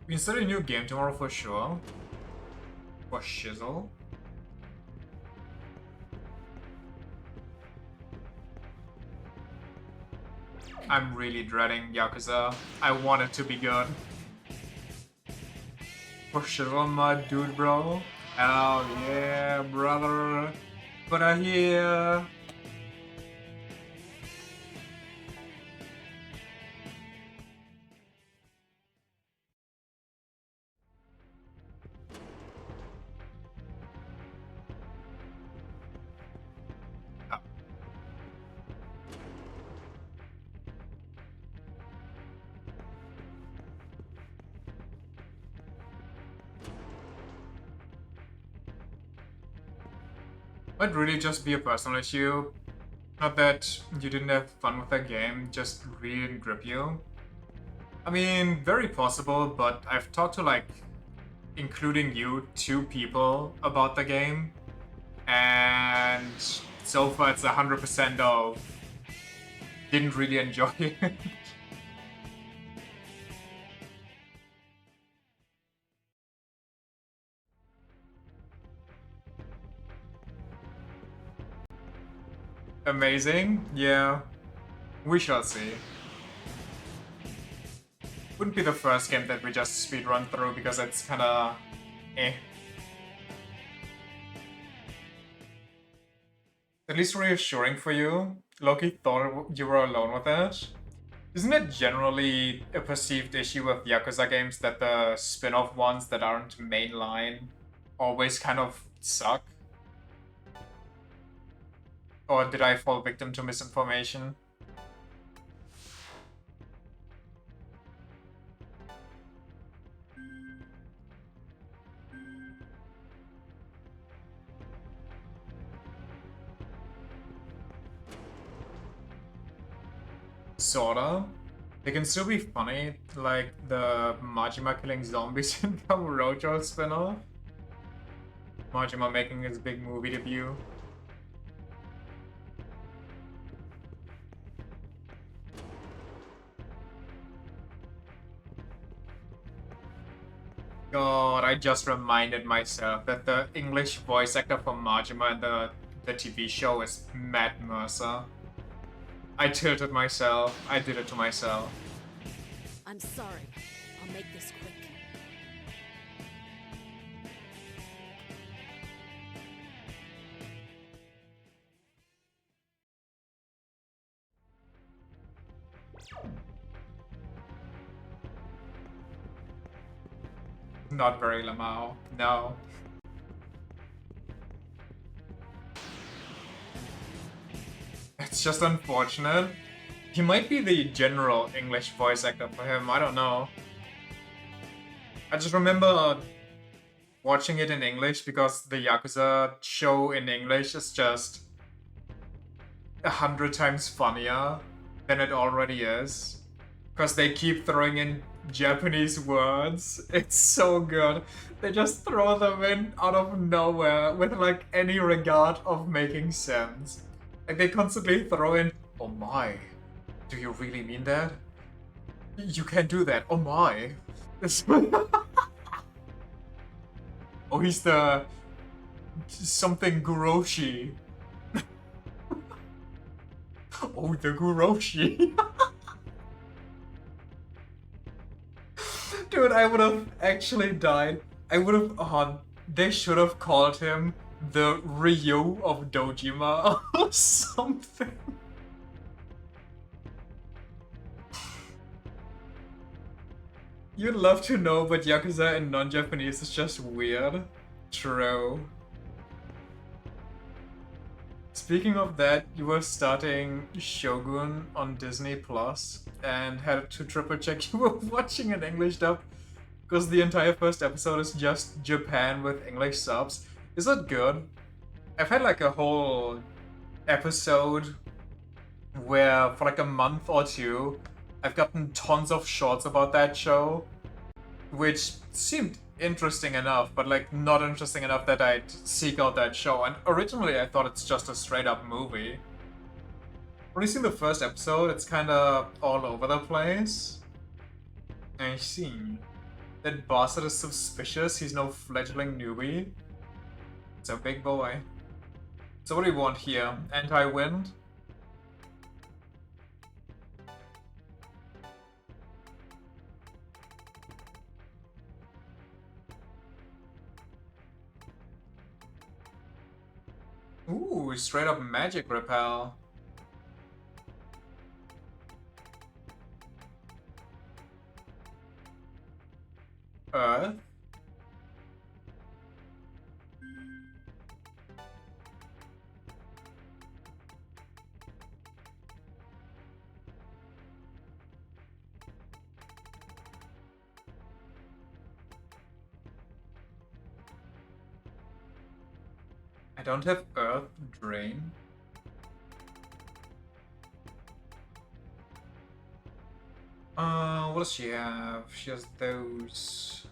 We can start a new game tomorrow for sure. For shizzle. I'm really dreading Yakuza. I want it to be good. For shizzle, my dude, bro. Hell yeah, brother. But I hear. Might really just be a personal issue. Not that you didn't have fun with the game, just really didn't grip you. I mean, very possible, but I've talked to like, including you, 2 people about the game. And so far it's 100% of didn't really enjoy it. Amazing? Yeah. We shall see. Wouldn't be the first game that we just speedrun through because it's kinda... eh. At least reassuring for you. Loki thought you were alone with it. Isn't it generally a perceived issue with Yakuza games that the spin-off ones that aren't mainline always kind of suck? Or did I fall victim to misinformation? Sorta. They can still be funny, like the Majima killing zombies in Kamurocho spin-off. Majima making his big movie debut. God, I just reminded myself that the English voice actor for Majima in the TV show is Matt Mercer. I tilted myself. I did it to myself. I'm sorry. I'll make this quick. Not very Lamau. No. It's just unfortunate. He might be the general English voice actor for him, I don't know. I just remember watching it in English because the Yakuza show in English is just 100 times funnier than it already is. Because they keep throwing in Japanese words. It's so good. They just throw them in out of nowhere with like any regard of making sense. Like they constantly throw in, oh my, do you really mean that? You can't do that, oh my. Oh, he's the something Guroshi. Oh, the Guroshi. Dude, I would have actually died. I would have... they should have called him the Ryu of Dojima or something. You'd love to know, but Yakuza in non-Japanese is just weird. True. Speaking of that, you were starting Shogun on Disney Plus and had to triple check you were watching an English dub because the entire first episode is just Japan with English subs. Is that good? I've had like a whole episode where for like a month or two I've gotten tons of shorts about that show, which seemed interesting enough, but like not interesting enough that I'd seek out that show. And originally I thought it's just a straight up movie. When you see the first episode, it's kinda all over the place. I see. That Bastard is suspicious, he's no fledgling newbie. It's a big boy. So what do you want here? Anti-wind? Ooh, straight up magic repel. Earth? I don't have Earth Drain. What does she have? She has those.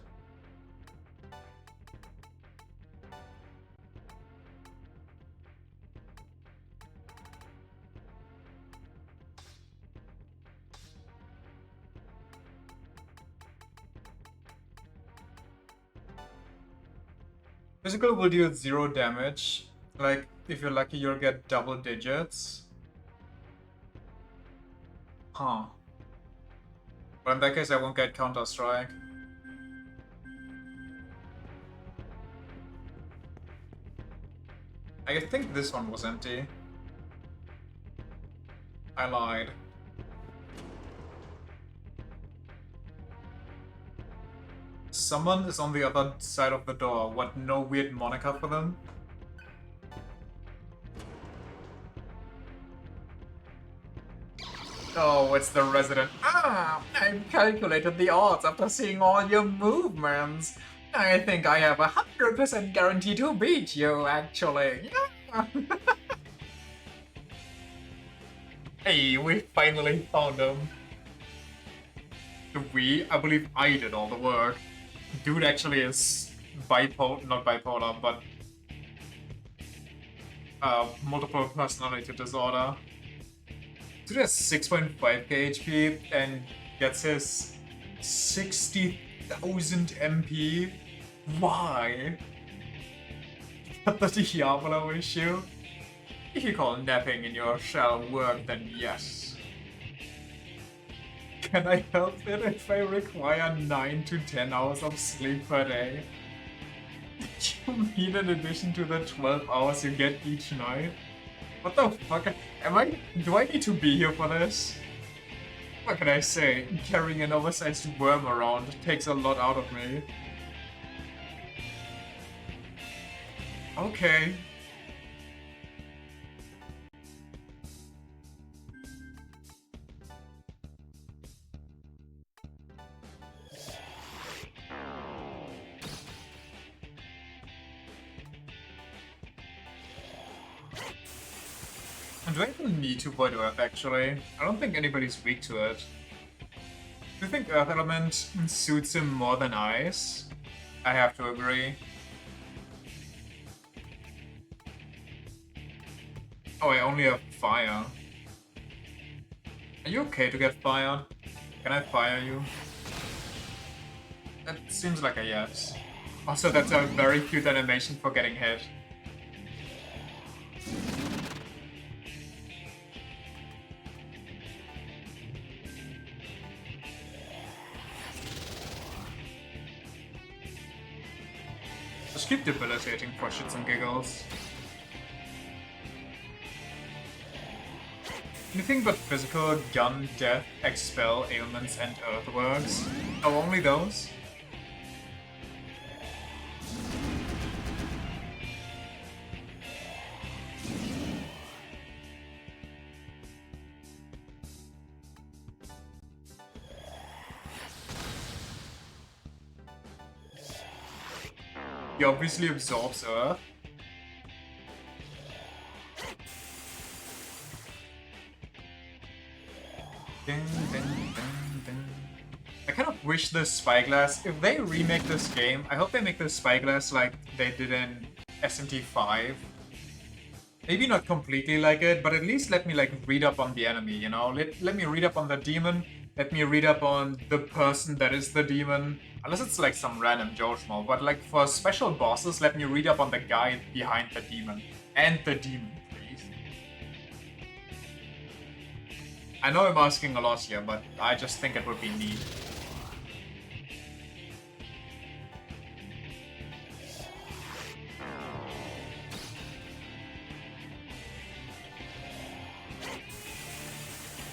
Physical will deal 0 damage. Like, if you're lucky, you'll get double digits. Huh. But in that case, I won't get Counter-Strike. I think this one was empty. I lied. Someone is on the other side of the door. What, no weird moniker for them? Oh, it's the resident. Ah, I've calculated the odds after seeing all your movements. I think I have 100% guarantee to beat you, actually. Hey, we finally found him. I believe I did all the work. Dude actually is not bipolar, but multiple personality disorder. Dude has 6.5k HP and gets his 60,000 MP. Why? The Diablo issue? If you call napping in your shell work, then yes. Can I help it if I require 9 to 10 hours of sleep per day? You mean in addition to the 12 hours you get each night? What the fuck? Do I need to be here for this? What can I say? Carrying an oversized worm around takes a lot out of me. Okay. Do I even need to avoid Earth, actually? I don't think anybody's weak to it. Do you think Earth Element suits him more than Ice? I have to agree. Oh, I only have Fire. Are you okay to get fired? Can I fire you? That seems like a yes. Also, that's a very cute animation for getting hit. Just keep debilitating for shits and giggles. Anything but physical, gun, death, expel, ailments, and earthworks. Oh, only those? He obviously absorbs Earth. Dun, dun, dun, dun. I kind of wish the Spyglass, if they remake this game, I hope they make the Spyglass like they did in SMT5. Maybe not completely like it, but at least let me like read up on the enemy, you know? Let me read up on the demon, let me read up on the person that is the demon. Unless it's like some random Joshmo, but like for special bosses, let me read up on the guy behind the demon. And the demon, please. I know I'm asking a lot here, but I just think it would be neat.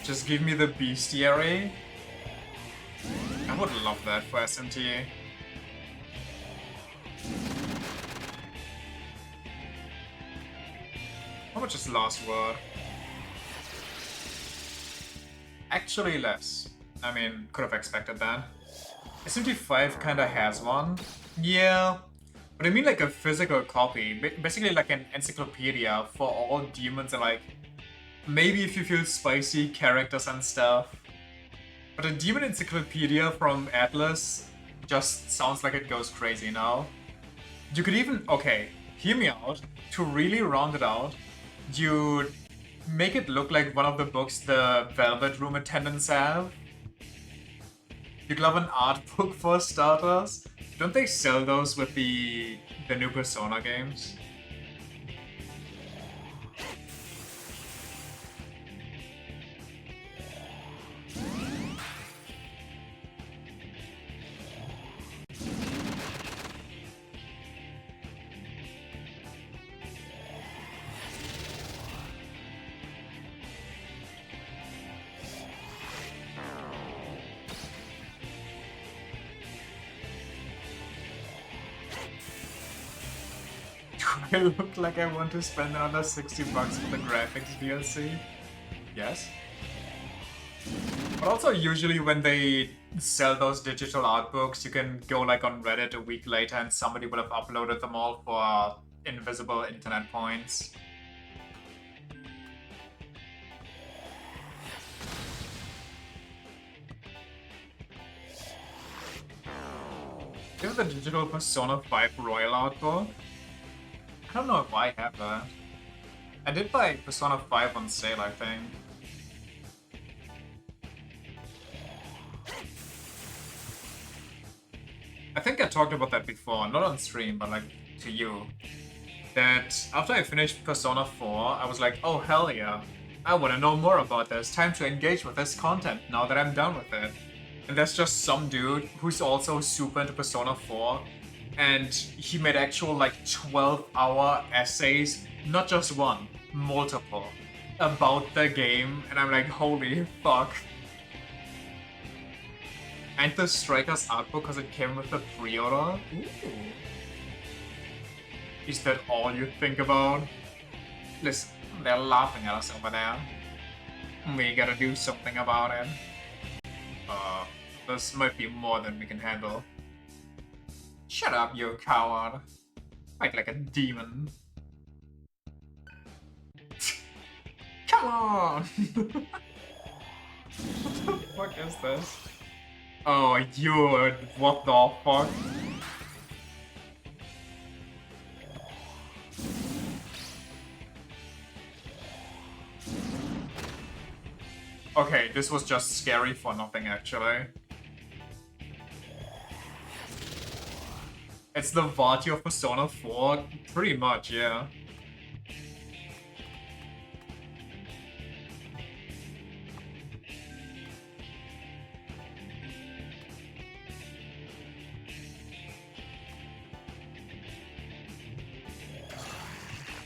Just give me the bestiary. I would love that for SMT. How much is last word? Actually less. I mean, could have expected that. SMT5 kinda has one. Yeah. But I mean like a physical copy. Basically like an encyclopedia for all demons and like maybe if you feel spicy characters and stuff. But a demon encyclopedia from Atlas just sounds like it goes crazy now. You could even, okay, hear me out. To really round it out, you make it look like one of the books the Velvet Room attendants have. You could have an art book for starters. Don't they sell those with the new Persona games? I look like I want to spend another 60 bucks for the graphics DLC? Yes. But also usually when they sell those digital art books, you can go like on Reddit a week later and somebody will have uploaded them all for invisible internet points. Give the digital Persona 5 Royal art book. I don't know if I have that. I did buy Persona 5 on sale, I think. I think I talked about that before, not on stream, but like to you. That after I finished Persona 4, I was like, oh hell yeah. I want to know more about this. Time to engage with this content now that I'm done with it. And there's just some dude who's also super into Persona 4. And he made actual like 12-hour essays, not just one, multiple, about the game, and I'm like, holy fuck. And the Strikers art book because it came with the pre-order? Ooh. Is that all you think about? Listen, they're laughing at us over there. We gotta do something about it. This might be more than we can handle. Shut up, you coward. Fight like a demon. Come on! What the fuck is this? Oh, you... what the fuck? Okay, this was just scary for nothing, actually. It's the Vati of Persona 4? Pretty much, yeah.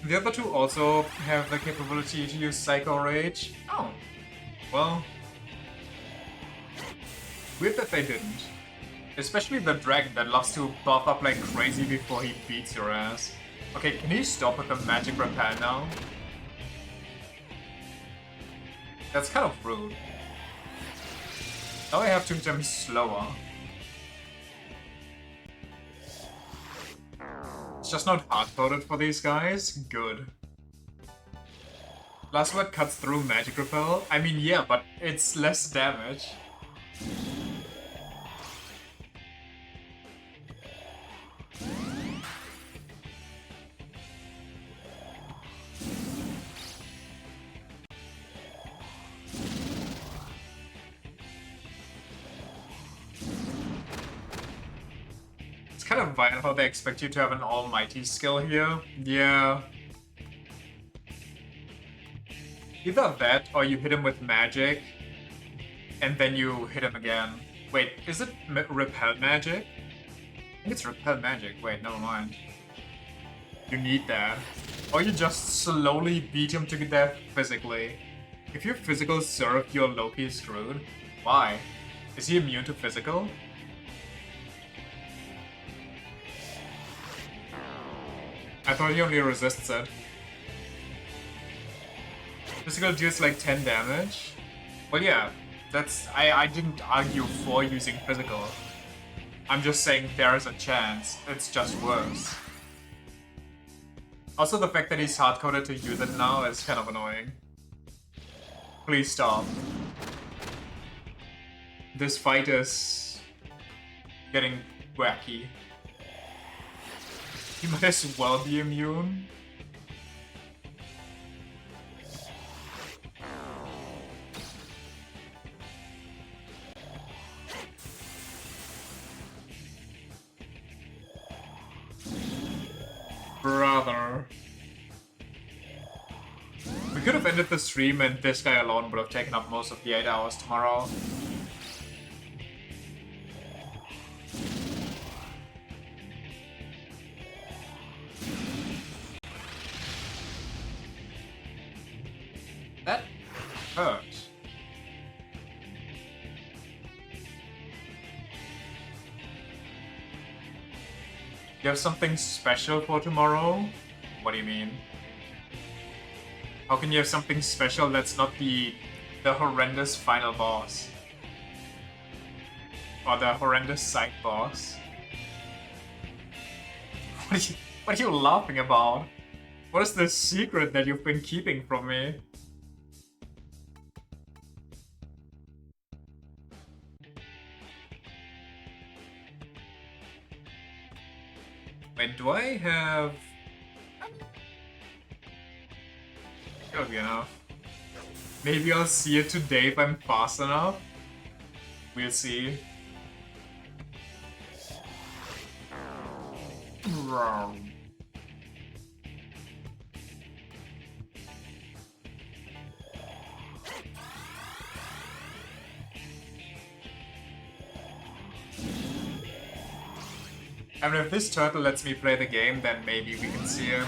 The other two also have the capability to use Psycho Rage. Oh. Well... weird that they didn't. Especially the dragon that loves to buff up like crazy before he beats your ass. Okay, can you stop with the magic repel now? That's kind of rude. Now I have to hit him slower. just not hard-coded for these guys? Good. Last word cuts through magic repel? I mean, yeah, but it's less damage. It's kind of wild how they expect you to have an almighty skill here. Yeah. Either that, or you hit him with magic, and then you hit him again. Wait, is it repel magic? I think it's repel magic. Wait, never mind. You need that. Or you just slowly beat him to death physically. If your physical serve, you're low-key screwed. Why? Is he immune to physical? I thought he only resists it. Physical deals like 10 damage? Well, yeah, that's... I didn't argue for using physical. I'm just saying there is a chance. It's just worse. Also, the fact that he's hard-coded to use it now is kind of annoying. Please stop. This fight is getting wacky. He might as well be immune. Brother. We could have ended the stream and this guy alone would have taken up most of the 8 hours tomorrow. That hurt. You have something special for tomorrow? What do you mean? How can you have something special that's not the horrendous final boss? Or the horrendous side boss? What are you laughing about? What is the secret that you've been keeping from me? Wait, do I have... That'll be enough. Maybe I'll see it today if I'm fast enough. We'll see. I mean, if this turtle lets me play the game, then maybe we can see him.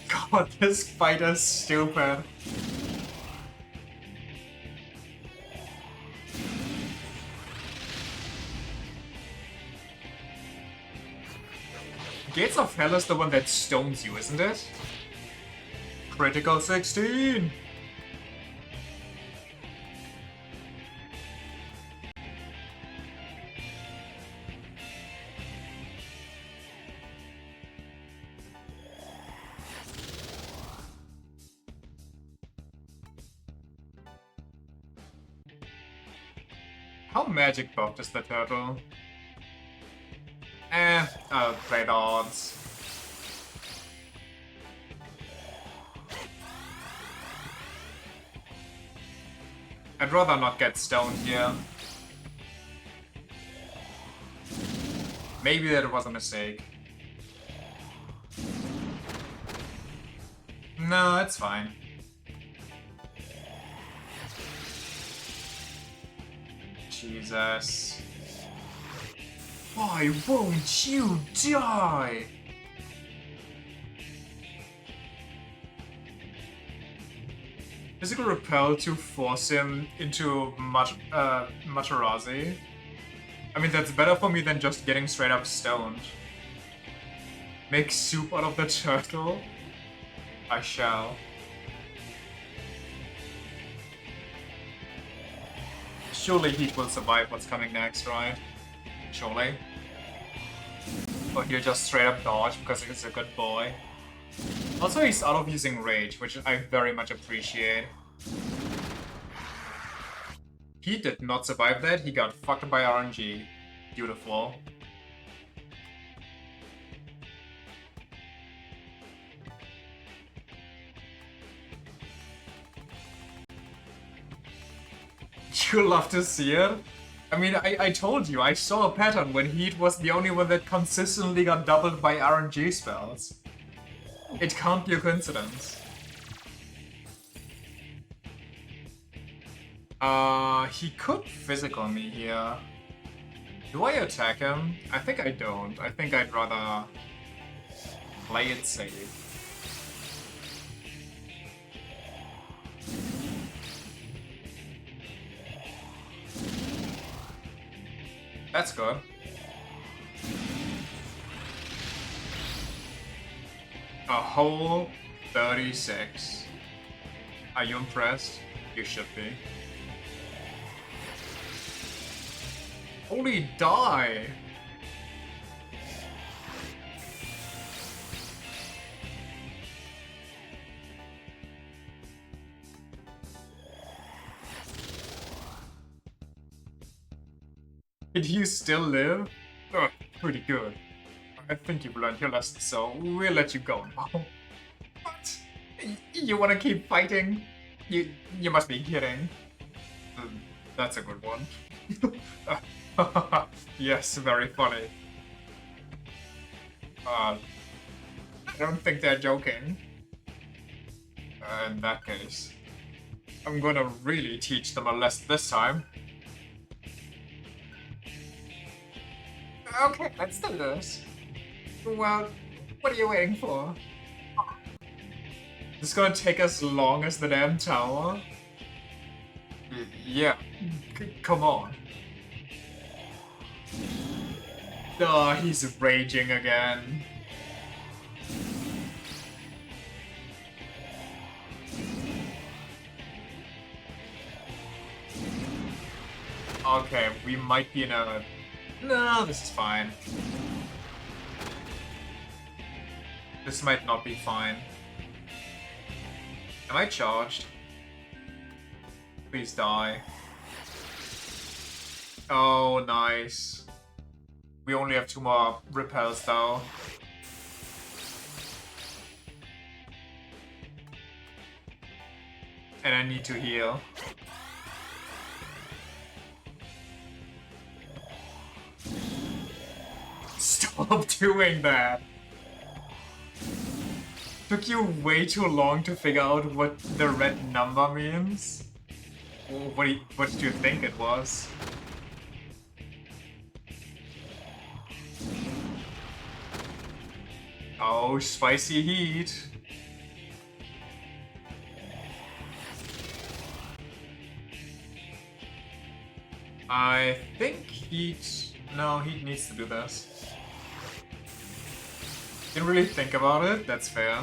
God, this fight is stupid. Gates of Hell is the one that stones you, isn't it? Critical 16! How magic buffed is the turtle? I'll play the odds. I'd rather not get stoned here. Maybe that was a mistake. No, it's fine. Jesus. Why won't you die? Physical repel to force him into Matarazi. I mean, that's better for me than just getting straight up stoned. Make soup out of the turtle? I shall. Surely he will survive what's coming next, right? surely. Or he'll just straight up dodge because he's a good boy. Also, he's out of using rage, which I very much appreciate. He did not survive that, he got fucked by RNG. Beautiful. You love to see it? I mean, I told you, I saw a pattern when Heat was the only one that consistently got doubled by RNG spells. It can't be a coincidence. He could physical me here. Do I attack him? I think I don't. I think I'd rather play it safe. That's good. A whole 36. Are you impressed? You should be. Holy die! Did you still live? Oh, pretty good. I think you've learned your lesson, so we'll let you go now. What? You wanna keep fighting? You must be kidding. That's a good one. Yes, very funny. I don't think they're joking. In that case, I'm gonna really teach them a lesson this time. Okay, let's do this. Well, what are you waiting for? This is gonna take as long as the damn tower? Yeah, come on. Oh, he's raging again. Okay, we might be in a... No, this is fine. This might not be fine. Am I charged? Please die. Oh, nice. We only have 2 more repels though. And I need to heal. Stop doing that! Took you way too long to figure out what the red number means? What did you think it was? Oh, spicy heat. I think heat... No, heat needs to do this. Didn't really think about it, that's fair.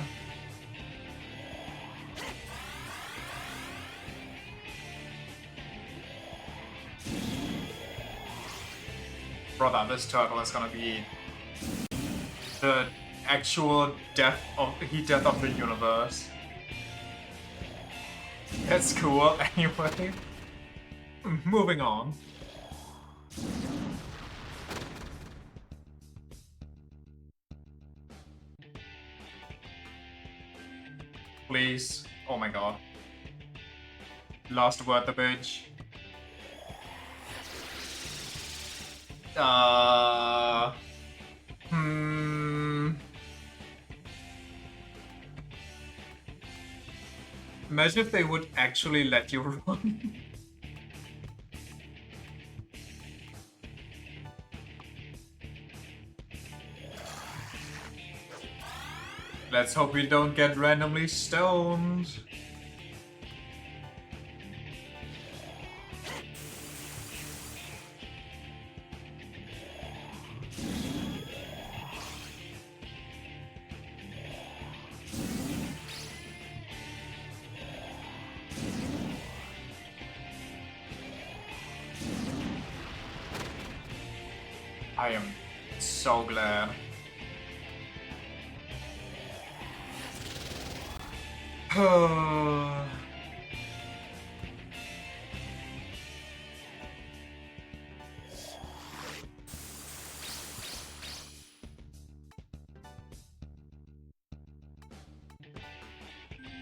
Brother, this turtle is gonna be the actual death of the universe. That's cool, anyway. Moving on. Please. Oh my god. Last word, the bitch. Imagine if they would actually let you run. Let's hope we don't get randomly stoned. I am so glad.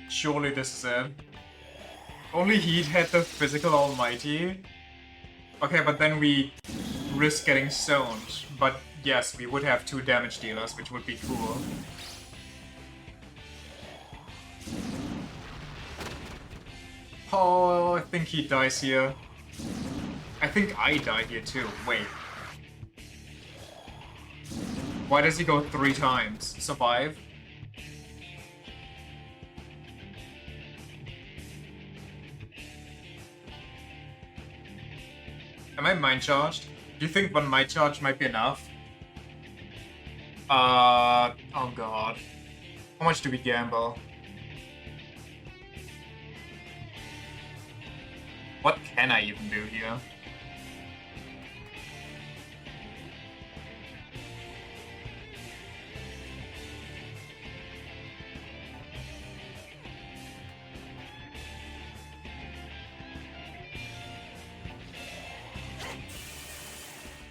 Surely this is it. Only he'd had the physical almighty. Okay, but then we risk getting stoned. But yes, we would have 2 damage dealers, which would be cool. Oh, I think he dies here. I think I die here too. Wait. Why does he go 3 times? Survive? Am I mind charged? Do you think 1 mind charge might be enough? Oh god. How much do we gamble? What can I even do here?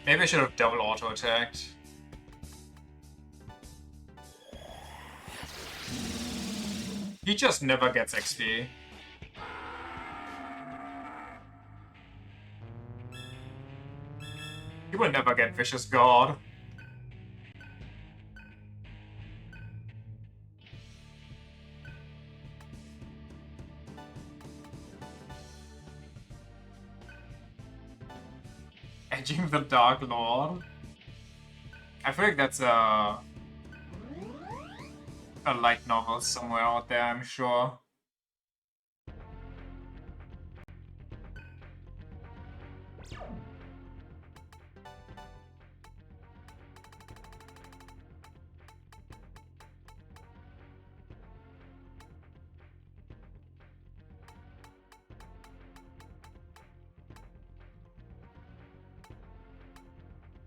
Maybe I should have double auto attacked. He just never gets XP. He will never get Vicious God. Edging the Dark Lord? I feel like that's a light novel somewhere out there, I'm sure.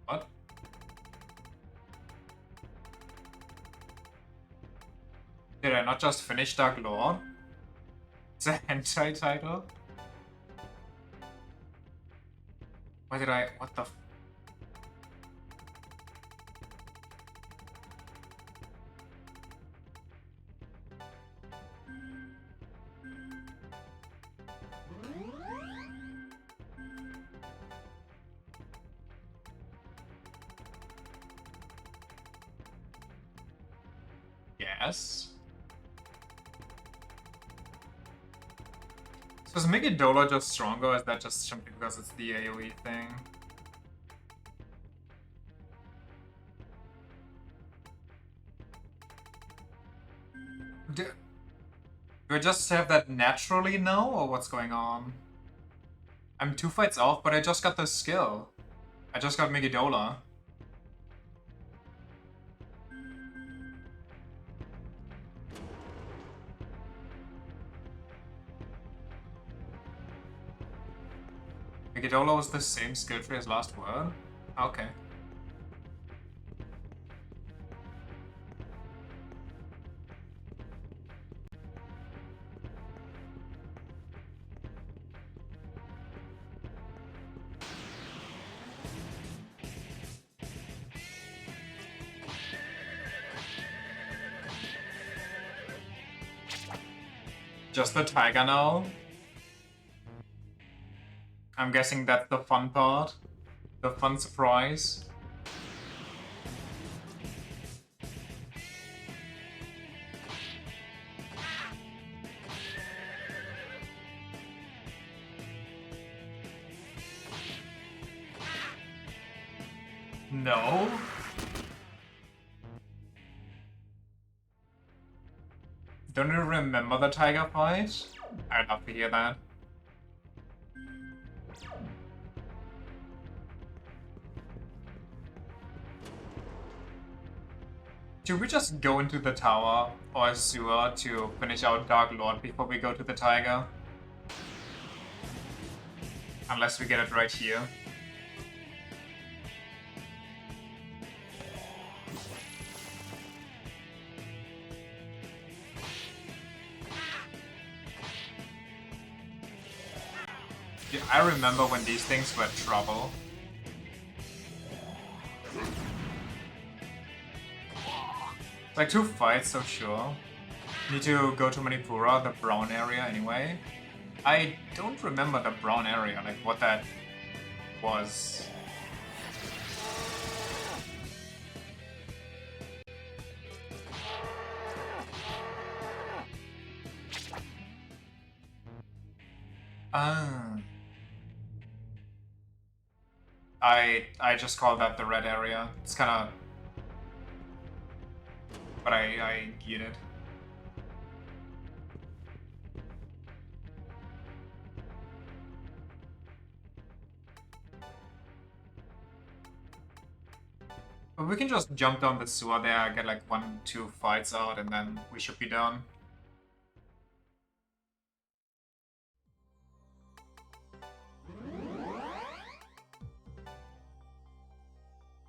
What? Did I not just finish Dark Lord? It's a hentai title? Why did I... what the... Yes? So is Megadola just stronger, or is that just simply because it's the AoE thing? Do I just have that naturally now, or what's going on? I'm 2 fights off, but I just got the skill. I just got Megadola. Megadola was the same skill tree as Last Word? Okay. Just the tiger now? I'm guessing that's the fun part. The fun surprise. No? Don't you remember the tiger fight? I'd love to hear that. Should we just go into the tower or sewer to finish out Dark Lord before we go to the tiger? Unless we get it right here. remember when these things were trouble. Like 2 fights, so sure. Need to go to Manipura, the brown area anyway. I don't remember the brown area, like what that was. Ah. I just call that the red area. It's kind of... But I get it. But we can just jump down the sewer there, get like 1-2 fights out, and then we should be done.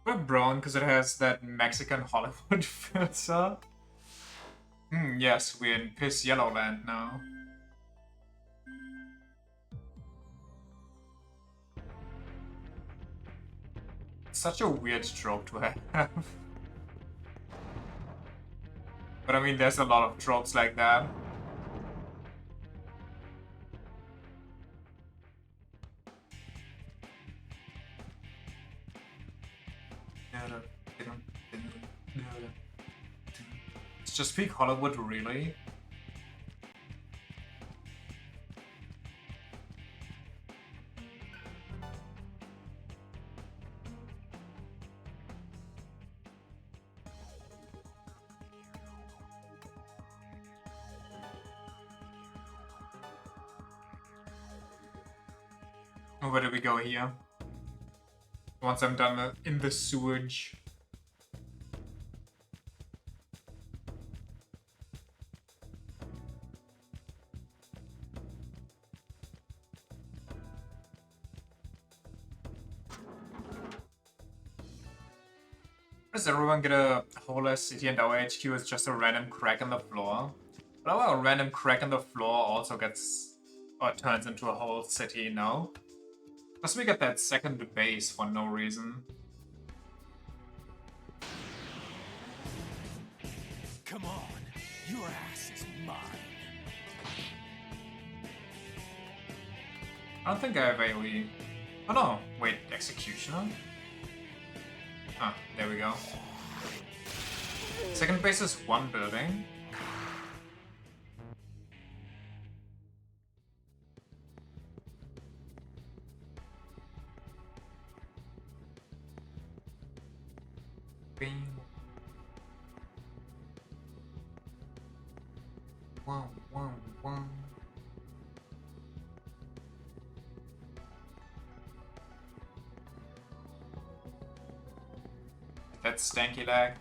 We're brown because it has that Mexican Hollywood filter. Yes, we're in Piss Yellow Land now. Such a weird trope to have. But I mean, there's a lot of tropes like that. It's just peak Hollywood, really? Where do we go here? Once I'm done in the sewage. Does everyone get a whole city and our HQ is just a random crack in the floor? But our random crack in the floor also gets... or turns into a whole city, no? Plus we get that second base for no reason. Come on, your ass is mine. I don't think I have AoE. Oh no, wait, Executioner? Ah, there we go. Second base is 1 building. Bing. Wow, wow, wow. That's stanky lag.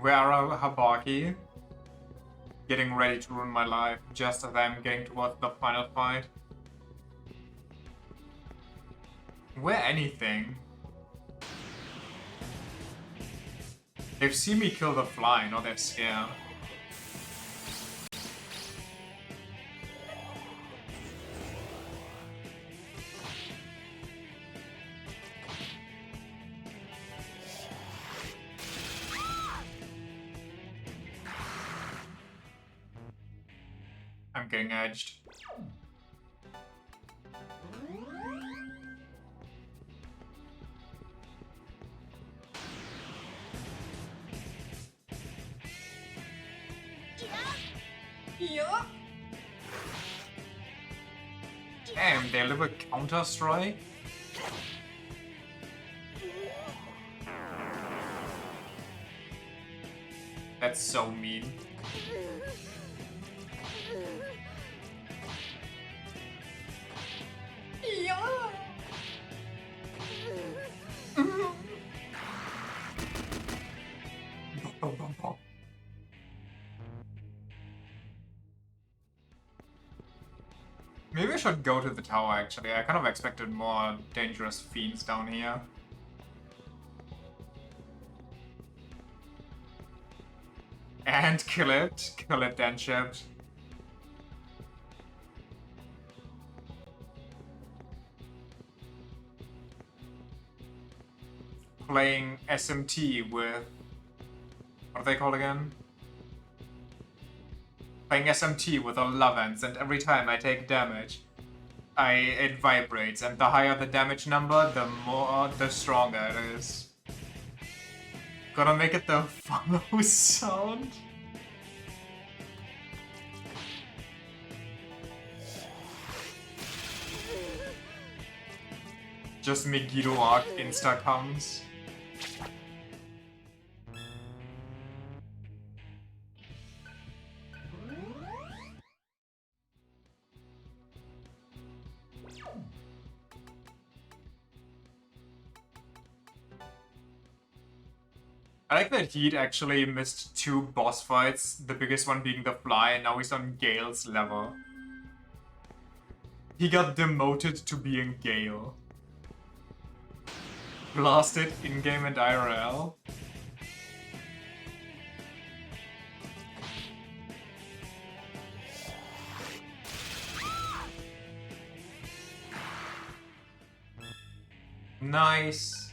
Where are Habaki? Getting ready to ruin my life just as I'm getting towards the final fight. Where anything? They've seen me kill the fly, now they're scared. I'm getting edged. Yeah. Damn, they live a counter-strike? That's so mean. Yeah. Maybe I should go to the tower, actually. I kind of expected more dangerous fiends down here. And kill it. Kill it, then shift. playing SMT with... What are they called again? Playing SMT with 11s, and every time I take damage, it vibrates, and the higher the damage number, the stronger it is. Gonna make it the follow sound. Just Megiddo Arc insta comes. I like that Heat actually missed 2 boss fights, the biggest one being the Fly, and now he's on Gale's level. He got demoted to being Gale. Blasted in-game and IRL. Nice.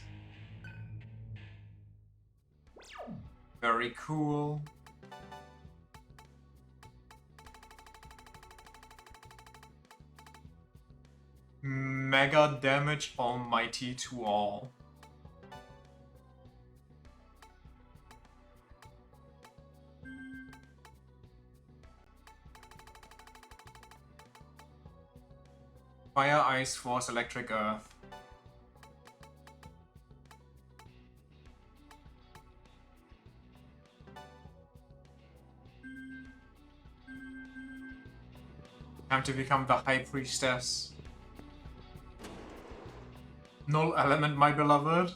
Very cool. Mega damage almighty to all. Fire, Ice, Force, Electric, Earth. Time to become the High Priestess. Null Element, my beloved.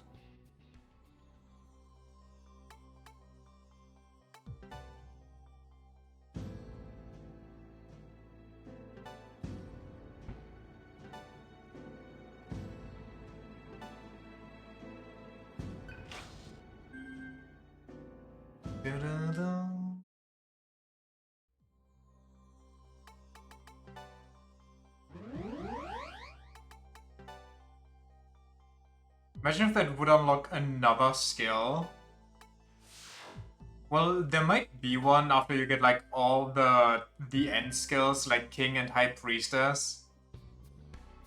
Da-da-da. Imagine if that would unlock another skill. Well, there might be one after you get like all the end skills like King and High Priestess.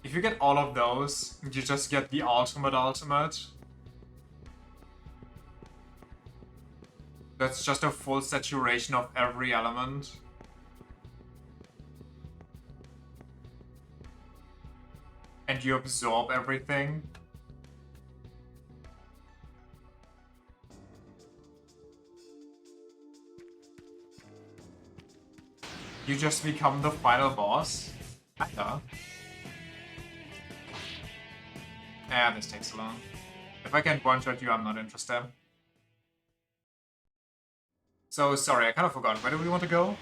If you get all of those, you just get the ultimate. That's just a full saturation of every element. And you absorb everything. You just become the final boss? Kinda. This takes so long. If I can't one-shot you, I'm not interested. So, sorry, I kind of forgot. Where do we want to go?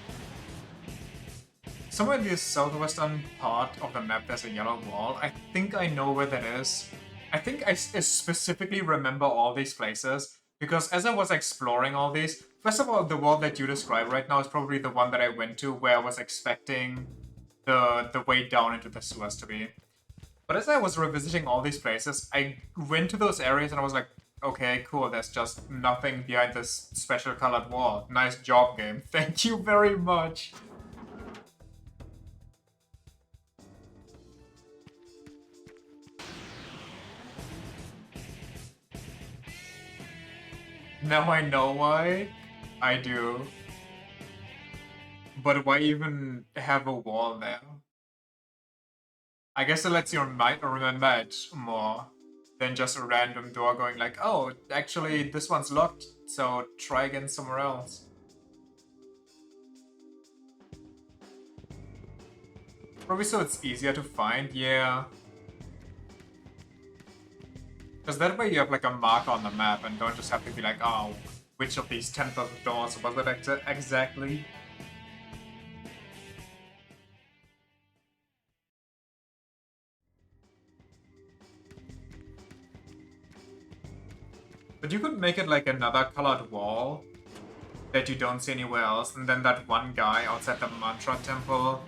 Somewhere in the southwestern part of the map, there's a yellow wall. I think I know where that is. I think I specifically remember all these places, because as I was exploring all these, first of all, the wall that you describe right now is probably the one that I went to, where I was expecting the way down into the sewers to be. But as I was revisiting all these places, I went to those areas and I was like, okay, cool, there's just nothing behind this special colored wall. Nice job, game. Thank you very much. Now I know why. I do. But why even have a wall there? I guess it lets you remember it more than just a random door going like, oh, actually this one's locked, so try again somewhere else. Probably so it's easier to find, yeah. Because that way you have like a mark on the map and don't just have to be like, oh, which of these 10,000 doors was it exactly? But you could make it like another colored wall that you don't see anywhere else, and then that one guy outside the Mantra Temple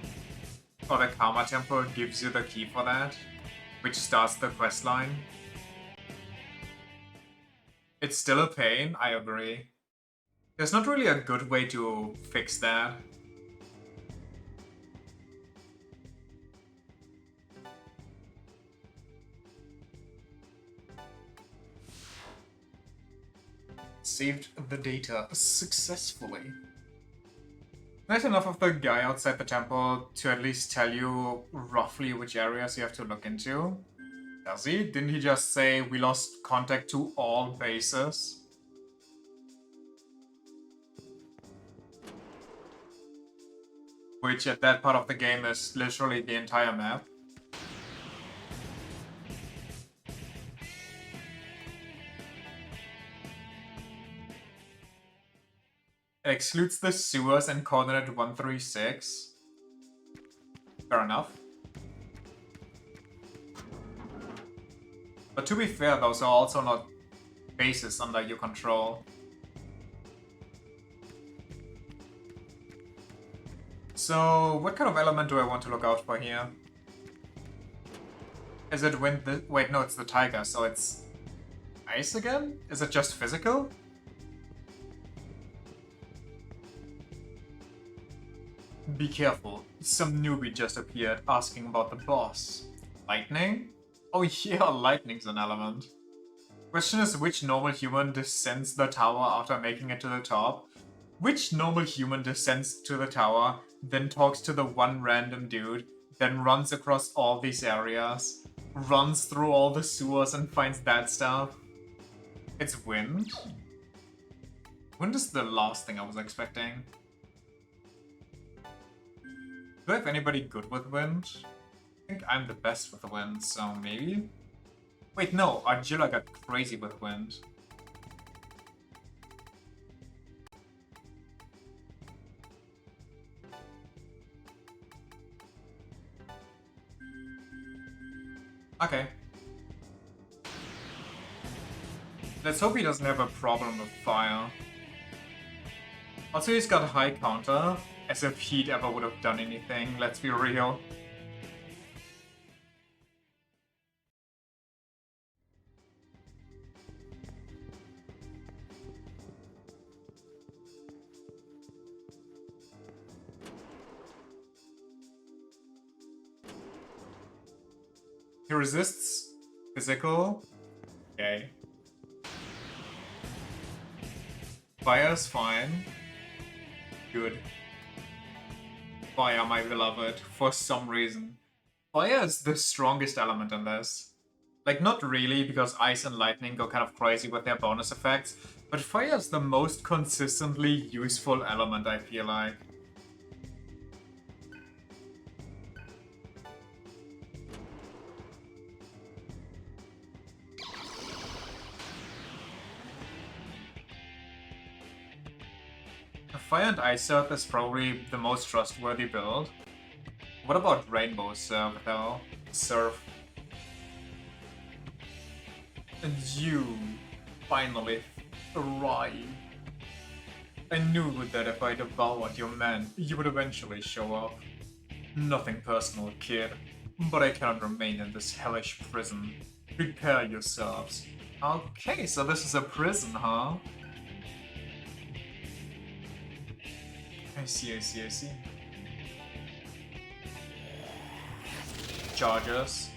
or the Karma Temple gives you the key for that, which starts the quest line. It's still a pain, I agree. There's not really a good way to fix that. Saved the data successfully. Nice enough of the guy outside the temple to at least tell you roughly which areas you have to look into. Does he? Didn't he just say we lost contact to all bases? Which at that part of the game is literally the entire map. It excludes the sewers and coordinate 136. Fair enough. But to be fair, those are also not bases under your control. So, what kind of element do I want to look out for here? Is it wind? Wait, no, it's the tiger, so it's ice again? Is it just physical? Be careful, some newbie just appeared asking about the boss. Lightning? Oh yeah, lightning's an element. Question is, which normal human descends the tower after making it to the top? Which normal human descends to the tower, then talks to the one random dude, then runs across all these areas, runs through all the sewers and finds that stuff? It's wind? Wind is the last thing I was expecting. Do I have anybody good with wind? I think I'm the best with the wind, so maybe? Wait, no, Argilla got crazy with wind. Okay. Let's hope he doesn't have a problem with fire. Also, he's got a high counter, as if he'd ever would have done anything, let's be real. He resists physical. Okay. Fire's fine. Good. Fire, my beloved, for some reason. Fire is the strongest element in this. Like, not really, because ice and lightning go kind of crazy with their bonus effects, but fire is the most consistently useful element, I feel like. Fire and Ice Earth is probably the most trustworthy build. What about Rainbow Surf though? Surf. And you finally arrived. I knew that if I devoured your man, you would eventually show up. Nothing personal, kid, but I cannot remain in this hellish prison. Prepare yourselves. Okay, so this is a prison, huh? I see. Charges.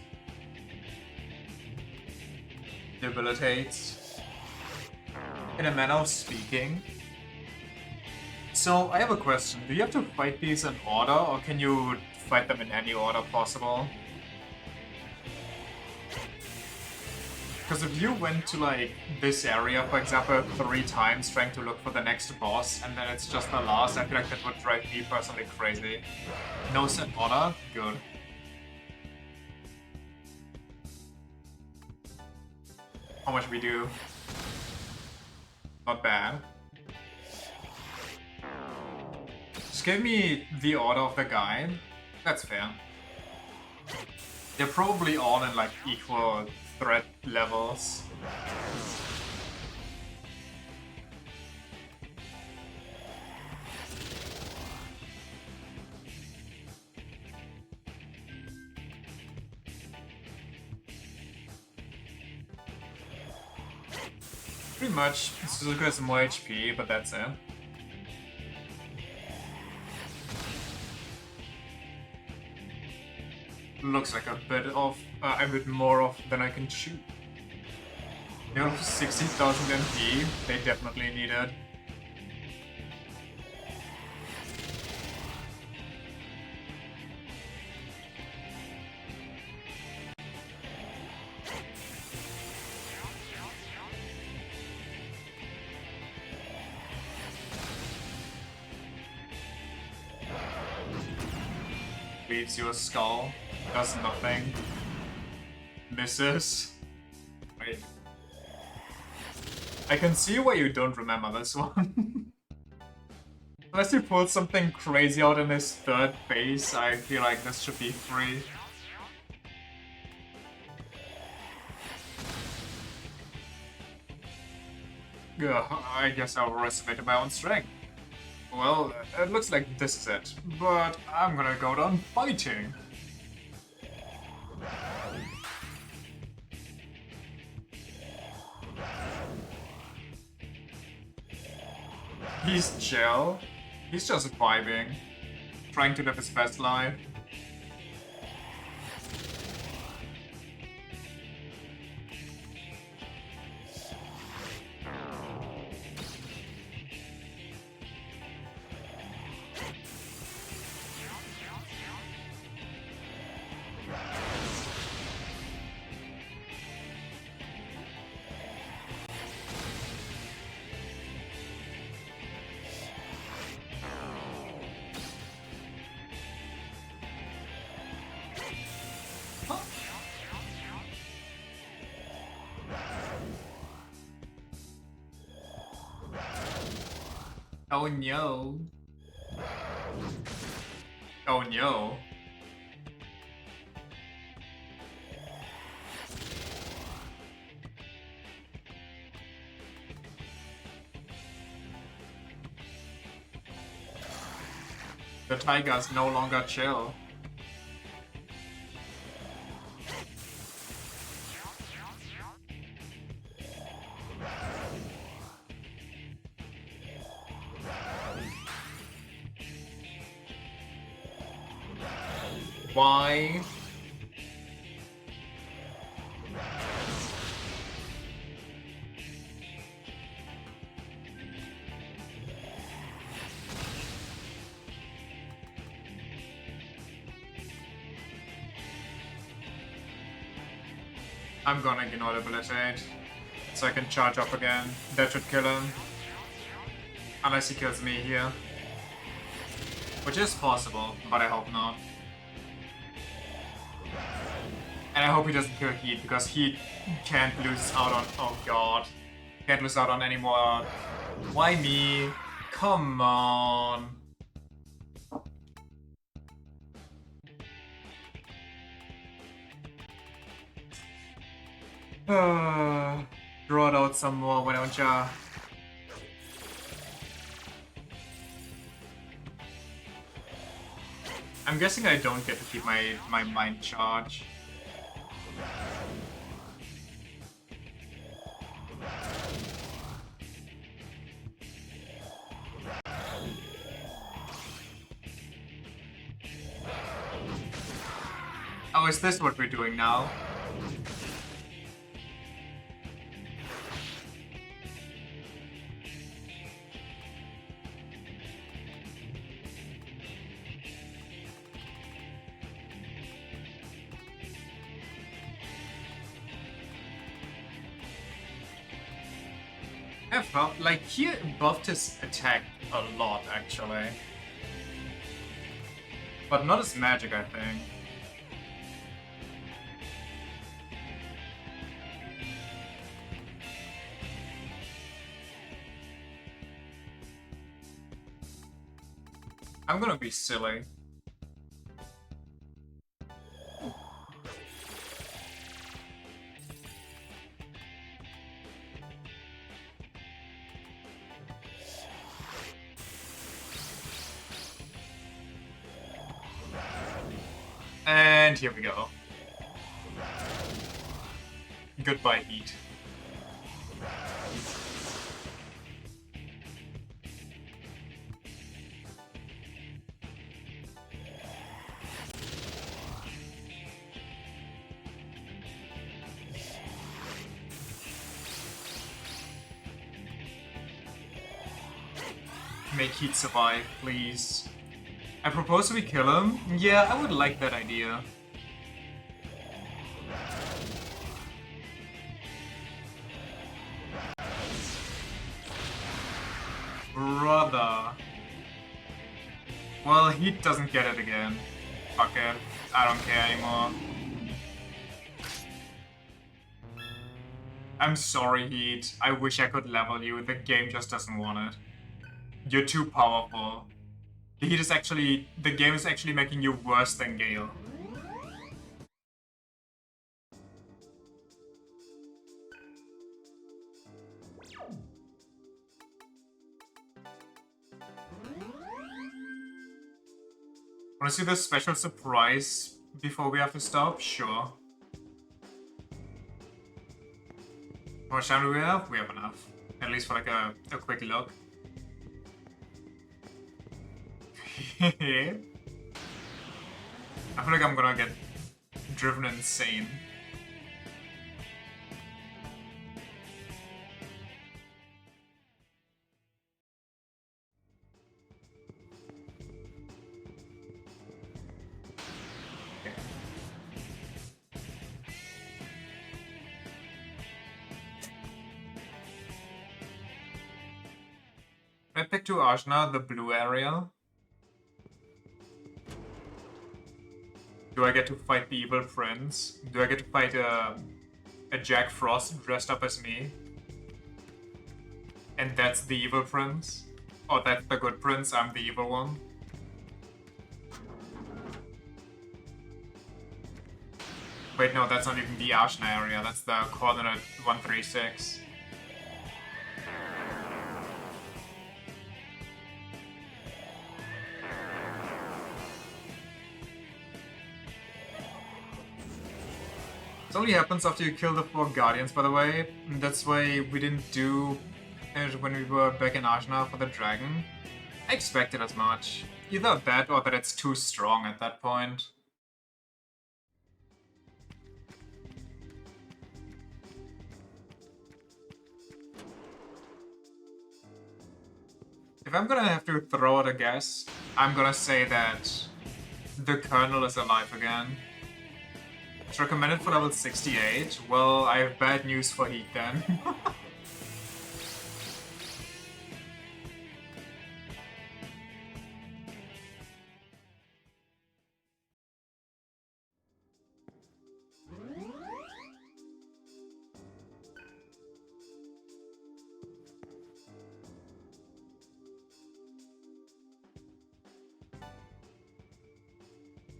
Debilitates. In a manner of speaking. So, I have a question. Do you have to fight these in order, or can you fight them in any order possible? Because if you went to, like, this area, for example, 3 times trying to look for the next boss, and then it's just the last, I feel like that would drive me personally crazy. No set order? Good. How much we do? Not bad. Just give me the order of the guide. That's fair. They're probably all in, like, equal threat levels. Pretty much, Suzuka has more HP, but that's it. Looks like a bit more of than I can chew. You know, 60,000 MP, they definitely need it. Leaves you a skull, does nothing. Misses. Wait. I can see why you don't remember this one. Unless you pulled something crazy out in his third phase, I feel like this should be free. Yeah, I guess I overestimated my own strength. Well, it looks like this is it, but I'm gonna go down fighting. He's chill. He's just vibing. Trying to live his best life. Oh no. Oh no. The tiger's no longer chill. Why? I'm gonna ignore the Blittate, so I can charge up again. That should kill him. Unless he kills me here. Which is possible, but I hope not. And I hope he doesn't kill Heat, because Heat can't lose out on... Oh god. Can't lose out on any more... Why me? Come on. Draw it out some more, why don't ya? I'm guessing I don't get to keep my mind charge. Oh, is this what we're doing now? Yeah, like, he buffed his attack a lot, actually. But not his magic, I think. I'm gonna be silly. And here we go. Goodbye, Heat. make Heat survive, please. I propose we kill him? Yeah, I would like that idea. Brother. Well, Heat doesn't get it again. Fuck it. I don't care anymore. I'm sorry, Heat. I wish I could level you. The game just doesn't want it. You're too powerful. The Heat is actually... The game is actually making you worse than Gale. Wanna see the special surprise before we have to stop? Sure. How much time do we have? We have enough. At least for like a quick look. I feel like I'm gonna get driven insane. I pick to Ajna, the blue area. Do I get to fight the evil prince? Do I get to fight a Jack Frost dressed up as me? And that's the evil prince? Or that's the good prince, I'm the evil one? Wait, no, that's not even the Ajna area, that's the coordinate 136. This only happens after you kill the 4 guardians, by the way. That's why we didn't do it when we were back in Ajna for the dragon. I expected as much. Either that or that it's too strong at that point. If I'm gonna have to throw out a guess, I'm gonna say that the Colonel is alive again. It's recommended for level 68. Well, I have bad news for Heat then.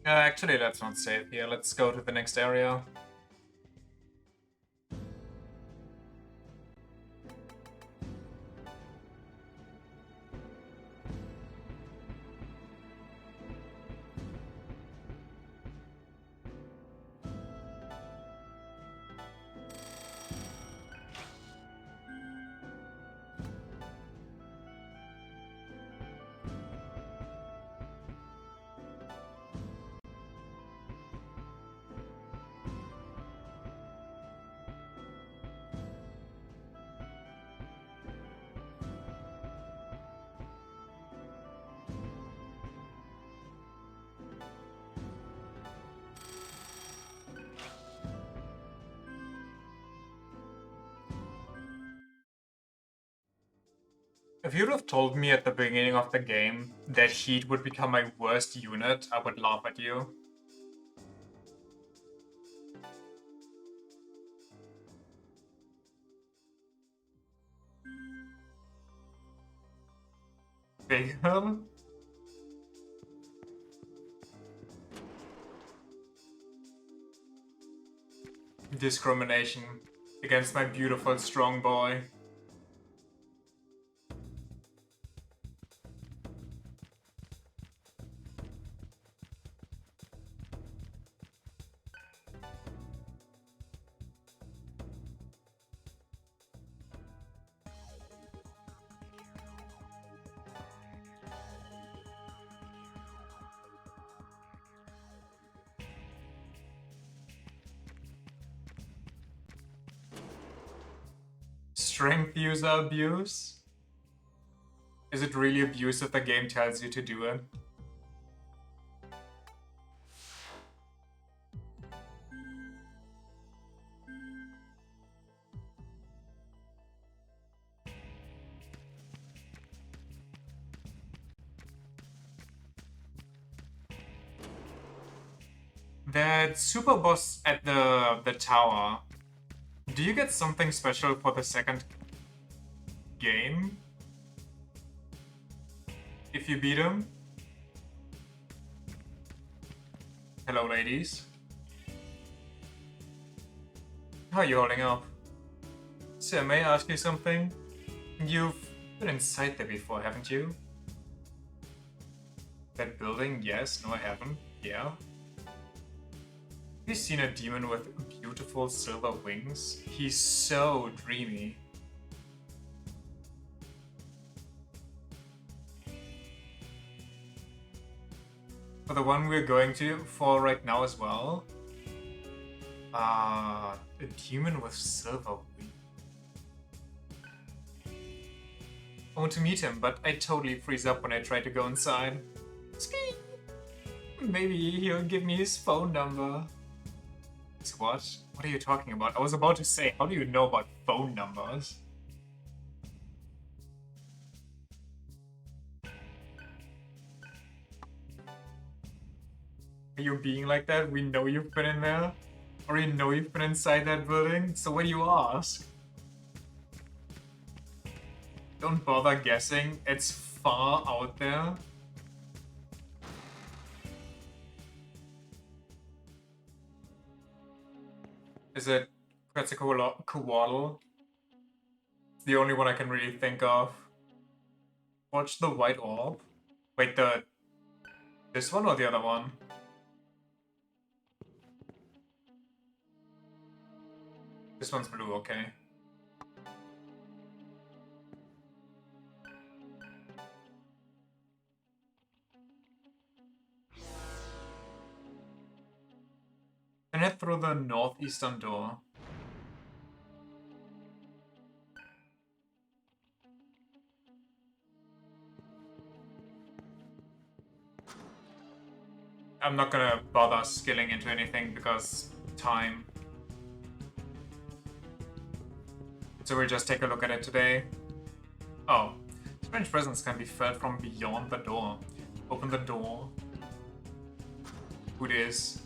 Actually, let's not save here. Let's go to the next area. If you'd have told me at the beginning of the game that Heat would become my worst unit, I would laugh at you. Bigel? Discrimination against my beautiful strong boy. Strength user abuse? Is it really abuse if the game tells you to do it? That super boss at the tower. Do you get something special for the second game? If you beat him? Hello, ladies. How are you holding up? Sir, may I ask you something? You've been inside there before, haven't you? That building? Yes. No, I haven't. Yeah. Have you seen a demon with beautiful silver wings? He's so dreamy. For the one we're going for right now as well. A demon with silver wings. I want to meet him, but I totally freeze up when I try to go inside. Ski! Maybe he'll give me his phone number. What? What are you talking about? I was about to say, how do you know about phone numbers? Are you being like that? We know you've been in there. Or we know you've been inside that building. So what do you ask? Don't bother guessing. It's far out there. Is it Quetzalcoatl? It's the only one I can really think of. Watch the white orb. Wait, this one or the other one? This one's blue, okay. And head through the northeastern door. I'm not gonna bother skilling into anything because time. So we'll just take a look at it today. Oh, strange presence can be felt from beyond the door. Open the door. Who it is?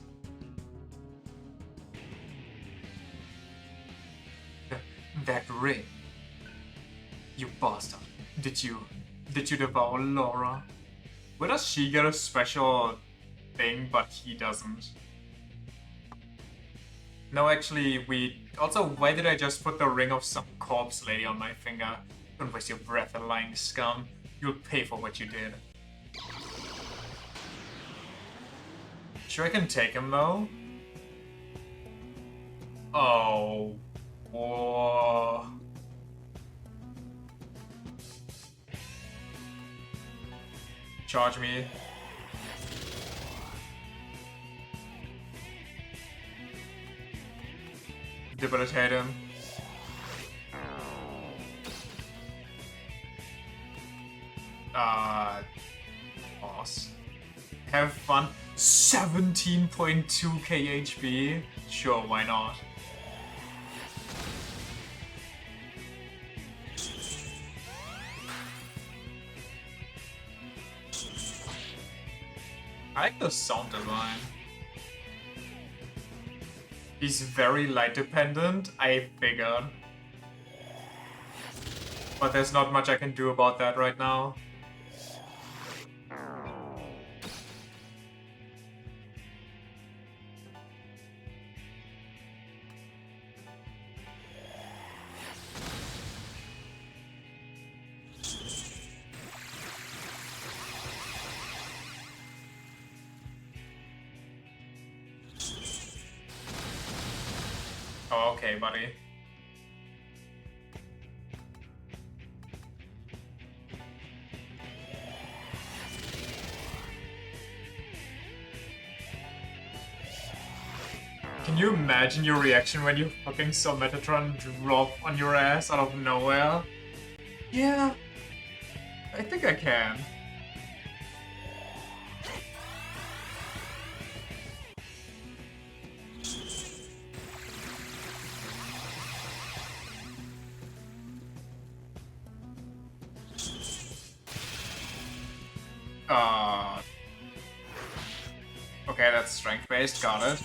That ring. You bastard. Did you devour Laura? Where does she get a special thing, but he doesn't? No, actually, why did I just put the ring of some corpse lady on my finger? Don't waste your breath, lying scum. You'll pay for what you did. Sure I can take him, though? Oh. Whoa. Charge me. Debilitate him. Boss. Have fun. 17.2k HP? Sure, why not? I like the sound design. He's very light dependent, I figured. But there's not much I can do about that right now. Oh, okay, buddy. Can you imagine your reaction when you fucking saw Metatron drop on your ass out of nowhere? Yeah. I think I can. Okay, that's strength-based, got it.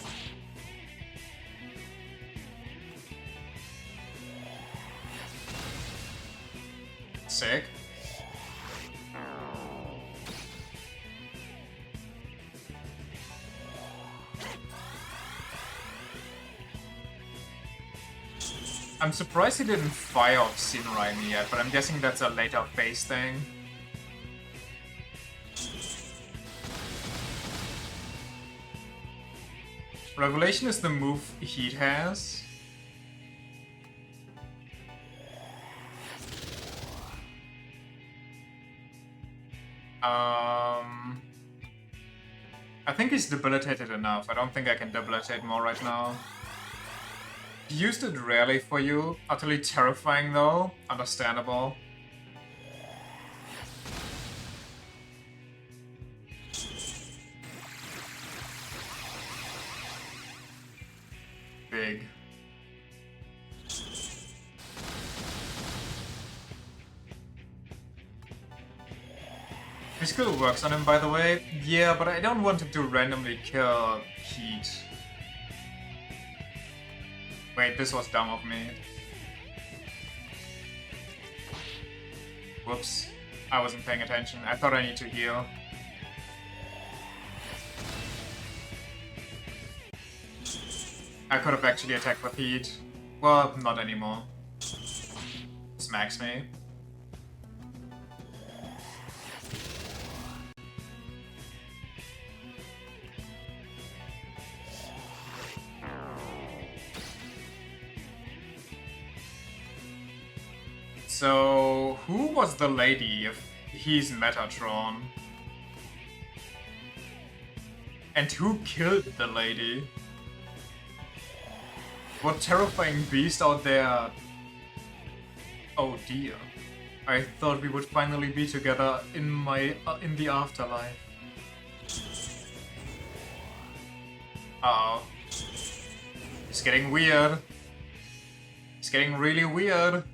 Sick. I'm surprised he didn't fire off Sinrai me yet, but I'm guessing that's a later phase thing. Revelation is the move Heat has. I think he's debilitated enough. I don't think I can debilitate more right now. He used it rarely for you. Utterly terrifying though. Understandable. Big. Physical works on him, by the way. Yeah, but I don't want him to randomly kill Heat. Wait, this was dumb of me. Whoops. I wasn't paying attention. I thought I need to heal. I could have actually attacked with Heat. Well, not anymore. Smacks me. So, who was the lady if he's Metatron? And who killed the lady? What terrifying beast out there? Oh dear. I thought we would finally be together in the afterlife. Uh-oh. It's getting weird. It's getting really weird.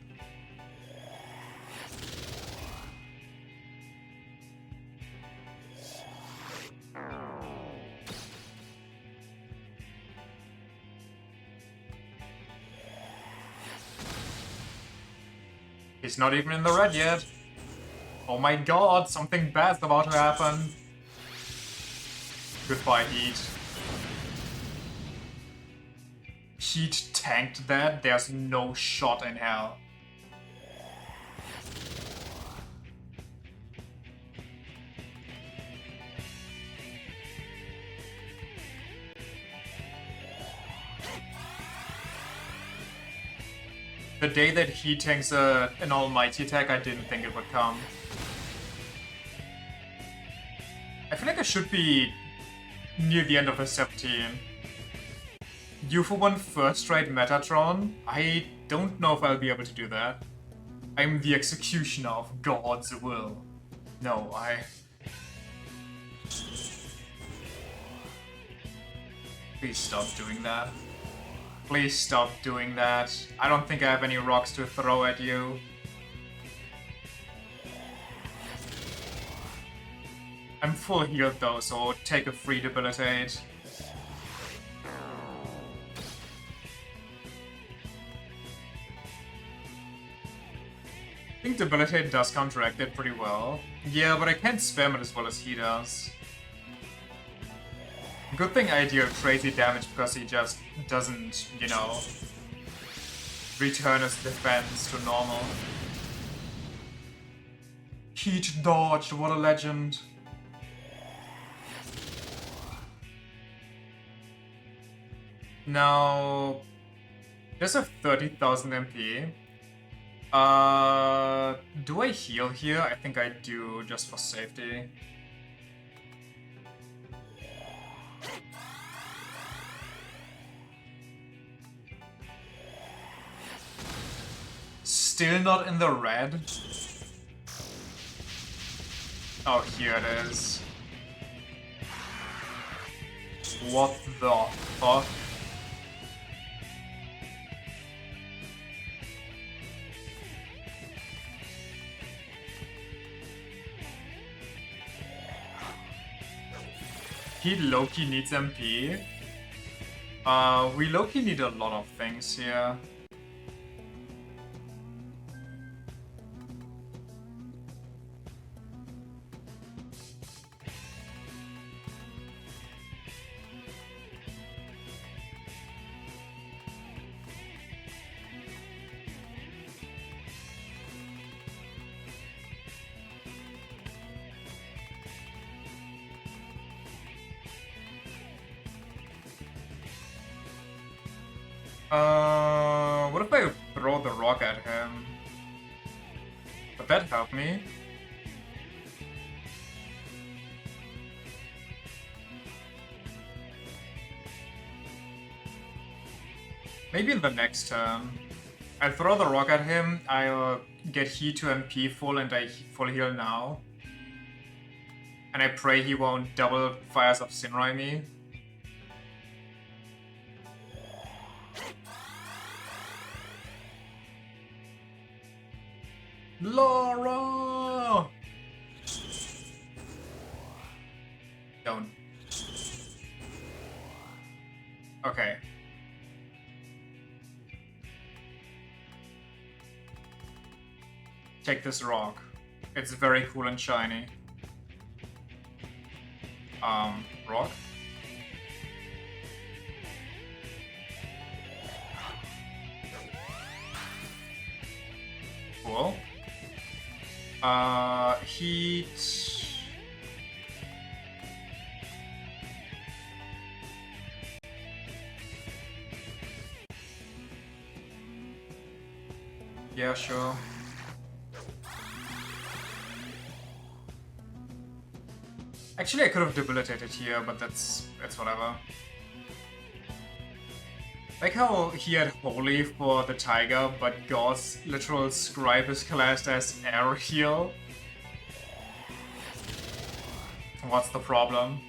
He's not even in the red yet. Oh my god, something bad's about to happen. Goodbye, Heat. Heat tanked that? There's no shot in hell. The day that he tanks an almighty attack, I didn't think it would come. I feel like I should be near the end of a 17. You for one first rate Metatron? I don't know if I'll be able to do that. I'm the executioner of God's will. No, Please stop doing that. Please stop doing that. I don't think I have any rocks to throw at you. I'm full healed though, so take a free debilitate. I think debilitate does counteract it pretty well. Yeah, but I can't spam it as well as he does. Good thing I deal crazy damage because he just doesn't, you know, return his defense to normal. Heat dodged, what a legend. Now, there's a 30,000 MP. Do I heal here? I think I do, just for safety. Still not in the red. Oh, here it is. What the fuck? He Loki needs MP. We Loki need a lot of things here. What if I throw the rock at him? Would that help me? Maybe in the next turn. I throw the rock at him, I'll get he to MP full and I full heal now. And I pray he won't double Fires of Sinrai me. Laura! Don't. Okay. Take this rock. It's very cool and shiny. Rock? Cool. Heat. Yeah, sure. Actually, I could have debilitated here, but it's whatever. Like how he had Holy for the Tiger, but God's literal scribe is classed as air heal. What's the problem?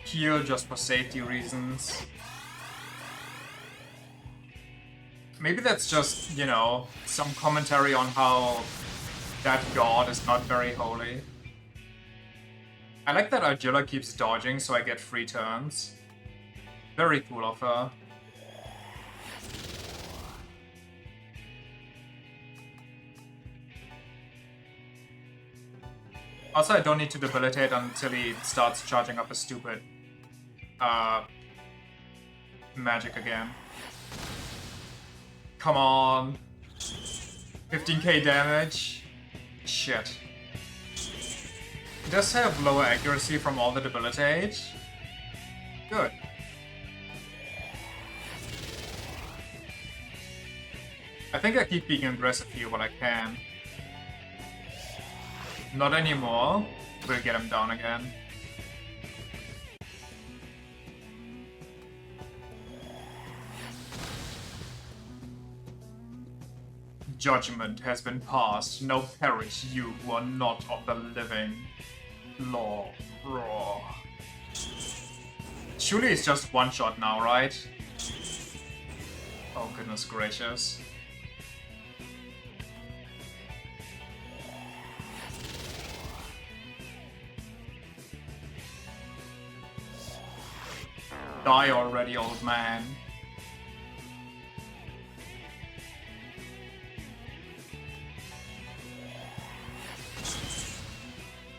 Heal just for safety reasons. Maybe that's just, you know, some commentary on how that god is not very holy. I like that Argilla keeps dodging so I get free turns. Very cool of her. Also, I don't need to debilitate until he starts charging up a stupid magic again. Come on. 15k damage. Shit. He does have lower accuracy from all the debilitate. Good. I think I keep being aggressive here when I can. Not anymore. We'll get him down again. Judgment has been passed. Now perish you who are not of the living. Law. Raw. Surely it's just one shot now, right? Oh goodness gracious. Die already, old man.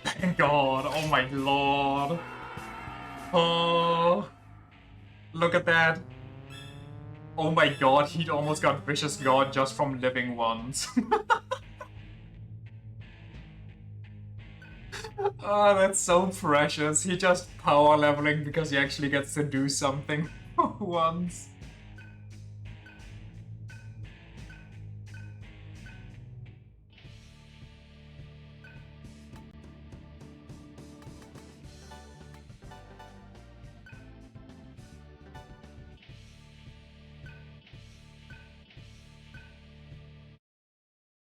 Thank God, oh my lord. Oh, look at that. Oh my god, he almost got Vicious God just from living ones. Oh, that's so precious. He just power leveling because he actually gets to do something once.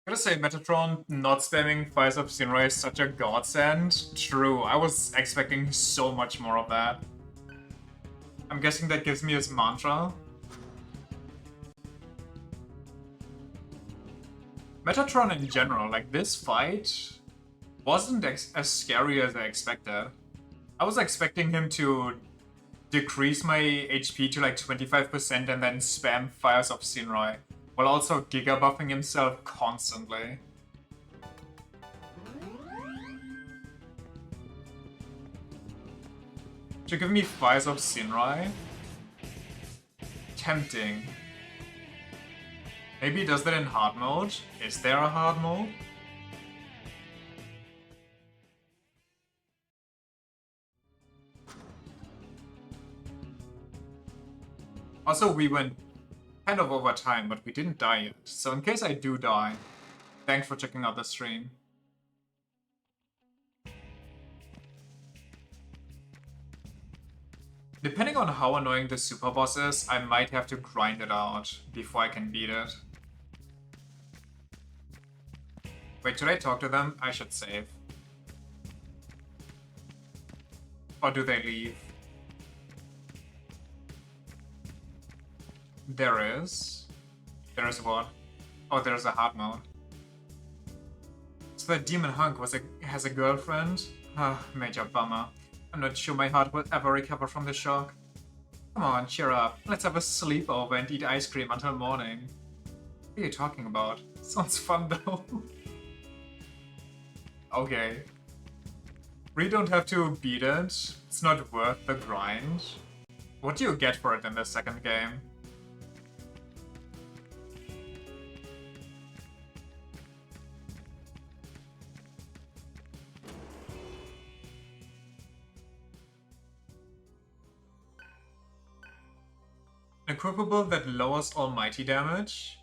Gotta say, Metatron not spamming Fires of Sinrai is such a godsend. True, I was expecting so much more of that. I'm guessing that gives me his mantra. Metatron in general, like this fight, wasn't as scary as I expected. I was expecting him to decrease my HP to like 25% and then spam Fires of Sinrai, while also giga buffing himself constantly. To give me Fires of Sinrai? Tempting. Maybe he does that in hard mode? Is there a hard mode? Also, we went kind of over time, but we didn't die yet. So in case I do die, thanks for checking out the stream. Depending on how annoying the super boss is, I might have to grind it out before I can beat it. Wait, should I talk to them? I should save. Or do they leave? There is. There is what? Oh, there's a hard mode. So that demon hunk has a girlfriend? Ah, major bummer. I'm not sure my heart will ever recover from the shock. Come on, cheer up. Let's have a sleepover and eat ice cream until morning. What are you talking about? Sounds fun though. Okay. We don't have to beat it. It's not worth the grind. What do you get for it in the second game? An equipable that lowers almighty damage?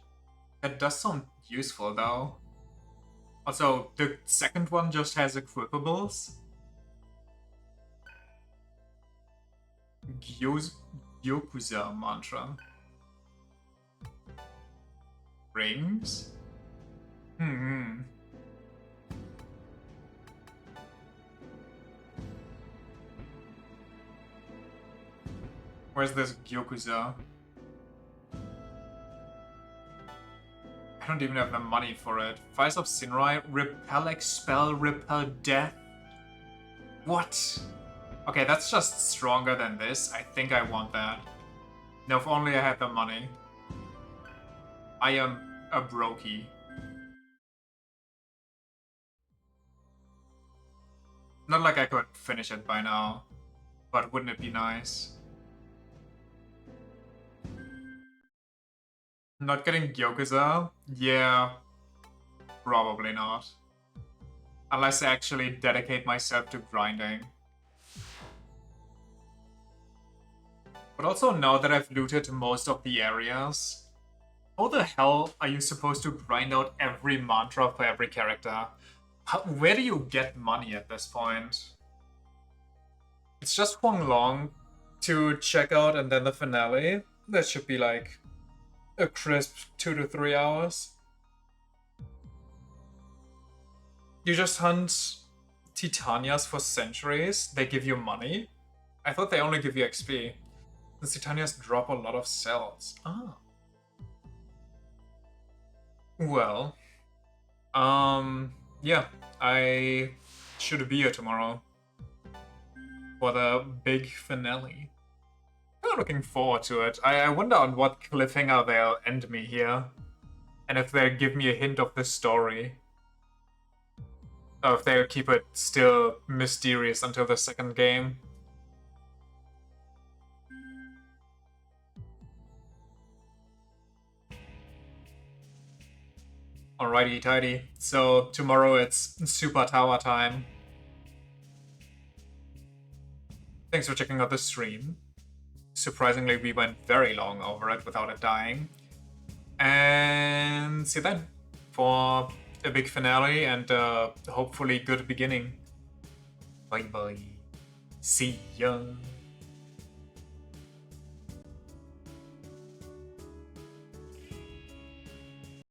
That does sound useful though. Also, the second one just has equipables. Gyokuza mantra. Rings? Where's this Gyokuza? I don't even have the money for it. Fires of Sinrai, repel, expel, repel, death. What? Okay, that's just stronger than this. I think I want that. Now, if only I had the money. I am a brokey. Not like I could finish it by now, but wouldn't it be nice? Not getting Gyokuza? Yeah, probably not. Unless I actually dedicate myself to grinding. But also now that I've looted most of the areas, how the hell are you supposed to grind out every mantra for every character? Where do you get money at this point? It's just Huang Long to check out and then the finale. That should be like a crisp 2 to 3 hours. You just hunt Titanias for centuries. They give you money. I thought they only give you XP. The Titanias drop a lot of cells. Ah. Well. Yeah. I should be here tomorrow. For the big finale. I'm looking forward to it. I wonder on what cliffhanger they'll end me here. And if they'll give me a hint of the story. Or if they'll keep it still mysterious until the second game. Alrighty, tidy. So tomorrow it's Super Tower time. Thanks for checking out the stream. Surprisingly, we went very long over it without it dying. And see you then for a big finale and hopefully good beginning. Bye bye. See ya.